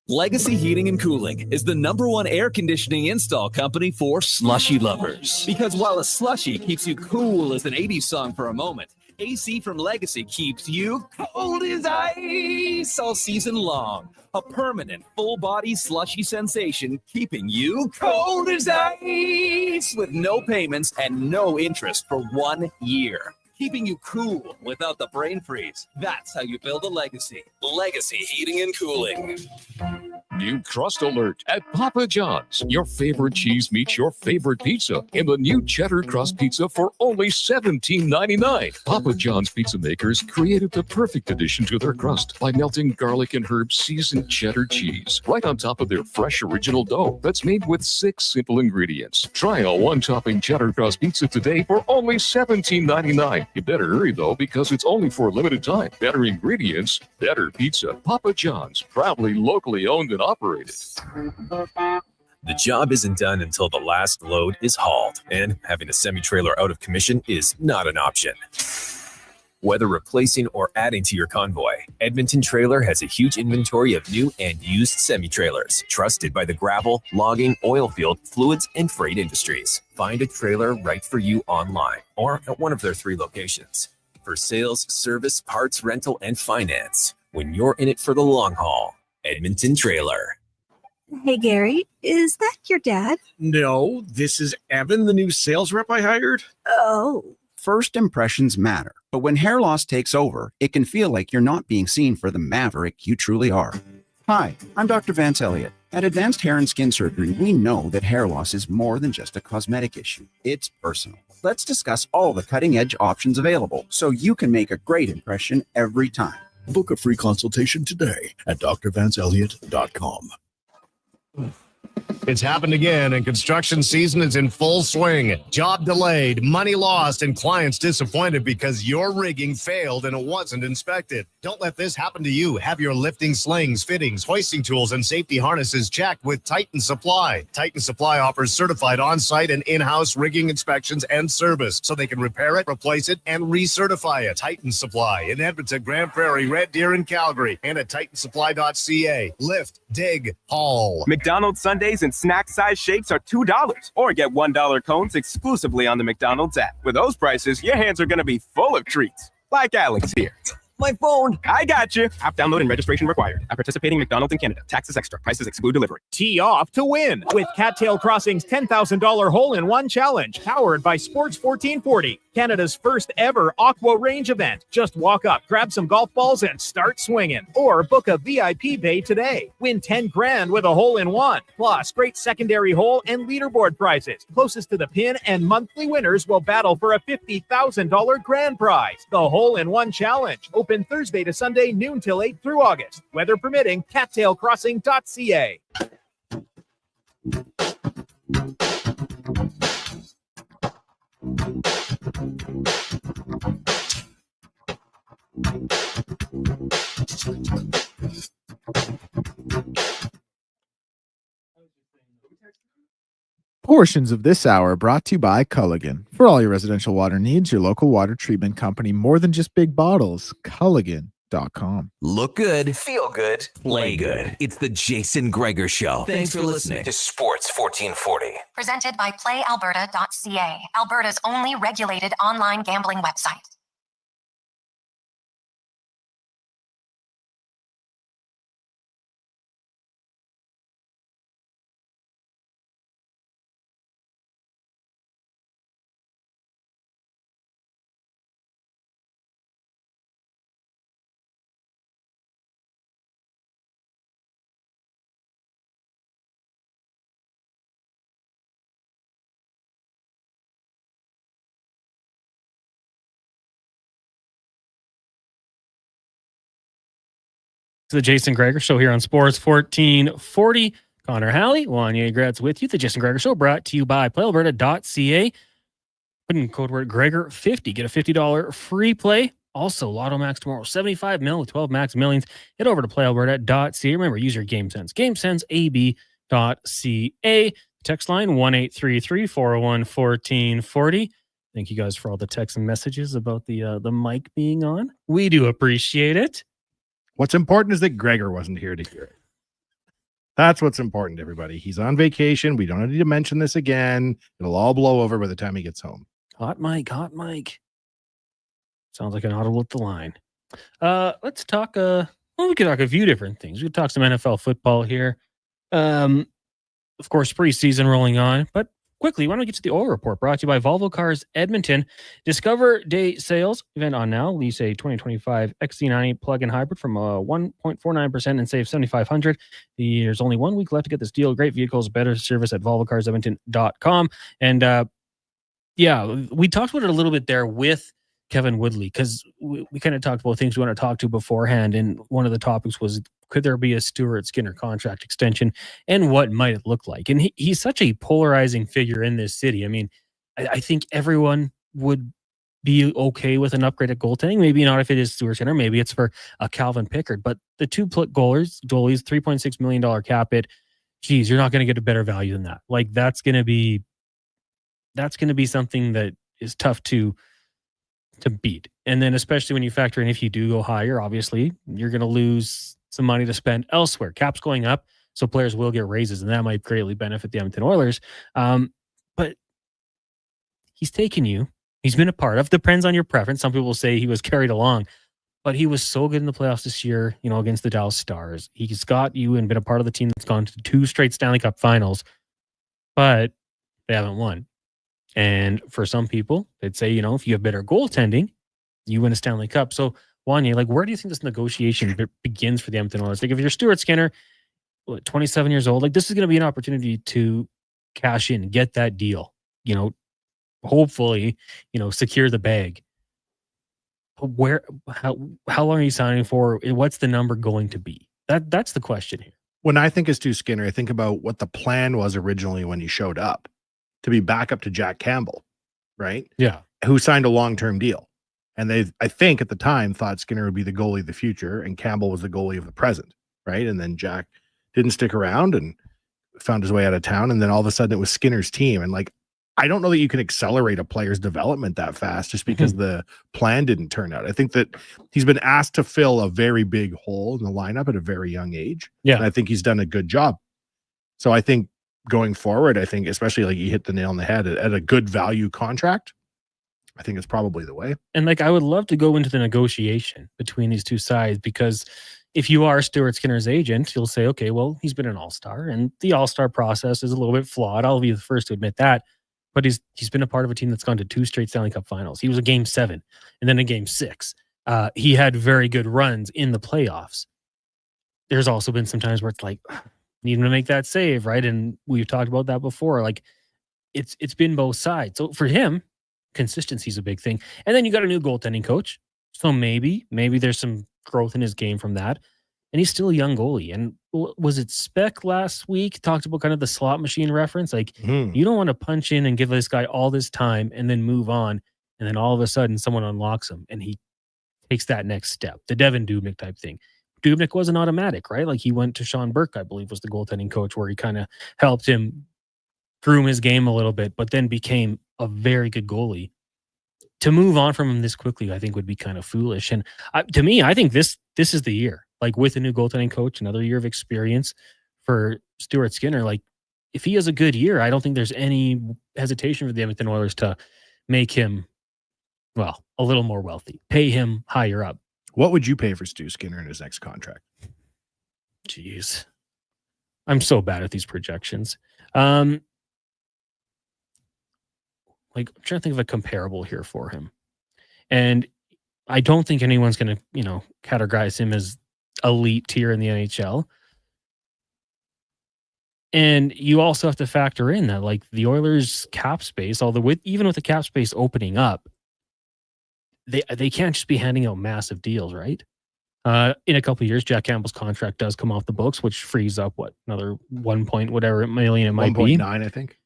[SPEAKER 9] Legacy Heating and Cooling is the #1 air conditioning install company for slushy lovers. Because while a slushy keeps you cool as an 80s song for a moment, AC from Legacy keeps you cold as ice all season long. A permanent full-body slushy sensation keeping you cold as ice with no payments and no interest for 1 year. Keeping you cool without the brain freeze. That's how you build a legacy. Legacy Heating and Cooling.
[SPEAKER 20] New crust alert at Papa John's. Your favorite cheese meets your favorite pizza in the new cheddar crust pizza for only $17.99. Papa John's pizza makers created the perfect addition to their crust by melting garlic and herb seasoned cheddar cheese right on top of their fresh original dough that's made with 6 simple ingredients. Try a one-topping cheddar crust pizza today for only $17.99. You better hurry though, because it's only for a limited time. Better ingredients, better pizza. Papa John's, proudly locally owned and operated.
[SPEAKER 10] The job isn't done until the last load is hauled, and having a semi-trailer out of commission is not an option. Whether replacing or adding to your convoy, Edmonton Trailer has a huge inventory of new and used semi-trailers, trusted by the gravel, logging, oil field, fluids, and freight industries. Find a trailer right for you online or at one of their 3 locations. For sales, service, parts, rental, and finance, when you're in it for the long haul, Edmonton Trailer.
[SPEAKER 1] Hey, Gary, is that your dad?
[SPEAKER 12] No, this is Evan, the new sales rep I hired.
[SPEAKER 1] Oh.
[SPEAKER 14] First impressions matter, but when hair loss takes over, it can feel like you're not being seen for the maverick you truly are. Hi, I'm Dr. Vance Elliott. At Advanced Hair and Skin Surgery, we know that hair loss is more than just a cosmetic issue. It's personal. Let's discuss all the cutting-edge options available so you can make a great impression every time.
[SPEAKER 19] Book a free consultation today at drvanceelliott.com.
[SPEAKER 21] It's happened again, and construction season is in full swing. Job delayed, money lost, and clients disappointed because your rigging failed and it wasn't inspected. Don't let this happen to you. Have your lifting slings, fittings, hoisting tools, and safety harnesses checked with Titan Supply. Titan Supply offers certified on-site and in-house rigging inspections and service, so they can repair it, replace it, and recertify it. Titan Supply in Edmonton, Grand Prairie, Red Deer, and Calgary, and at titansupply.ca. Lift, dig, haul.
[SPEAKER 4] McDonald's Sundays and snack size shakes are $2 or get $1 cones exclusively on the McDonald's app. With those prices, your hands are going to be full of treats. Like Alex here. My phone. I got you. App download and registration required. At participating McDonald's in Canada. Taxes extra. Prices exclude delivery.
[SPEAKER 25] Tee off to win with Cattail Crossing's $10,000 hole-in-one challenge, powered by Sports 1440, Canada's first ever Aqua Range event. Just walk up, grab some golf balls, and start swinging. Or book a VIP bay today. Win $10,000 with a hole-in-one. Plus, great secondary hole and leaderboard prizes. Closest to the pin and monthly winners will battle for a $50,000 grand prize. The hole-in-one challenge. Open Thursday to Sunday, noon till 8 through August. Weather permitting, cattailcrossing.ca.
[SPEAKER 7] Portions of this hour brought to you by Culligan. For all your residential water needs, your local water treatment company, more than just big bottles. Culligan.com.
[SPEAKER 17] Look good, feel good, play good. It's the Jason Gregor Show. Thanks for listening to Sports 1440.
[SPEAKER 5] Presented by PlayAlberta.ca, Alberta's only regulated online gambling website.
[SPEAKER 6] To the Jason Gregor Show here on Sports 1440. Connor Halley, Wanye Gratz with you. The Jason Gregor Show brought to you by PlayAlberta.ca. Put in code word Gregor50. Get a $50 free play. Also, Lotto Max tomorrow, 75 mil with 12 max millions. Head over to PlayAlberta.ca. Remember, use your GameSense. GameSenseAB.ca. Text line 1-833-401-1440. Thank you guys for all the texts and messages about the mic being on. We do appreciate it.
[SPEAKER 13] What's important is that Gregor wasn't here to hear it. That's what's important, everybody. He's on vacation. We don't need to mention this again. It'll all blow over by the time he gets home.
[SPEAKER 6] Hot mic, hot mic. Sounds like an audible at the line. Let's talk. We could talk a few different things. We could talk some NFL football here. Of course, preseason rolling on. But quickly, why don't we get to the oil report brought to you by Volvo Cars Edmonton. Discover Day sales event on now. Lease a 2025 XC90 plug-in hybrid from 1.49% and save $7,500. There's only 1 week left to get this deal. Great vehicles, better service at volvocarsedmonton.com. And we talked about it a little bit there with Kevin Woodley, because we kind of talked about things we want to talk to beforehand. And one of the topics was, could there be a Stuart Skinner contract extension, and what might it look like? And he's such a polarizing figure in this city. I mean, I think everyone would be okay with an upgrade at goaltending. Maybe not if it is Stuart Skinner. Maybe it's for a Calvin Pickard. But the two goalies, $3.6 million cap hit. Geez, you're not going to get a better value than that. Like that's going to be something that is tough to beat. And then especially when you factor in if you do go higher, obviously, you're going to lose some money to spend elsewhere. Cap's going up, so players will get raises, and that might greatly benefit the Edmonton Oilers. But he's taken you. He's been a part of. Depends on your preference. Some people say he was carried along, but he was so good in the playoffs this year, against the Dallas Stars. He's got you and been a part of the team that's gone to 2 straight Stanley Cup finals, but they haven't won. And for some people, they'd say, if you have better goaltending, you win a Stanley Cup. So, Wanye, where do you think this negotiation begins for the Edmonton Oilers? If you're Stuart Skinner, 27 years old, this is going to be an opportunity to cash in, get that deal, hopefully, secure the bag. How long are you signing for? What's the number going to be? That's the question here.
[SPEAKER 13] When I think of Stu Skinner, I think about what the plan was originally when he showed up, to be back up to Jack Campbell, right?
[SPEAKER 6] Yeah.
[SPEAKER 13] Who signed a long-term deal. And I think at the time, thought Skinner would be the goalie of the future and Campbell was the goalie of the present, right? And then Jack didn't stick around and found his way out of town. And then all of a sudden it was Skinner's team. And I don't know that you can accelerate a player's development that fast just because the plan didn't turn out. I think that he's been asked to fill a very big hole in the lineup at a very young age.
[SPEAKER 6] Yeah.
[SPEAKER 13] And I think he's done a good job. So I think going forward, I think especially you hit the nail on the head at a good value contract, I think it's probably the way.
[SPEAKER 6] And I would love to go into the negotiation between these two sides, because if you are Stuart Skinner's agent, you'll say, okay, well, he's been an all-star and the all-star process is a little bit flawed. I'll be the first to admit that. But he's been a part of a team that's gone to 2 straight Stanley Cup finals. He was a Game 7 and then a Game 6. He had very good runs in the playoffs. There's also been some times where it's need him to make that save, right? And we've talked about that before. It's been both sides. So for him, consistency is a big thing. And then you got a new goaltending coach. So maybe there's some growth in his game from that. And he's still a young goalie. And was it Speck last week talked about kind of the slot machine reference? You don't want to punch in and give this guy all this time and then move on. And then all of a sudden someone unlocks him and he takes that next step. The Devin Dubnyk type thing. Dubnyk wasn't automatic, right? He went to Sean Burke, I believe, was the goaltending coach, where he kind of helped him groom his game a little bit, but then became a very good goalie. To move on from him this quickly, I think would be kind of foolish. And to me, I think this is the year. With a new goaltending coach, another year of experience for Stuart Skinner. If he has a good year, I don't think there's any hesitation for the Edmonton Oilers to make him, a little more wealthy, pay him higher up.
[SPEAKER 13] What would you pay for Stu Skinner in his next contract?
[SPEAKER 6] Jeez. I'm so bad at these projections. I'm trying to think of a comparable here for him. And I don't think anyone's going to, categorize him as elite tier in the NHL. And you also have to factor in that the Oilers cap space, even with the cap space opening up, they can't just be handing out massive deals, right? In a couple of years, Jack Campbell's contract does come off the books, which frees up another 1 point whatever million it might be.
[SPEAKER 13] 1.9, I think.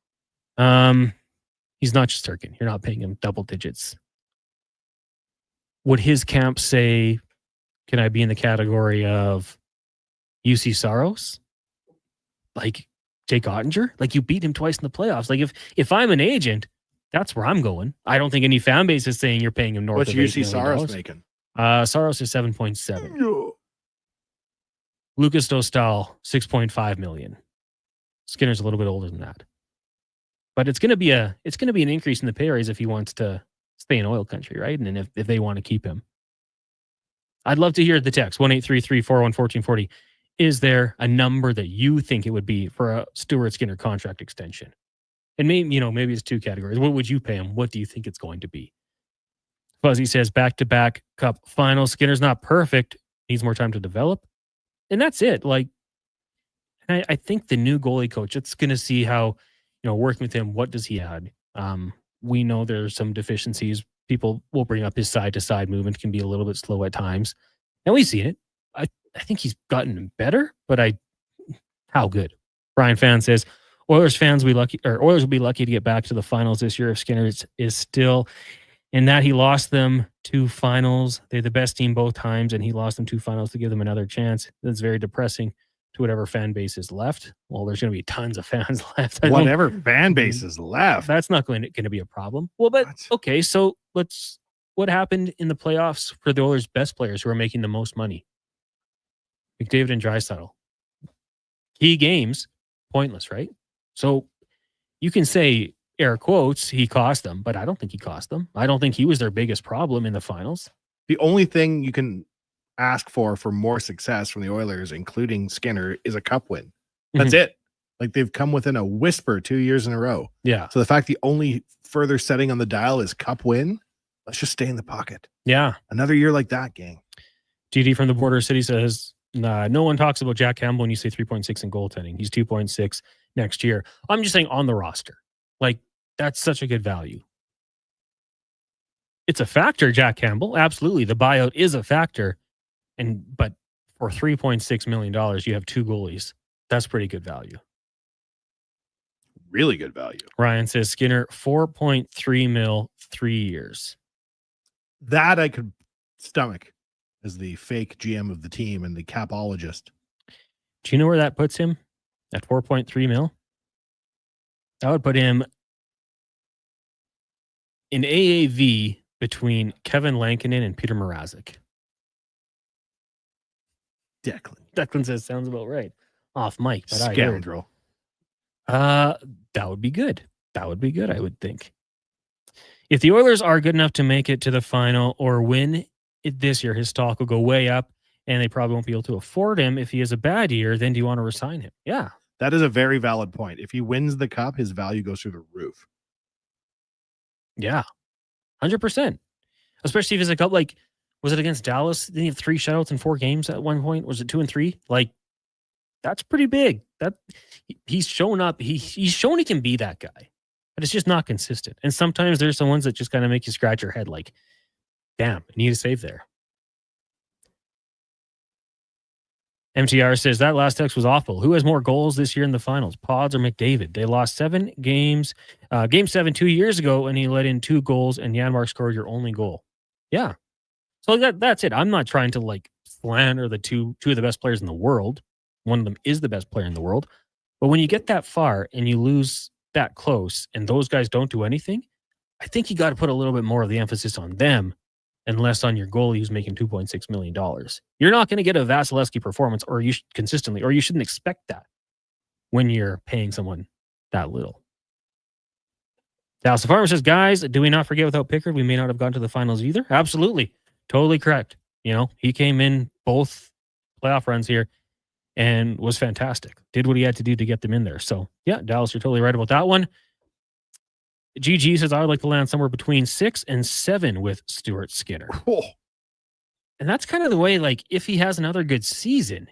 [SPEAKER 6] He's not just Turkin. You're not paying him double digits. Would his camp say, can I be in the category of UC Saros? Jake Ottinger? You beat him twice in the playoffs. If I'm an agent, that's where I'm going. I don't think any fan base is saying you're paying him north
[SPEAKER 13] What's
[SPEAKER 6] of $8
[SPEAKER 13] UC
[SPEAKER 6] million.
[SPEAKER 13] Saros making?
[SPEAKER 6] Saros is 7.7. Lucas Dostal, 6.5 million. Skinner's a little bit older than that. But it's going to be an increase in the pay raise if he wants to stay in oil country, right? And then if they want to keep him. I'd love to hear the text, 1-833-401-1440. Is there a number that you think it would be for a Stuart Skinner contract extension? And maybe it's 2 categories. What would you pay him? What do you think it's going to be? Fuzzy says back-to-back Cup finals. Skinner's not perfect. Needs more time to develop. And that's it. I think the new goalie coach, it's going to see how, working with him, what does he add? We know there's some deficiencies. People will bring up his side-to-side movement can be a little bit slow at times. And we've seen it. I think he's gotten better, but how good? Brian Fan says, Oilers will be lucky to get back to the finals this year if Skinner is still in that. He lost them 2 finals. They're the best team both times, and he lost them 2 finals to give them another chance. That's very depressing to whatever fan base is left. Well, there's going to be tons of fans left.
[SPEAKER 13] Whatever fan base is left.
[SPEAKER 6] That's not going to be a problem. Well, but okay, so let's what happened in the playoffs for the Oilers' best players who are making the most money. McDavid and Draisaitl. Key games, pointless, right? So you can say, air quotes, he cost them, but I don't think he cost them. I don't think he was their biggest problem in the finals.
[SPEAKER 13] The only thing you can ask for more success from the Oilers, including Skinner, is a cup win. That's it. Like, they've come within a whisper 2 years in a row.
[SPEAKER 6] Yeah.
[SPEAKER 13] So the fact the only further setting on the dial is cup win, let's just stay in the pocket.
[SPEAKER 6] Yeah.
[SPEAKER 13] Another year like that, gang.
[SPEAKER 6] GD from the Border City says, no one talks about Jack Campbell when you say 3.6 in goaltending. He's 2.6 next year. I'm just saying on the roster. Like, that's such a good value. It's a factor, Jack Campbell. Absolutely. The buyout is a factor. But for $3.6 million, you have 2 goalies. That's pretty good value.
[SPEAKER 13] Really good value.
[SPEAKER 6] Ryan says Skinner, 4.3 mil, 3 years.
[SPEAKER 13] That I could stomach as the fake GM of the team and the capologist.
[SPEAKER 6] Do you know where that puts him? At 4.3 mil? That would put him in AAV between Kevin Lankinen and Peter Mrazek. Declan says sounds about right. Off mic, but
[SPEAKER 13] Scoundrel.
[SPEAKER 6] That would be good. That would be good, I would think. If the Oilers are good enough to make it to the final or win it this year, his stock will go way up, and they probably won't be able to afford him. If he has a bad year, then do you want to resign him? Yeah.
[SPEAKER 13] That is a very valid point. If he wins the cup, his value goes through the roof.
[SPEAKER 6] Yeah. 100%. Especially if it's a cup, like, was it against Dallas? Didn't he have 3 shutouts in 4 games at one point? Was it 2 and 3? Like, that's pretty big. That he's shown up. He's shown he can be that guy, but it's just not consistent. And sometimes there's some ones that just kind of make you scratch your head like, damn, I need a save there. MTR says that last text was awful. Who has more goals this year in the finals, Pods or McDavid? They lost 7 games, game 7 2 years ago, and he let in 2 goals, and Janmark scored your only goal. Yeah. So that's it. I'm not trying to like slander the two of the best players in the world. One of them is the best player in the world. But when you get that far and you lose that close and those guys don't do anything, I think you got to put a little bit more of the emphasis on them and less on your goalie who's making $2.6 million. You're not going to get a Vasilevsky performance or you consistently, or you shouldn't expect that when you're paying someone that little. Dallas the Farmer says, guys, do we not forget without Pickard, we may not have gone to the finals either? Absolutely. Totally correct. You know, he came in both playoff runs here and was fantastic. Did what he had to do to get them in there. So, yeah, Dallas, you're totally right about that one. GG says, I would like to land somewhere between 6 and 7 with Stuart Skinner.
[SPEAKER 13] Oh.
[SPEAKER 6] And that's kind of the way, like, if he has another good season,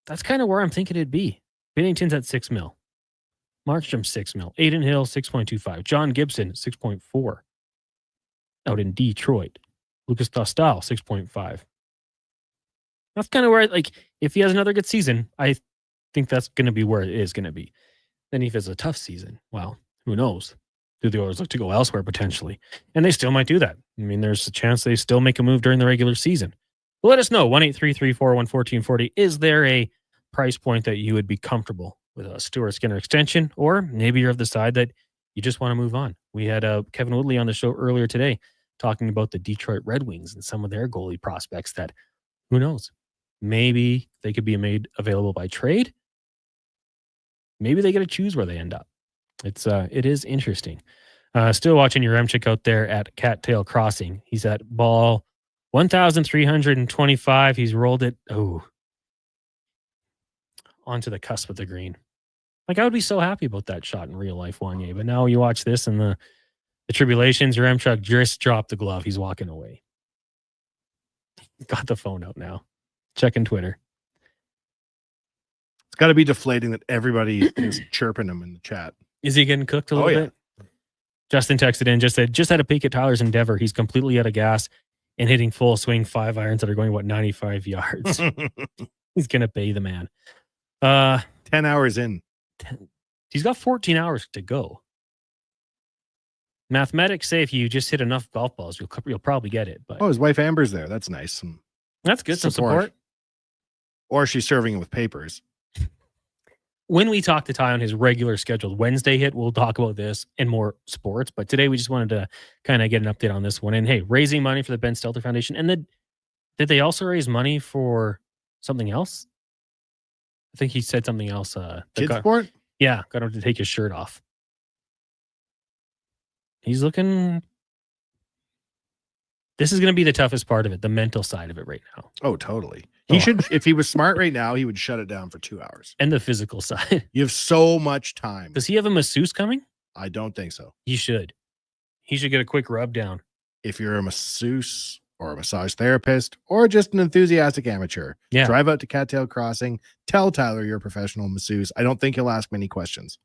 [SPEAKER 6] that's kind of where I'm thinking it'd be. Binnington's at 6 mil. Markstrom, 6 mil. Aiden Hill, 6.25. John Gibson, 6.4. Out in Detroit. Lucas Dostal, 6.5. That's kind of where, like, if he has another good season, I think that's going to be where it is going to be. Then if it's a tough season, well, who knows? Do the Oilers look to go elsewhere potentially? And they still might do that. I mean, there's a chance they still make a move during the regular season. But let us know. 1-833-401-1440. Is there a price point that you would be comfortable with a Stuart Skinner extension? Or maybe you're of the side that you just want to move on. We had Kevin Woodley on the show earlier today talking about the Detroit Red Wings and some of their goalie prospects that, who knows? Maybe they could be made available by trade. Maybe they get to choose where they end up. It is interesting. Still watching your Remchick out there at Cattail Crossing. He's at ball 1,325. He's rolled it onto the cusp of the green. Like, I would be so happy about that shot in real life, Wanye. But now you watch this and the tribulations. Your Remchick just dropped the glove. He's walking away. Got the phone out now. Checking Twitter.
[SPEAKER 13] It's got to be deflating that everybody is chirping him in the chat.
[SPEAKER 6] Is he getting cooked a little bit? Justin texted in, just said, just had a peek at Tyler's endeavor. He's completely out of gas and hitting full swing 5 irons that are going, 95 yards. He's going to pay the man.
[SPEAKER 13] 10 hours in.
[SPEAKER 6] He's got 14 hours to go. Mathematics say if you just hit enough golf balls, you'll probably get it. But
[SPEAKER 13] his wife Amber's there. That's nice.
[SPEAKER 6] That's good. Some support.
[SPEAKER 13] Or she's serving him with papers.
[SPEAKER 6] when we talk to Ty on his regular scheduled Wednesday hit, we'll talk about this and more sports. But today we just wanted to kind of get an update on this one. And hey, raising money for the Ben Stelter Foundation. And then did they also raise money for something else? I think he said something else.
[SPEAKER 13] Kid sport?
[SPEAKER 6] Yeah, got him to take his shirt off. He's looking. This is going to be the toughest part of it, the mental side of it right now.
[SPEAKER 13] Oh, totally. He should, if he was smart right now, he would shut it down for 2 hours.
[SPEAKER 6] And the physical side.
[SPEAKER 13] You have so much time.
[SPEAKER 6] Does he have a masseuse coming?
[SPEAKER 13] I don't think so.
[SPEAKER 6] He should. He should get a quick rub down.
[SPEAKER 13] If you're a masseuse or a massage therapist or just an enthusiastic amateur, drive out to Cattail Crossing, tell Tyler you're a professional masseuse. I don't think he'll ask many questions.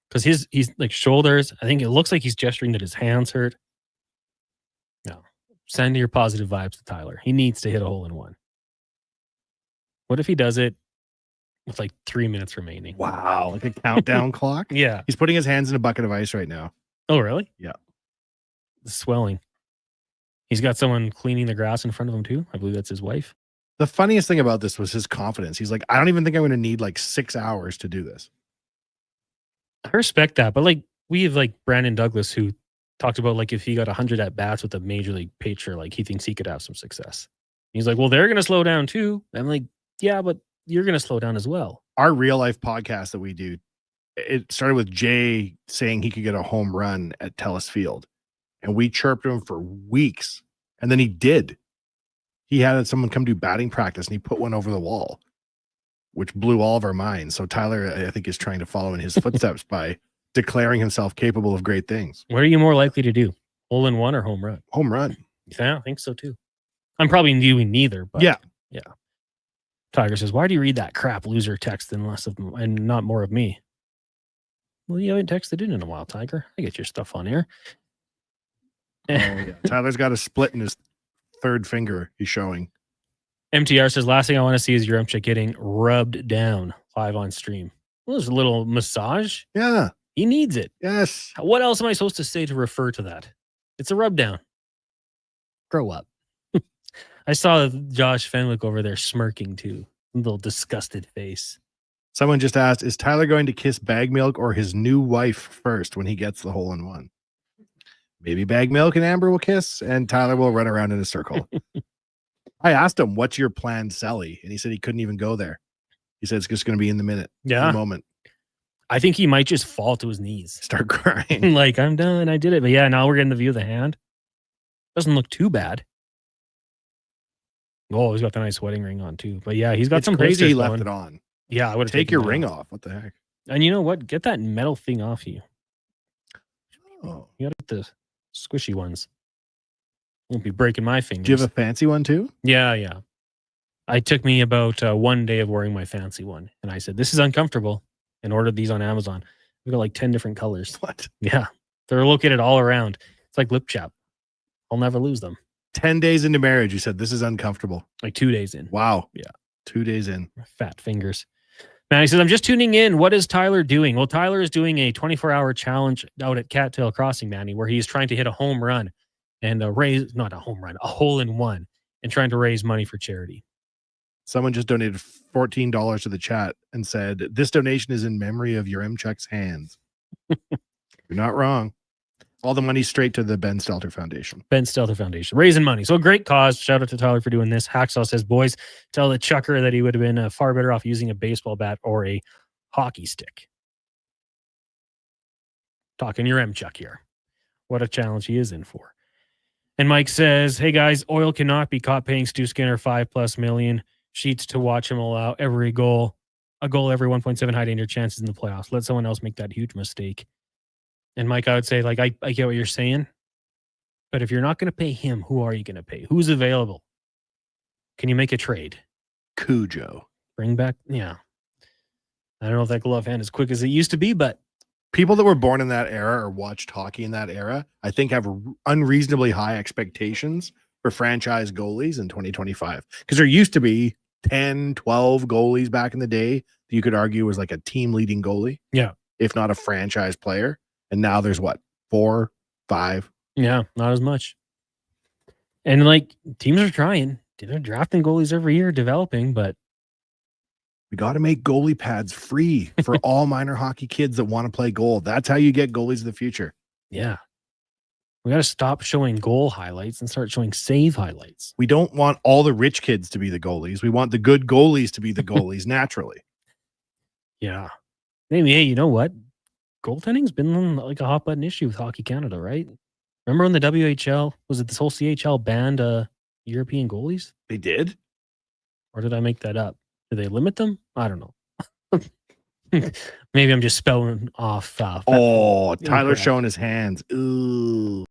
[SPEAKER 6] Because he's like shoulders, I think it looks like he's gesturing that his hands hurt. No. Send your positive vibes to Tyler. He needs to hit a hole in one. What if he does it with like 3 minutes remaining?
[SPEAKER 13] Wow. Like a countdown clock?
[SPEAKER 6] Yeah.
[SPEAKER 13] He's putting his hands in a bucket of ice right now.
[SPEAKER 6] Oh, really?
[SPEAKER 13] Yeah.
[SPEAKER 6] The swelling. He's got someone cleaning the grass in front of him too. I believe that's his wife.
[SPEAKER 13] The funniest thing about this was his confidence. He's like, I don't even think I'm going to need like 6 hours to do this.
[SPEAKER 6] I respect that. But like we have like Brandon Douglas who talked about like if he got 100 at bats with a major league pitcher, like he thinks he could have some success. He's like, well, they're going to slow down too. I'm like, yeah, but you're going to slow down as well.
[SPEAKER 13] Our real life podcast that we do, it started with Jay saying he could get a home run at Telus Field. And we chirped him for weeks. And then he did. He had someone come do batting practice and he put one over the wall, which blew all of our minds. So Tyler, I think, is trying to follow in his footsteps by declaring himself capable of great things.
[SPEAKER 6] What are you more likely to do? Hole in one or home run?
[SPEAKER 13] Home run.
[SPEAKER 6] Yeah, I think so too. I'm probably doing neither, but
[SPEAKER 13] yeah.
[SPEAKER 6] Tiger says, why do you read that crap loser text and less of and not more of me? Well, you haven't texted in a while, Tiger. I get your stuff on air.
[SPEAKER 13] Oh, yeah. Tyler's got a split in his third finger he's showing.
[SPEAKER 6] MTR says, last thing I want to see is your chick getting rubbed down live on stream. Well, there's a little massage.
[SPEAKER 13] Yeah.
[SPEAKER 6] He needs it.
[SPEAKER 13] Yes.
[SPEAKER 6] What else am I supposed to say to refer to that? It's a rub down. Grow up. I saw Josh Fenwick over there smirking too. A little disgusted face.
[SPEAKER 13] Someone just asked, is Tyler going to kiss Bag Milk or his new wife first when he gets the hole in one? Maybe Bag Milk and Amber will kiss and Tyler will run around in a circle. I asked him, what's your planned celly? And he said he couldn't even go there. He said it's just going to be in the minute.
[SPEAKER 6] Yeah.
[SPEAKER 13] In the moment.
[SPEAKER 6] I think he might just fall to his knees.
[SPEAKER 13] Start crying.
[SPEAKER 6] Like, I'm done. I did it. But yeah, now we're getting the view of the hand. Doesn't look too bad. Oh, he's got the nice wedding ring on too. But yeah, he's got some
[SPEAKER 13] crazy he
[SPEAKER 6] blisters
[SPEAKER 13] left
[SPEAKER 6] going.
[SPEAKER 13] it on.
[SPEAKER 6] Yeah, I would
[SPEAKER 13] take your ring off. What the heck?
[SPEAKER 6] And you know what? Get that metal thing off you.
[SPEAKER 13] Oh,
[SPEAKER 6] you got the squishy ones. Won't be breaking my fingers.
[SPEAKER 13] Do you have a fancy one too?
[SPEAKER 6] Yeah. It took me about 1 day of wearing my fancy one. And I said, this is uncomfortable, and ordered these on Amazon. We got like 10 different colors.
[SPEAKER 13] What?
[SPEAKER 6] Yeah. They're located all around. It's like lip chap. I'll never lose them.
[SPEAKER 13] 10 days into marriage, you said this is uncomfortable.
[SPEAKER 6] Like 2 days in.
[SPEAKER 13] Wow.
[SPEAKER 6] Yeah.
[SPEAKER 13] 2 days in.
[SPEAKER 6] Fat fingers. Manny says, I'm just tuning in. What is Tyler doing? Well, Tyler is doing a 24-hour challenge out at Cattail Crossing, Manny, where he's trying to hit a home run and not a home run, a hole in one, and trying to raise money for charity.
[SPEAKER 13] Someone just donated $14 to the chat and said, this donation is in memory of your Chuck's hands. You're not wrong. All the money straight to the Ben Stelter Foundation.
[SPEAKER 6] Ben Stelter Foundation. Raising money. So a great cause. Shout out to Tyler for doing this. Hacksaw says, boys, tell the chucker that he would have been far better off using a baseball bat or a hockey stick. Talking your Chuck here. What a challenge he is in for. And Mike says, hey guys, Oil cannot be caught paying Stu Skinner $5+ million. Sheets to watch him allow a goal every 1.7 high danger chances in the playoffs. Let someone else make that huge mistake. And Mike, I would say, like, I get what you're saying, but if you're not going to pay him, who are you going to pay? Who's available? Can you make a trade?
[SPEAKER 13] Cujo.
[SPEAKER 6] Bring back, yeah. I don't know if that glove hand is quick as it used to be, but
[SPEAKER 13] people that were born in that era or watched hockey in that era, I think have unreasonably high expectations for franchise goalies in 2025. Because there used to be 10, 12 goalies back in the day that you could argue was like a team leading goalie.
[SPEAKER 6] Yeah.
[SPEAKER 13] If not a franchise player. And now there's what? 4, 5?
[SPEAKER 6] Yeah, not as much. And like teams are trying. They're drafting goalies every year, developing, but
[SPEAKER 13] We got to make goalie pads free for all minor hockey kids that want to play goal. That's how you get goalies of the future.
[SPEAKER 6] Yeah. We got to stop showing goal highlights and start showing save highlights.
[SPEAKER 13] We don't want all the rich kids to be the goalies. We want the good goalies to be the goalies naturally.
[SPEAKER 6] Yeah. Maybe, hey, you know what? Goaltending's been like a hot button issue with Hockey Canada, right? Remember when the WHL, was it this whole CHL banned European goalies?
[SPEAKER 13] They did?
[SPEAKER 6] Or did I make that up? Did they limit them? I don't know. Maybe I'm just spelling off.
[SPEAKER 13] Tyler's showing his hands. Ooh.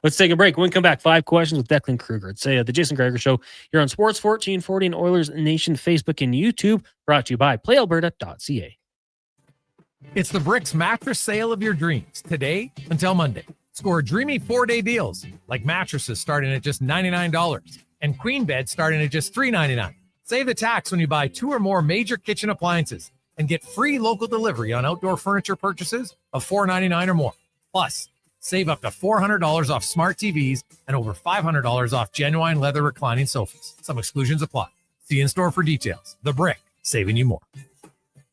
[SPEAKER 6] Let's take a break. When we come back, 5 questions with Declan Kruger. It's the Jason Gregor Show here on Sports 1440 and Oilers Nation Facebook and YouTube. Brought to you by playalberta.ca.
[SPEAKER 11] It's the Bricks mattress sale of your dreams, today until Monday. Score dreamy 4-day deals like mattresses starting at just $99 and queen beds starting at just $399. Save the tax when you buy 2 or more major kitchen appliances and get free local delivery on outdoor furniture purchases of $499 or more. Plus, save up to $400 off smart TVs and over $500 off genuine leather reclining sofas. Some exclusions apply. See in-store for details. The Brick, saving you more.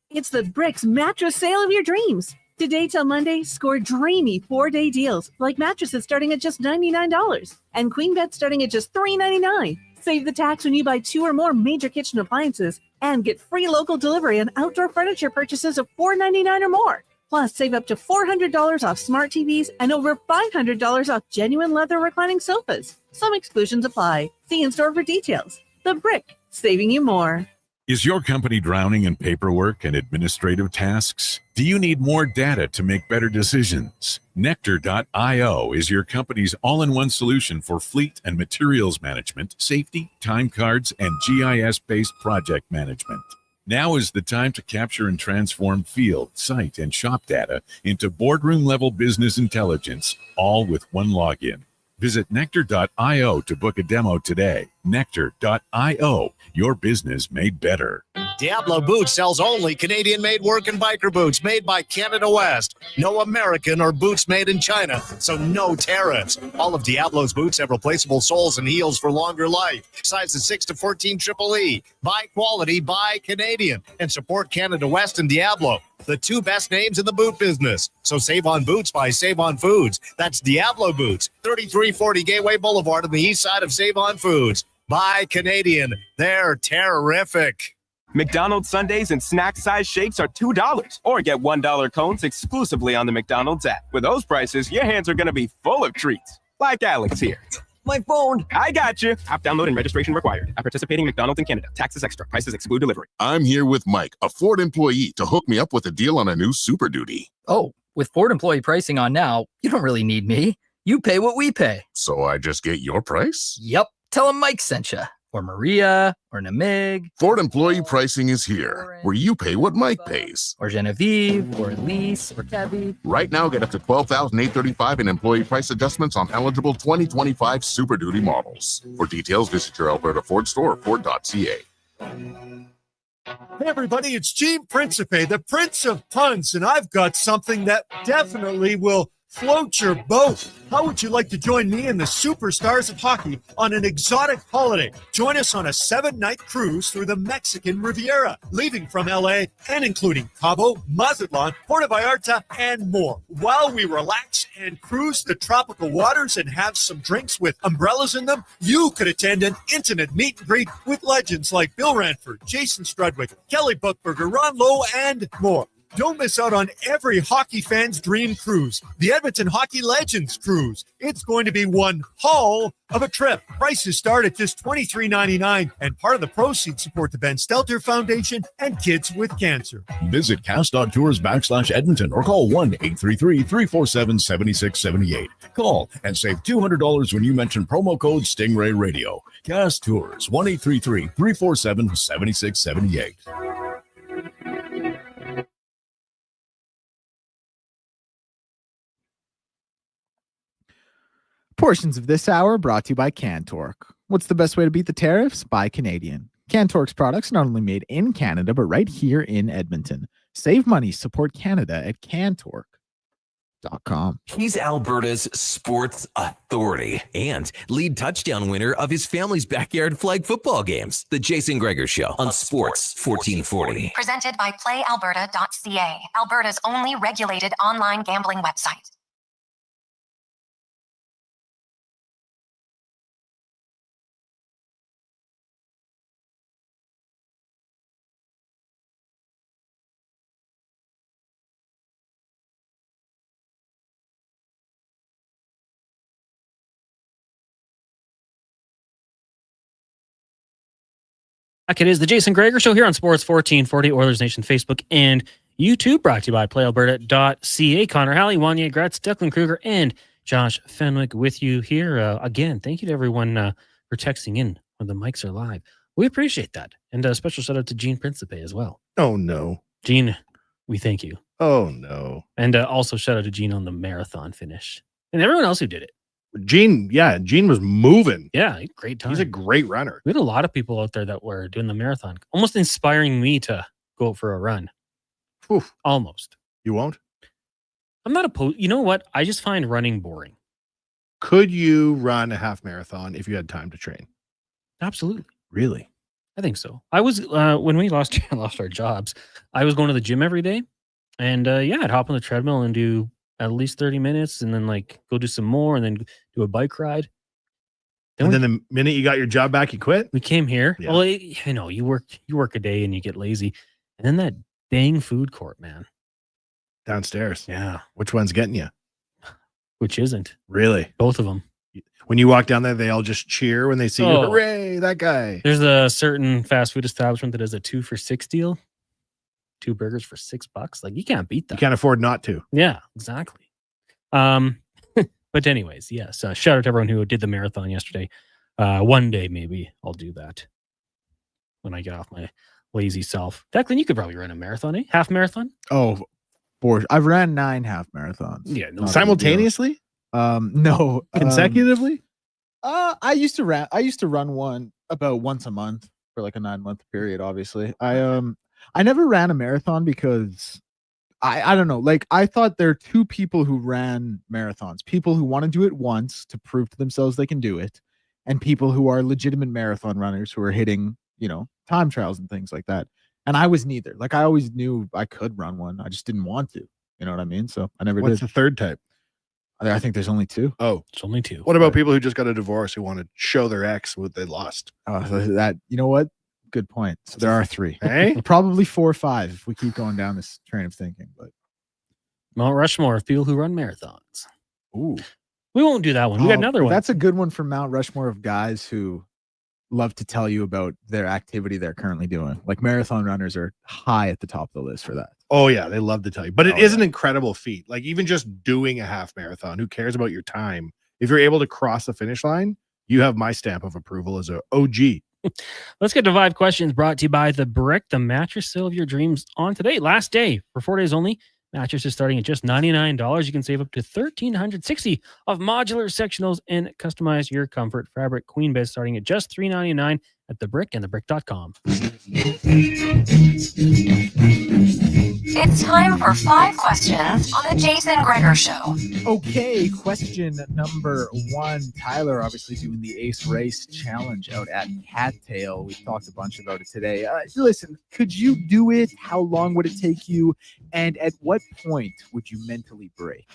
[SPEAKER 15] It's the Bricks mattress sale of your dreams. Today till Monday, score dreamy 4-day deals like mattresses starting at just $99 and queen beds starting at just $399. Save the tax when you buy 2 or more major kitchen appliances and get free local delivery on outdoor furniture purchases of $499 or more. Plus, save up to $400 off smart TVs and over $500 off genuine leather reclining sofas. Some exclusions apply. See in-store for details. The Brick, saving you more.
[SPEAKER 16] Is your company drowning in paperwork and administrative tasks? Do you need more data to make better decisions? Nectar.io is your company's all-in-one solution for fleet and materials management, safety, time cards, and GIS-based project management. Now is the time to capture and transform field, site, and shop data into boardroom-level business intelligence, all with one login. Visit Nectar.io to book a demo today. Nectar.io, your business made better.
[SPEAKER 21] Diablo Boots sells only Canadian-made work and biker boots made by Canada West. No American or boots made in China, so no tariffs. All of Diablo's boots have replaceable soles and heels for longer life. Sizes 6 to 14 Triple E. Buy quality, buy Canadian. And support Canada West and Diablo, the 2 best names in the boot business. So save on boots by Save On Foods. That's Diablo Boots, 3340 Gateway Boulevard on the east side of Save On Foods. Buy Canadian. They're terrific.
[SPEAKER 4] McDonald's sundaes and snack-size shakes are $2, or get $1 cones exclusively on the McDonald's app. With those prices, your hands are going to be full of treats. Like Alex here. My phone. I got you. App download and registration required. At participating McDonald's in Canada. Taxes extra. Prices exclude delivery.
[SPEAKER 22] I'm here with Mike, a Ford employee, to hook me up with a deal on a new Super Duty.
[SPEAKER 23] Oh, with Ford employee pricing on now, you don't really need me. You pay what we pay.
[SPEAKER 22] So I just get your price?
[SPEAKER 23] Yep. Tell them Mike sent you. Or Maria, or Namig.
[SPEAKER 22] Ford employee pricing is here, where you pay what Mike pays.
[SPEAKER 23] Or Genevieve, or Elise, or Kevy.
[SPEAKER 22] Right now, get up to $12,835 in employee price adjustments on eligible 2025 Super Duty models. For details, visit your Alberta Ford store or Ford.ca.
[SPEAKER 26] Hey everybody, it's Gene Principe, the Prince of Puns, and I've got something that definitely will float your boat. How would you like to join me and the superstars of hockey on an exotic holiday? Join us on a 7-night cruise through the Mexican Riviera, leaving from LA and including Cabo, Mazatlan, Puerto Vallarta, and more. While we relax and cruise the tropical waters and have some drinks with umbrellas in them, you could attend an intimate meet and greet with legends like Bill Ranford, Jason Strudwick, Kelly Buchberger, Ron Lowe, and more. Don't miss out on every hockey fan's dream cruise, the Edmonton Hockey Legends Cruise. It's going to be one haul of a trip. Prices start at just $23.99, and part of the proceeds support the Ben Stelter Foundation and Kids with Cancer.
[SPEAKER 19] Visit cast.tours/Edmonton or call 1-833-347-7678. Call and save $200 when you mention promo code Stingray Radio. Cast Tours, 1-833-347-7678.
[SPEAKER 7] Portions of this hour brought to you by Cantork. What's the best way to beat the tariffs? Buy Canadian. Cantork's products not only made in Canada, but right here in Edmonton. Save money, support Canada at Cantork.
[SPEAKER 17] He's Alberta's sports authority and lead touchdown winner of his family's backyard flag football games. The Jason Gregor Show on Sports 1440.
[SPEAKER 5] Presented by PlayAlberta.ca, Alberta's only regulated online gambling website.
[SPEAKER 6] It is the Jason Gregor Show here on Sports 1440, Oilers Nation Facebook and YouTube, brought to you by PlayAlberta.ca. Connor Halley, Wanye Gratz, Declan Kruger, and Josh Fenwick with you here. Again, thank you to everyone for texting in when the mics are live. We appreciate that. And a special shout out to Gene Principe as well.
[SPEAKER 13] Oh, no.
[SPEAKER 6] Gene, we thank you.
[SPEAKER 13] Oh, no.
[SPEAKER 6] And also shout out to Gene on the marathon finish. And everyone else who did it.
[SPEAKER 13] Gene was moving.
[SPEAKER 6] Yeah, great time.
[SPEAKER 13] He's a great runner.
[SPEAKER 6] We had a lot of people out there that were doing the marathon, almost inspiring me to go out for a run.
[SPEAKER 13] Oof.
[SPEAKER 6] Almost.
[SPEAKER 13] You won't?
[SPEAKER 6] I'm not opposed. You know what? I just find running boring.
[SPEAKER 13] Could you run a half marathon if you had time to train?
[SPEAKER 6] Absolutely.
[SPEAKER 13] Really?
[SPEAKER 6] I think so. I was, when we lost our jobs, I was going to the gym every day. And I'd hop on the treadmill and do at least 30 minutes and then go do some more and then do a bike ride.
[SPEAKER 13] Then the minute you got your job back, you quit?
[SPEAKER 6] We came here.
[SPEAKER 13] Yeah.
[SPEAKER 6] Well, you work a day and you get lazy. And then that dang food court, man.
[SPEAKER 13] Downstairs.
[SPEAKER 6] Yeah.
[SPEAKER 13] Which one's getting you?
[SPEAKER 6] Which isn't.
[SPEAKER 13] Really?
[SPEAKER 6] Both of them.
[SPEAKER 13] When you walk down there, they all just cheer when they see you. Hooray, that guy.
[SPEAKER 6] There's a certain fast food establishment that does a 2 for $6 deal. 2 burgers for $6. You can't beat that.
[SPEAKER 13] You can't afford not to.
[SPEAKER 6] Yeah, exactly. But anyways, yes. Shout out to everyone who did the marathon yesterday. One day, maybe I'll do that when I get off my lazy self. Declan, you could probably run a marathon, eh? Half marathon?
[SPEAKER 7] Oh, I've ran 9 half marathons.
[SPEAKER 6] Yeah, no.
[SPEAKER 13] Simultaneously?
[SPEAKER 7] No.
[SPEAKER 13] Consecutively?
[SPEAKER 7] I used to run one about once a month for a 9-month period, obviously. I never ran a marathon because I don't know. I thought there are two people who ran marathons: people who want to do it once to prove to themselves they can do it, and people who are legitimate marathon runners who are hitting, time trials and things like that. And I was neither. I always knew I could run one. I just didn't want to. You know what I mean? So I never did.
[SPEAKER 13] What's the third type?
[SPEAKER 7] I think there's only 2.
[SPEAKER 13] Oh,
[SPEAKER 6] it's only 2.
[SPEAKER 13] What about people who just got a divorce who want to show their ex what they lost?
[SPEAKER 7] That, you know what? Good point. So there are 3.
[SPEAKER 13] Hey?
[SPEAKER 7] Probably 4 or 5 if we keep going down this train of thinking. But
[SPEAKER 6] Mount Rushmore of people who run marathons.
[SPEAKER 7] Ooh.
[SPEAKER 6] We won't do that one. We got another one.
[SPEAKER 7] That's a good one for Mount Rushmore of guys who love to tell you about their activity they're currently doing. Marathon runners are high at the top of the list for that.
[SPEAKER 13] Oh, yeah. They love to tell you. But it is an incredible feat. Even just doing a half marathon, who cares about your time? If you're able to cross the finish line, you have my stamp of approval as a OG.
[SPEAKER 6] Let's get to 5 questions brought to you by The Brick, the mattress sale of your dreams on today. Last day for 4 days only. Mattress is starting at just $99. You can save up to $1,360 of modular sectionals and customize your comfort. Fabric queen bed starting at just $399 at The Brick and thebrick.com.
[SPEAKER 5] It's time for 5 questions on the Jason Gregor Show.
[SPEAKER 7] Okay, question number 1. Tyler obviously doing the Ace Race Challenge out at Cattail. We've talked a bunch about it today. Listen, could you do it? How long would it take you? And at what point would you mentally break?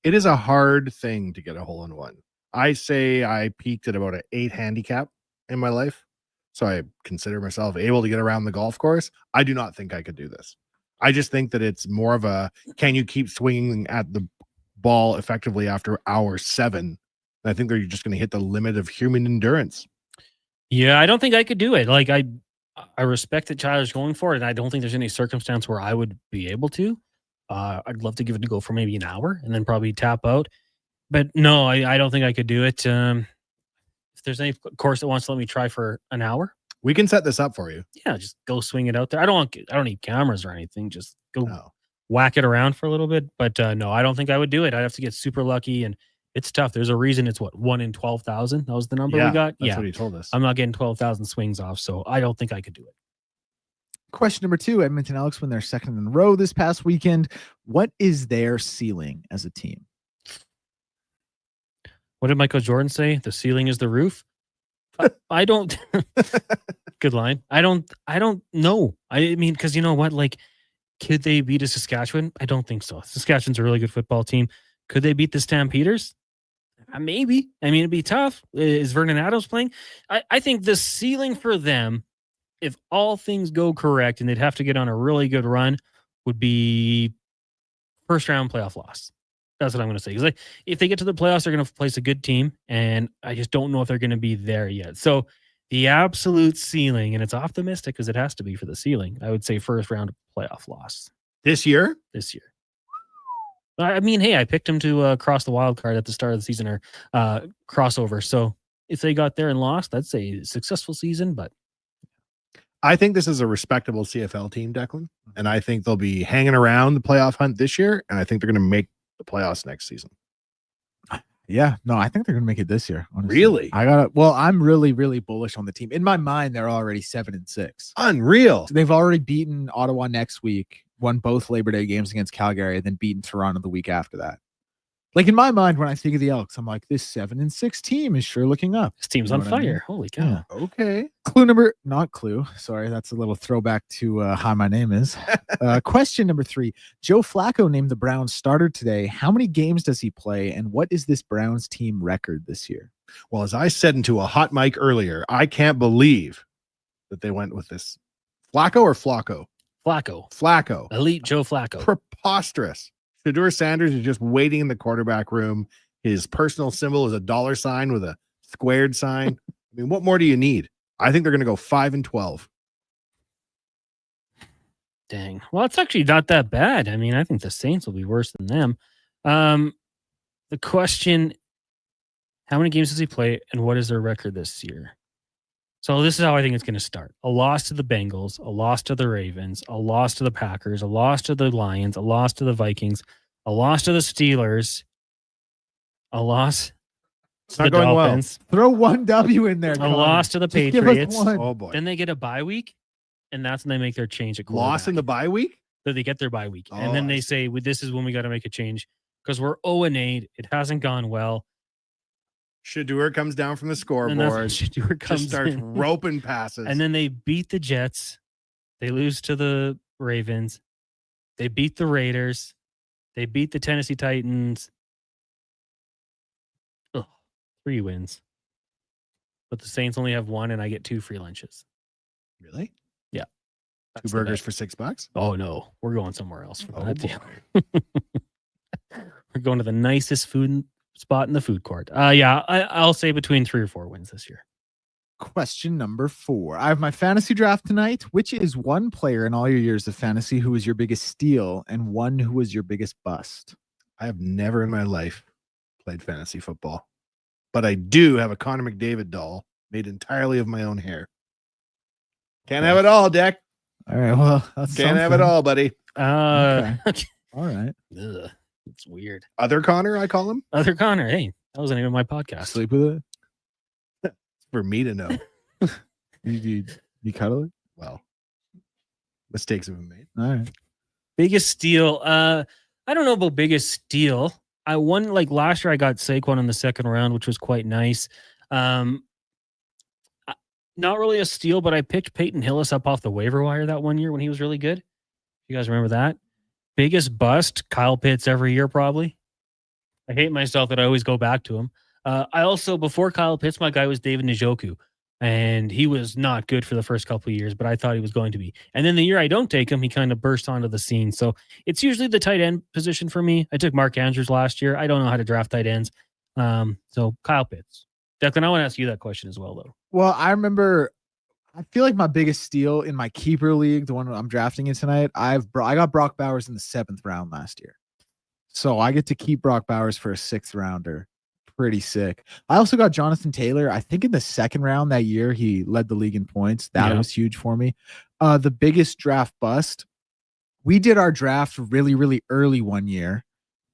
[SPEAKER 13] It is a hard thing to get a hole-in-one. I say I peaked at about an 8 handicap in my life. So I consider myself able to get around the golf course. I do not think I could do this. I just think that it's more of a, can you keep swinging at the ball effectively after hour 7? And I think they're just going to hit the limit of human endurance.
[SPEAKER 6] Yeah, I don't think I could do it. I respect that Tyler's going for it, and I don't think there's any circumstance where I would be able to. I'd love to give it a go for maybe an hour and then probably tap out. But no, I don't think I could do it. If there's any course that wants to let me try for an hour,
[SPEAKER 13] we can set this up for you.
[SPEAKER 6] Yeah, just go swing it out there. I don't need cameras or anything. Just go whack it around for a little bit. But no, I don't think I would do it. I'd have to get super lucky, and it's tough. There's a reason it's 1 in 12,000. That was the number we got.
[SPEAKER 13] That's what he told us.
[SPEAKER 6] I'm not getting 12,000 swings off, so I don't think I could do it.
[SPEAKER 7] Question number 2, Edmonton Elks win their second in a row this past weekend. What is their ceiling as a team?
[SPEAKER 6] What did Michael Jordan say? The ceiling is the roof. I don't. Good line. I don't know. I mean, because you know what? Like, could they beat a Saskatchewan? I don't think so. Saskatchewan's a really good football team. Could they beat the Stampeders? Maybe. I mean, it'd be tough. Is Vernon Adams playing? I think the ceiling for them, if all things go correct and they'd have to get on a really good run, would be first round playoff loss. That's what I'm going to say. Because like, if they get to the playoffs, they're going to place a good team, and I just don't know if they're going to be there yet. So the absolute ceiling, and it's optimistic because it has to be for the ceiling, I would say first round playoff loss.
[SPEAKER 13] This year?
[SPEAKER 6] This year. I mean, hey, I picked them to cross the wild card at the start of the season or crossover. So if they got there and lost, that's a successful season. But
[SPEAKER 13] I think this is a respectable CFL team, Declan. And I think they'll be hanging around the playoff hunt this year. And I think they're going to make the playoffs next season.
[SPEAKER 7] Yeah, no, I think they're going to make it this year. Honestly.
[SPEAKER 13] Really?
[SPEAKER 7] I'm really, really bullish on the team. In my mind, they're already 7-6.
[SPEAKER 13] Unreal.
[SPEAKER 7] So they've already beaten Ottawa next week, won both Labor Day games against Calgary, and then beaten Toronto the week after that. Like in my mind, when I think of the Elks, I'm like, this 7-6 team is sure looking up.
[SPEAKER 6] This team's on fire. I mean? Holy cow.
[SPEAKER 7] Yeah.
[SPEAKER 13] Okay.
[SPEAKER 7] Not clue. Sorry, that's a little throwback to Hi, My Name Is. Question number 3. Joe Flacco named the Browns starter today. How many games does he play, and what is this Browns team record this year?
[SPEAKER 13] Well, as I said into a hot mic earlier, I can't believe that they went with this. Flacco or Flacco? Flacco.
[SPEAKER 6] Elite Joe Flacco.
[SPEAKER 13] Preposterous. Shedeur Sanders is just waiting in the quarterback room. His personal symbol is a $sign with a squared sign. I mean, what more do you need? I think they're going to go 5-12.
[SPEAKER 6] Dang. Well, it's actually not that bad. I mean, I think the Saints will be worse than them. The question, how many games does he play, and what is their record this year? So this is how I think it's going to start. A loss to the Bengals, a loss to the Ravens, a loss to the Packers, a loss to the Lions, a loss to the Vikings, a loss to the Steelers, a loss to the Dolphins.
[SPEAKER 7] Well. Throw one W in there.
[SPEAKER 6] A loss to the Patriots.
[SPEAKER 13] Oh, boy.
[SPEAKER 6] Then they get a bye week, and that's when they make their change at quarterback.
[SPEAKER 13] Loss in the bye week?
[SPEAKER 6] So they get their bye week. And then they say, this is when we got to make a change because we're 0-8. It hasn't gone well.
[SPEAKER 13] Shedeur comes down from the scoreboard.
[SPEAKER 6] Shedeur comes
[SPEAKER 13] starts roping passes.
[SPEAKER 6] And then they beat the Jets. They lose to the Ravens. They beat the Raiders. They beat the Tennessee Titans. 3 wins. But the Saints only have 1, and I get 2 free lunches.
[SPEAKER 13] Really?
[SPEAKER 6] Yeah.
[SPEAKER 13] 2 burgers for $6?
[SPEAKER 6] Oh, no. We're going somewhere else for that. We're going to the nicest food spot in the food court. I'll say between 3 or 4 wins this year.
[SPEAKER 7] Question number 4. I have my fantasy draft tonight. Which is one player in all your years of fantasy who was your biggest steal and one who was your biggest bust?
[SPEAKER 13] I have never in my life played fantasy football, but I do have a Connor McDavid doll made entirely of my own hair. Can't have it all, Deck.
[SPEAKER 7] All right. Well, that's
[SPEAKER 13] can't have it all, buddy.
[SPEAKER 7] Okay. All right.
[SPEAKER 6] Ugh. It's weird.
[SPEAKER 13] Other Connor, I call him.
[SPEAKER 6] Other Connor. Hey, that wasn't even my podcast.
[SPEAKER 7] Sleep with
[SPEAKER 13] it. For me to know.
[SPEAKER 7] you cuddle it?
[SPEAKER 13] Well, mistakes have been made.
[SPEAKER 7] All right.
[SPEAKER 6] Biggest steal. I don't know about biggest steal. I won like last year. I got Saquon in the second round, which was quite nice. Not really a steal, but I picked Peyton Hillis up off the waiver wire that one year when he was really good. You guys remember that? Biggest bust, Kyle Pitts every year, probably. I hate myself that I always go back to him. I also, before Kyle Pitts, my guy was David Njoku, and he was not good for the first couple of years, but I thought he was going to be. And then the year I don't take him, he kind of burst onto the scene. So it's usually the tight end position for me. I took Mark Andrews last year. I don't know how to draft tight ends. So Kyle Pitts. Declan, I want to ask you that question as well, though.
[SPEAKER 7] Well, I feel like my biggest steal in my keeper league, the one I'm drafting in tonight, I got Brock Bowers in the 7th round last year. So I get to keep Brock Bowers for a 6th rounder. Pretty sick. I also got Jonathan Taylor. I think in the 2nd round that year, he led the league in points. That was huge for me. The biggest draft bust, we did our draft really, really early one year,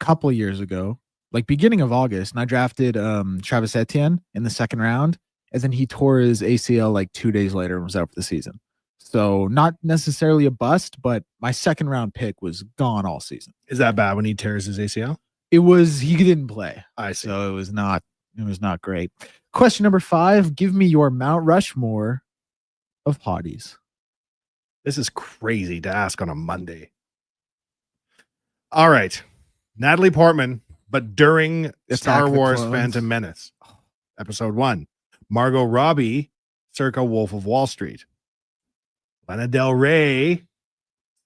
[SPEAKER 7] a couple of years ago, like beginning of August. And I drafted Travis Etienne in the 2nd round. And then he tore his ACL like 2 days later and was out for the season. So not necessarily a bust, but my second round pick was gone all season.
[SPEAKER 13] Is that bad when he tears his ACL?
[SPEAKER 7] He didn't play.
[SPEAKER 13] I see.
[SPEAKER 7] So it was not great. Question number 5, give me your Mount Rushmore of hotties.
[SPEAKER 13] This is crazy to ask on a Monday. All right. Natalie Portman, but during Star Wars Phantom Menace, episode 1. Margot Robbie, circa Wolf of Wall Street. Lana Del Rey,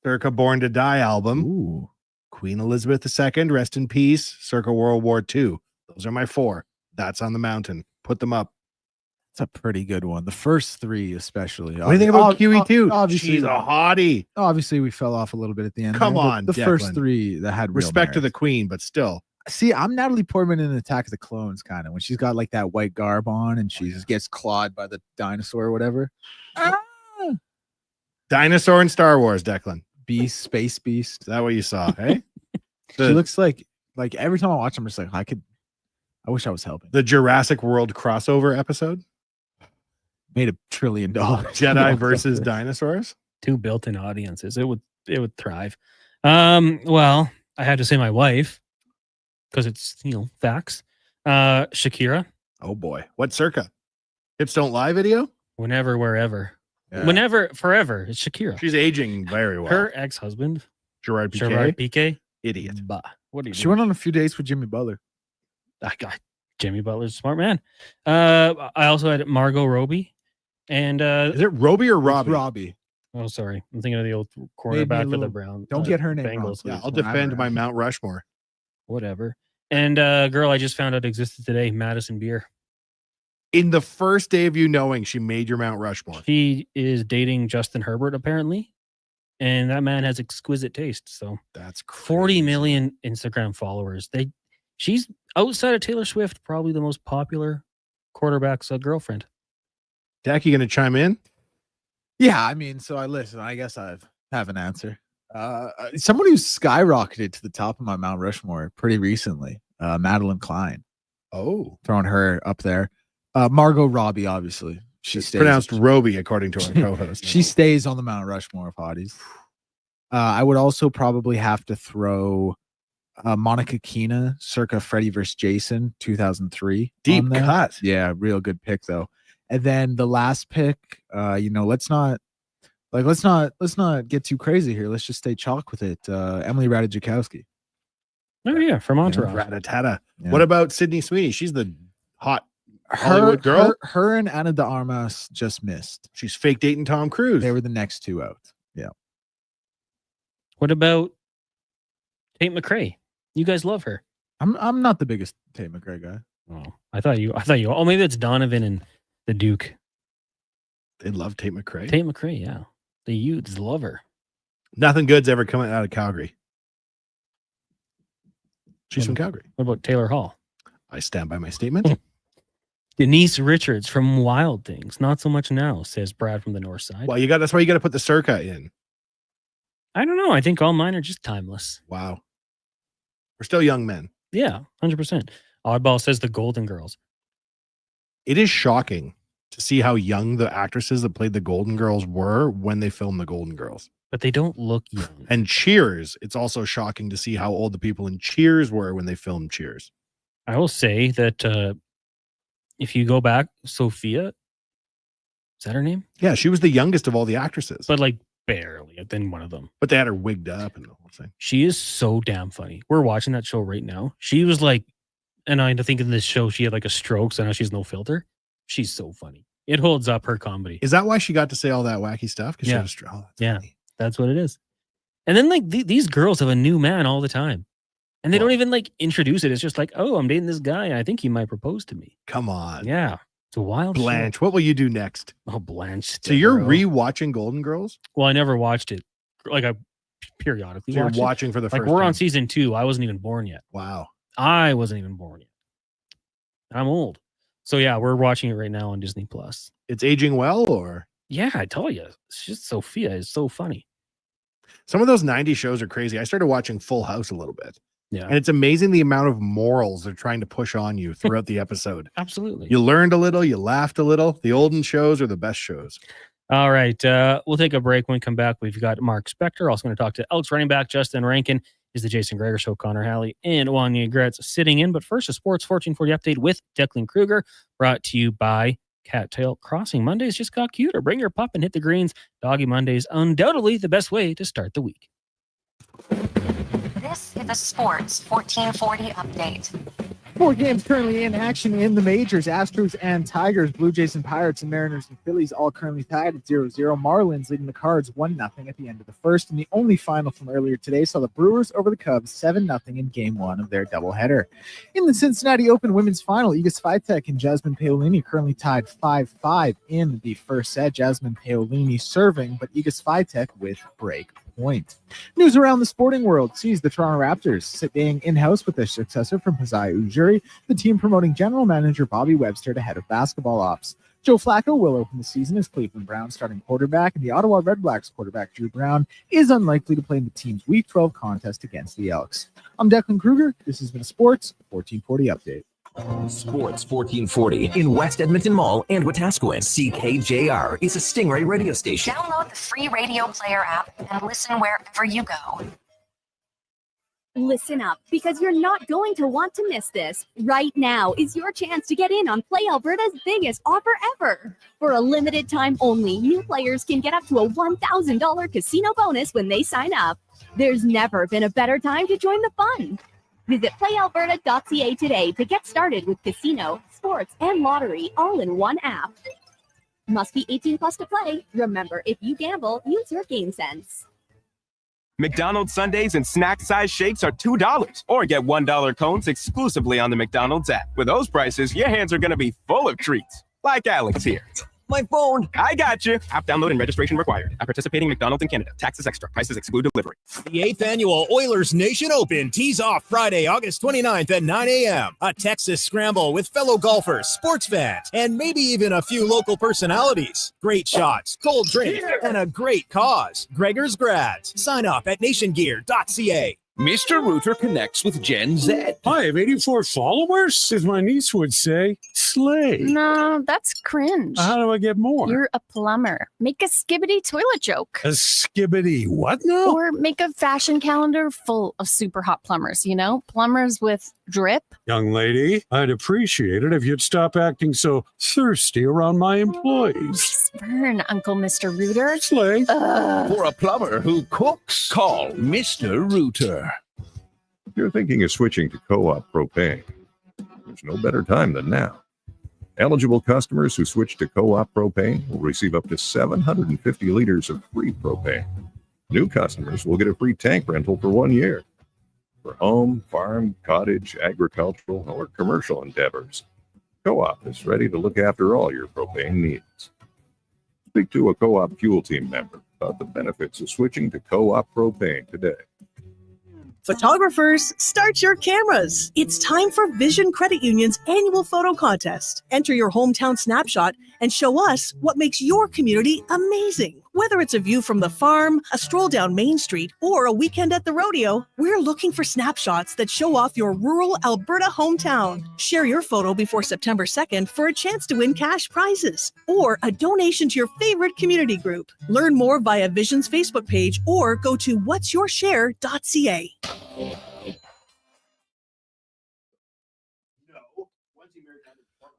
[SPEAKER 13] circa Born to Die album.
[SPEAKER 7] Ooh.
[SPEAKER 13] Queen Elizabeth II, rest in peace, circa World War II. Those are my 4. That's on the mountain. Put them up.
[SPEAKER 7] It's a pretty good one. The first 3 especially.
[SPEAKER 13] What do you think about QE2?
[SPEAKER 7] Obviously,
[SPEAKER 13] She's a hottie.
[SPEAKER 7] Obviously, we fell off a little bit at the end.
[SPEAKER 13] Come
[SPEAKER 7] there,
[SPEAKER 13] on,
[SPEAKER 7] the first
[SPEAKER 13] Declan.
[SPEAKER 7] 3 that had real
[SPEAKER 13] Respect to
[SPEAKER 7] merit.
[SPEAKER 13] the Queen, but still.
[SPEAKER 7] See, I'm Natalie Portman in Attack of the Clones, kind of, when she's got like that white garb on and she just gets clawed by the dinosaur or whatever.
[SPEAKER 13] Dinosaur in Star Wars, Declan.
[SPEAKER 7] Beast, Space Beast.
[SPEAKER 13] Is that what you saw? Hey,
[SPEAKER 7] She looks like every time I watch them, I'm just like, I wish I was helping.
[SPEAKER 13] the Jurassic World crossover episode.
[SPEAKER 7] Made $1 trillion.
[SPEAKER 13] Jedi versus dinosaurs.
[SPEAKER 6] 2 built-in audiences. It would thrive. Well, I had to say my wife because it's facts. Shakira.
[SPEAKER 13] Oh boy, what circa? Hips Don't Lie video.
[SPEAKER 6] Whenever, wherever,
[SPEAKER 13] Yeah.
[SPEAKER 6] whenever, forever. It's Shakira.
[SPEAKER 13] She's aging very well.
[SPEAKER 6] Her ex-husband,
[SPEAKER 13] Gerard Piqué.
[SPEAKER 6] Gerard Piqué.
[SPEAKER 13] Idiot.
[SPEAKER 6] Bah. What do you?
[SPEAKER 7] She went on a few dates with Jimmy Butler.
[SPEAKER 6] I got Jimmy Butler's a smart man. I also had Margot Robbie, and
[SPEAKER 13] Is it Roby or Robbie?
[SPEAKER 7] Robbie.
[SPEAKER 6] oh, sorry, I'm thinking of the old
[SPEAKER 7] Made me
[SPEAKER 6] cornerback
[SPEAKER 7] a
[SPEAKER 6] for the
[SPEAKER 7] little-
[SPEAKER 6] Brown.
[SPEAKER 7] Don't get her name wrong,
[SPEAKER 6] Bengals.
[SPEAKER 7] please.
[SPEAKER 13] Yeah, I'll defend my Mount Rushmore.
[SPEAKER 6] Whatever. And girl, I just found out existed today, Madison Beer.
[SPEAKER 13] In the first day of you knowing, she made your Mount Rushmore.
[SPEAKER 6] She is dating Justin Herbert apparently, and that man has exquisite taste. So
[SPEAKER 13] That's crazy.
[SPEAKER 6] 40 million Instagram followers. She's outside of Taylor Swift, probably the most popular quarterback's girlfriend.
[SPEAKER 13] Dak, you gonna chime in?
[SPEAKER 7] Yeah, I mean, so I listen. I guess I have an answer. Someone who's skyrocketed to the top of my Mount Rushmore pretty recently, Madeline Klein.
[SPEAKER 13] Oh,
[SPEAKER 7] Throwing her up there. Margot Robbie, obviously. She
[SPEAKER 13] it's
[SPEAKER 7] stays.
[SPEAKER 13] pronounced Roby, according to our co-host.
[SPEAKER 7] She stays on the Mount Rushmore of hotties. I would also probably have to throw Monica Keena, circa Freddy vs. Jason, 2003.
[SPEAKER 13] Deep
[SPEAKER 7] on there.
[SPEAKER 13] cut.
[SPEAKER 7] Yeah, real good pick though. And then the last pick, let's not get too crazy here. Let's just stay chalk with it. Emily Ratajkowski.
[SPEAKER 6] Oh yeah, from Entourage.
[SPEAKER 13] Rat-a-tat-a.
[SPEAKER 7] Yeah.
[SPEAKER 13] What about Sydney Sweeney? She's the hot Hollywood girl.
[SPEAKER 7] Her and Anna de Armas just missed.
[SPEAKER 13] She's fake dating Tom Cruise.
[SPEAKER 7] They were the next 2 out. Yeah.
[SPEAKER 6] What about Tate McRae? You guys love her.
[SPEAKER 7] I'm not the biggest Tate McRae guy.
[SPEAKER 6] Oh, I thought you. Oh, maybe it's Donovan and the Duke.
[SPEAKER 13] They love Tate McRae.
[SPEAKER 6] Tate McRae, yeah. The youths love her.
[SPEAKER 13] Nothing good's ever coming out of Calgary. She's from Calgary.
[SPEAKER 6] What about Taylor Hall?
[SPEAKER 13] I stand by my statement.
[SPEAKER 6] Denise Richards from Wild Things. Not so much now, says Brad from the North Side.
[SPEAKER 13] Well, that's why you got to put the circa in.
[SPEAKER 6] I don't know. I think all mine are just timeless.
[SPEAKER 13] Wow. We're still young men.
[SPEAKER 6] Yeah, 100%. Oddball says the Golden Girls.
[SPEAKER 13] It is shocking to see how young the actresses that played the Golden Girls were when they filmed the Golden Girls.
[SPEAKER 6] But they don't look young.
[SPEAKER 13] And Cheers, it's also shocking to see how old the people in Cheers were when they filmed Cheers.
[SPEAKER 6] I will say that if you go back, Sophia, is that her name?
[SPEAKER 13] Yeah, she was the youngest of all the actresses.
[SPEAKER 6] But like barely, then one of them.
[SPEAKER 13] But they had her wigged up and the whole thing.
[SPEAKER 6] She is so damn funny. We're watching that show right now. She was like, and I think in this show she had like a stroke, so now she's no filter. She's so funny. It holds up her comedy.
[SPEAKER 13] Is that why she got to say all that wacky stuff?
[SPEAKER 6] Yeah.
[SPEAKER 13] That's
[SPEAKER 6] Yeah,
[SPEAKER 13] funny.
[SPEAKER 6] that's what it is. And then like these girls have a new man all the time. And they don't even like introduce it. It's just like, oh, I'm dating this guy. And I think he might propose to me.
[SPEAKER 13] Come on.
[SPEAKER 6] Yeah. It's a wild
[SPEAKER 13] Blanche,
[SPEAKER 6] show.
[SPEAKER 13] what will you do next?
[SPEAKER 6] Oh, Blanche.
[SPEAKER 13] So you're
[SPEAKER 6] Devereaux.
[SPEAKER 13] re-watching Golden Girls?
[SPEAKER 6] Well, I never watched it. Like I periodically
[SPEAKER 13] So you're
[SPEAKER 6] watch it.
[SPEAKER 13] watching for the
[SPEAKER 6] Like
[SPEAKER 13] first
[SPEAKER 6] we're
[SPEAKER 13] time.
[SPEAKER 6] on season 2. I wasn't even born yet.
[SPEAKER 13] Wow.
[SPEAKER 6] I wasn't even born yet. I'm old. So yeah, we're watching it right now on Disney Plus.
[SPEAKER 13] It's aging well, or?
[SPEAKER 6] Yeah, I tell you. It's just Sophia is so funny.
[SPEAKER 13] Some of those 90s shows are crazy. I started watching Full House a little bit.
[SPEAKER 6] Yeah.
[SPEAKER 13] And it's amazing the amount of morals they're trying to push on you throughout the episode.
[SPEAKER 6] Absolutely.
[SPEAKER 13] You learned a little, you laughed a little. The olden shows are the best shows.
[SPEAKER 6] All right. We'll take a break. When we come back, we've got Mark Spector. Also going to talk to Elks running back Justin Rankin. Is the Jason Gregor Show. Connor Halley and Wanya Gretz sitting in. But first, a Sports 1440 update with Declan Kruger, brought to you by Cattail Crossing. Mondays just got cuter. Bring your pup and hit the greens. Doggy Mondays, undoubtedly the best way to start the week.
[SPEAKER 5] This is the Sports 1440 update.
[SPEAKER 7] 4 games currently in action in the majors. Astros and Tigers, Blue Jays and Pirates, and Mariners and Phillies all currently tied at 0-0. Marlins leading the Cards 1-0 at the end of the first. And the only final from earlier today saw the Brewers over the Cubs 7-0 in game 1 of their doubleheader. In the Cincinnati Open women's final, Iga Swiatek and Jasmine Paolini currently tied 5-5 in the first set. Jasmine Paolini serving, but Iga Swiatek with break point. News around the sporting world sees the Toronto Raptors staying in-house with their successor from Hazai Ujiri, the team promoting general manager Bobby Webster to head of basketball ops. Joe Flacco will open the season as Cleveland Browns starting quarterback, and the Ottawa Redblacks quarterback Drew Brown is unlikely to play in the team's Week 12 contest against the Elks. I'm Declan Kruger. This has been a Sports 1440 update.
[SPEAKER 10] Sports 1440 in West Edmonton Mall and Wetaskiwin. CKJR is a Stingray radio station.
[SPEAKER 5] Download the free radio player app and listen wherever you go.
[SPEAKER 2] Listen up, because you're not going to want to miss this. Right now is your chance to get in on Play Alberta's biggest offer ever. For a limited time only, new players can get up to a $1,000 casino bonus when they sign up. There's never been a better time to join the fun. Visit playalberta.ca today to get started with casino, sports, and lottery all in one app. Must be 18 plus to play. Remember, if you gamble, use your game sense.
[SPEAKER 4] McDonald's Sundays and snack size shakes are $2, or get $1 cones exclusively on the McDonald's app. With those prices, your hands are going to be full of treats. Like Alex here. My phone. I got you. App download and registration required. At participating McDonald's in Canada. Taxes extra. Prices exclude delivery.
[SPEAKER 25] The 8th annual Oilers Nation Open tees off Friday, August 29th at 9 a.m. A Texas scramble with fellow golfers, sports fans, and maybe even a few local personalities. Great shots, cold drinks, and a great cause. Gregor's Grads. Sign up at nationgear.ca.
[SPEAKER 3] Mr. Rooter connects with Gen Z.
[SPEAKER 12] I have 84 followers, as my niece would say. Slay.
[SPEAKER 8] No, that's cringe.
[SPEAKER 12] How do I get more?
[SPEAKER 8] You're a plumber. Make a skibbity toilet joke.
[SPEAKER 12] A skibbity what now?
[SPEAKER 8] Or make a fashion calendar full of super hot plumbers, you know? Plumbers with drip.
[SPEAKER 12] Young lady, I'd appreciate it if you'd stop acting so thirsty around my employees.
[SPEAKER 8] Burn, Uncle Mr. Rooter.
[SPEAKER 12] Slay.
[SPEAKER 3] For a plumber who cooks, call Mr. Rooter.
[SPEAKER 9] If you're thinking of switching to Co-op Propane, there's no better time than now. Eligible customers who switch to Co-op Propane will receive up to 750 liters of free propane. New customers will get a free tank rental for 1 year. For home, farm, cottage, agricultural, or commercial endeavors, Co-op is ready to look after all your propane needs. Speak to a Co-op Fuel Team member about the benefits of switching to Co-op Propane today.
[SPEAKER 18] Photographers, start your cameras. It's time for Vision Credit Union's annual photo contest. Enter your hometown snapshot and show us what makes your community amazing. Whether it's a view from the farm, a stroll down Main Street, or a weekend at the rodeo, we're looking for snapshots that show off your rural Alberta hometown. Share your photo before September 2nd for a chance to win cash prizes or a donation to your favorite community group. Learn more via Vision's Facebook page or go to what'syourshare.ca.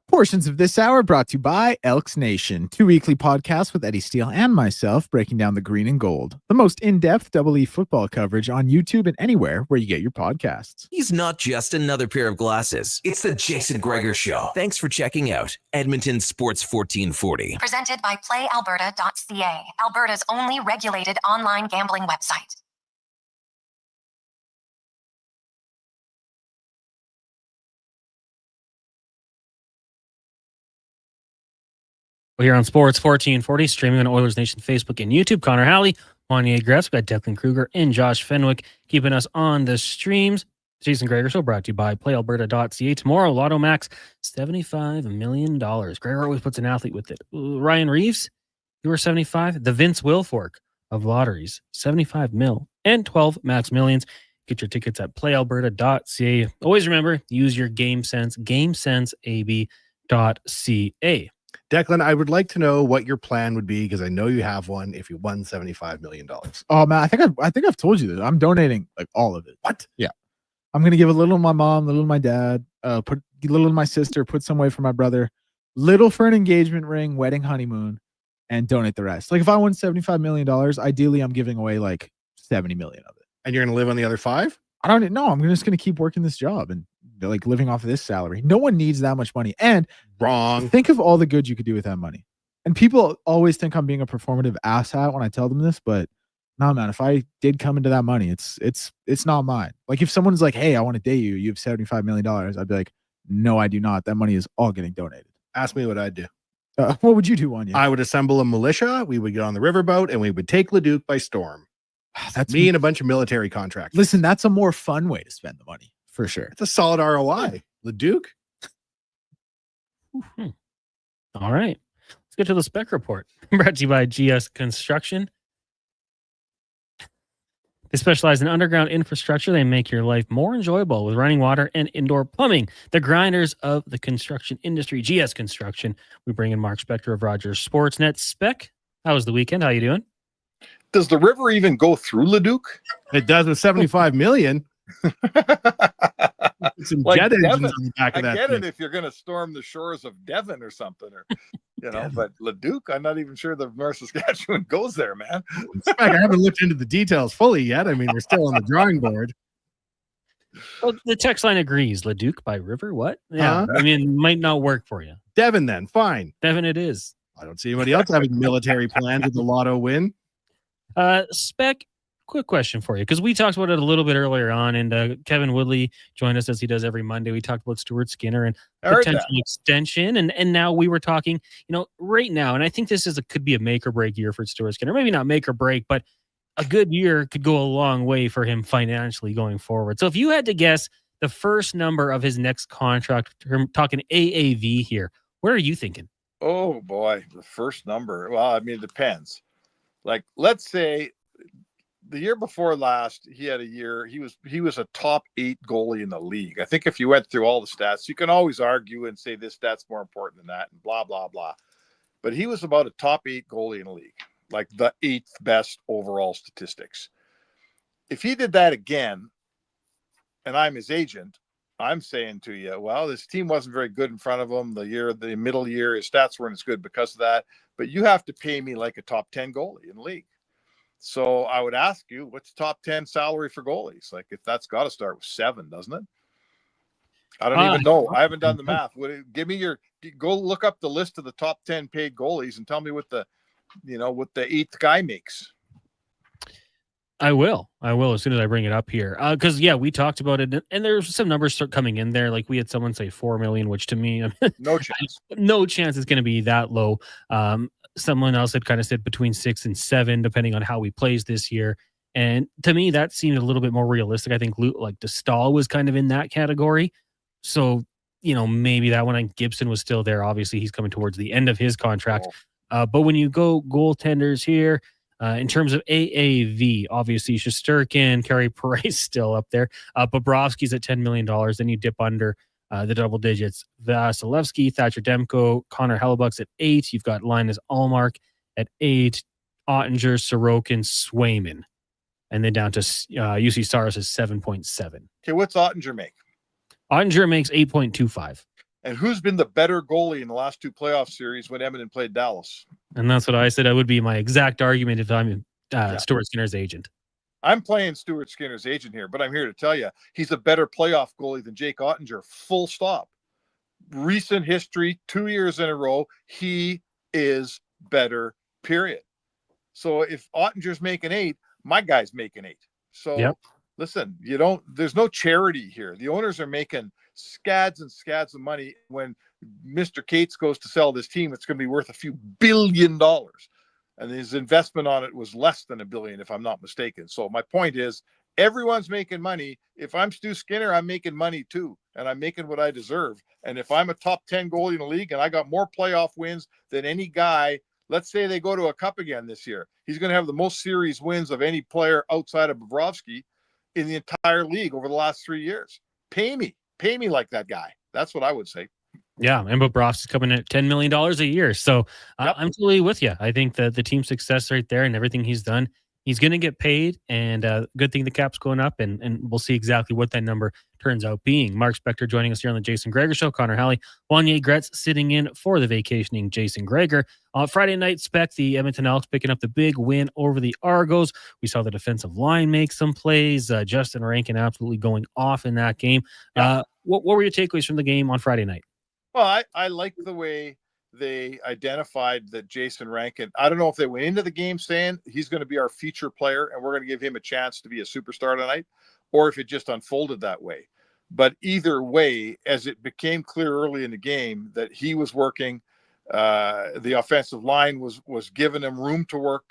[SPEAKER 7] Portions of this hour brought to you by Elks Nation, 2 weekly podcasts with Eddie Steele and myself breaking down the green and gold, the most in-depth Double E football coverage on YouTube and anywhere where you get your podcasts.
[SPEAKER 10] He's not just another pair of glasses. It's the Jason Gregor Show. Thanks for checking out Edmonton Sports 1440.
[SPEAKER 5] Presented by playalberta.ca, Alberta's only regulated online gambling website.
[SPEAKER 6] We're here on Sports 1440, streaming on Oilers Nation Facebook and YouTube. Connor Halley, Wanya Gretz, we've got Declan Kruger and Josh Fenwick keeping us on the streams. Jason Gregor Show brought to you by playalberta.ca. Tomorrow, Lotto Max, $75 million. Gregor always puts an athlete with it. Ryan Reeves, you were 75. The Vince Wilfork of lotteries, 75 mil and 12 max millions. Get your tickets at playalberta.ca. Always remember, use your game sense, GameSenseAB.ca.
[SPEAKER 13] Declan, I would like to know what your plan would be because I know you have one if you won $75 million.
[SPEAKER 7] Oh man, I think I've told you this. I'm donating like all of it.
[SPEAKER 13] What?
[SPEAKER 7] Yeah. I'm gonna give a little to my mom, a little to my dad, put a little to my sister, put some away for my brother, little for an engagement ring, wedding, honeymoon, and donate the rest. Like if I won $75 million, ideally I'm giving away like 70 million of it.
[SPEAKER 13] And you're gonna live on the other 5?
[SPEAKER 7] I don't know. I'm just gonna keep working this job and like living off of this salary. No one needs that much money. And
[SPEAKER 13] wrong.
[SPEAKER 7] Think of all the good you could do with that money. And people always think I'm being a performative asshat when I tell them this, but no, man, if I did come into that money, it's not mine. Like if someone's like, hey, I want to date you, you have $75 million, I'd be like, no, I do not. That money is all getting donated.
[SPEAKER 13] Ask me what I'd do.
[SPEAKER 7] What would you do, Wanya?
[SPEAKER 13] I would assemble a militia. We would get on the riverboat and we would take Leduc by storm. That's me and a bunch of military contractors.
[SPEAKER 7] Listen, that's a more fun way to spend the money for sure.
[SPEAKER 13] It's a solid ROI. Leduc.
[SPEAKER 6] All right. Let's get to the spec report. Brought to you by GS Construction. They specialize in underground infrastructure. They make your life more enjoyable with running water and indoor plumbing. The grinders of the construction industry. GS Construction. We bring in Mark Spector of Rogers Sportsnet. Spec, how was the weekend? How you doing?
[SPEAKER 1] Does the river even go through Leduc?
[SPEAKER 13] It does with 75 million. Some
[SPEAKER 1] Like
[SPEAKER 13] jet engines
[SPEAKER 1] Devon.
[SPEAKER 13] on the back of
[SPEAKER 1] I
[SPEAKER 13] that
[SPEAKER 1] get
[SPEAKER 13] thing.
[SPEAKER 1] it if you're going to storm the shores of Devon or something, or but Leduc, I'm not even sure the North Saskatchewan goes there, man.
[SPEAKER 13] I haven't looked into the details fully yet. I mean, we're still on the drawing board.
[SPEAKER 6] Well, the text line agrees. Leduc by river? What? Yeah. I mean, might not work for you.
[SPEAKER 13] Devon, then. Fine.
[SPEAKER 6] Devon it is.
[SPEAKER 13] I don't see anybody else having military plans with the lotto win.
[SPEAKER 6] Spec, quick question for you, because we talked about it a little bit earlier on, and Kevin Woodley joined us as he does every Monday. We talked about Stuart Skinner and potential extension, and now we were talking, right now, and I think this could be a make or break year for Stuart Skinner. Maybe not make or break, but a good year could go a long way for him financially going forward. So if you had to guess the first number of his next contract, I'm talking AAV here, what are you thinking?
[SPEAKER 1] Oh boy, the first number. Well, I mean, it depends. Like, let's say the year before last, he had a year. He was a top 8 goalie in the league. I think if you went through all the stats, you can always argue and say this stat's more important than that, and blah blah blah. But he was about a top 8 goalie in the league, like the 8th best overall statistics. If he did that again, and I'm his agent, I'm saying to you, well, this team wasn't very good in front of him. The middle year, his stats weren't as good because of that. But you have to pay me like a top 10 goalie in the league. So I would ask you, what's top 10 salary for goalies? Like, if that's got to start with 7, doesn't it? I don't even know. I haven't done the math. Go look up the list of the top 10 paid goalies and tell me what the 8th guy makes.
[SPEAKER 6] I will as soon as I bring it up here. Because we talked about it, and there's some numbers start coming in there. Like we had someone say 4 million, which to me,
[SPEAKER 1] no chance.
[SPEAKER 6] No chance it's going to be that low. Someone else had kind of said between 6 and 7, depending on how he plays this year. And to me, that seemed a little bit more realistic. I think like the Stahl was kind of in that category. So, maybe that one. Gibson was still there. Obviously, he's coming towards the end of his contract. But when you go goaltenders here, in terms of AAV, obviously Shesterkin, Carey Price still up there. Bobrovsky's at $10 million. Then you dip under the double digits. Vasilevsky, Thatcher Demko, Connor Hellebuck's at 8. You've got Linus Allmark at 8. Ottinger, Sorokin, Swayman. And then down to UC Saros is 7.7.
[SPEAKER 1] Okay, what's Ottinger make?
[SPEAKER 6] Ottinger makes 8.25.
[SPEAKER 1] And who's been the better goalie in the last 2 playoff series when Edmonton played Dallas?
[SPEAKER 6] And that's what I said. That would be my exact argument if I'm Stuart Skinner's agent.
[SPEAKER 1] I'm playing Stuart Skinner's agent here, but I'm here to tell you he's a better playoff goalie than Jake Ottinger. Full stop. Recent history, 2 years in a row, he is better, period. So if Ottinger's making 8, my guy's making 8. So listen, there's no charity here. The owners are making scads and scads of money. When Mr. Cates goes to sell this team, it's going to be worth a few $1 billion. And his investment on it was less than $1 billion, if I'm not mistaken. So my point is, everyone's making money. If I'm Stu Skinner, I'm making money too. And I'm making what I deserve. And if I'm a top 10 goalie in the league and I got more playoff wins than any guy, let's say they go to a cup again this year, he's going to have the most series wins of any player outside of Bobrovsky in the entire league over the last 3 years. Pay me like that guy. That's what I would say.
[SPEAKER 6] Yeah, and Bobrovsky's coming at $10 million a year. So I'm totally with you. I think that the team's success right there and everything he's done, he's going to get paid. And good thing the cap's going up, and we'll see exactly what that number turns out being. Mark Spector joining us here on the Jason Gregor Show. Connor Halley, Wanye Gretz sitting in for the vacationing Jason Gregor. Friday night, Spec, the Edmonton Elks picking up the big win over the Argos. We saw the defensive line make some plays. Justin Rankin absolutely going off in that game. What were your takeaways from the game on Friday night?
[SPEAKER 1] Well, I like the way they identified that Jason Rankin. I don't know if they went into the game saying he's going to be our feature player and we're going to give him a chance to be a superstar tonight, or if it just unfolded that way. But either way, as it became clear early in the game that he was working, the offensive line was giving him room to work.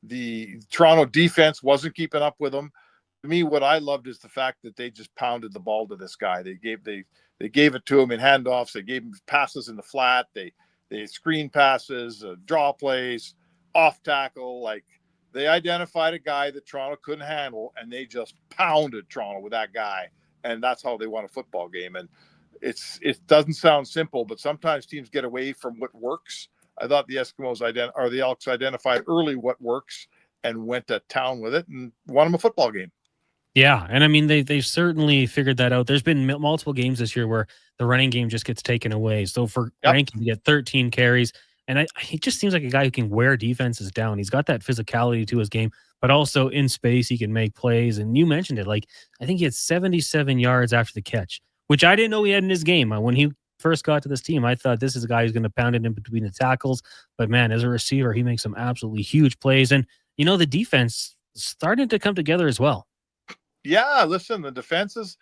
[SPEAKER 1] The Toronto defense wasn't keeping up with him. To me, what I loved is the fact that they just pounded the ball to this guy. They gave it to him in handoffs. They gave him passes in the flat. They screen passes, draw plays, off tackle. Like, they identified a guy that Toronto couldn't handle, and they just pounded Toronto with that guy. And that's how they won a football game. And it doesn't sound simple, but sometimes teams get away from what works. I thought the the Elks identified early what works and went to town with it and won them a football game.
[SPEAKER 6] Yeah, and I mean, they've certainly figured that out. There's been multiple games this year where the running game just gets taken away. So for Rankin to get 13 carries, and he just seems like a guy who can wear defenses down. He's got that physicality to his game, but also in space, he can make plays. And you mentioned it, like, I think he had 77 yards after the catch, which I didn't know he had in his game. When he first got to this team, I thought this is a guy who's going to pound it in between the tackles. But man, as a receiver, he makes some absolutely huge plays. And, the defense starting to come together as well.
[SPEAKER 1] Yeah, listen, the defenses,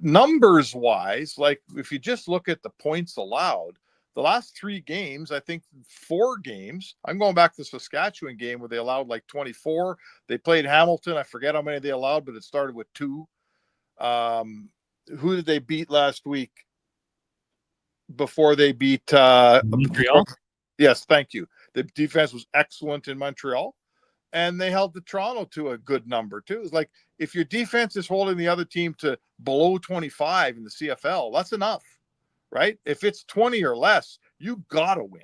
[SPEAKER 1] numbers wise, like if you just look at the points allowed, the last 3 games, I think 4 games, I'm going back to the Saskatchewan game where they allowed like 24. They played Hamilton. I forget how many they allowed, but it started with 2. Who did they beat last week before they beat
[SPEAKER 6] Montreal?
[SPEAKER 1] Yes, thank you. The defense was excellent in Montreal. And they held the Toronto to a good number, too. It's like, if your defense is holding the other team to below 25 in the CFL, that's enough, right? If it's 20 or less, you got to win.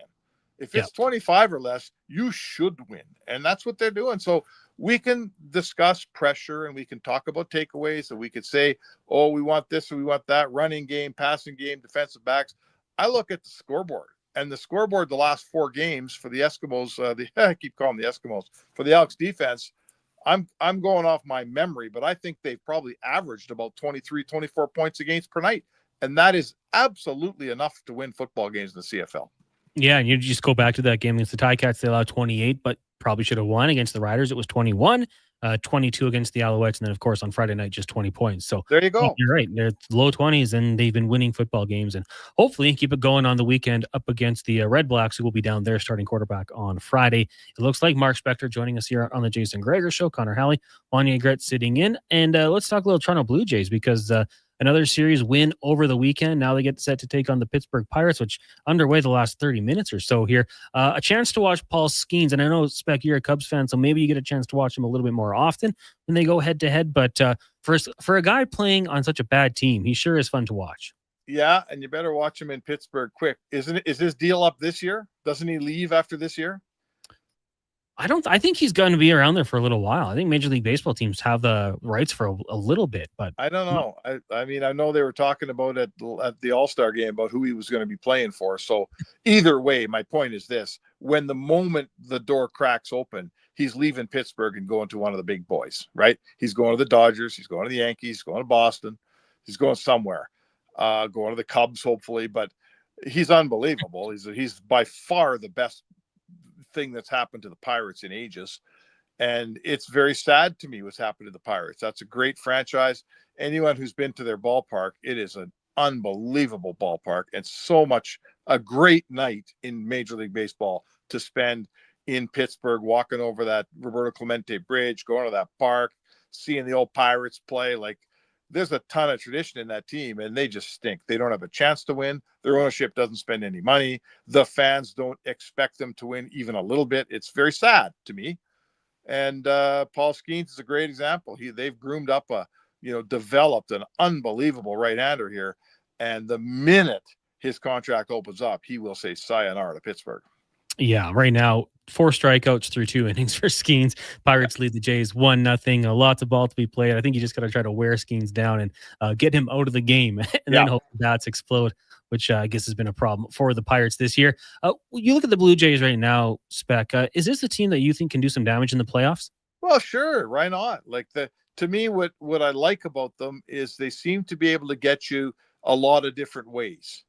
[SPEAKER 1] If it's 25 or less, you should win. And that's what they're doing. So we can discuss pressure and we can talk about takeaways. And we could say, oh, we want this or we want that, running game, passing game, defensive backs. I look at the scoreboard. And the scoreboard the last 4 games for the Eskimos, I keep calling them the Eskimos, for the Elks defense, I'm going off my memory, but I think they've probably averaged about 23, 24 points against per night. And that is absolutely enough to win football games in the CFL.
[SPEAKER 6] Yeah, and you just go back to that game against the Ticats. They allowed 28, but probably should have won. Against the Riders, it was 21. 22 against the Alouettes, and then of course on Friday night just 20 points. So
[SPEAKER 1] there you go.
[SPEAKER 6] You're right. They're low 20s, and they've been winning football games, and hopefully keep it going on the weekend up against the Red Blacks, who will be down there starting quarterback on Friday. It looks like Mark Spector joining us here on the Jason Gregor Show. Connor Halley, Wanye Gretz sitting in, and let's talk a little Toronto Blue Jays because another series win over the weekend. Now they get set to take on the Pittsburgh Pirates, which underway the last 30 minutes or so here. A chance to watch Paul Skeens. And I know, Spec, you're a Cubs fan, so maybe you get a chance to watch him a little bit more often when they go head to head. But for a guy playing on such a bad team, he sure is fun to watch.
[SPEAKER 1] Yeah, and you better watch him in Pittsburgh quick. Is his deal up this year? Doesn't he leave after this year?
[SPEAKER 6] I think he's going to be around there for a little while. I think Major League Baseball teams have the rights for a little bit, but
[SPEAKER 1] I don't know. I mean, I know they were talking about at the All-Star game about who he was going to be playing for. So either way, my point is this: when the moment the door cracks open, he's leaving Pittsburgh and going to one of the big boys, right? He's going to the Dodgers. He's going to the Yankees, going to Boston. He's going somewhere, going to the Cubs, hopefully, but he's unbelievable. He's by far the best thing that's happened to the Pirates in ages, and it's very sad to me what's happened to the Pirates. That's a great franchise. Anyone who's been to their ballpark, it is an unbelievable ballpark, and so much a great night in Major League Baseball to spend in Pittsburgh, walking over that Roberto Clemente Bridge, going to that park, seeing the old Pirates play. Like, there's a ton of tradition in that team, and they just stink. They don't have a chance to win. Their ownership doesn't spend any money. The fans don't expect them to win even a little bit. It's very sad to me. And Paul Skeens is a great example. They've groomed up developed an unbelievable right-hander here. And the minute his contract opens up, he will say sayonara to Pittsburgh.
[SPEAKER 6] Yeah, right now, 4 strikeouts through 2 innings for Skeens. Pirates lead the Jays 1-0. Lots of ball to be played. I think you just got to try to wear Skeens down and get him out of the game, and then hope the bats explode, which I guess has been a problem for the Pirates this year. You look at the Blue Jays right now, Spec. Is this a team that you think can do some damage in the playoffs?
[SPEAKER 1] Well, sure, why not? Like to me, what I like about them is they seem to be able to get you a lot of different ways.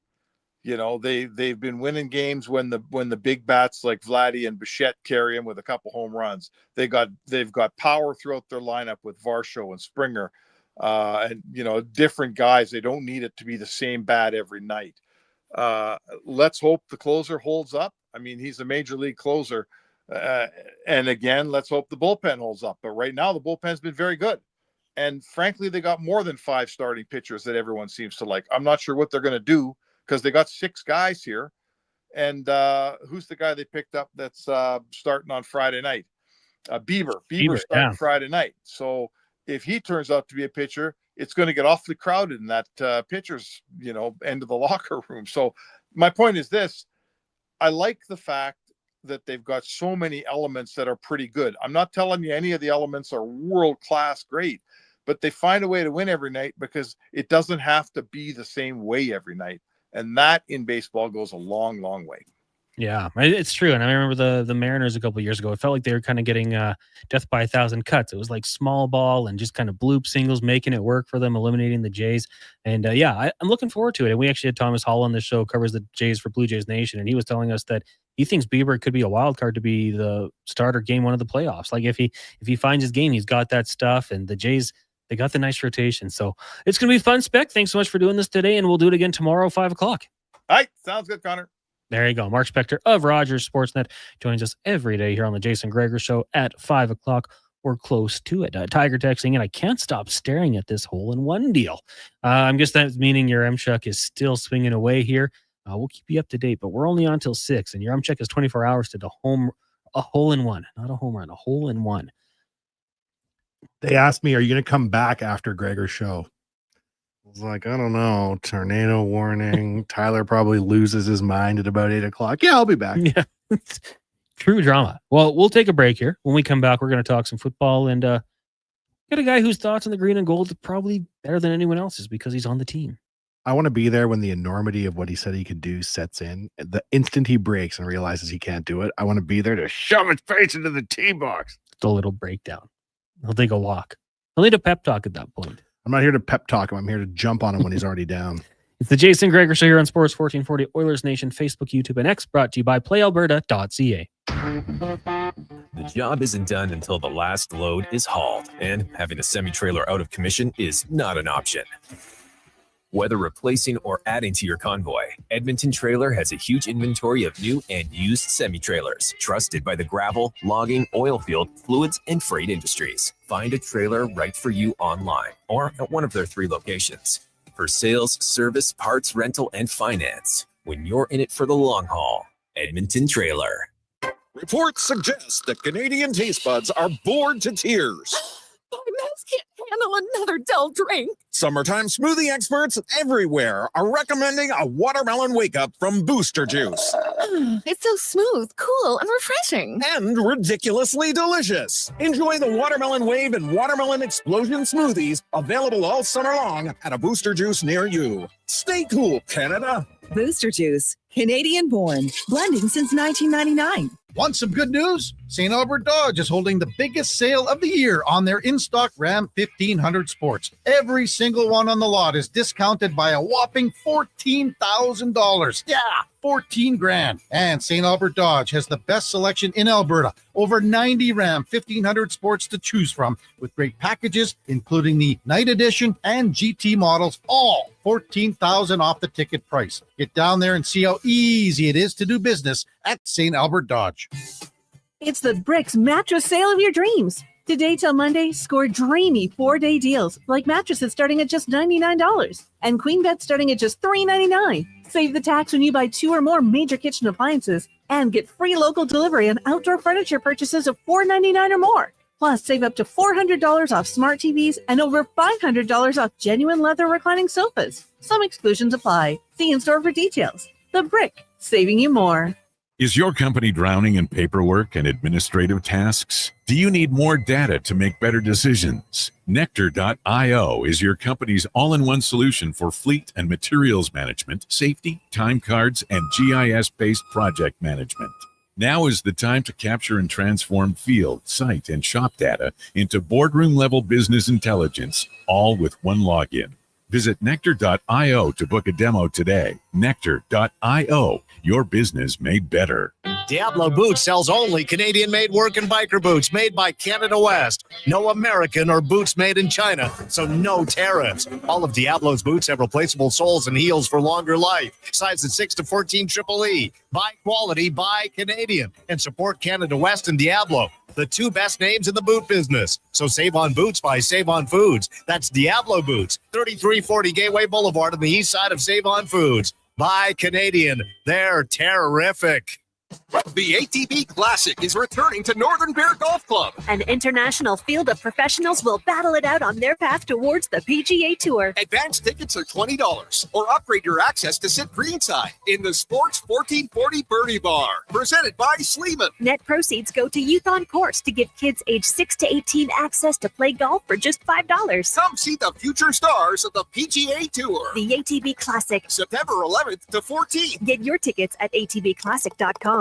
[SPEAKER 1] You know, they've been winning games when the big bats like Vladdy and Bichette carry them with a couple home runs. They've got power throughout their lineup with Varsho and Springer, and different guys. They don't need it to be the same bat every night. Let's hope the closer holds up. I mean, he's a major league closer, and again, let's hope the bullpen holds up. But right now, the bullpen's been very good, and frankly, they got more than 5 starting pitchers that everyone seems to like. I'm not sure what they're going to do, because they got 6 guys here. And who's the guy they picked up that's starting on Friday night? Bieber starting Friday night. So if he turns out to be a pitcher, it's going to get awfully crowded in that pitcher's end of the locker room. So my point is this: I like the fact that they've got so many elements that are pretty good. I'm not telling you any of the elements are world-class great, but they find a way to win every night because it doesn't have to be the same way every night. And that in baseball goes a long, long way.
[SPEAKER 6] Yeah, it's true. And I remember the Mariners a couple of years ago. It felt like they were kind of getting death by 1,000 cuts. It was like small ball and just kind of bloop singles, making it work for them, eliminating the Jays. And I'm looking forward to it. And we actually had Thomas Hall on the show, covers the Jays for Blue Jays Nation. And he was telling us that he thinks Bieber could be a wild card to be the starter game 1 of the playoffs. Like if he finds his game, he's got that stuff. And the Jays, they got the nice rotation. So it's going to be fun, Spec. Thanks so much for doing this today, and we'll do it again tomorrow, 5 o'clock.
[SPEAKER 1] All right. Sounds good, Connor.
[SPEAKER 6] There you go. Mark Spector of Rogers Sportsnet joins us every day here on the Jason Gregor Show at 5 o'clock or close to it. Tiger texting, and I can't stop staring at this hole-in-one deal. I'm guess that's meaning your M-Chuck is still swinging away here. We'll keep you up to date, but we're only on till 6, and your M-Chuck is 24 hours to the a hole-in-one, not a home run, a hole-in-one.
[SPEAKER 13] They asked me, are you going to come back after Gregor's show? I was like, I don't know. Tornado warning. Tyler probably loses his mind at about 8 o'clock. Yeah, I'll be back.
[SPEAKER 6] Yeah. True drama. Well, we'll take a break here. When we come back, we're going to talk some football and get a guy whose thoughts on the green and gold are probably better than anyone else's because he's on the team.
[SPEAKER 13] I want to be there when the enormity of what he said he could do sets in. The instant he breaks and realizes he can't do it, I want to be there to shove his face into the tee box.
[SPEAKER 6] It's a little breakdown. He'll take a walk. He'll need a pep talk at that point.
[SPEAKER 13] I'm not here to pep talk him. I'm here to jump on him when he's already down.
[SPEAKER 6] It's the Jason Gregor Show here on Sports 1440, Oilers Nation, Facebook, YouTube, and X, brought to you by PlayAlberta.ca.
[SPEAKER 10] The job isn't done until the last load is hauled, and having a semi-trailer out of commission is not an option. Whether replacing or adding to your convoy, Edmonton Trailer has a huge inventory of new and used semi-trailers, trusted by the gravel, logging, oil field, fluids, and freight industries. Find a trailer right for you online or at one of their 3 locations. For sales, service, parts, rental, and finance, when you're in it for the long haul, Edmonton Trailer.
[SPEAKER 11] Reports suggest that Canadian taste buds are bored to tears.
[SPEAKER 14] My mouth can't handle another dull drink.
[SPEAKER 11] Summertime smoothie experts everywhere are recommending a watermelon wake-up from Booster Juice.
[SPEAKER 14] It's so smooth, cool, and refreshing.
[SPEAKER 11] And ridiculously delicious. Enjoy the Watermelon Wave and Watermelon Explosion smoothies, available all summer long at a Booster Juice near you. Stay cool, Canada.
[SPEAKER 15] Booster Juice, Canadian-born, blending since 1999.
[SPEAKER 16] Want some good news? St. Albert Dodge is holding the biggest sale of the year on their in-stock Ram 1500 Sports. Every single one on the lot is discounted by a whopping $14,000. Yeah, 14 grand. And St. Albert Dodge has the best selection in Alberta. Over 90 Ram 1500 Sports to choose from, with great packages, including the Night Edition and GT models, all $14,000 off the ticket price. Get down there and see how easy it is to do business at St. Albert Dodge.
[SPEAKER 18] It's the Bricks mattress sale of your dreams. Today till Monday, score dreamy 4-day deals like mattresses starting at just $99 and queen beds starting at just $3.99. Save the tax when you buy 2 or more major kitchen appliances and get free local delivery on outdoor furniture purchases of $4.99 or more. Plus, save up to $400 off smart TVs and over $500 off genuine leather reclining sofas. Some exclusions apply. See in-store for details. The Brick, saving you more.
[SPEAKER 20] Is your company drowning in paperwork and administrative tasks? Do you need more data to make better decisions? Nectar.io is your company's all-in-one solution for fleet and materials management, safety, time cards, and GIS-based project management. Now is the time to capture and transform field, site, and shop data into boardroom-level business intelligence, all with one login. Visit Nectar.io to book a demo today. Nectar.io, your business made better.
[SPEAKER 21] Diablo Boots sells only Canadian-made work and biker boots made by Canada West. No American or boots made in China, so no tariffs. All of Diablo's boots have replaceable soles and heels for longer life. Sizes 6 to 14 triple E. Buy quality, buy Canadian. And support Canada West and Diablo, the two best names in the boot business. So save on boots by Save On Foods. That's Diablo Boots, 3340 Gateway Boulevard on the east side of Save On Foods. Buy Canadian. They're terrific.
[SPEAKER 22] The ATB Classic is returning to Northern Bear Golf Club.
[SPEAKER 23] An international field of professionals will battle it out on their path towards the PGA Tour.
[SPEAKER 22] Advance tickets are $20 or upgrade your access to sit greenside in the Sports 1440 Birdie Bar. Presented by Sleeman.
[SPEAKER 23] Net proceeds go to Youth on Course to give kids age 6 to 18 access to play golf for just $5.
[SPEAKER 22] Come see the future stars of the PGA Tour.
[SPEAKER 23] The ATB Classic.
[SPEAKER 22] September 11th to 14th.
[SPEAKER 23] Get your tickets at atbclassic.com.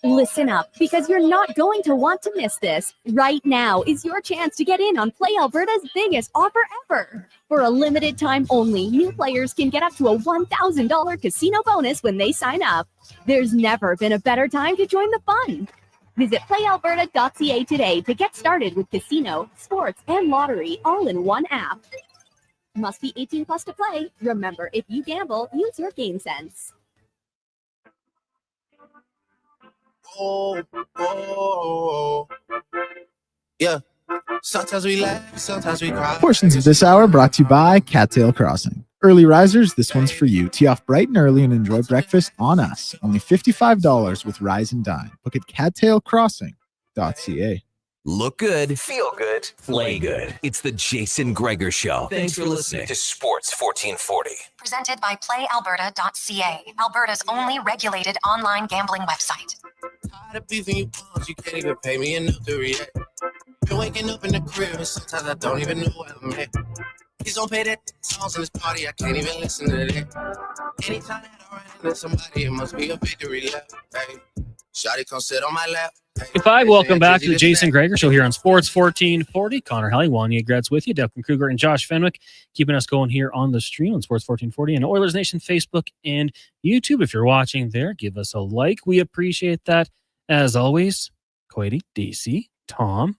[SPEAKER 2] Listen up, because you're not going to want to miss this. Right now is your chance to get in on Play Alberta's biggest offer ever. For a limited time only, new players can get up to a $1,000 casino bonus when they sign up. There's never been a better time to join the fun. Visit playalberta.ca today to get started with casino, sports, and lottery all in one app. Must be 18 plus to play. Remember, if you gamble, use your game sense.
[SPEAKER 24] Yeah. Sometimes we laugh, sometimes we cry.
[SPEAKER 7] Portions of this hour brought to you by Cattail Crossing. Early risers, this one's for you. Tee off bright and early and enjoy breakfast on us. Only $55 with Rise and Dine. Look at cattailcrossing.ca.
[SPEAKER 17] Look good, feel good, play good. It's the Jason Gregor Show. Thanks for listening to Sports 1440.
[SPEAKER 5] Presented by playalberta.ca, Alberta's only regulated online gambling website.
[SPEAKER 24] Tired of beefing you punks, you can't even pay me enough to react. Been waking up in the crib and sometimes I don't even know where I'm at. Please don't pay that songs in this party, I can't even listen to that. Anytime that I run into somebody, it must be a victory lap. Hey, shawty come sit on my lap.
[SPEAKER 6] Hi, welcome back to the Jason Gregor Show here on Sports 1440. Connor Halley, Wanya Gretz with you, Declan Kruger, and Josh Fenwick keeping us going here on the stream on Sports 1440 and Oilers Nation Facebook and YouTube. If you're watching there, give us a like. We appreciate that. As always, Quady, DC, Tom,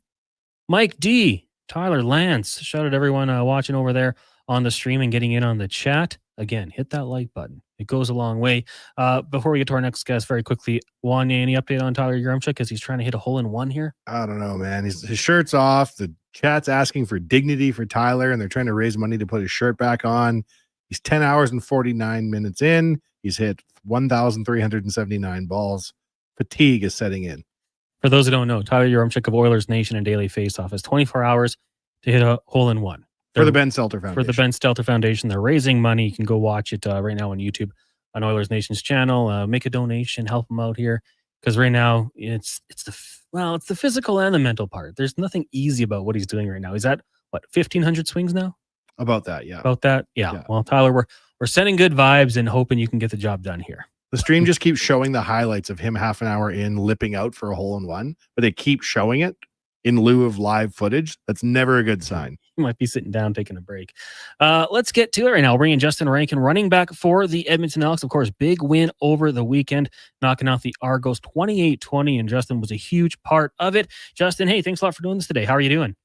[SPEAKER 6] Mike D, Tyler, Lance. Shout out to everyone watching over there on the stream and getting in on the chat. Again, hit that like button. It goes a long way. Before we get to our next guest, very quickly, Wanya, any update on Tyler Yaremchuk because he's trying to hit a hole in one here?
[SPEAKER 13] I don't know, man. His shirt's off. The chat's asking for dignity for Tyler, and they're trying to raise money to put his shirt back on. He's 10 hours and 49 minutes in. He's hit 1,379 balls. Fatigue is setting in.
[SPEAKER 6] For those who don't know, Tyler Yaremchuk of Oilers Nation and Daily Faceoff has 24 hours to hit a hole in one.
[SPEAKER 13] For the Ben Stelter Foundation.
[SPEAKER 6] For the Ben Stelter Foundation. They're raising money. You can go watch it right now on YouTube on Oilers Nation's channel. Make a donation, help them out here. Because right now, it's the physical and the mental part. There's nothing easy about what he's doing right now. He's at, 1,500 swings now?
[SPEAKER 13] About that, yeah.
[SPEAKER 6] About that? Yeah. Well, Tyler, we're sending good vibes and hoping you can get the job done here.
[SPEAKER 13] The stream just keeps showing the highlights of him half an hour in, lipping out for a hole in one. But they keep showing it in lieu of live footage. That's never a good sign.
[SPEAKER 6] You might be sitting down taking a break. Let's get to it right now. We're bringing Justin Rankin, running back for the Edmonton Elks. Of course, big win over the weekend, knocking out the Argos 28-20, and Justin was a huge part of it. Justin, hey, thanks a lot for doing this today. How are you doing?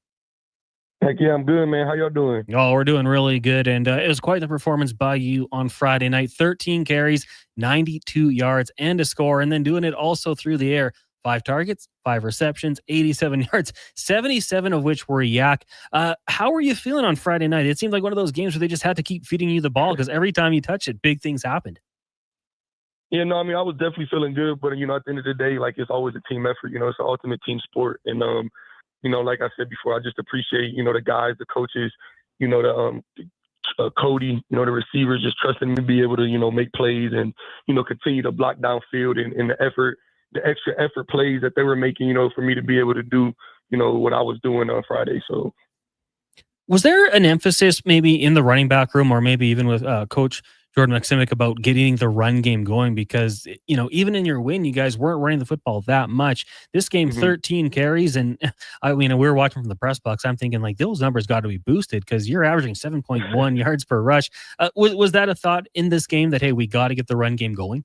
[SPEAKER 26] Heck yeah, I'm good, man. How y'all doing?
[SPEAKER 6] Oh, we're doing really good, and it was quite the performance by you on Friday night. 13 carries, 92 yards, and a score, and then doing it also through the air. 5 targets, 5 receptions, 87 yards, 77 of which were yak. How were you feeling on Friday night? It seemed like one of those games where they just had to keep feeding you the ball because every time you touch it, big things happened.
[SPEAKER 26] Yeah, no, I mean, I was definitely feeling good, but, you know, at the end of the day, like, it's always a team effort. You know, it's an ultimate team sport. And, you know, like I said before, I just appreciate, you know, the guys, the coaches, you know, Cody, you know, the receivers just trusting me to be able to, you know, make plays and, you know, continue to block downfield and the extra effort plays that they were making, you know, for me to be able to do, you know, what I was doing on Friday. So,
[SPEAKER 6] was there an emphasis maybe in the running back room or maybe even with Coach Jordan Maksimic about getting the run game going? Because, you know, even in your win, you guys weren't running the football that much. This game, 13 carries. And I mean, we were watching from the press box. I'm thinking like those numbers got to be boosted because you're averaging 7.1 yards per rush. Was that a thought in this game that, hey, we got to get the run game going?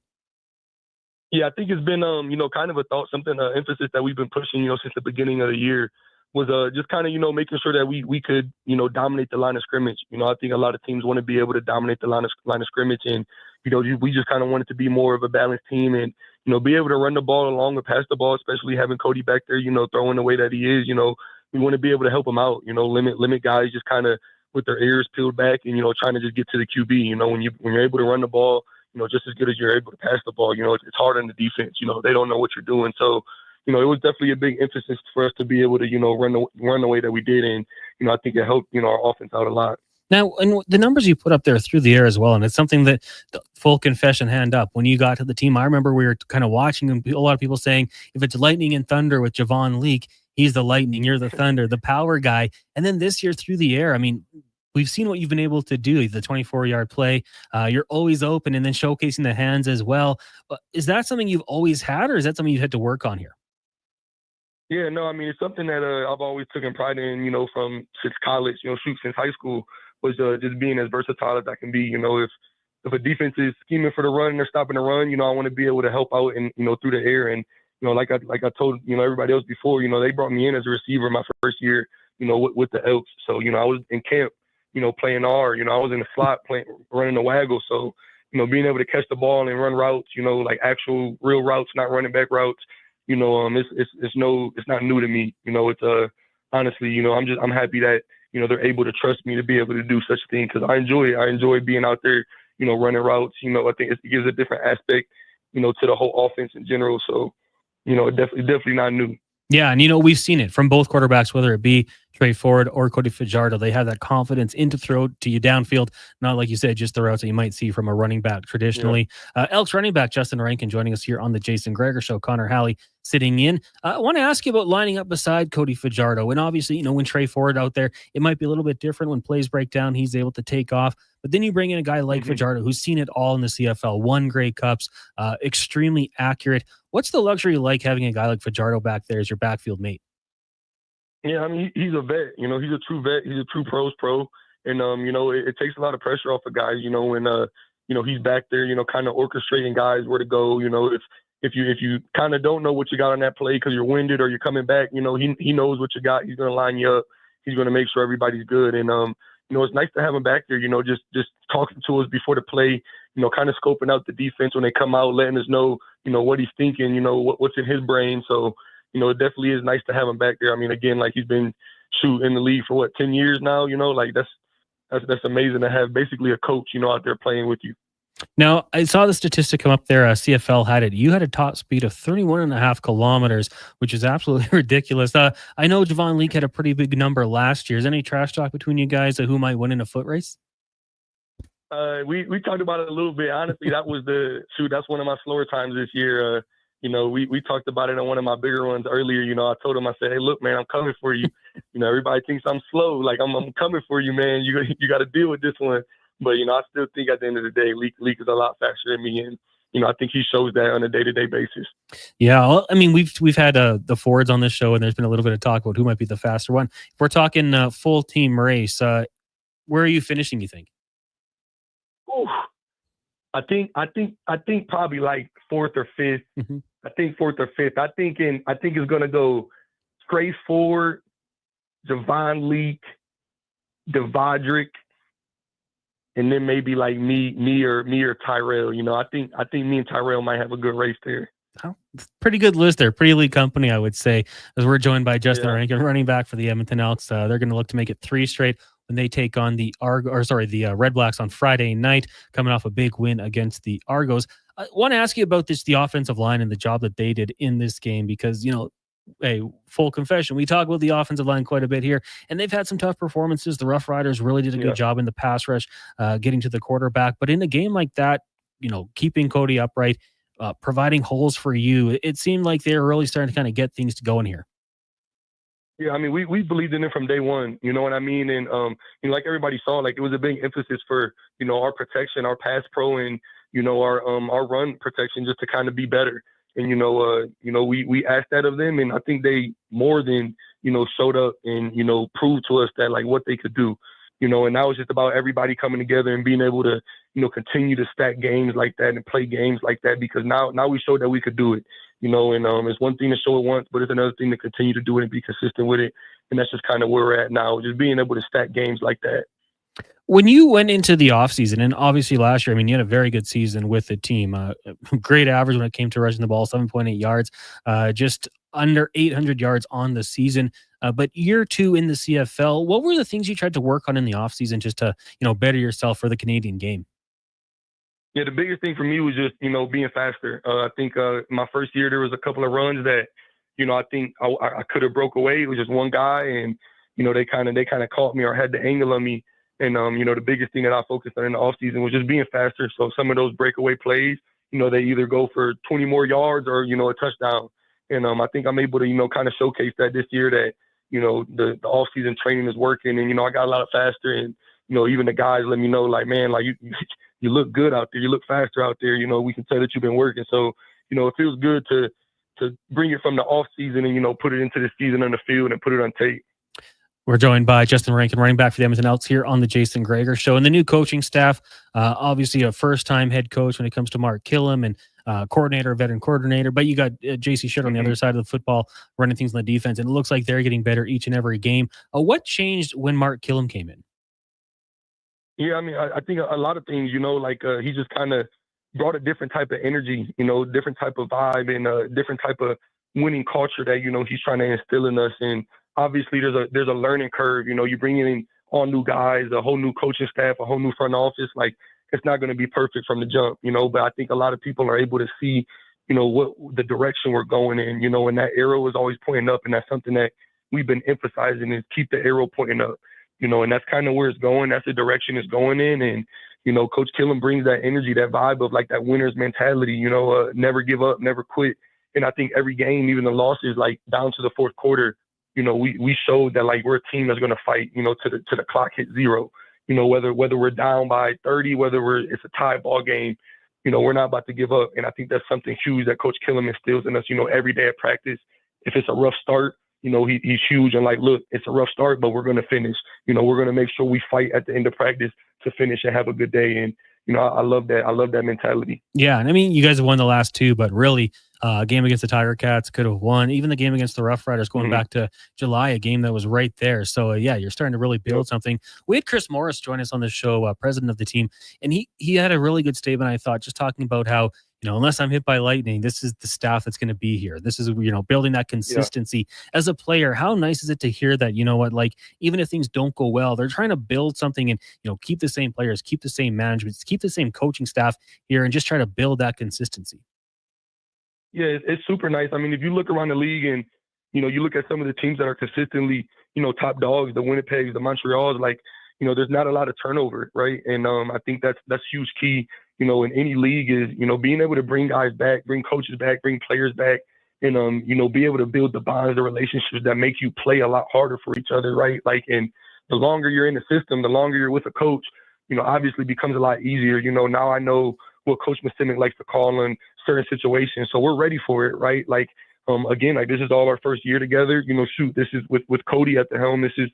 [SPEAKER 26] yeah, I think it's been, you know, kind of a thought, something, emphasis that we've been pushing, you know, since the beginning of the year was just kind of, you know, making sure that we could, you know, dominate the line of scrimmage. You know, I think a lot of teams want to be able to dominate the line of scrimmage. And, you know, we just kind of wanted to be more of a balanced team and, you know, be able to run the ball along or pass the ball, especially having Cody back there, you know, throwing the way that he is. You know, we want to be able to help him out, you know, limit guys just kind of with their ears peeled back and, you know, trying to just get to the QB. You know, when you're able to run the ball, you know, just as good as you're able to pass the ball, you know, it's hard on the defense. You know, they don't know what you're doing. So, you know, it was definitely a big emphasis for us to be able to, you know, run the way that we did. And, you know, I think it helped, you know, our offense out a lot.
[SPEAKER 6] Now, and the numbers you put up there through the air as well, and it's something that, full confession, hand up, when you got to the team, I remember we were kind of watching and a lot of people saying, if it's lightning and thunder with Javon Leake, he's the lightning, you're the thunder, the power guy. And then this year through the air, I mean, we've seen what you've been able to do, the 24-yard play. You're always open and then showcasing the hands as well. Is that something you've always had, or is that something you've had to work on here?
[SPEAKER 26] Yeah, no, I mean, it's something that I've always taken pride in, you know, since college, you know, since high school, was just being as versatile as I can be. You know, if a defense is scheming for the run and they're stopping the run, you know, I want to be able to help out and, you know, through the air. And, you know, like I told, you know, everybody else before, you know, they brought me in as a receiver my first year, you know, with the Elks. So, you know, I was in camp, you know, playing R, you know, I was in the slot running the waggle. So, you know, being able to catch the ball and run routes, you know, like actual real routes, not running back routes, you know, it's not new to me. You know, it's honestly, you know, I'm happy that, you know, they're able to trust me to be able to do such a thing because I enjoy it. I enjoy being out there, you know, running routes. You know, I think it gives a different aspect, you know, to the whole offense in general. So, you know, definitely not new.
[SPEAKER 6] Yeah, and you know, we've seen it from both quarterbacks, whether it be Trey Ford or Cody Fajardo. They have that confidence into throw to you downfield, not like you said, just the routes that you might see from a running back traditionally. Yeah. Elks running back Justin Rankin joining us here on the Jason Gregor Show. Connor Halley sitting in. I want to ask you about lining up beside Cody Fajardo. And obviously, you know, when Trey Ford out there, it might be a little bit different. When plays break down, he's able to take off. But then you bring in a guy like Fajardo who's seen it all in the CFL, won Grey Cups, extremely accurate. What's the luxury like having a guy like Fajardo back there as your backfield mate?
[SPEAKER 26] Yeah, I mean, he's a vet. You know, he's a true vet. He's a true pros pro. And, you know, it takes a lot of pressure off of guys, you know, when, you know, he's back there, you know, kind of orchestrating guys where to go. You know, if you kind of don't know what you got on that play because you're winded or you're coming back, you know, he knows what you got. He's going to line you up. He's going to make sure everybody's good. And, you know, it's nice to have him back there, you know, just talking to us before the play, you know, kind of scoping out the defense when they come out, letting us know, you know, what he's thinking, you know, what's in his brain. So, you know, it definitely is nice to have him back there. I mean, again, like he's been in the league for 10 years now, you know, like that's amazing to have basically a coach, you know, out there playing with you.
[SPEAKER 6] Now, I saw the statistic come up there. CFL had it. You had a top speed of 31.5 kilometers, which is absolutely ridiculous. I know Javon Leake had a pretty big number last year. Is there any trash talk between you guys who might win in a foot race?
[SPEAKER 26] We talked about it a little bit. Honestly, that's one of my slower times this year. You know, we talked about it on one of my bigger ones earlier. You know, I told him, I said, hey, look, man, I'm coming for you. You know, everybody thinks I'm slow. Like, I'm coming for you, man. You got to deal with this one. But, you know, I still think at the end of the day, Leak is a lot faster than me. And, you know, I think he shows that on a day-to-day basis.
[SPEAKER 6] Yeah, well, I mean, we've had the Fords on this show, and there's been a little bit of talk about who might be the faster one. If we're talking full team race, where are you finishing, you think?
[SPEAKER 26] Ooh, I think probably like fourth or fifth.
[SPEAKER 6] Mm-hmm.
[SPEAKER 26] I think fourth or fifth. I think it's gonna go Trey Ford, Javon Leake, Devondrick, and then maybe like me or Tyrell. You know, I think me and Tyrell might have a good race there.
[SPEAKER 6] Oh, pretty good list there. Pretty elite company, I would say, as we're joined by Justin Rankin, running back for the Edmonton Elks. They're going to look to make it 3 straight when they take on the Red Blacks on Friday night, coming off a big win against the Argos. I want to ask you about the offensive line and the job that they did in this game because, a full confession, we talk about the offensive line quite a bit here, and they've had some tough performances. The Rough Riders really did a good job in the pass rush, getting to the quarterback. But in a game like that, keeping Cody upright, providing holes for you, it seemed like they were really starting to kind of get things going here.
[SPEAKER 26] Yeah, I mean, we believed in it from day one, you know what I mean? And, like everybody saw, like it was a big emphasis for, our protection, our pass pro, and, our run protection just to kind of be better. And, we asked that of them, and I think they more than, showed up and, proved to us that, like, what they could do, and now it's just about everybody coming together and being able to, continue to stack games like that and play games like that, because now we showed that we could do it, and it's one thing to show it once, but it's another thing to continue to do it and be consistent with it. And that's just kind of where we're at now, just being able to stack games like that.
[SPEAKER 6] When you went into the offseason, and obviously last year, I mean, you had a very good season with the team, great average when it came to rushing the ball, 7.8 yards, just under 800 yards on the season. But year 2 in the CFL, what were the things you tried to work on in the offseason just to, better yourself for the Canadian game?
[SPEAKER 26] Yeah, the biggest thing for me was just, being faster. I think my first year, there was a couple of runs that, I think I could have broke away. It was just one guy, and, they kind of caught me or had the angle on me. And, the biggest thing that I focused on in the offseason was just being faster. So some of those breakaway plays, they either go for 20 more yards or, a touchdown. And I think I'm able to, kind of showcase that this year that, the offseason training is working. And, I got a lot faster. And, even the guys let me know, like, man, like, you look good out there. You look faster out there. We can tell that you've been working. So, it feels good to bring it from the offseason and, put it into the season on the field and put it on tape.
[SPEAKER 6] We're joined by Justin Rankin, running back for the Edmonton Elks here on the Jason Gregor Show. And the new coaching staff, obviously a first-time head coach when it comes to Mark Killam and veteran coordinator. But you got JC Shutt on the other side of the football running things on the defense. And it looks like they're getting better each and every game. What changed when Mark Killam came in?
[SPEAKER 26] Yeah, I mean, I think a lot of things, he just kind of brought a different type of energy, different type of vibe and a different type of winning culture that, he's trying to instill in us. And obviously there's a learning curve. You bring in all new guys, a whole new coaching staff, a whole new front office. Like, it's not going to be perfect from the jump, but I think a lot of people are able to see, what the direction we're going in, and that arrow is always pointing up. And that's something that we've been emphasizing, is keep the arrow pointing up, and that's kind of where it's going. That's the direction it's going in. And, Coach Killam brings that energy, that vibe of like that winner's mentality, never give up, never quit. And I think every game, even the losses, like down to the fourth quarter, we showed that, like, we're a team that's going to fight, to the clock hit zero, whether we're down by 30, whether it's a tie ball game, we're not about to give up. And I think that's something huge that Coach Killam instills in us, every day at practice. If it's a rough start, he's huge and like, look, it's a rough start, but we're going to finish. We're going to make sure we fight at the end of practice to finish and have a good day. And, I love that. I love that mentality.
[SPEAKER 6] Yeah. And I mean, you guys have won the last 2, but really, game against the Tiger Cats could have won. Even the game against the Rough Riders going back to July, a game that was right there. So, yeah, you're starting to really build something. We had Chris Morris join us on the show, president of the team, and he had a really good statement, I thought, just talking about how, unless I'm hit by lightning, this is the staff that's going to be here. This is, building that consistency. As a player, how nice is it to hear that, like, even if things don't go well, they're trying to build something and, keep the same players, keep the same management, keep the same coaching staff here and just try to build that consistency.
[SPEAKER 26] Yeah, it's super nice. I mean, if you look around the league and, you look at some of the teams that are consistently, top dogs, the Winnipegs, the Montreals, like, there's not a lot of turnover, right? And I think that's huge key, in any league is, being able to bring guys back, bring coaches back, bring players back, and, be able to build the bonds, the relationships that make you play a lot harder for each other, right? Like, and the longer you're in the system, the longer you're with a coach, obviously becomes a lot easier. Now I know what Coach Masimic likes to call in certain situations. So we're ready for it, right? Like, again, like, this is all our first year together. This is with Cody at the helm. This is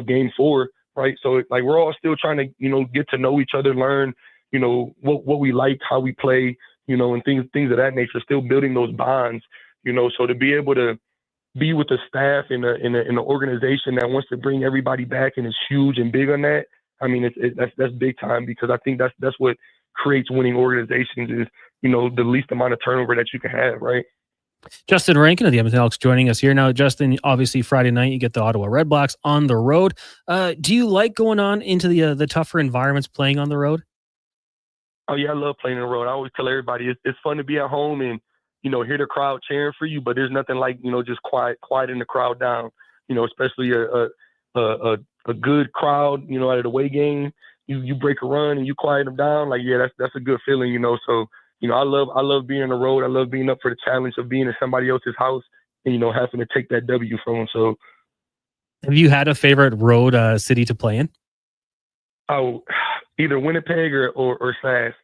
[SPEAKER 26] game 4, right? So, like, we're all still trying to, get to know each other, learn, what we like, how we play, and things of that nature, still building those bonds, so to be able to be with the staff in an organization that wants to bring everybody back and is huge and big on that. I mean, that's big time, because I think that's what creates winning organizations is, the least amount of turnover that you can have, right?
[SPEAKER 6] Justin Rankin of the Edmonton Elks joining us here now. Justin, obviously Friday night you get the Ottawa Redblacks on the road. Do you like going on into the tougher environments playing on the road?
[SPEAKER 26] Oh yeah, I love playing on the road. I always tell everybody it's fun to be at home and hear the crowd cheering for you, but there's nothing like just quieting the crowd down. Especially a good crowd. At an away game, you break a run and you quiet them down. Like that's a good feeling. So. I love being on the road. I love being up for the challenge of being in somebody else's house and, having to take that W from them. So,
[SPEAKER 6] have you had a favorite road city to play in?
[SPEAKER 26] Oh, either Winnipeg or Sask.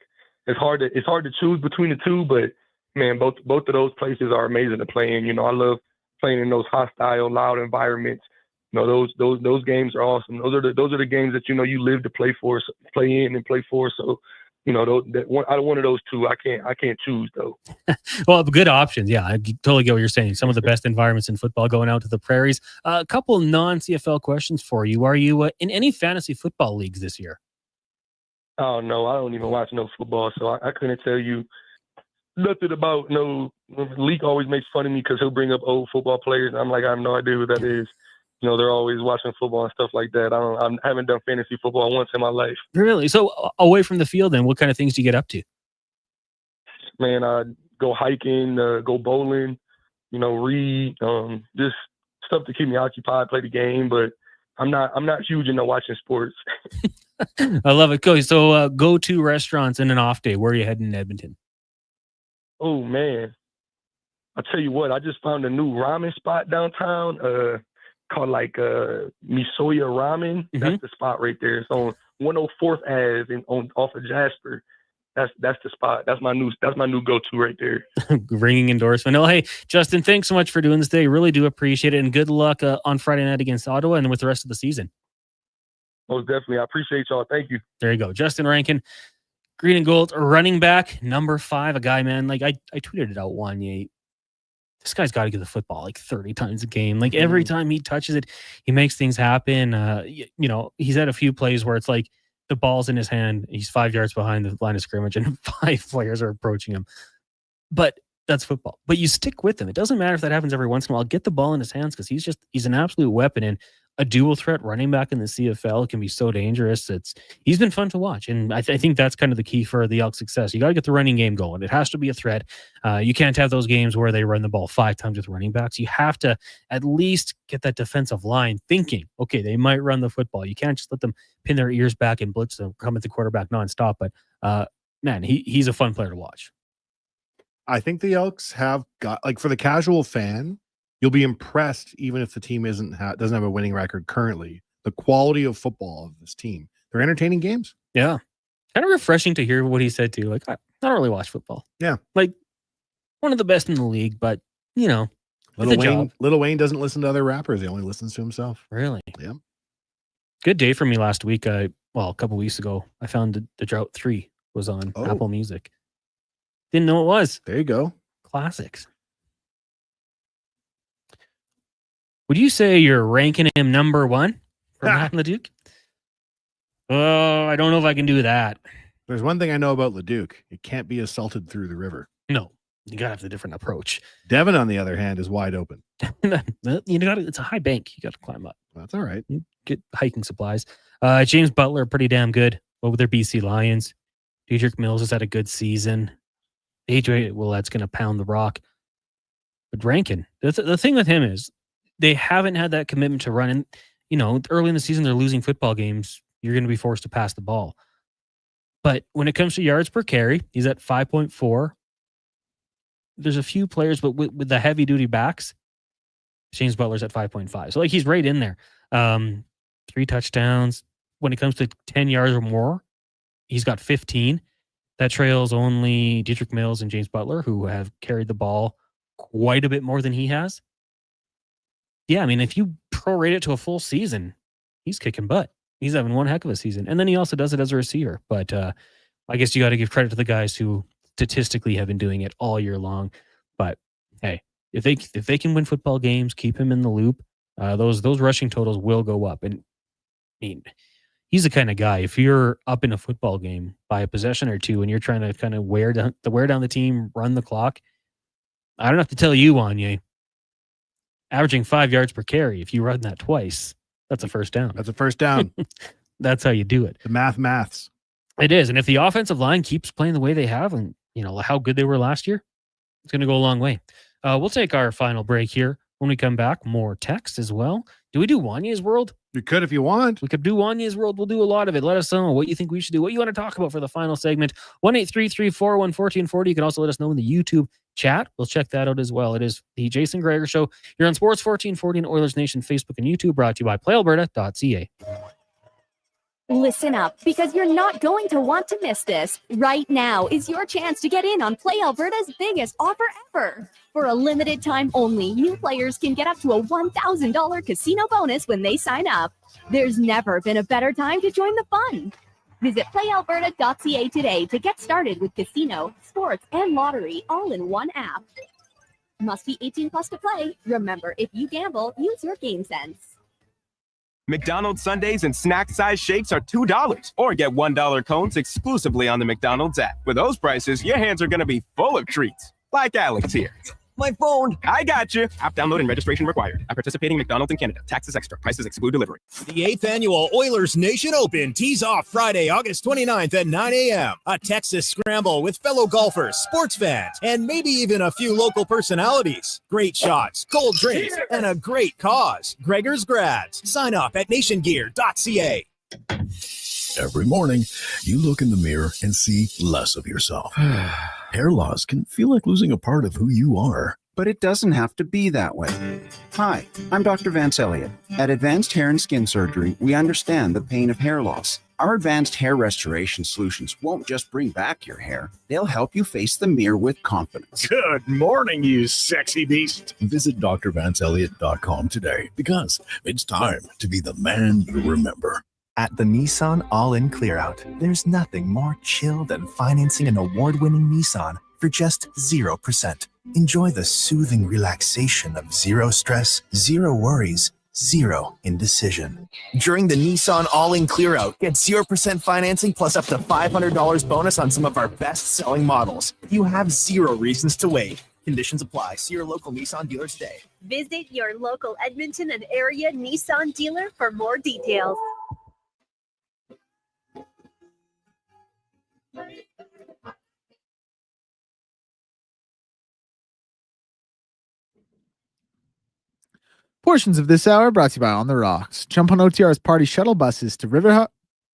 [SPEAKER 26] It's hard to choose between the two, but man, both of those places are amazing to play in. I love playing in those hostile, loud environments. Those games are awesome. Those are the games that you live to play for, play in and play for. So. Out of one of those two, I can't choose though.
[SPEAKER 6] Well, good options. Yeah, I totally get what you're saying. Some of the best environments in football going out to the prairies. A couple non-CFL questions for you. Are you in any fantasy football leagues this year?
[SPEAKER 26] Oh no, I don't even watch no football, so I couldn't tell you nothing about no. League always makes fun of me because he'll bring up old football players. And I'm like, I have no idea who that is. They're always watching football and stuff like that. I haven't done fantasy football once in my life.
[SPEAKER 6] Really? So away from the field, then, what kind of things do you get up to?
[SPEAKER 26] Man, I go hiking, go bowling, read, just stuff to keep me occupied, play the game. But I'm not huge into watching sports.
[SPEAKER 6] I love it. Go. So go to restaurants in an off day. Where are you heading in Edmonton?
[SPEAKER 26] Oh man, I'll tell you what. I just found a new ramen spot downtown. Called Misoya Ramen.
[SPEAKER 6] Mm-hmm.
[SPEAKER 26] That's the spot right there. It's on 104th Ave off of Jasper. That's the spot. That's my new go-to right there.
[SPEAKER 6] Ringing endorsement. Oh, hey, Justin, thanks so much for doing this today. Really do appreciate it, and good luck on Friday night against Ottawa and with the rest of the season.
[SPEAKER 26] Most definitely. I appreciate y'all. Thank you.
[SPEAKER 6] There you go. Justin Rankin, green and gold running back, number 5, a guy, man. Like I tweeted it out one. This guy's got to get the football like 30 times a game. Like every time he touches it, he makes things happen. He's had a few plays where it's like the ball's in his hand. He's 5 yards behind the line of scrimmage and 5 players are approaching him. But that's football. But you stick with him. It doesn't matter if that happens every once in a while. Get the ball in his hands because he's an absolute weapon. And a dual threat running back in the CFL can be so dangerous. He's been fun to watch. And I think that's kind of the key for the Elks' success. You got to get the running game going. It has to be a threat. You can't have those games where they run the ball 5 times with running backs. You have to at least get that defensive line thinking, okay, they might run the football. You can't just let them pin their ears back and blitz them, come at the quarterback nonstop. But man, he's a fun player to watch.
[SPEAKER 13] I think the Elks have got, for the casual fan, you'll be impressed even if the team doesn't have a winning record currently. The quality of football of this team. They're entertaining games.
[SPEAKER 6] Yeah. Kind of refreshing to hear what he said too. Like, I don't really watch football.
[SPEAKER 13] Yeah.
[SPEAKER 6] Like one of the best in the league, but
[SPEAKER 13] Little Wayne doesn't listen to other rappers. He only listens to himself.
[SPEAKER 6] Really?
[SPEAKER 13] Yeah.
[SPEAKER 6] Good day for me last week. A couple weeks ago, I found the Drought 3 was on Apple Music. Didn't know it was.
[SPEAKER 13] There you go.
[SPEAKER 6] Classics. Would you say you're ranking him number 1 for Matt and Leduc? Oh, I don't know if I can do that.
[SPEAKER 13] There's one thing I know about Leduc. It can't be assaulted through the river.
[SPEAKER 6] No, you got to have a different approach.
[SPEAKER 13] Devin, on the other hand, is wide open.
[SPEAKER 6] It's a high bank. You got to climb up.
[SPEAKER 13] That's all right.
[SPEAKER 6] You get hiking supplies. James Butler, pretty damn good. What with their BC Lions? Diedrich Mills has had a good season. AJ Willette's going to pound the rock. But Rankin, the thing with him is they haven't had that commitment to run. And, early in the season, they're losing football games. You're going to be forced to pass the ball. But when it comes to yards per carry, he's at 5.4. There's a few players, but with the heavy-duty backs, James Butler's at 5.5. So, he's right in there. 3 touchdowns. When it comes to 10 yards or more, he's got 15. That trails only Diedrich Mills and James Butler, who have carried the ball quite a bit more than he has. Yeah, if you prorate it to a full season, he's kicking butt. He's having one heck of a season. And then he also does it as a receiver. But I guess you got to give credit to the guys who statistically have been doing it all year long. But hey, if they can win football games, keep him in the loop, those rushing totals will go up. And he's the kind of guy, if you're up in a football game by a possession or two and you're trying to kind of wear down the team, run the clock, I don't have to tell you, Wanye. Averaging 5 yards per carry. If you run that twice, that's a first down.
[SPEAKER 13] That's a first down.
[SPEAKER 6] That's how you do it.
[SPEAKER 13] The maths.
[SPEAKER 6] It is. And if the offensive line keeps playing the way they have and, how good they were last year, it's going to go a long way. We'll take our final break here. When we come back, more text as well. Do we do Wanye's World?
[SPEAKER 13] You could if you want.
[SPEAKER 6] We could do Wanye's World. We'll do a lot of it. Let us know what you think we should do, what you want to talk about for the final segment. 1-833-401-1440. You can also let us know in the YouTube chat. We'll check that out as well. It is the Jason Gregor Show. You're on Sports 1440 and Oilers Nation Facebook and YouTube, brought to you by PlayAlberta.ca.
[SPEAKER 2] Listen up, because you're not going to want to miss this. Right now is your chance to get in on Play Alberta's biggest offer ever. For a limited time only, new players can get up to a $1,000 casino bonus when they sign up. There's never been a better time to join the fun. Visit playalberta.ca today to get started with casino, sports, and lottery all in one app. Must be 18 plus to play. Remember, if you gamble, use your game sense.
[SPEAKER 3] McDonald's Sundaes and snack-size shakes are $2, or get $1 cones exclusively on the McDonald's app. With those prices, your hands are going to be full of treats. Like Alex here. My phone. I got you. App download and registration required. At participating McDonald's in Canada. Taxes extra. Prices exclude delivery.
[SPEAKER 4] The 8th annual Oilers Nation Open tees off Friday, August 29th at 9 a.m. A Texas scramble with fellow golfers, sports fans, and maybe even a few local personalities. Great shots, cold drinks, and a great cause. Gregor's Grads. Sign up at nationgear.ca.
[SPEAKER 8] Every morning, you look in the mirror and see less of yourself. Hair loss can feel like losing a part of who you are.
[SPEAKER 12] But it doesn't have to be that way. Hi, I'm Dr. Vance Elliott. At Advanced Hair and Skin Surgery, we understand the pain of hair loss. Our advanced hair restoration solutions won't just bring back your hair. They'll help you face the mirror with confidence.
[SPEAKER 8] Good morning, you sexy beast. Visit drvanceelliott.com today, because it's time to be the man you remember.
[SPEAKER 19] At the Nissan All-In Clearout, there's nothing more chill than financing an award-winning Nissan for just 0%. Enjoy the soothing relaxation of zero stress, zero worries, zero indecision. During the Nissan All-In Clearout, get 0% financing plus up to $500 bonus on some of our best-selling models. You have zero reasons to wait. Conditions apply. See your local Nissan dealer today.
[SPEAKER 23] Visit your local Edmonton and area Nissan dealer for more details.
[SPEAKER 7] Portions of this hour brought to you by On the Rocks. Jump on OTR's party shuttle buses to River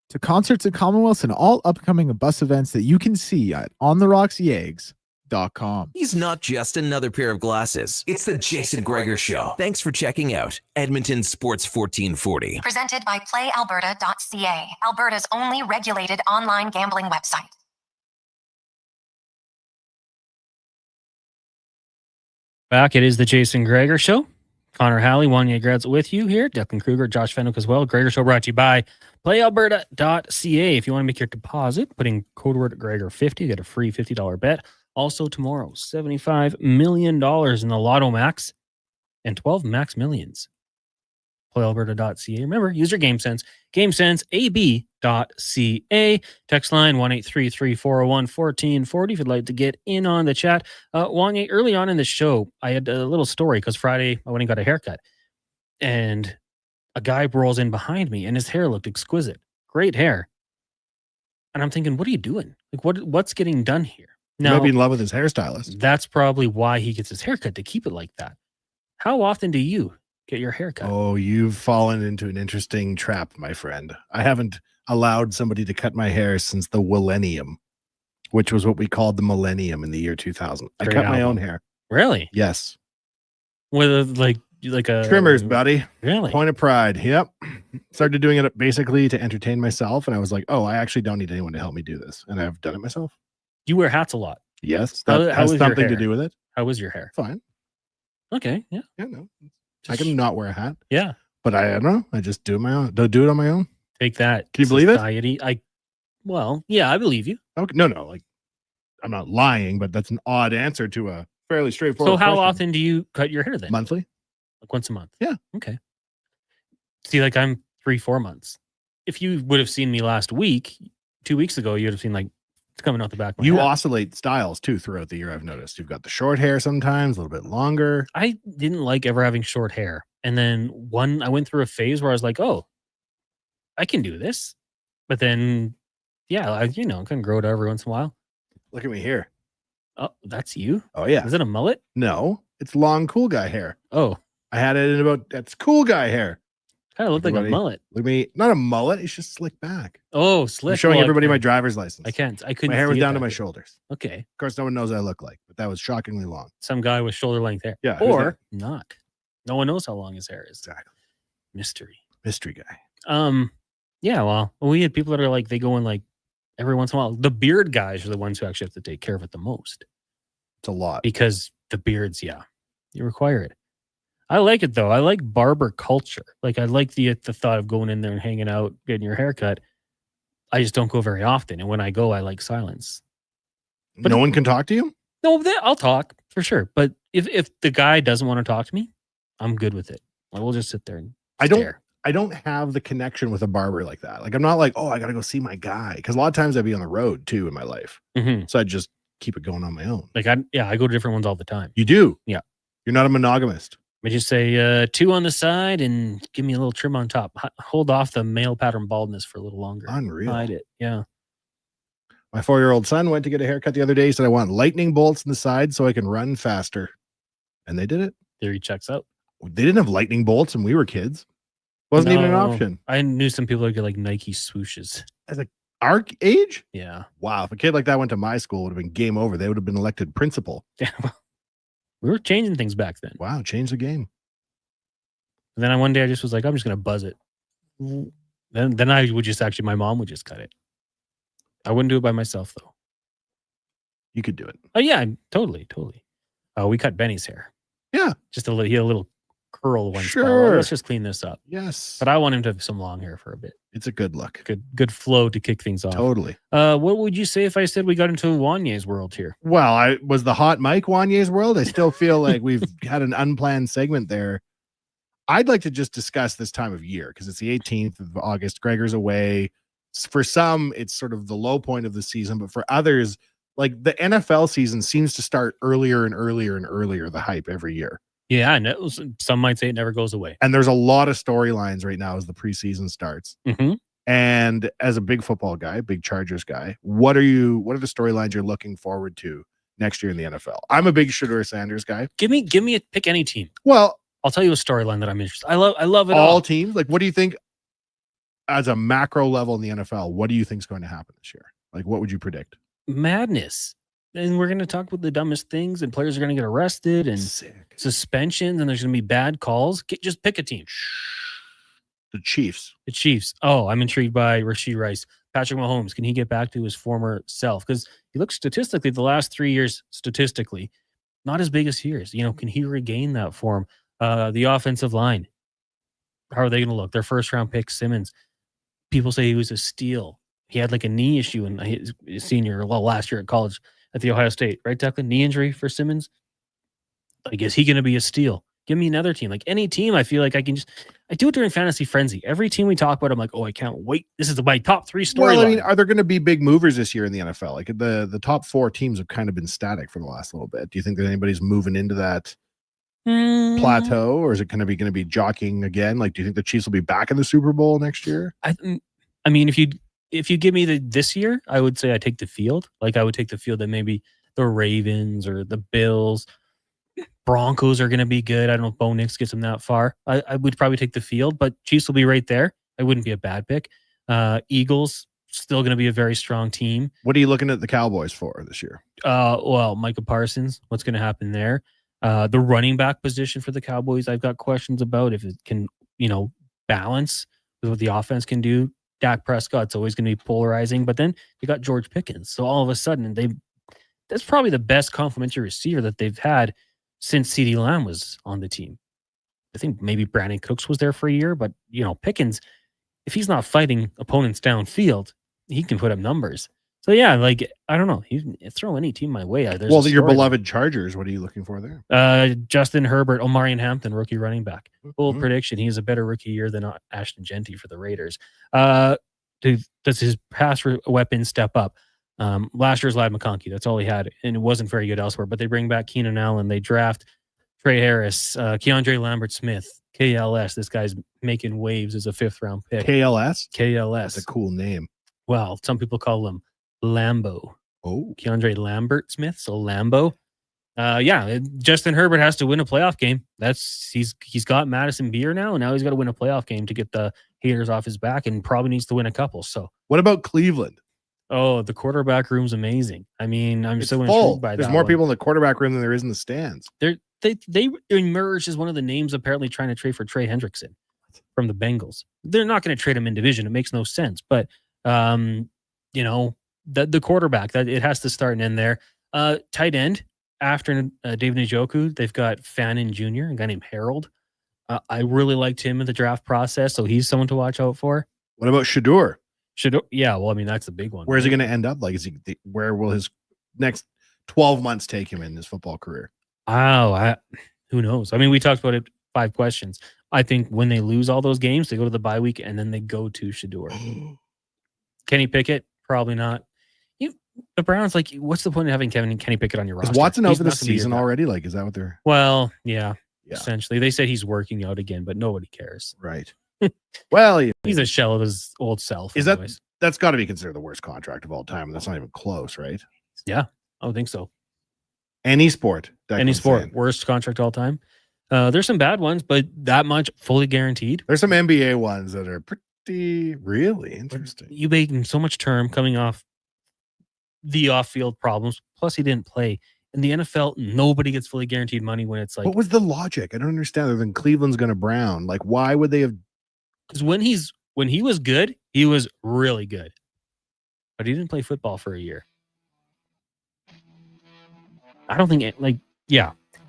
[SPEAKER 7] to concerts at Commonwealths and all upcoming bus events that you can see at ontherocksyags.com.
[SPEAKER 17] He's not just another pair of glasses. It's the Jason Gregor Show. Thanks for checking out Edmonton Sports 1440.
[SPEAKER 5] Presented by PlayAlberta.ca, Alberta's only regulated online gambling website.
[SPEAKER 6] Back, it is the Jason Gregor Show. Connor Halley, Wanye Grads with you here. Declan Kruger, Josh Fenwick as well. Gregor Show brought to you by PlayAlberta.ca. If you want to make your deposit, put in code word Gregor50, get a free $50 bet. Also tomorrow, $75 million in the Lotto Max and 12 Max Millions. PlayAlberta.ca. Remember, use your game sense. GameSenseAB.ca. Text line 1-833-401-1440 if you'd like to get in on the chat. Wanye, early on in the show, I had a little story because Friday I went and got a haircut. And a guy rolls in behind me and his hair looked exquisite. Great hair. And I'm thinking, what are you doing? Like, what's getting done here?
[SPEAKER 13] Now, maybe in love with his hairstylist.
[SPEAKER 6] That's probably why he gets his haircut, to keep it like that. How often do you get your haircut?
[SPEAKER 13] Oh, you've fallen into an interesting trap, my friend. I haven't allowed somebody to cut my hair since the Millennium, which was what we called the Millennium in the year 2000. I cut my own hair.
[SPEAKER 6] Really?
[SPEAKER 13] Yes.
[SPEAKER 6] With like a
[SPEAKER 13] trimmers, buddy.
[SPEAKER 6] Really?
[SPEAKER 13] Point of pride. Yep. Started doing it basically to entertain myself, and I was like, oh, I actually don't need anyone to help me do this, and I've done it myself.
[SPEAKER 6] You wear hats a lot.
[SPEAKER 13] Yes, that has something to do with it.
[SPEAKER 6] How was your hair?
[SPEAKER 13] Fine.
[SPEAKER 6] Okay. Yeah.
[SPEAKER 13] Yeah. No. I can not wear a hat.
[SPEAKER 6] Yeah.
[SPEAKER 13] But I don't know. I just do my own. Don't do it on my own.
[SPEAKER 6] Take that.
[SPEAKER 13] Can you believe it?
[SPEAKER 6] I believe you.
[SPEAKER 13] Okay. No. Like, I'm not lying, but that's an odd answer to a fairly straightforward.
[SPEAKER 6] So how
[SPEAKER 13] question.
[SPEAKER 6] often do you cut your hair then?
[SPEAKER 13] Monthly.
[SPEAKER 6] Like once a month.
[SPEAKER 13] Yeah.
[SPEAKER 6] Okay. See, like I'm 3-4 months. If you would have seen me last week, 2 weeks ago, you would have seen like It's coming out the back of my
[SPEAKER 13] You
[SPEAKER 6] head.
[SPEAKER 13] oscillate styles too throughout the year. I've noticed you've got the short hair sometimes, a little bit longer.
[SPEAKER 6] I didn't like ever having short hair. And then I went through a phase where I was like, oh, I can do this. But then, yeah, I can grow it every once in a while.
[SPEAKER 13] Look at me here.
[SPEAKER 6] Oh, that's you?
[SPEAKER 13] Oh, yeah.
[SPEAKER 6] Is it a mullet?
[SPEAKER 13] No, it's long, cool guy hair.
[SPEAKER 6] Oh.
[SPEAKER 13] I had it in that's cool guy hair.
[SPEAKER 6] Kind of looked like a mullet.
[SPEAKER 13] Look at me. Not a mullet. It's just slick back.
[SPEAKER 6] Oh, slick.
[SPEAKER 13] I'm showing everybody my driver's license.
[SPEAKER 6] I couldn't.
[SPEAKER 13] My hair was
[SPEAKER 6] see it
[SPEAKER 13] down to
[SPEAKER 6] back
[SPEAKER 13] my
[SPEAKER 6] there.
[SPEAKER 13] shoulders.
[SPEAKER 6] Okay.
[SPEAKER 13] Of course, no one knows what I look like, but that was shockingly long.
[SPEAKER 6] Some guy with shoulder length hair.
[SPEAKER 13] Yeah. who's
[SPEAKER 6] Or
[SPEAKER 13] that?
[SPEAKER 6] not. No one knows how long his hair is.
[SPEAKER 13] Exactly.
[SPEAKER 6] Mystery.
[SPEAKER 13] Mystery guy.
[SPEAKER 6] Yeah, well, we had people that are like, they go in like every once in a while. The beard guys are the ones who actually have to take care of it the most.
[SPEAKER 13] It's a lot.
[SPEAKER 6] Because the beards, yeah, you require it. I like it though. I like barber culture. Like I like the thought of going in there and hanging out, getting your hair cut. I just don't go very often. And when I go, I like silence.
[SPEAKER 13] But no one can talk to you?
[SPEAKER 6] No, I'll talk for sure. But if the guy doesn't want to talk to me, I'm good with it. Like, we'll just sit there and stare.
[SPEAKER 13] I don't have the connection with a barber like that. Like I'm not like, oh, I got to go see my guy. Because a lot of times I'd be on the road too in my life.
[SPEAKER 6] Mm-hmm.
[SPEAKER 13] So I just keep it going on my own.
[SPEAKER 6] Like I go to different ones all the time.
[SPEAKER 13] You do?
[SPEAKER 6] Yeah.
[SPEAKER 13] You're not a monogamist.
[SPEAKER 6] I just say 2 on the side and give me a little trim on top. Hold off the male pattern baldness for a little longer.
[SPEAKER 13] Unreal.
[SPEAKER 6] Hide it. Yeah.
[SPEAKER 13] My 4-year-old son went to get a haircut the other day. He said, I want lightning bolts in the side so I can run faster. And they did it.
[SPEAKER 6] Theory checks out.
[SPEAKER 13] They didn't have lightning bolts when we were kids. Wasn't even an option.
[SPEAKER 6] I knew some people that get like Nike swooshes.
[SPEAKER 13] As our age?
[SPEAKER 6] Yeah.
[SPEAKER 13] Wow. If a kid like that went to my school, it would have been game over. They would have been elected principal.
[SPEAKER 6] Yeah. We were changing things back then.
[SPEAKER 13] Wow. Change the game.
[SPEAKER 6] And then one day I just was like, I'm just going to buzz it. Then I would just my mom would just cut it. I wouldn't do it by myself though.
[SPEAKER 13] You could do it.
[SPEAKER 6] Oh yeah, totally. We cut Benny's hair.
[SPEAKER 13] Yeah.
[SPEAKER 6] Just he had a little curl one spot.
[SPEAKER 13] Sure.
[SPEAKER 6] Let's just clean this up.
[SPEAKER 13] Yes.
[SPEAKER 6] But I want him to have some long hair for a bit.
[SPEAKER 13] It's a good look.
[SPEAKER 6] Good flow to kick things off.
[SPEAKER 13] Totally.
[SPEAKER 6] What would you say if I said we got into Wanye's world here?
[SPEAKER 13] Well, I was the hot mic Wanye's world. I still feel like we've had an unplanned segment there. I'd like to just discuss this time of year because it's the 18th of August. Gregor's away. For some, it's sort of the low point of the season, but for others, like the NFL season seems to start earlier and earlier and earlier, the hype every year.
[SPEAKER 6] Yeah, and some might say it never goes away.
[SPEAKER 13] And there's a lot of storylines right now as the preseason starts.
[SPEAKER 6] Mm-hmm.
[SPEAKER 13] And as a big football guy, big Chargers guy, what are the storylines you're looking forward to next year in the NFL? I'm a big Shedeur Sanders guy.
[SPEAKER 6] Give me pick any team.
[SPEAKER 13] Well,
[SPEAKER 6] I'll tell you a storyline that I'm interested. I love it
[SPEAKER 13] all teams. Like, what do you think as a macro level in the NFL? What do you think is going to happen this year? Like, what would you predict?
[SPEAKER 6] Madness. And we're going to talk about the dumbest things, and players are going to get arrested and suspensions, and there's going to be bad calls. Just pick a team.
[SPEAKER 13] The Chiefs.
[SPEAKER 6] The Chiefs. Oh, I'm intrigued by Rashee Rice. Patrick Mahomes. Can he get back to his former self? Because he looks statistically, the last 3 years, statistically, not as big as years. Can he regain that form? The offensive line. How are they going to look? Their first round pick, Simmons. People say he was a steal. He had like a knee issue in his last year at college at the Ohio State, right, Declan? Knee injury for Simmons. Like, is he going to be a steal? Give me another team. Like any team, I feel like I do it during Fantasy Frenzy. Every team we talk about, I'm like, oh, I can't wait. This is my top 3 story.
[SPEAKER 13] Well, I mean, are there going to be big movers this year in the NFL? Like the top 4 teams have kind of been static for the last little bit. Do you think that anybody's moving into that plateau, or is it going to be jockeying again? Like, do you think the Chiefs will be back in the Super Bowl next year?
[SPEAKER 6] I mean, if you give me this year, I would say I take the field. Like I would take the field that maybe the Ravens or the Bills, Broncos are going to be good. I don't know if Bo Nix gets them that far. I would probably take the field, but Chiefs will be right there. I wouldn't be a bad pick. Eagles still going to be a very strong team.
[SPEAKER 13] What are you looking at the Cowboys for this year?
[SPEAKER 6] Well, Micah Parsons, what's going to happen there? The running back position for the Cowboys, I've got questions about if it can, balance with what the offense can do. Dak Prescott's always going to be polarizing, but then you got George Pickens. So all of a sudden, that's probably the best complementary receiver that they've had since CeeDee Lamb was on the team. I think maybe Brandon Cooks was there for a year, but Pickens, if he's not fighting opponents downfield, he can put up numbers. So yeah, like I don't know, you throw any team my way.
[SPEAKER 13] Your beloved Chargers. What are you looking for there?
[SPEAKER 6] Justin Herbert, Omarion Hampton, rookie running back. Bold prediction: he has a better rookie year than Ashton Genty for the Raiders. Does his pass weapon step up? Last year's Ladd McConkey. That's all he had, and it wasn't very good elsewhere. But they bring back Keenan Allen. They draft Trey Harris, Keandre Lambert-Smith, KLS. This guy's making waves as a 5th-round pick.
[SPEAKER 13] KLS?
[SPEAKER 6] KLS.
[SPEAKER 13] That's a cool name.
[SPEAKER 6] Well, some people call him Lambo.
[SPEAKER 13] Oh.
[SPEAKER 6] Keandre Lambert-Smith, so Lambo. Justin Herbert has to win a playoff game. He's got Madison Beer now, and now he's got to win a playoff game to get the haters off his back, and probably needs to win a couple. So,
[SPEAKER 13] what about Cleveland?
[SPEAKER 6] Oh, the quarterback room's amazing. I mean, I'm
[SPEAKER 13] It's
[SPEAKER 6] so
[SPEAKER 13] full.
[SPEAKER 6] intrigued by that.
[SPEAKER 13] There's more
[SPEAKER 6] one.
[SPEAKER 13] people in the quarterback room than there is in the stands.
[SPEAKER 6] They emerged as one of the names apparently trying to trade for Trey Hendrickson from the Bengals. They're not going to trade him in division. It makes no sense. But the quarterback, that it has to start and end there. Tight end after David Njoku, they've got Fannin Jr., a guy named Harold. I really liked him in the draft process, so he's someone to watch out for.
[SPEAKER 13] What about Shador?
[SPEAKER 6] Yeah, well, I mean, that's the big one.
[SPEAKER 13] Where's he going to end up? Like, where will his next 12 months take him in his football career?
[SPEAKER 6] Wow, who knows? I mean, we talked about it 5 questions. I think when they lose all those games, they go to the bye week and then they go to Shador. Kenny Pickett, probably not. The Browns, like, what's the point of having Kenny Pickett on your roster?
[SPEAKER 13] Is Watson out
[SPEAKER 6] He's
[SPEAKER 13] for the
[SPEAKER 6] not gonna be your
[SPEAKER 13] season
[SPEAKER 6] guy.
[SPEAKER 13] already? Like, is that what they're?
[SPEAKER 6] Well, yeah. Essentially. They said he's working out again, but nobody cares.
[SPEAKER 13] Right. Well,
[SPEAKER 6] he's a shell of his old self.
[SPEAKER 13] Is
[SPEAKER 6] anyways.
[SPEAKER 13] that's got to be considered the worst contract of all time, and that's not even close, right?
[SPEAKER 6] Yeah, I would think so.
[SPEAKER 13] Any sport.
[SPEAKER 6] Any sport. Worst contract of all time. There's some bad ones, but that much fully guaranteed.
[SPEAKER 13] There's some NBA ones that are pretty really interesting.
[SPEAKER 6] You made him so much term coming off the off-field problems. Plus, he didn't play. In the NFL, nobody gets fully guaranteed money when it's like.
[SPEAKER 13] What was the logic? I don't understand. Other than Cleveland's going to Brown, like, why would they have?
[SPEAKER 6] Because when he was good, he was really good, but he didn't play football for a year. I don't think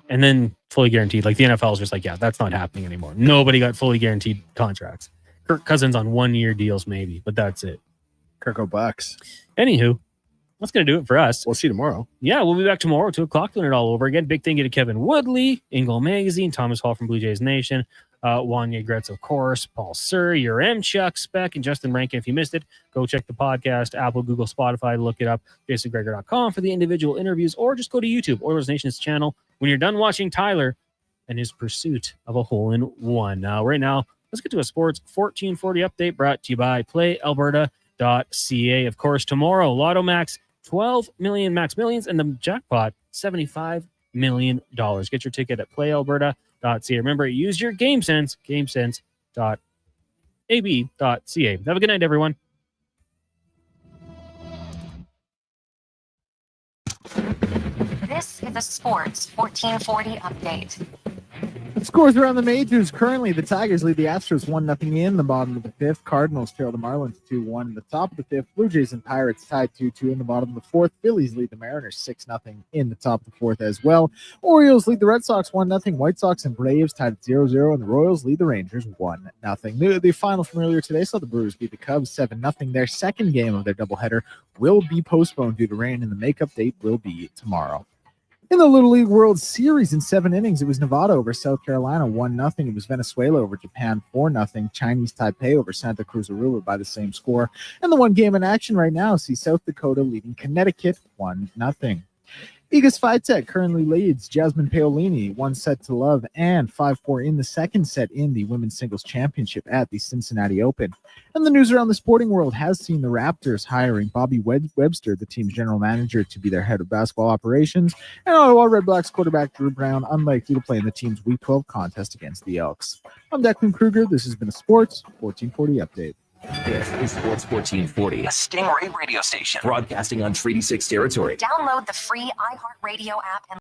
[SPEAKER 6] and then fully guaranteed. Like the NFL is just like, yeah, that's not happening anymore. Nobody got fully guaranteed contracts. Kirk Cousins on 1-year deals, maybe, but that's it.
[SPEAKER 13] Kirko Bucks.
[SPEAKER 6] Anywho, that's going to do it for us.
[SPEAKER 13] We'll see you tomorrow.
[SPEAKER 6] Yeah, we'll be back tomorrow, 2:00, doing it all over again. Big thank you to Kevin Woodley, Ingle Magazine, Thomas Hall from Blue Jays Nation, Wanya Gretz, of course, Paul Surrey, your Chuck Speck, and Justin Rankin. If you missed it, go check the podcast, Apple, Google, Spotify, look it up, jasongregor.com for the individual interviews, or just go to YouTube, Oilers Nation's channel, when you're done watching Tyler and his pursuit of a hole-in-one. Now, right now, let's get to a Sports 1440 update brought to you by PlayAlberta.ca. Of course, tomorrow, Lotto Max, 12 million Max Millions, and the jackpot, $75 million. Get your ticket at PlayAlberta.ca. Remember, use your game sense, gamesense.ab.ca. Have a good night, everyone.
[SPEAKER 5] This is a Sports 1440 update.
[SPEAKER 7] Scores around the majors. Currently, the Tigers lead the Astros 1-0 in the bottom of the 5th. Cardinals trail the Marlins 2-1 in the top of the 5th. Blue Jays and Pirates tied 2-2 in the bottom of the 4th. Phillies lead the Mariners 6-0 in the top of the 4th as well. Orioles lead the Red Sox 1-0. White Sox and Braves tied at 0-0, and the Royals lead the Rangers 1-0. The final from earlier today saw the Brewers beat the Cubs 7-0. Their second game of their doubleheader will be postponed due to rain, and the makeup date will be tomorrow. In the Little League World Series in 7 innings, it was Nevada over South Carolina 1-0. It was Venezuela over Japan 4-0. Chinese Taipei over Santa Cruz Aruba by the same score. And the one game in action right now sees South Dakota leading Connecticut 1-0. Iga Swiatek currently leads Jasmine Paolini 1-0 and 5-4 in the second set in the Women's Singles Championship at the Cincinnati Open. And the news around the sporting world has seen the Raptors hiring Bobby Webster, the team's general manager, to be their head of basketball operations, and Ottawa Red Blacks quarterback Drew Brown unlikely to play in the team's Week 12 contest against the Elks. I'm Declan Kruger. This has been a Sports 1440 update.
[SPEAKER 1] This is Sports 1440, a Stingray radio station broadcasting on Treaty 6 territory.
[SPEAKER 5] Download the free iHeartRadio app and